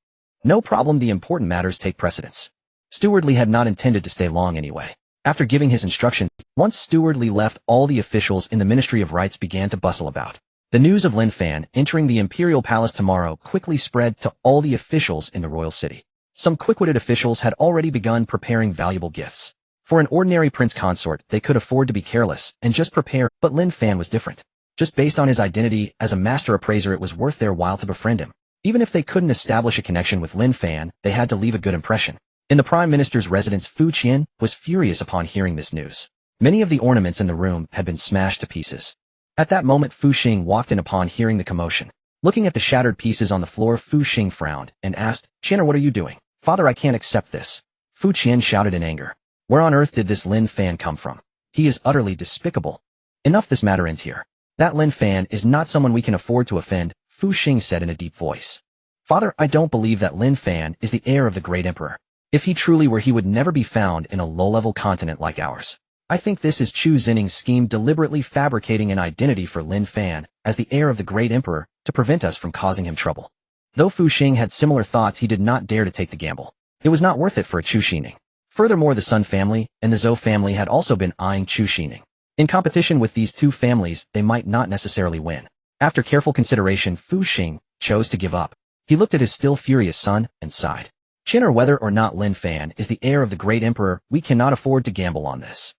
No problem, the important matters take precedence. Stewardly had not intended to stay long anyway. After giving his instructions, once Stewardly left, all the officials in the Ministry of Rites began to bustle about. The news of Lin Fan entering the imperial palace tomorrow quickly spread to all the officials in the royal city. Some quick-witted officials had already begun preparing valuable gifts. For an ordinary prince consort, they could afford to be careless and just prepare, but Lin Fan was different. Just based on his identity as a master appraiser, it was worth their while to befriend him. Even if they couldn't establish a connection with Lin Fan, they had to leave a good impression. In the Prime Minister's residence, Fu Qian was furious upon hearing this news. Many of the ornaments in the room had been smashed to pieces. At that moment, Fu Xing walked in upon hearing the commotion. Looking at the shattered pieces on the floor, Fu Xing frowned and asked, "Qian, what are you doing?" "Father, I can't accept this." Fu Qian shouted in anger. "Where on earth did this Lin Fan come from? He is utterly despicable." "Enough, this matter ends here. That Lin Fan is not someone we can afford to offend," Fu Xing said in a deep voice. "Father, I don't believe that Lin Fan is the heir of the great emperor. If he truly were, he would never be found in a low-level continent like ours. I think this is Chu Zining's scheme, deliberately fabricating an identity for Lin Fan as the heir of the great emperor to prevent us from causing him trouble." Though Fu Xing had similar thoughts, he did not dare to take the gamble. It was not worth it for a Chu Xining. Furthermore, the Sun family and the Zhou family had also been eyeing Chu Xining. In competition with these two families, they might not necessarily win. After careful consideration, Fu Xing chose to give up. He looked at his still furious son and sighed. "Qian, whether or not Lin Fan is the heir of the great emperor, we cannot afford to gamble on this.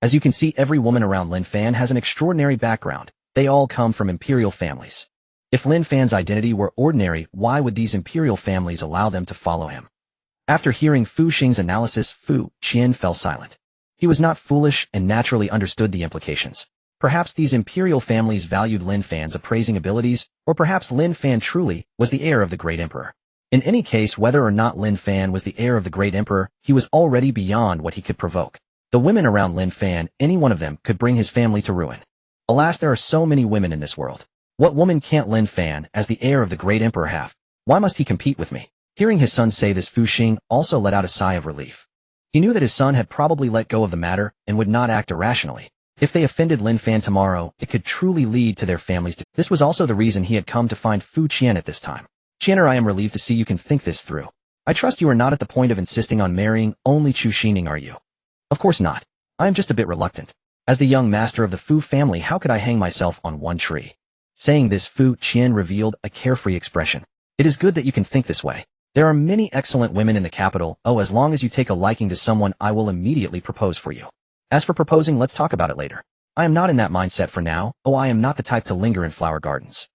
As you can see, every woman around Lin Fan has an extraordinary background. They all come from imperial families. If Lin Fan's identity were ordinary, why would these imperial families allow them to follow him?" After hearing Fu Xing's analysis, Fu Qian fell silent. He was not foolish and naturally understood the implications. Perhaps these imperial families valued Lin Fan's appraising abilities, or perhaps Lin Fan truly was the heir of the great emperor. In any case, whether or not Lin Fan was the heir of the great emperor, he was already beyond what he could provoke. The women around Lin Fan, any one of them, could bring his family to ruin. Alas, there are so many women in this world. What woman can't Lin Fan, as the heir of the great emperor, have? Why must he compete with me? Hearing his son say this, Fu Xing also let out a sigh of relief. He knew that his son had probably let go of the matter and would not act irrationally. If they offended Lin Fan tomorrow, it could truly lead to their families. This was also the reason he had come to find Fu Qian at this time. "Qian, I am relieved to see you can think this through. I trust you are not at the point of insisting on marrying only Chu Xining, are you?" "Of course not. I am just a bit reluctant. As the young master of the Fu family, how could I hang myself on one tree?" Saying this, Fu Qian revealed a carefree expression. "It is good that you can think this way. There are many excellent women in the capital. Oh, as long as you take a liking to someone, I will immediately propose for you. As for proposing, let's talk about it later. I am not in that mindset for now. Oh, I am not the type to linger in flower gardens.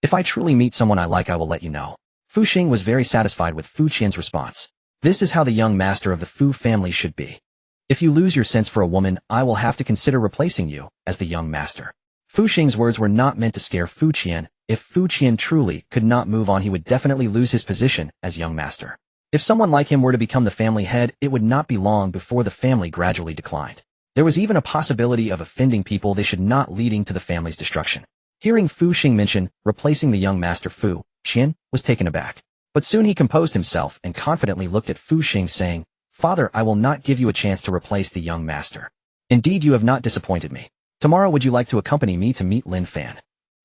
If I truly meet someone I like, I will let you know." Fu Xing was very satisfied with Fu Qian's response. This is how the young master of the Fu family should be. "If you lose your sense for a woman, I will have to consider replacing you as the young master." Fu Xing's words were not meant to scare Fu Qian. If Fu Qian truly could not move on, he would definitely lose his position as young master. If someone like him were to become the family head, it would not be long before the family gradually declined. There was even a possibility of offending people they should not, leading to the family's destruction. Hearing Fu Xing mention replacing the young master, Fu Qian was taken aback. But soon he composed himself and confidently looked at Fu Xing, saying, "Father, I will not give you a chance to replace the young master. Indeed, you have not disappointed me. Tomorrow, would you like to accompany me to meet Lin Fan?"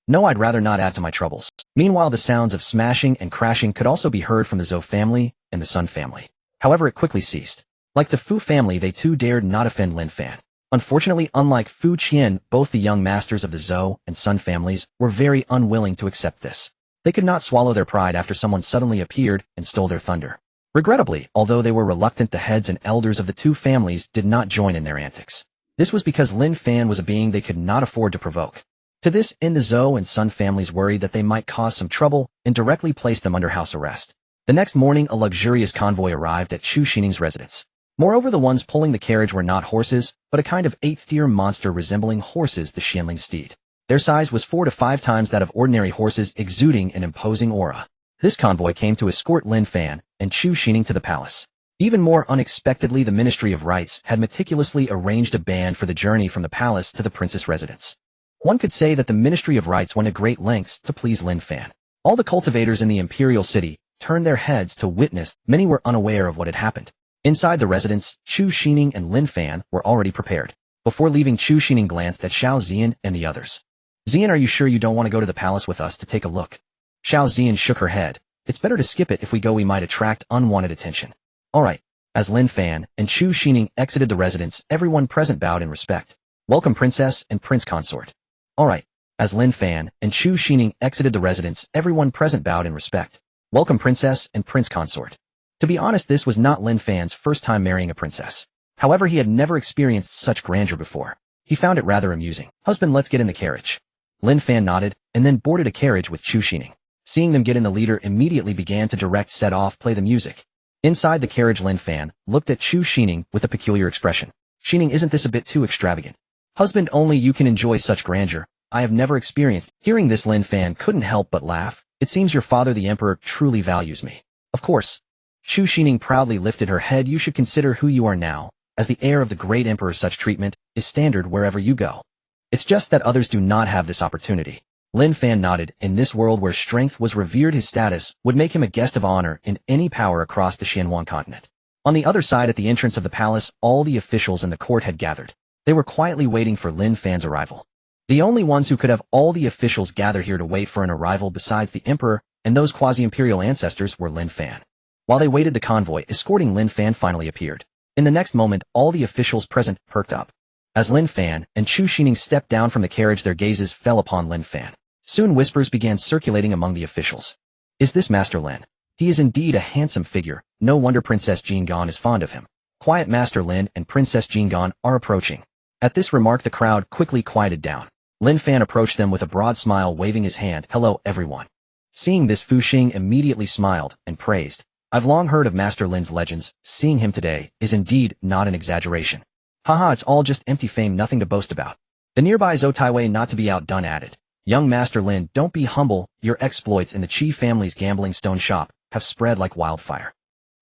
"No, I'd rather not add to my troubles." Meanwhile, the sounds of smashing and crashing could also be heard from the Zhou family and the Sun family. However, it quickly ceased. Like the Fu family, they too dared not offend Lin Fan. Unfortunately, unlike Fu Qian, both the young masters of the Zhou and Sun families were very unwilling to accept this. They could not swallow their pride after someone suddenly appeared and stole their thunder. Regrettably, although they were reluctant, the heads and elders of the two families did not join in their antics. This was because Lin Fan was a being they could not afford to provoke. To this end, the Zhou and Sun families worried that they might cause some trouble and directly placed them under house arrest. The next morning, a luxurious convoy arrived at Chu Xining's residence. Moreover, the ones pulling the carriage were not horses, but a kind of 8th-tier monster resembling horses, the Xianling steed. Their size was 4 to 5 times that of ordinary horses, exuding an imposing aura. This convoy came to escort Lin Fan and Chu Xining to the palace. Even more unexpectedly, the Ministry of Rites had meticulously arranged a band for the journey from the palace to the princess' residence. One could say that the Ministry of Rites went to great lengths to please Lin Fan. All the cultivators in the imperial city turned their heads to witness. Many were unaware of what had happened. Inside the residence, Chu Xining and Lin Fan were already prepared. Before leaving, Chu Xining glanced at Xiao Zian and the others. "Zian, are you sure you don't want to go to the palace with us to take a look?" Xiao Zian shook her head. "It's better to skip it. If we go, we might attract unwanted attention." "All right." As Lin Fan and Chu Xining exited the residence, everyone present bowed in respect. "Welcome, princess and prince consort." "All right." As Lin Fan and Chu Xining exited the residence, everyone present bowed in respect. "Welcome, princess and prince consort." To be honest, this was not Lin Fan's first time marrying a princess. However, he had never experienced such grandeur before. He found it rather amusing. "Husband, let's get in the carriage." Lin Fan nodded, and then boarded a carriage with Chu Xining. Seeing them get in, the leader immediately began to direct set off play the music. Inside the carriage, Lin Fan looked at Chu Xining with a peculiar expression. "Xining, isn't this a bit too extravagant?" "Husband, only you can enjoy such grandeur. I have never experienced." Hearing this, Lin Fan couldn't help but laugh. "It seems your father, the emperor, truly values me." "Of course." Chu Xining proudly lifted her head. "You should consider who you are now. As the heir of the great emperor, such treatment is standard wherever you go. It's just that others do not have this opportunity." Lin Fan nodded. In this world where strength was revered, his status would make him a guest of honor in any power across the Xianhuan continent. On the other side, at the entrance of the palace, all the officials in the court had gathered. They were quietly waiting for Lin Fan's arrival. The only ones who could have all the officials gather here to wait for an arrival besides the emperor and those quasi-imperial ancestors were Lin Fan. While they waited, the convoy escorting Lin Fan finally appeared. In the next moment, all the officials present perked up. As Lin Fan and Chu Xining stepped down from the carriage, their gazes fell upon Lin Fan. Soon whispers began circulating among the officials. "Is this Master Lin? He is indeed a handsome figure. No wonder Princess Jingan is fond of him." "Quiet, Master Lin and Princess Jingan are approaching." At this remark, the crowd quickly quieted down. Lin Fan approached them with a broad smile, waving his hand. "Hello, everyone." Seeing this, Fu Xing immediately smiled and praised. "I've long heard of Master Lin's legends. Seeing him today is indeed not an exaggeration." "Haha, it's all just empty fame, nothing to boast about." The nearby Zhou Taiwei, not to be outdone, added. "Young Master Lin, don't be humble. Your exploits in the Qi family's gambling stone shop have spread like wildfire.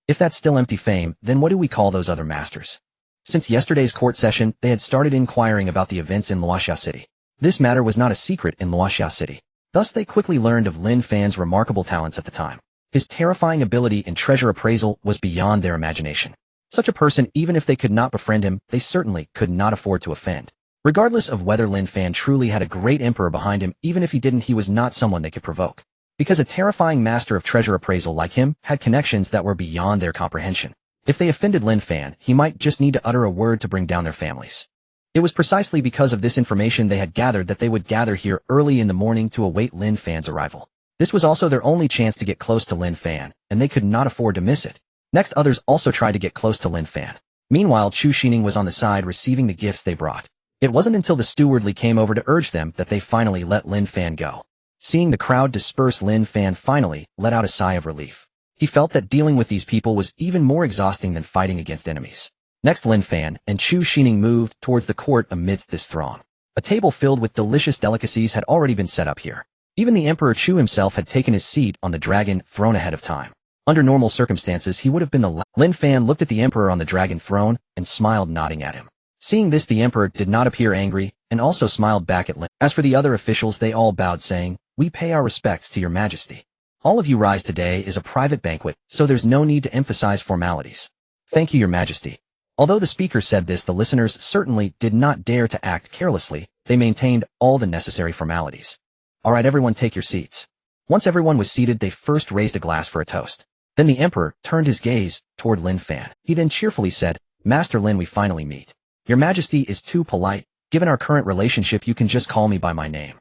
If that's still empty fame, then what do we call those other masters?" Since yesterday's court session, they had started inquiring about the events in Luoxia City. This matter was not a secret in Luoxia City. Thus they quickly learned of Lin Fan's remarkable talents at the time. His terrifying ability in treasure appraisal was beyond their imagination. Such a person, even if they could not befriend him, they certainly could not afford to offend. Regardless of whether Lin Fan truly had a great emperor behind him, even if he didn't, he was not someone they could provoke. Because a terrifying master of treasure appraisal like him had connections that were beyond their comprehension. If they offended Lin Fan, he might just need to utter a word to bring down their families. It was precisely because of this information they had gathered that they would gather here early in the morning to await Lin Fan's arrival. This was also their only chance to get close to Lin Fan, and they could not afford to miss it. Next, others also tried to get close to Lin Fan. Meanwhile, Chu Xining was on the side receiving the gifts they brought. It wasn't until the stewardly came over to urge them that they finally let Lin Fan go. Seeing the crowd disperse, Lin Fan finally let out a sigh of relief. He felt that dealing with these people was even more exhausting than fighting against enemies. Next, Lin Fan and Chu Xining moved towards the court amidst this throng. A table filled with delicious delicacies had already been set up here. Even the Emperor Chu himself had taken his seat on the dragon throne ahead of time. Under normal circumstances, he would have been the Lin Fan looked at the Emperor on the dragon throne and smiled, nodding at him. Seeing this, the Emperor did not appear angry and also smiled back at Lin. As for the other officials, they all bowed, saying, "We pay our respects to your majesty. All of you rise. Today is a private banquet, so there's no need to emphasize formalities." "Thank you, your majesty." Although the speaker said this, the listeners certainly did not dare to act carelessly. They maintained all the necessary formalities. "All right, everyone, take your seats." Once everyone was seated, they first raised a glass for a toast. Then the Emperor turned his gaze toward Lin Fan. He then cheerfully said, "Master Lin, we finally meet. Your majesty is too polite. Given our current relationship, you can just call me by my name."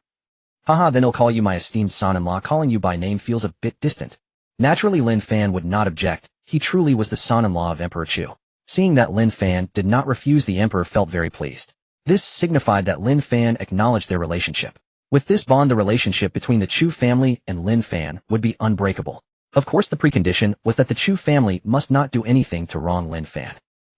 "Haha, then I'll call you my esteemed son-in-law. Calling you by name feels a bit distant." Naturally, Lin Fan would not object. He truly was the son-in-law of Emperor Chu. Seeing that Lin Fan did not refuse, the Emperor felt very pleased. This signified that Lin Fan acknowledged their relationship. With this bond, the relationship between the Chu family and Lin Fan would be unbreakable. Of course, the precondition was that the Chu family must not do anything to wrong Lin Fan.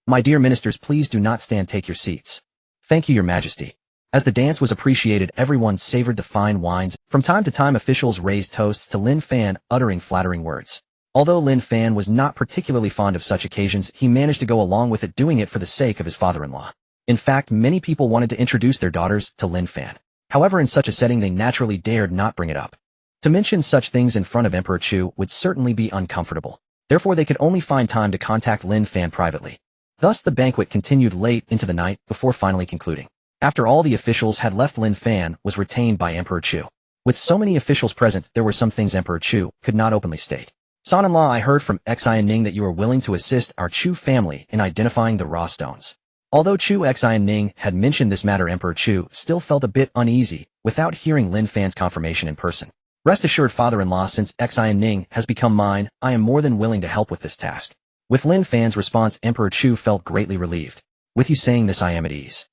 "My dear ministers, please do not stand. Take your seats." "Thank you, your majesty." As the dance was appreciated, everyone savored the fine wines. From time to time, officials raised toasts to Lin Fan, uttering flattering words. Although Lin Fan was not particularly fond of such occasions, he managed to go along with it, doing it for the sake of his father-in-law. In fact, many people wanted to introduce their daughters to Lin Fan. However, in such a setting they naturally dared not bring it up. To mention such things in front of Emperor Chu would certainly be uncomfortable. Therefore, they could only find time to contact Lin Fan privately. Thus, the banquet continued late into the night before finally concluding. After all the officials had left, Lin Fan was retained by Emperor Chu. With so many officials present, there were some things Emperor Chu could not openly state. Son-in-law, I heard from Xian Ning that you are willing to assist our Chu family in identifying the raw stones. Although Chu Xian Ning had mentioned this matter, Emperor Chu still felt a bit uneasy without hearing Lin Fan's confirmation in person. Rest assured, father-in-law, since Xian Ning has become mine, I am more than willing to help with this task. With Lin Fan's response, Emperor Chu felt greatly relieved. With you saying this, I am at ease.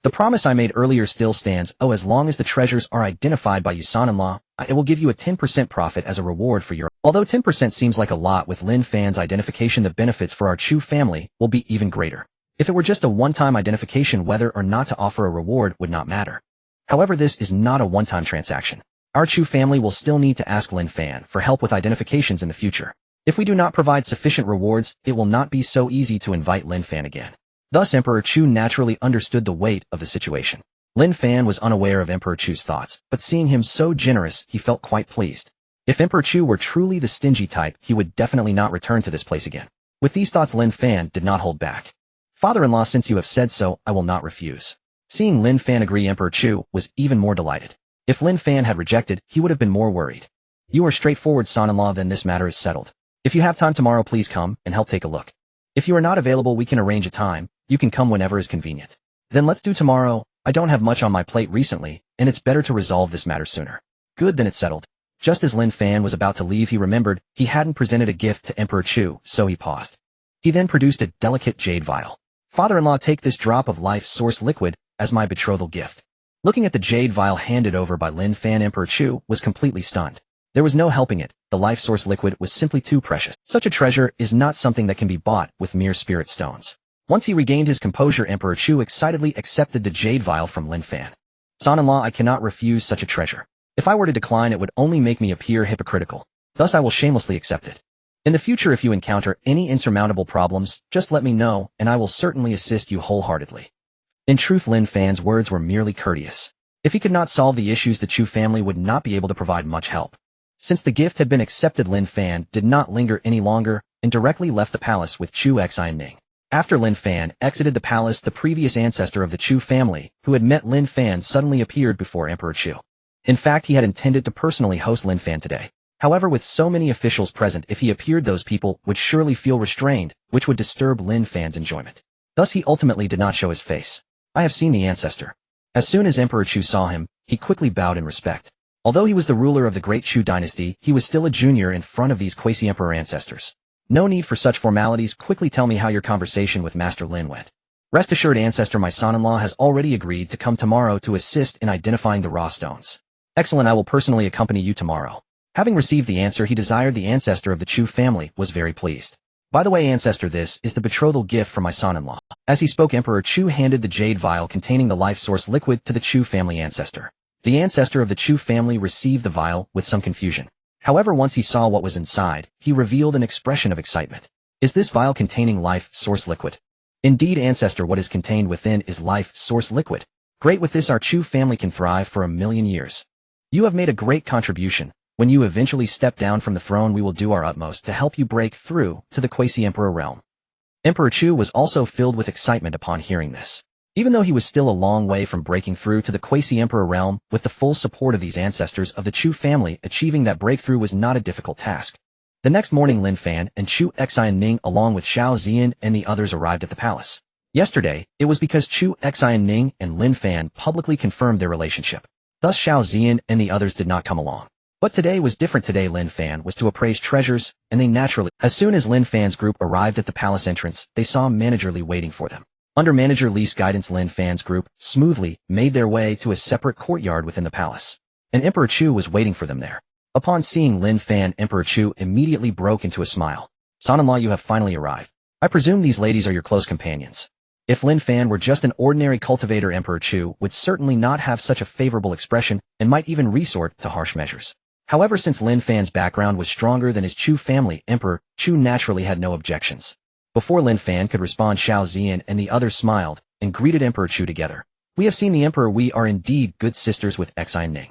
The promise I made earlier still stands. Oh, as long as the treasures are identified by you, son-in-law, I will give you a 10% profit as a reward for your... Although 10% seems like a lot, with Lin Fan's identification, the benefits for our Chu family will be even greater. If it were just a one-time identification, whether or not to offer a reward would not matter. However, this is not a one-time transaction. Our Chu family will still need to ask Lin Fan for help with identifications in the future. If we do not provide sufficient rewards, it will not be so easy to invite Lin Fan again. Thus, Emperor Chu naturally understood the weight of the situation. Lin Fan was unaware of Emperor Chu's thoughts, but seeing him so generous, he felt quite pleased. If Emperor Chu were truly the stingy type, he would definitely not return to this place again. With these thoughts, Lin Fan did not hold back. Father-in-law, since you have said so, I will not refuse. Seeing Lin Fan agree, Emperor Chu was even more delighted. If Lin Fan had rejected, he would have been more worried. You are straightforward, son-in-law, then this matter is settled. If you have time tomorrow, please come and help take a look. If you are not available, we can arrange a time. You can come whenever is convenient. Then let's do tomorrow. I don't have much on my plate recently, and it's better to resolve this matter sooner. Good, then it's settled. Just as Lin Fan was about to leave, he remembered he hadn't presented a gift to Emperor Chu, so he paused. He then produced a delicate jade vial. Father-in-law, take this drop of life source liquid as my betrothal gift. Looking at the jade vial handed over by Lin Fan, Emperor Chu was completely stunned. There was no helping it. The life source liquid was simply too precious. Such a treasure is not something that can be bought with mere spirit stones. Once he regained his composure, Emperor Chu excitedly accepted the jade vial from Lin Fan. Son-in-law, I cannot refuse such a treasure. If I were to decline, it would only make me appear hypocritical. Thus I will shamelessly accept it. In the future, if you encounter any insurmountable problems, just let me know, and I will certainly assist you wholeheartedly. In truth, Lin Fan's words were merely courteous. If he could not solve the issues, the Chu family would not be able to provide much help. Since the gift had been accepted, Lin Fan did not linger any longer and directly left the palace with Chu Xian Ning. After Lin Fan exited the palace, the previous ancestor of the Chu family, who had met Lin Fan, suddenly appeared before Emperor Chu. In fact, he had intended to personally host Lin Fan today. However, with so many officials present, if he appeared, those people would surely feel restrained, which would disturb Lin Fan's enjoyment. Thus, he ultimately did not show his face. I have seen the ancestor. As soon as Emperor Chu saw him, he quickly bowed in respect. Although he was the ruler of the great Chu dynasty, he was still a junior in front of these quasi-emperor ancestors. No need for such formalities. Quickly tell me how your conversation with Master Lin went. Rest assured, ancestor, my son-in-law has already agreed to come tomorrow to assist in identifying the raw stones. Excellent, I will personally accompany you tomorrow. Having received the answer he desired, the ancestor of the Chu family was very pleased. By the way, ancestor, this is the betrothal gift from my son-in-law. As he spoke, Emperor Chu handed the jade vial containing the life source liquid to the Chu family ancestor. The ancestor of the Chu family received the vial with some confusion. However, once he saw what was inside, he revealed an expression of excitement. Is this vial containing life source liquid? Indeed, ancestor, what is contained within is life source liquid. Great, with this our Chu family can thrive for 1,000,000 years. You have made a great contribution. When you eventually step down from the throne, we will do our utmost to help you break through to the quasi-emperor realm. Emperor Chu was also filled with excitement upon hearing this. Even though he was still a long way from breaking through to the quasi-emperor realm, with the full support of these ancestors of the Chu family, achieving that breakthrough was not a difficult task. The next morning, Lin Fan and Chu Xian Ning along with Xiao Ziyan and the others arrived at the palace. Yesterday, it was because Chu Xian Ning and Lin Fan publicly confirmed their relationship. Thus Xiao Ziyan and the others did not come along. But today was different. Today Lin Fan was to appraise treasures, and they naturally... As soon as Lin Fan's group arrived at the palace entrance, they saw Manager Li waiting for them. Under Manager Li's guidance, Lin Fan's group smoothly made their way to a separate courtyard within the palace. And Emperor Chu was waiting for them there. Upon seeing Lin Fan, Emperor Chu immediately broke into a smile. Son-in-law, you have finally arrived. I presume these ladies are your close companions. If Lin Fan were just an ordinary cultivator, Emperor Chu would certainly not have such a favorable expression and might even resort to harsh measures. However, since Lin Fan's background was stronger than his Chu family, Emperor Chu naturally had no objections. Before Lin Fan could respond, Xiao Zian and the others smiled and greeted Emperor Chu together. We have seen the Emperor. We are indeed good sisters with Xian Ning.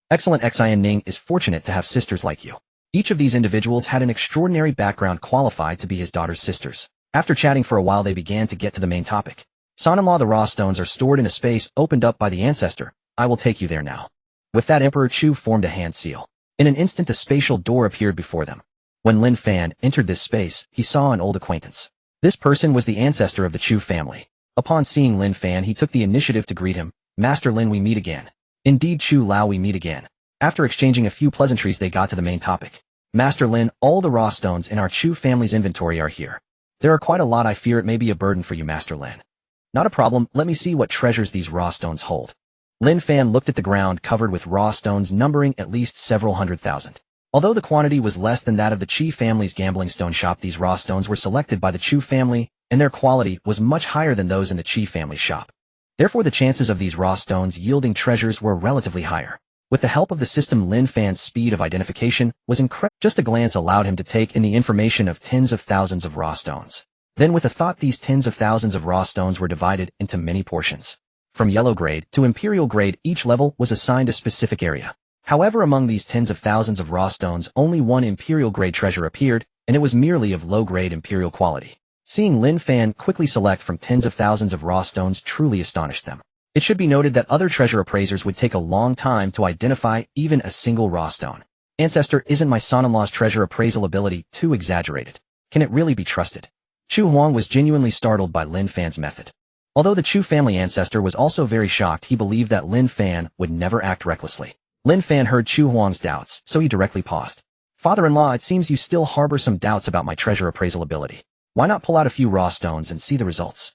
Excellent. Xian Ning is fortunate to have sisters like you. Each of these individuals had an extraordinary background qualified to be his daughter's sisters. After chatting for a while, they began to get to the main topic. Son-in-law, the raw stones are stored in a space opened up by the ancestor. I will take you there now. With that, Emperor Chu formed a hand seal. In an instant, a spatial door appeared before them. When Lin Fan entered this space, he saw an old acquaintance. This person was the ancestor of the Chu family. Upon seeing Lin Fan, he took the initiative to greet him. Master Lin, we meet again. Indeed, Chu Lao, we meet again. After exchanging a few pleasantries, they got to the main topic. Master Lin, all the raw stones in our Chu family's inventory are here. There are quite a lot. I fear it may be a burden for you, Master Lin. Not a problem. Let me see what treasures these raw stones hold. Lin Fan looked at the ground covered with raw stones numbering at least several 100,000. Although the quantity was less than that of the Qi family's gambling stone shop, these raw stones were selected by the Chu family, and their quality was much higher than those in the Qi family shop. Therefore, the chances of these raw stones yielding treasures were relatively higher. With the help of the system, Lin Fan's speed of identification was incredible. Just a glance allowed him to take in the information of tens of thousands of raw stones. Then with a thought, these tens of thousands of raw stones were divided into many portions. From yellow grade to imperial grade, each level was assigned a specific area. However, among these tens of thousands of raw stones, only one imperial grade treasure appeared, and it was merely of low-grade imperial quality. Seeing Lin Fan quickly select from tens of thousands of raw stones truly astonished them. It should be noted that other treasure appraisers would take a long time to identify even a single raw stone. Ancestor, isn't my son-in-law's treasure appraisal ability too exaggerated? Can it really be trusted? Chu Huang was genuinely startled by Lin Fan's method. Although the Chu family ancestor was also very shocked, he believed that Lin Fan would never act recklessly. Lin Fan heard Chu Huang's doubts, so he directly paused. Father-in-law, it seems you still harbor some doubts about my treasure appraisal ability. Why not pull out a few raw stones and see the results?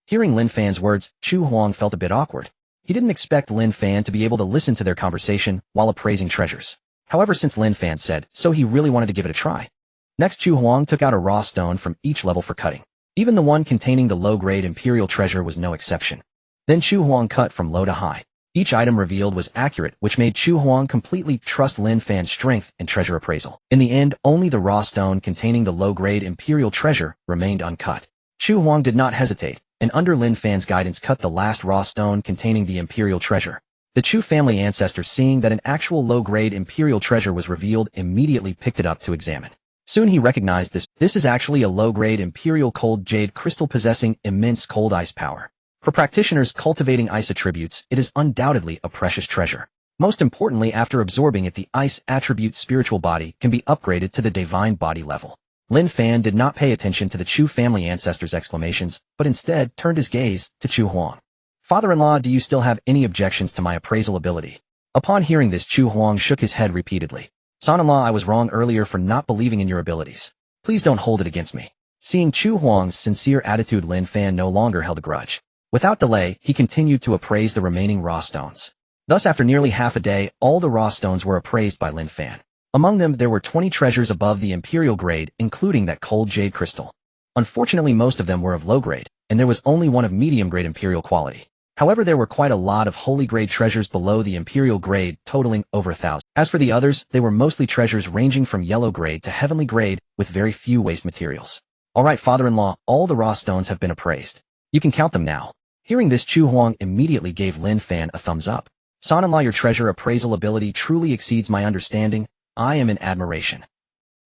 Hearing Lin Fan's words, Chu Huang felt a bit awkward. He didn't expect Lin Fan to be able to listen to their conversation while appraising treasures. However, since Lin Fan said so, he really wanted to give it a try. Next, Chu Huang took out a raw stone from each level for cutting. Even the one containing the low-grade imperial treasure was no exception. Then Chu Huang cut from low to high. Each item revealed was accurate, which made Chu Huang completely trust Lin Fan's strength and treasure appraisal. In the end, only the raw stone containing the low-grade imperial treasure remained uncut. Chu Huang did not hesitate, and under Lin Fan's guidance cut the last raw stone containing the imperial treasure. The Chu family ancestor, seeing that an actual low-grade imperial treasure was revealed, immediately picked it up to examine. Soon he recognized this. This is actually a low-grade imperial cold jade crystal possessing immense cold ice power. For practitioners cultivating ice attributes, it is undoubtedly a precious treasure. Most importantly, after absorbing it, the ice attribute spiritual body can be upgraded to the divine body level. Lin Fan did not pay attention to the Chu family ancestor's exclamations, but instead turned his gaze to Chu Huang. Father-in-law, do you still have any objections to my appraisal ability? Upon hearing this, Chu Huang shook his head repeatedly. Son-in-law, I was wrong earlier for not believing in your abilities. Please don't hold it against me. Seeing Chu Huang's sincere attitude, Lin Fan no longer held a grudge. Without delay, he continued to appraise the remaining raw stones. Thus, after nearly half a day, all the raw stones were appraised by Lin Fan. Among them, there were 20 treasures above the imperial grade, including that cold jade crystal. Unfortunately, most of them were of low grade, and there was only one of medium grade imperial quality. However, there were quite a lot of holy grade treasures below the imperial grade, totaling over 1,000. As for the others, they were mostly treasures ranging from yellow grade to heavenly grade, with very few waste materials. Alright, father-in-law, all the raw stones have been appraised. You can count them now. Hearing this, Chu Huang immediately gave Lin Fan a thumbs up. Son-in-law, your treasure appraisal ability truly exceeds my understanding. I am in admiration.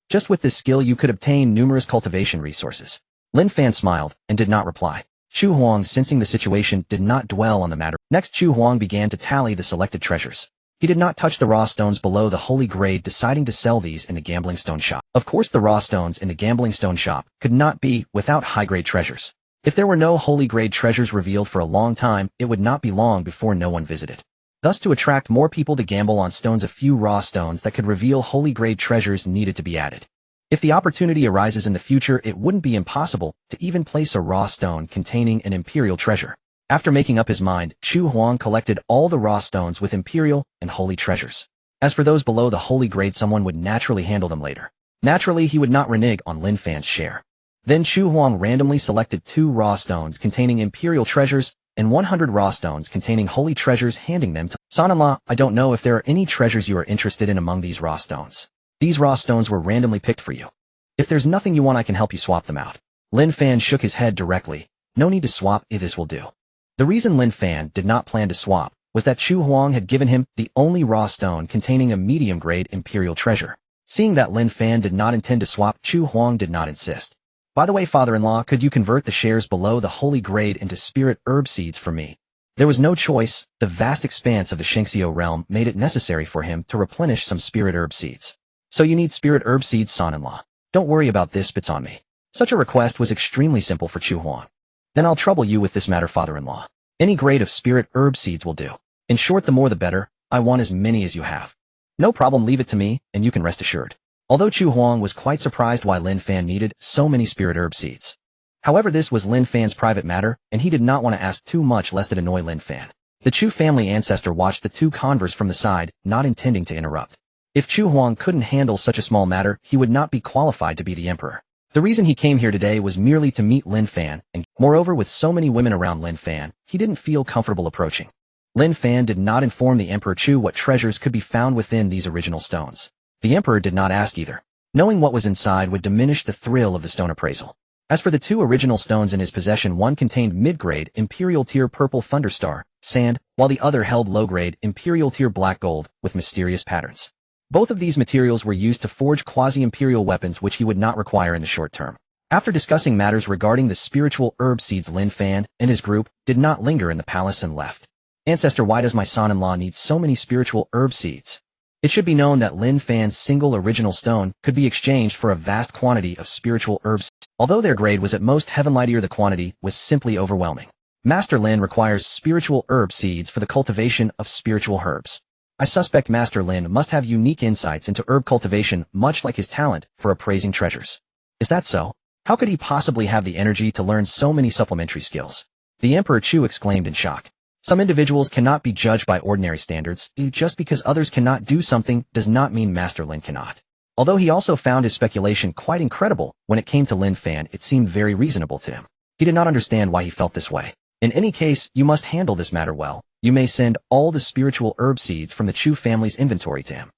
Just with this skill, you could obtain numerous cultivation resources. Lin Fan smiled and did not reply. Chu Huang, sensing the situation, did not dwell on the matter. Next, Chu Huang began to tally the selected treasures. He did not touch the raw stones below the holy grade, deciding to sell these in the gambling stone shop. Of course, the raw stones in the gambling stone shop could not be without high-grade treasures. If there were no holy grade treasures revealed for a long time, it would not be long before no one visited. Thus, to attract more people to gamble on stones, a few raw stones that could reveal holy grade treasures needed to be added. If the opportunity arises in the future, it wouldn't be impossible to even place a raw stone containing an imperial treasure. After making up his mind, Chu Huang collected all the raw stones with imperial and holy treasures. As for those below the holy grade, someone would naturally handle them later. Naturally, he would not renege on Lin Fan's share. Then Chu Huang randomly selected 2 raw stones containing imperial treasures and 100 raw stones containing holy treasures, handing them to Son-in-law, I don't know if there are any treasures you are interested in among these raw stones. These raw stones were randomly picked for you. If there's nothing you want, I can help you swap them out. Lin Fan shook his head directly. No need to swap, this will do. The reason Lin Fan did not plan to swap was that Chu Huang had given him the only raw stone containing a medium-grade imperial treasure. Seeing that Lin Fan did not intend to swap, Chu Huang did not insist. By the way, father-in-law, could you convert the shares below the holy grade into spirit herb seeds for me? There was no choice. The vast expanse of the Shengxiu realm made it necessary for him to replenish some spirit herb seeds. So you need spirit herb seeds, son-in-law. Don't worry about this, spits on me. Such a request was extremely simple for Chu Huang. Then I'll trouble you with this matter, father-in-law. Any grade of spirit herb seeds will do. In short, the more the better. I want as many as you have. No problem, leave it to me, and you can rest assured. Although Chu Huang was quite surprised why Lin Fan needed so many spirit herb seeds. However, this was Lin Fan's private matter, and he did not want to ask too much lest it annoy Lin Fan. The Chu family ancestor watched the two converse from the side, not intending to interrupt. If Chu Huang couldn't handle such a small matter, he would not be qualified to be the emperor. The reason he came here today was merely to meet Lin Fan, and moreover, with so many women around Lin Fan, he didn't feel comfortable approaching. Lin Fan did not inform the Emperor Chu what treasures could be found within these original stones. The Emperor did not ask either. Knowing what was inside would diminish the thrill of the stone appraisal. As for the two original stones in his possession, one contained mid-grade Imperial Tier Purple Thunderstar, sand, while the other held low-grade Imperial Tier Black Gold, with mysterious patterns. Both of these materials were used to forge quasi-imperial weapons which he would not require in the short term. After discussing matters regarding the spiritual herb seeds, Lin Fan and his group did not linger in the palace and left. Ancestor, why does my son-in-law need so many spiritual herb seeds? It should be known that Lin Fan's single original stone could be exchanged for a vast quantity of spiritual herbs. Although their grade was at most heavenlightier, the quantity was simply overwhelming. Master Lin requires spiritual herb seeds for the cultivation of spiritual herbs. I suspect Master Lin must have unique insights into herb cultivation, much like his talent for appraising treasures. Is that so? How could he possibly have the energy to learn so many supplementary skills? The Emperor Chu exclaimed in shock. Some individuals cannot be judged by ordinary standards. Just because others cannot do something does not mean Master Lin cannot. Although he also found his speculation quite incredible, when it came to Lin Fan it seemed very reasonable to him. He did not understand why he felt this way. In any case, you must handle this matter well. You may send all the spiritual herb seeds from the Chu family's inventory to him.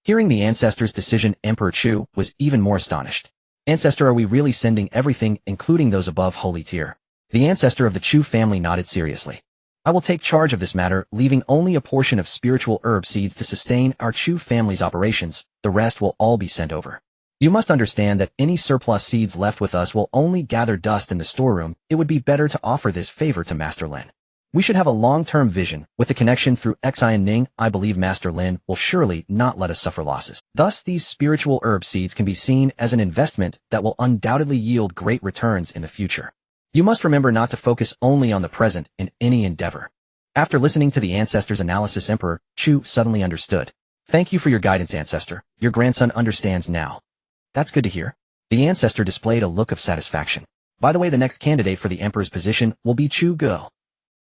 Hearing the ancestor's decision, Emperor Chu was even more astonished. Ancestor, are we really sending everything, including those above holy tier? The ancestor of the Chu family nodded seriously. I will take charge of this matter, leaving only a portion of spiritual herb seeds to sustain our Chu family's operations. The rest will all be sent over. You must understand that any surplus seeds left with us will only gather dust in the storeroom. It would be better to offer this favor to Master Lin. We should have a long-term vision. With the connection through Xian Ning, I believe Master Lin will surely not let us suffer losses. Thus, these spiritual herb seeds can be seen as an investment that will undoubtedly yield great returns in the future. You must remember not to focus only on the present in any endeavor. After listening to the ancestor's analysis, Emperor Chu suddenly understood. Thank you for your guidance, ancestor. Your grandson understands now. That's good to hear. The ancestor displayed a look of satisfaction. By the way, the next candidate for the emperor's position will be Chu Go.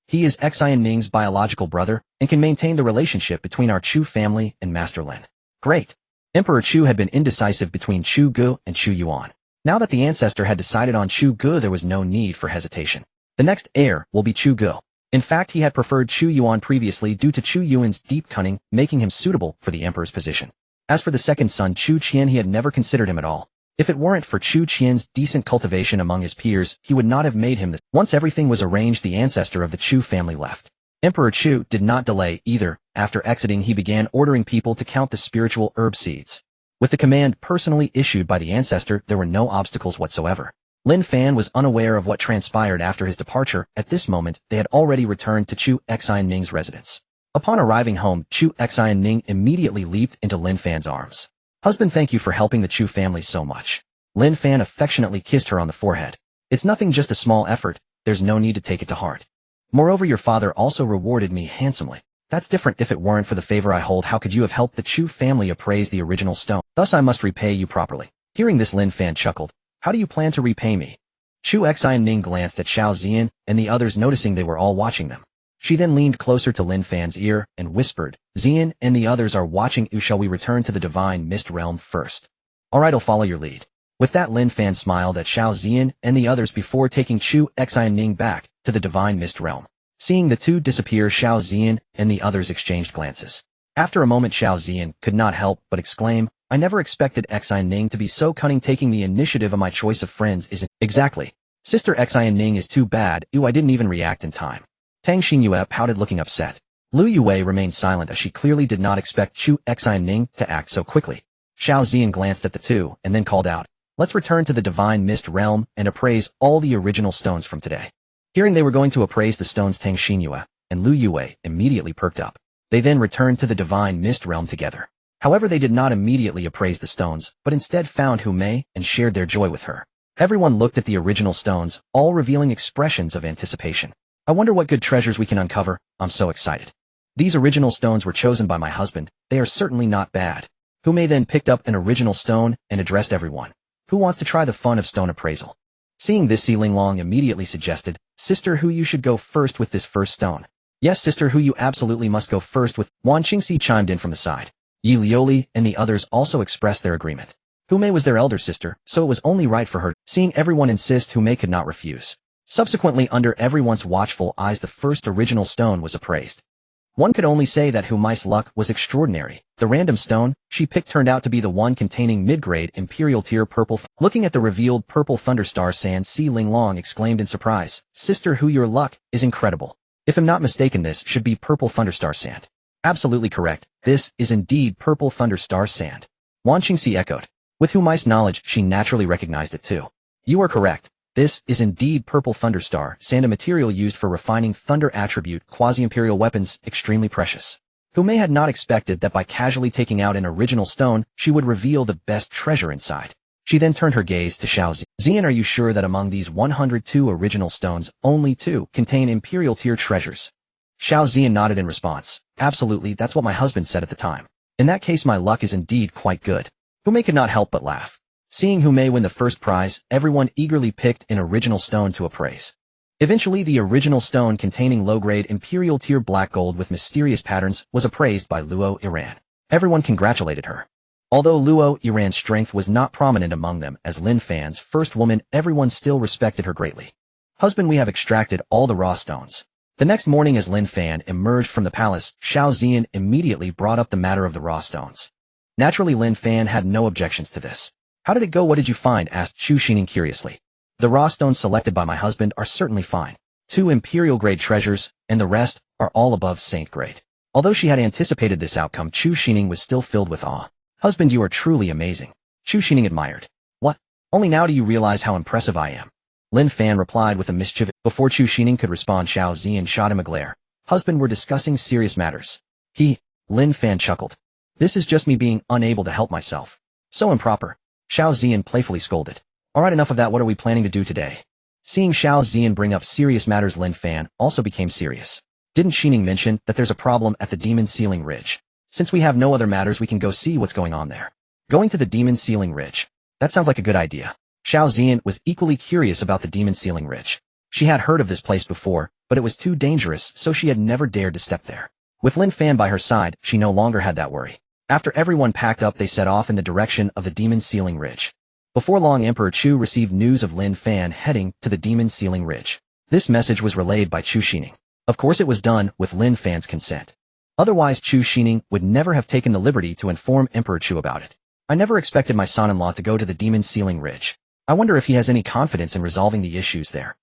He is Xian Ning's biological brother and can maintain the relationship between our Chu family and Master Lin. Great. Emperor Chu had been indecisive between Chu Go and Chu Yuan. Now that the ancestor had decided on Chu Go, there was no need for hesitation. The next heir will be Chu Go. In fact, he had preferred Chu Yuan previously due to Chu Yuan's deep cunning, making him suitable for the emperor's position. As for the second son, Chu Qian, he had never considered him at all. If it weren't for Chu Qian's decent cultivation among his peers, he would not have made him this. Once everything was arranged, the ancestor of the Chu family left. Emperor Chu did not delay either. After exiting, he began ordering people to count the spiritual herb seeds. With the command personally issued by the ancestor, there were no obstacles whatsoever. Lin Fan was unaware of what transpired after his departure. At this moment, they had already returned to Chu Xian Ning's residence. Upon arriving home, Chu Xian Ning immediately leaped into Lin Fan's arms. Husband, thank you for helping the Chu family so much. Lin Fan affectionately kissed her on the forehead. It's nothing, just a small effort. There's no need to take it to heart. Moreover, your father also rewarded me handsomely. That's different. If it weren't for the favor I hold, how could you have helped the Chu family appraise the original stone? Thus I must repay you properly. Hearing this, Lin Fan chuckled. How do you plan to repay me? Chu Xian Ning glanced at Xiao Zian and the others, noticing they were all watching them. She then leaned closer to Lin Fan's ear and whispered, Zian and the others are watching. Shall we return to the Divine Mist Realm first? Alright, I'll follow your lead. With that, Lin Fan smiled at Xiao Zian and the others before taking Chu Xian Ning back to the Divine Mist Realm. Seeing the two disappear, Xiao Ziyan and the others exchanged glances. After a moment, Xiao Ziyan could not help but exclaim, I never expected Xian Ning to be so cunning. Taking the initiative of my choice of friends isn't exactly. Sister Xian Ning is too bad. I didn't even react in time. Tang Xinyue pouted, looking upset. Lu Yue remained silent as she clearly did not expect Chu Xian Ning to act so quickly. Xiao Ziyan glanced at the two and then called out, let's return to the Divine Mist Realm and appraise all the original stones from today. Hearing they were going to appraise the stones, Tang Xinyue and Lu Yue immediately perked up. They then returned to the Divine Mist Realm together. However, they did not immediately appraise the stones, but instead found Hu Mei and shared their joy with her. Everyone looked at the original stones, all revealing expressions of anticipation. I wonder what good treasures we can uncover. I'm so excited. These original stones were chosen by my husband. They are certainly not bad. Hu Mei then picked up an original stone and addressed everyone. Who wants to try the fun of stone appraisal? Seeing this, Ling Long immediately suggested, Sister Hu, you should go first with this first stone. Yes, Sister Hu, you absolutely must go first with. Wan Qingxi chimed in from the side. Yi Lioli and the others also expressed their agreement. Hu Mei was their elder sister, so it was only right for her. Seeing everyone insist, Hu Mei could not refuse. Subsequently, under everyone's watchful eyes, the first original stone was appraised. One could only say that Hu Mei's luck was extraordinary. The random stone she picked turned out to be the one containing mid-grade Imperial Tier Purple. Looking at the revealed Purple Thunderstar Sand, Ling Long exclaimed in surprise, Sister Hu, your luck is incredible. If I'm not mistaken, this should be Purple Thunderstar Sand. Absolutely correct. This is indeed Purple Thunderstar Sand. Wan Qingxi echoed. With Hu Mei's knowledge, she naturally recognized it too. You are correct. This is indeed Purple Thunderstar Sand, a material used for refining thunder attribute quasi-imperial weapons, extremely precious. Hu Mei had not expected that by casually taking out an original stone, she would reveal the best treasure inside. She then turned her gaze to Xiao Ziyan. Are you sure that among these 102 original stones, only 2 contain Imperial tier treasures? Xiao Ziyan nodded in response. Absolutely, that's what my husband said at the time. In that case, my luck is indeed quite good. Hu Mei could not help but laugh. Seeing Hu Mei win the first prize, everyone eagerly picked an original stone to appraise. Eventually, the original stone containing low-grade Imperial tier black gold with mysterious patterns was appraised by Luo Iran. Everyone congratulated her. Although Luo Iran's strength was not prominent among them as Lin Fan's first woman, everyone still respected her greatly. Husband, we have extracted all the raw stones. The next morning, as Lin Fan emerged from the palace, Xiao Ziyan immediately brought up the matter of the raw stones. Naturally, Lin Fan had no objections to this. How did it go? What did you find? Asked Chu Xining curiously. The raw stones selected by my husband are certainly fine. 2 imperial-grade treasures, and the rest are all above saint-grade. Although she had anticipated this outcome, Chu Xining was still filled with awe. Husband, you are truly amazing. Chu Xining admired. What? Only now do you realize how impressive I am? Lin Fan replied with a mischievous. Before Chu Xining could respond, Xiao Ziyan shot him a glare. Husband, we're discussing serious matters. Lin Fan chuckled. This is just me being unable to help myself. So improper. Xiao Ziyan playfully scolded. Alright, enough of that, what are we planning to do today? Seeing Xiao Ziyan bring up serious matters, Lin Fan also became serious. Didn't Xining mention that there's a problem at the Demon Ceiling Ridge? Since we have no other matters, we can go see what's going on there. Going to the Demon Ceiling Ridge. That sounds like a good idea. Xiao Ziyan was equally curious about the Demon Ceiling Ridge. She had heard of this place before, but it was too dangerous, so she had never dared to step there. With Lin Fan by her side, she no longer had that worry. After everyone packed up, they set off in the direction of the Demon Ceiling Ridge. Before long, Emperor Chu received news of Lin Fan heading to the Demon Ceiling Ridge. This message was relayed by Chu Xining. Of course, it was done with Lin Fan's consent. Otherwise, Chu Xining would never have taken the liberty to inform Emperor Chu about it. I never expected my son-in-law to go to the Demon Ceiling Ridge. I wonder if he has any confidence in resolving the issues there.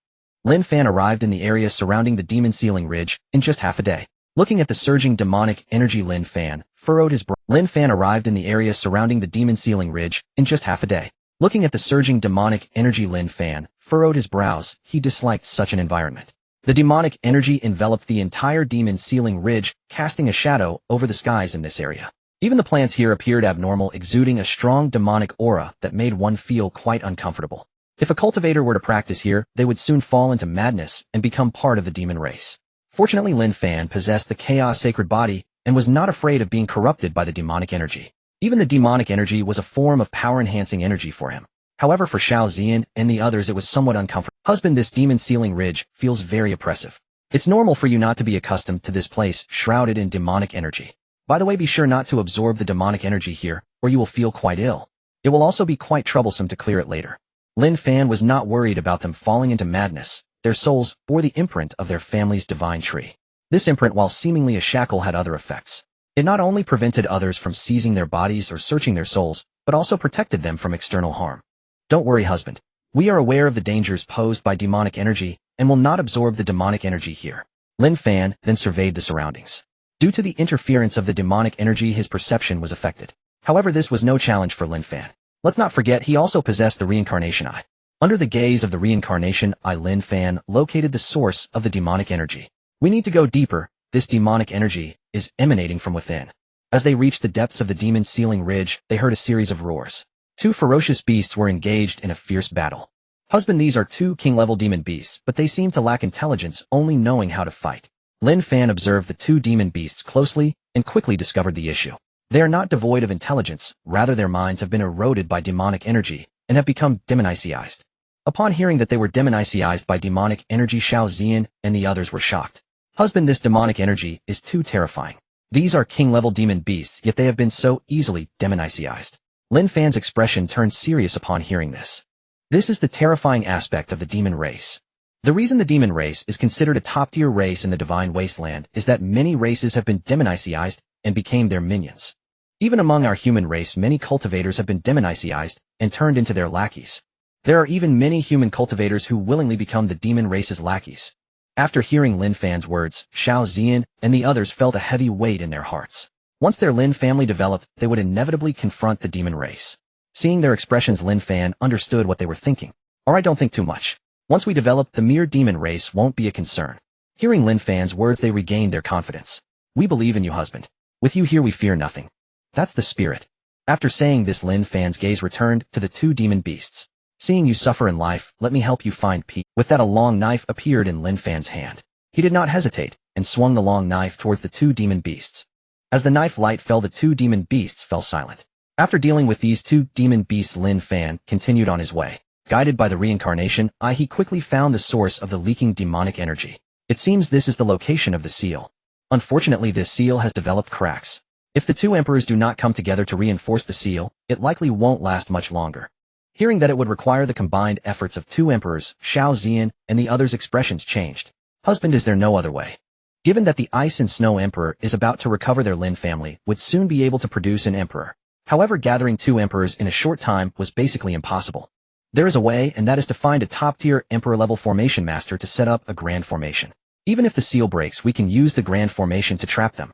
Lin Fan arrived in the area surrounding the Demon Ceiling Ridge in just half a day. Looking at the surging demonic energy, Lin Fan furrowed his brow. Lin Fan arrived in the area surrounding the Demon Ceiling Ridge in just half a day. Looking at the surging demonic energy, Lin Fan furrowed his brows. He disliked such an environment. The demonic energy enveloped the entire Demon Ceiling Ridge, casting a shadow over the skies in this area. Even the plants here appeared abnormal, exuding a strong demonic aura that made one feel quite uncomfortable. If a cultivator were to practice here, they would soon fall into madness and become part of the demon race. Fortunately, Lin Fan possessed the chaos sacred body and was not afraid of being corrupted by the demonic energy. Even the demonic energy was a form of power-enhancing energy for him. However, for Xiao Ziyan and the others, it was somewhat uncomfortable. Husband, this Demon Ceiling Ridge feels very oppressive. It's normal for you not to be accustomed to this place shrouded in demonic energy. By the way, be sure not to absorb the demonic energy here, or you will feel quite ill. It will also be quite troublesome to clear it later. Lin Fan was not worried about them falling into madness, their souls bore the imprint of their family's divine tree. This imprint, while seemingly a shackle, had other effects. It not only prevented others from seizing their bodies or searching their souls, but also protected them from external harm. Don't worry, husband. We are aware of the dangers posed by demonic energy and will not absorb the demonic energy here. Lin Fan then surveyed the surroundings. Due to the interference of the demonic energy, his perception was affected. However, this was no challenge for Lin Fan. Let's not forget he also possessed the reincarnation eye. Under the gaze of the reincarnation eye, Lin Fan located the source of the demonic energy. We need to go deeper. This demonic energy is emanating from within. As they reached the depths of the demon ceiling ridge, they heard a series of roars. Two ferocious beasts were engaged in a fierce battle. Husband, these are two king-level demon beasts, but they seem to lack intelligence, only knowing how to fight. Lin Fan observed the two demon beasts closely and quickly discovered the issue. They are not devoid of intelligence, rather their minds have been eroded by demonic energy and have become demonized. Upon hearing that they were demonized by demonic energy, Xiao Ziyan and the others were shocked. Husband, this demonic energy is too terrifying. These are king-level demon beasts, yet they have been so easily demonized. Lin Fan's expression turned serious upon hearing this. This is the terrifying aspect of the demon race. The reason the demon race is considered a top-tier race in the divine wasteland is that many races have been demonized and became their minions. Even among our human race, many cultivators have been demonized and turned into their lackeys. There are even many human cultivators who willingly become the demon race's lackeys. After hearing Lin Fan's words, Xiao Ziyan and the others felt a heavy weight in their hearts. Once their Lin family developed, they would inevitably confront the demon race. Seeing their expressions, Lin Fan understood what they were thinking. Alright, don't think too much. Once we develop, the mere demon race won't be a concern. Hearing Lin Fan's words, they regained their confidence. We believe in you, husband. With you here we fear nothing. That's the spirit. After saying this, Lin Fan's gaze returned to the two demon beasts. Seeing you suffer in life, let me help you find peace. With that, a long knife appeared in Lin Fan's hand. He did not hesitate, and swung the long knife towards the two demon beasts. As the knife light fell, the two demon beasts fell silent. After dealing with these two demon beasts, Lin Fan continued on his way. Guided by the reincarnation eye, he quickly found the source of the leaking demonic energy. It seems this is the location of the seal. Unfortunately, this seal has developed cracks. If the two emperors do not come together to reinforce the seal, it likely won't last much longer. Hearing that it would require the combined efforts of two emperors, Xiao Ziyan and the others' expressions changed. Husband, is there no other way? Given that the Ice and Snow Emperor is about to recover, their Lin family would soon be able to produce an emperor. However, gathering two emperors in a short time was basically impossible. There is a way, and that is to find a top-tier emperor-level formation master to set up a grand formation. Even if the seal breaks, we can use the grand formation to trap them.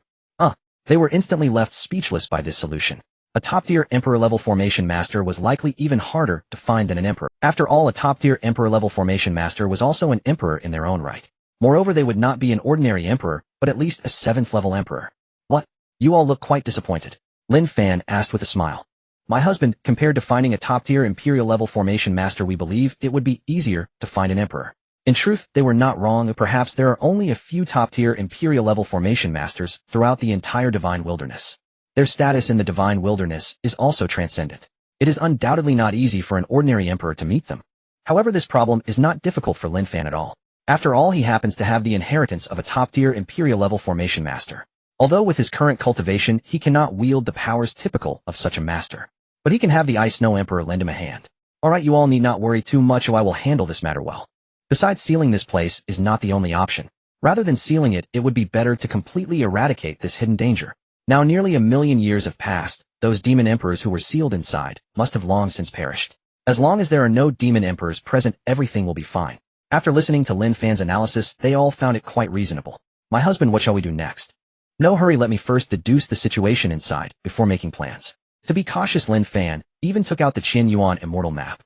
They were instantly left speechless by this solution. A top-tier emperor-level formation master was likely even harder to find than an emperor. After all, a top-tier emperor-level formation master was also an emperor in their own right. Moreover, they would not be an ordinary emperor, but at least a 7th-level emperor. What? You all look quite disappointed. Lin Fan asked with a smile. My husband, compared to finding a top-tier imperial-level formation master, we believe it would be easier to find an emperor. In truth, they were not wrong. Perhaps there are only a few top-tier imperial-level formation masters throughout the entire divine wilderness. Their status in the divine wilderness is also transcendent. It is undoubtedly not easy for an ordinary emperor to meet them. However, this problem is not difficult for Lin Fan at all. After all, he happens to have the inheritance of a top-tier imperial-level formation master. Although with his current cultivation, he cannot wield the powers typical of such a master. But he can have the Ice Snow Emperor lend him a hand. Alright, you all need not worry too much, I will handle this matter well. Besides, sealing this place is not the only option. Rather than sealing it, it would be better to completely eradicate this hidden danger. Now nearly 1,000,000 years have passed. Those demon emperors who were sealed inside must have long since perished. As long as there are no demon emperors present, everything will be fine. After listening to Lin Fan's analysis, they all found it quite reasonable. My husband, what shall we do next? No hurry, let me first deduce the situation inside before making plans. To be cautious, Lin Fan even took out the Qin Yuan immortal map.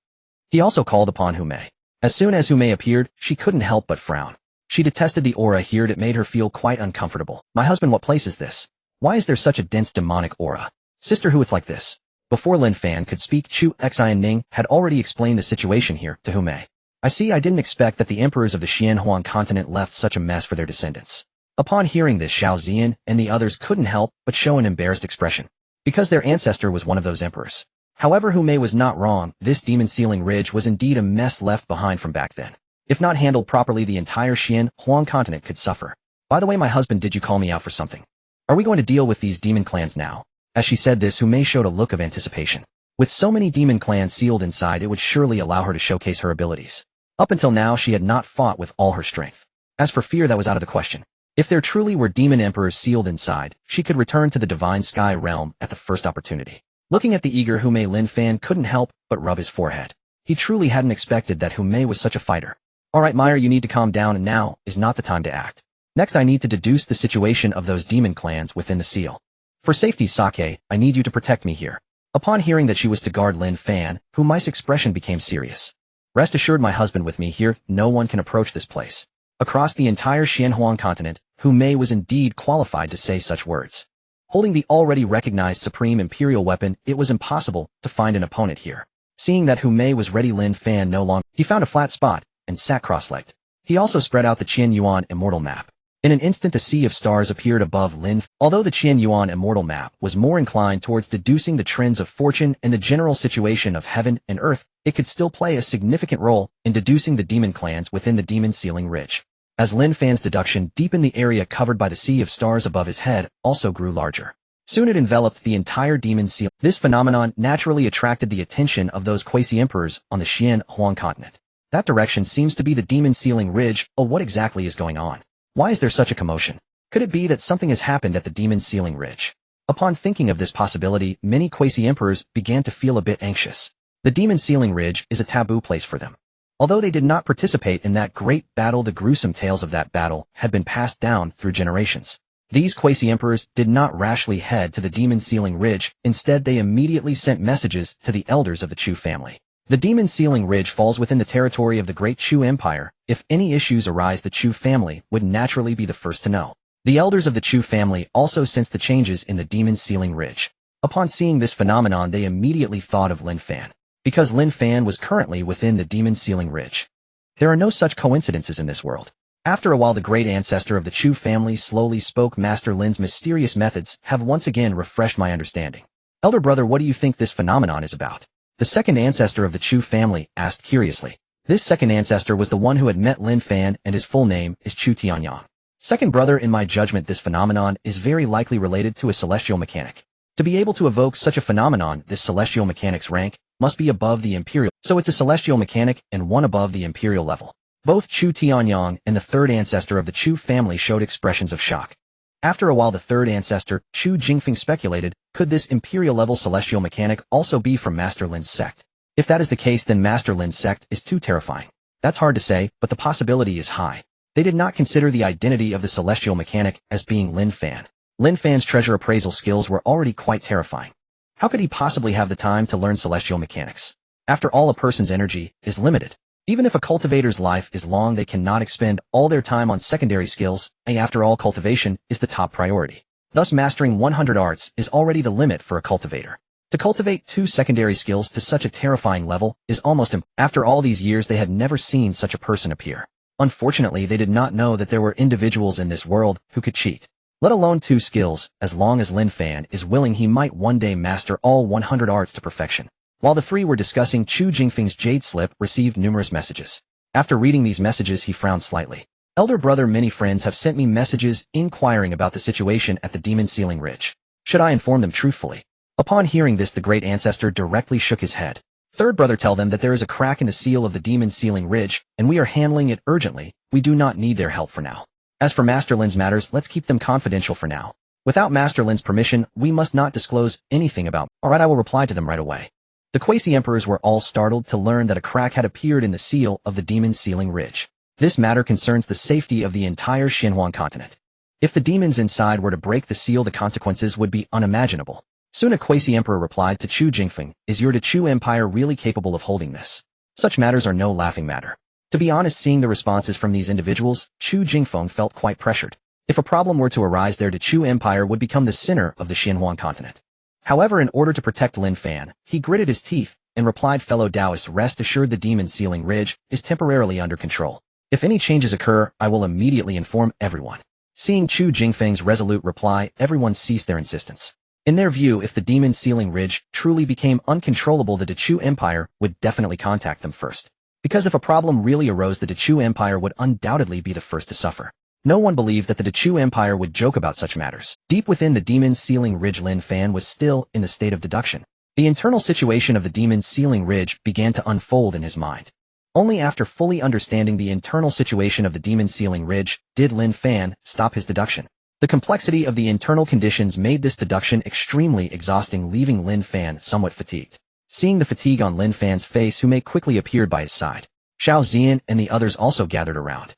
He also called upon Hu Mei. As soon as Hu Mei appeared, she couldn't help but frown. She detested the aura here. It made her feel quite uncomfortable. My husband, what place is this? Why is there such a dense demonic aura? Sister Hu, it's like this. Before Lin Fan could speak, Chu Xian Ning had already explained the situation here to Hu Mei. I see, I didn't expect that the emperors of the Xianhuan continent left such a mess for their descendants. Upon hearing this, Xiao Ziyan and the others couldn't help but show an embarrassed expression. Because their ancestor was one of those emperors. However, Hu Mei was not wrong. This demon ceiling ridge was indeed a mess left behind from back then. If not handled properly, the entire Xianhuan continent could suffer. By the way, my husband, did you call me out for something? Are we going to deal with these demon clans now? As she said this, Hu Mei showed a look of anticipation. With so many demon clans sealed inside, it would surely allow her to showcase her abilities. Up until now she had not fought with all her strength. As for fear, that was out of the question. If there truly were demon emperors sealed inside, she could return to the divine sky realm at the first opportunity. Looking at the eager Humei, Lin Fan couldn't help but rub his forehead. He truly hadn't expected that Humei was such a fighter. Alright Meyer, you need to calm down, and now is not the time to act. Next I need to deduce the situation of those demon clans within the seal. For safety, Sake, I need you to protect me here. Upon hearing that she was to guard Lin Fan, Humei's expression became serious. Rest assured, my husband with me here, no one can approach this place. Across the entire Xianhuang continent, Humei was indeed qualified to say such words. Holding the already recognized supreme imperial weapon, it was impossible to find an opponent here. Seeing that Humei was ready, Lin Fan no longer. He found a flat spot and sat cross-legged. He also spread out the Qianyuan immortal map. In an instant a sea of stars appeared above Lin. Although the Qianyuan immortal map was more inclined towards deducing the trends of fortune and the general situation of heaven and earth, it could still play a significant role in deducing the demon clans within the demon sealing ridge. As Lin Fan's deduction deepened, the area covered by the sea of stars above his head also grew larger. Soon it enveloped the entire demon seal. This phenomenon naturally attracted the attention of those quasi-emperors on the Xianhuang continent. That direction seems to be the demon sealing ridge. Oh, what exactly is going on? Why is there such a commotion? Could it be that something has happened at the demon sealing ridge? Upon thinking of this possibility, many quasi-emperors began to feel a bit anxious. The demon sealing ridge is a taboo place for them. Although they did not participate in that great battle, the gruesome tales of that battle had been passed down through generations. These quasi-emperors did not rashly head to the demon sealing ridge. Instead, they immediately sent messages to the elders of the Chu family. The demon sealing ridge falls within the territory of the Great Chu Empire. If any issues arise, the Chu family would naturally be the first to know. The elders of the Chu family also sensed the changes in the demon sealing ridge. Upon seeing this phenomenon, they immediately thought of Lin Fan. Because Lin Fan was currently within the demon sealing ridge. There are no such coincidences in this world. After a while, the great ancestor of the Chu family slowly spoke. Master Lin's mysterious methods have once again refreshed my understanding. Elder brother, what do you think this phenomenon is about? The second ancestor of the Chu family asked curiously. This second ancestor was the one who had met Lin Fan, and his full name is Chu Tianyang. Second brother, in my judgment, this phenomenon is very likely related to a celestial mechanic. To be able to evoke such a phenomenon, this celestial mechanic's rank must be above the imperial, so it's a celestial mechanic and one above the imperial level. Both Chu Tianyang and the third ancestor of the Chu family showed expressions of shock. After a while, the third ancestor, Chu Jingfeng, speculated, could this imperial-level celestial mechanic also be from Master Lin's sect? If that is the case, then Master Lin's sect is too terrifying. That's hard to say, but the possibility is high. They did not consider the identity of the celestial mechanic as being Lin Fan. Lin Fan's treasure appraisal skills were already quite terrifying. How could he possibly have the time to learn celestial mechanics? After all, a person's energy is limited. Even if a cultivator's life is long, they cannot expend all their time on secondary skills, and after all, cultivation is the top priority. Thus, mastering 100 arts is already the limit for a cultivator. To cultivate 2 secondary skills to such a terrifying level is almost impossible. After all these years, they had never seen such a person appear. Unfortunately, they did not know that there were individuals in this world who could cheat. Let alone 2 skills. As long as Lin Fan is willing, he might one day master all 100 arts to perfection. While the three were discussing, Chu Jingfeng's jade slip received numerous messages. After reading these messages, he frowned slightly. Elder brother, many friends have sent me messages inquiring about the situation at the demon sealing ridge. Should I inform them truthfully? Upon hearing this, the great ancestor directly shook his head. Third brother, tell them that there is a crack in the seal of the demon sealing ridge, and we are handling it urgently. We do not need their help for now. As for Master Lin's matters, let's keep them confidential for now. Without Master Lin's permission, we must not disclose anything about. Alright, I will reply to them right away. The quasi-emperors were all startled to learn that a crack had appeared in the seal of the demon sealing ridge. This matter concerns the safety of the entire Xinhuang continent. If the demons inside were to break the seal, the consequences would be unimaginable. Soon a quasi-emperor replied to Chu Jingfeng, is your Chu Empire really capable of holding this? Such matters are no laughing matter. To be honest, seeing the responses from these individuals, Chu Jingfeng felt quite pressured. If a problem were to arise, their Chu Empire would become the center of the Xinhuang continent. However, in order to protect Lin Fan, he gritted his teeth and replied, fellow Taoists, rest assured the demon sealing ridge is temporarily under control. If any changes occur, I will immediately inform everyone. Seeing Chu Jingfeng's resolute reply, everyone ceased their insistence. In their view, if the demon sealing ridge truly became uncontrollable, the Chu Empire would definitely contact them first. Because if a problem really arose, the Chu Empire would undoubtedly be the first to suffer. No one believed that the Chu Empire would joke about such matters. Deep within the demon sealing ridge, Lin Fan was still in the state of deduction. The internal situation of the demon sealing ridge began to unfold in his mind. Only after fully understanding the internal situation of the demon ceiling ridge did Lin Fan stop his deduction. The complexity of the internal conditions made this deduction extremely exhausting, leaving Lin Fan somewhat fatigued. Seeing the fatigue on Lin Fan's face, who quickly appeared by his side, Xiao Zian and the others also gathered around.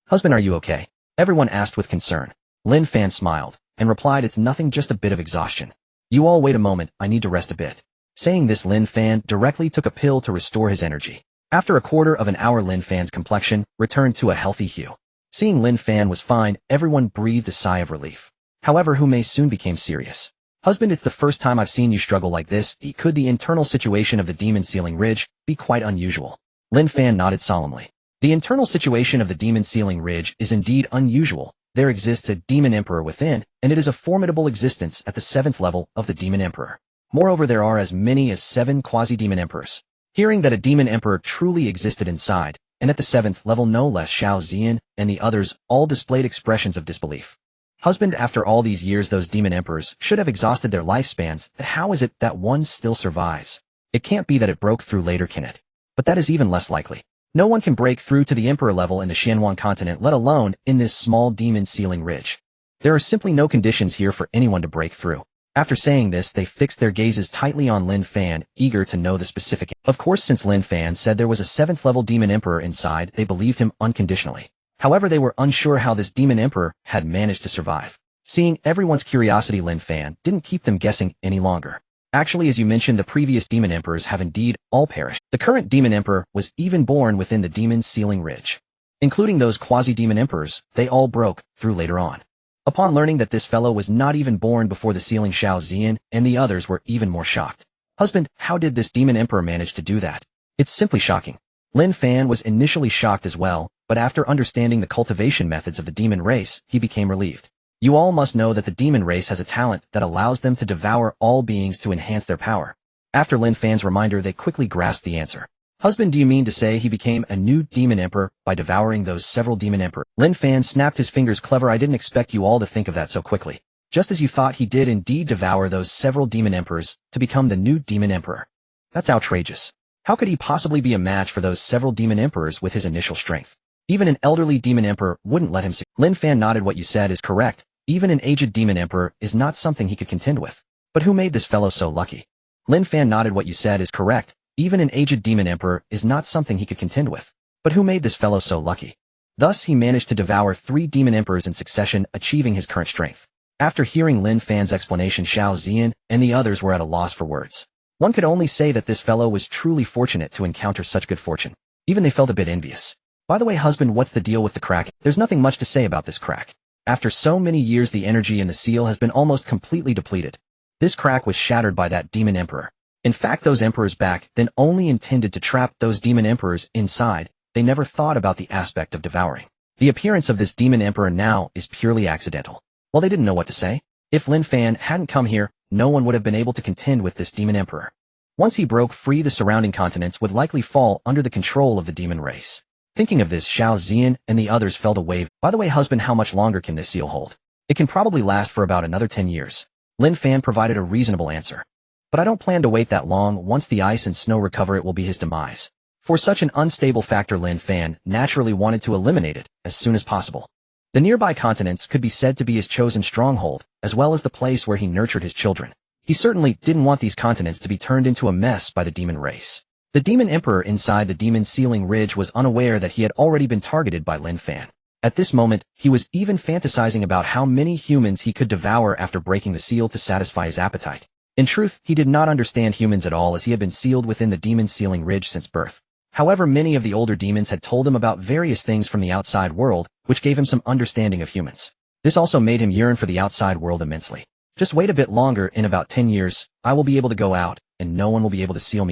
"Husband, are you okay?" everyone asked with concern. Lin Fan smiled and replied, "It's nothing, just a bit of exhaustion. You all wait a moment, I need to rest a bit." Saying this, Lin Fan directly took a pill to restore his energy. After a quarter of an hour, Lin Fan's complexion returned to a healthy hue. Seeing Lin Fan was fine, everyone breathed a sigh of relief. However, Hu Mei soon became serious. "Husband, it's the first time I've seen you struggle like this. Could the internal situation of the demon ceiling ridge be quite unusual?" Lin Fan nodded solemnly. The internal situation of the demon ceiling ridge is indeed unusual. There exists a demon emperor within, and it is a formidable existence at the 7th level of the demon emperor. Moreover, there are as many as 7 quasi-demon emperors. Hearing that a demon emperor truly existed inside, and at the 7th level no less, Xiao Zian and the others all displayed expressions of disbelief. "Husband, after all these years those demon emperors should have exhausted their lifespans. How is it that one still survives? It can't be that it broke through later, can it? But that is even less likely. No one can break through to the emperor level in the Xianhuan continent, let alone in this small demon ceiling ridge. There are simply no conditions here for anyone to break through." After saying this, they fixed their gazes tightly on Lin Fan, eager to know the specific. Of course, since Lin Fan said there was a 7th level demon emperor inside, they believed him unconditionally. However, they were unsure how this demon emperor had managed to survive. Seeing everyone's curiosity, Lin Fan didn't keep them guessing any longer. "Actually, as you mentioned, the previous demon emperors have indeed all perished. The current demon emperor was even born within the demon ceiling ridge. Including those quasi-demon emperors, they all broke through later on." Upon learning that this fellow was not even born before the ceiling, Xiao Zian and the others were even more shocked. "Husband, how did this demon emperor manage to do that? It's simply shocking." Lin Fan was initially shocked as well, but after understanding the cultivation methods of the demon race, he became relieved. "You all must know that the demon race has a talent that allows them to devour all beings to enhance their power." After Lin Fan's reminder, they quickly grasped the answer. "Husband, do you mean to say he became a new demon emperor by devouring those several demon emperors?" Lin Fan snapped his fingers. "Clever, I didn't expect you all to think of that so quickly. Just as you thought, he did indeed devour those several demon emperors to become the new demon emperor. That's outrageous. How could he possibly be a match for those several demon emperors with his initial strength? Even an elderly demon emperor wouldn't let him succeed." Lin Fan nodded. "What you said is correct. Even an aged demon emperor is not something he could contend with. But who made this fellow so lucky?" Lin Fan nodded. "What you said is correct. Even an aged demon emperor is not something he could contend with. But who made this fellow so lucky? Thus he managed to devour 3 demon emperors in succession, achieving his current strength." After hearing Lin Fan's explanation, Xiao Zian and the others were at a loss for words. One could only say that this fellow was truly fortunate to encounter such good fortune. Even they felt a bit envious. "By the way, husband, what's the deal with the crack?" "There's nothing much to say about this crack. After so many years, the energy in the seal has been almost completely depleted. This crack was shattered by that demon emperor. In fact, those emperors back then only intended to trap those demon emperors inside. They never thought about the aspect of devouring. The appearance of this demon emperor now is purely accidental." Well, they didn't know what to say. If Lin Fan hadn't come here, no one would have been able to contend with this demon emperor. Once he broke free, the surrounding continents would likely fall under the control of the demon race. Thinking of this, Xiao Zian and the others felt a wave. "By the way, husband, how much longer can this seal hold?" "It can probably last for about another 10 years. Lin Fan provided a reasonable answer. "But I don't plan to wait that long. Once the ice and snow recover, it will be his demise." For such an unstable factor, Lin Fan naturally wanted to eliminate it as soon as possible. The nearby continents could be said to be his chosen stronghold, as well as the place where he nurtured his children. He certainly didn't want these continents to be turned into a mess by the demon race. The demon emperor inside the demon ceiling ridge was unaware that he had already been targeted by Lin Fan. At this moment, he was even fantasizing about how many humans he could devour after breaking the seal to satisfy his appetite. In truth, he did not understand humans at all, as he had been sealed within the demon ceiling ridge since birth. However, many of the older demons had told him about various things from the outside world, which gave him some understanding of humans. This also made him yearn for the outside world immensely. "Just wait a bit longer. In about 10 years, I will be able to go out, and no one will be able to seal me."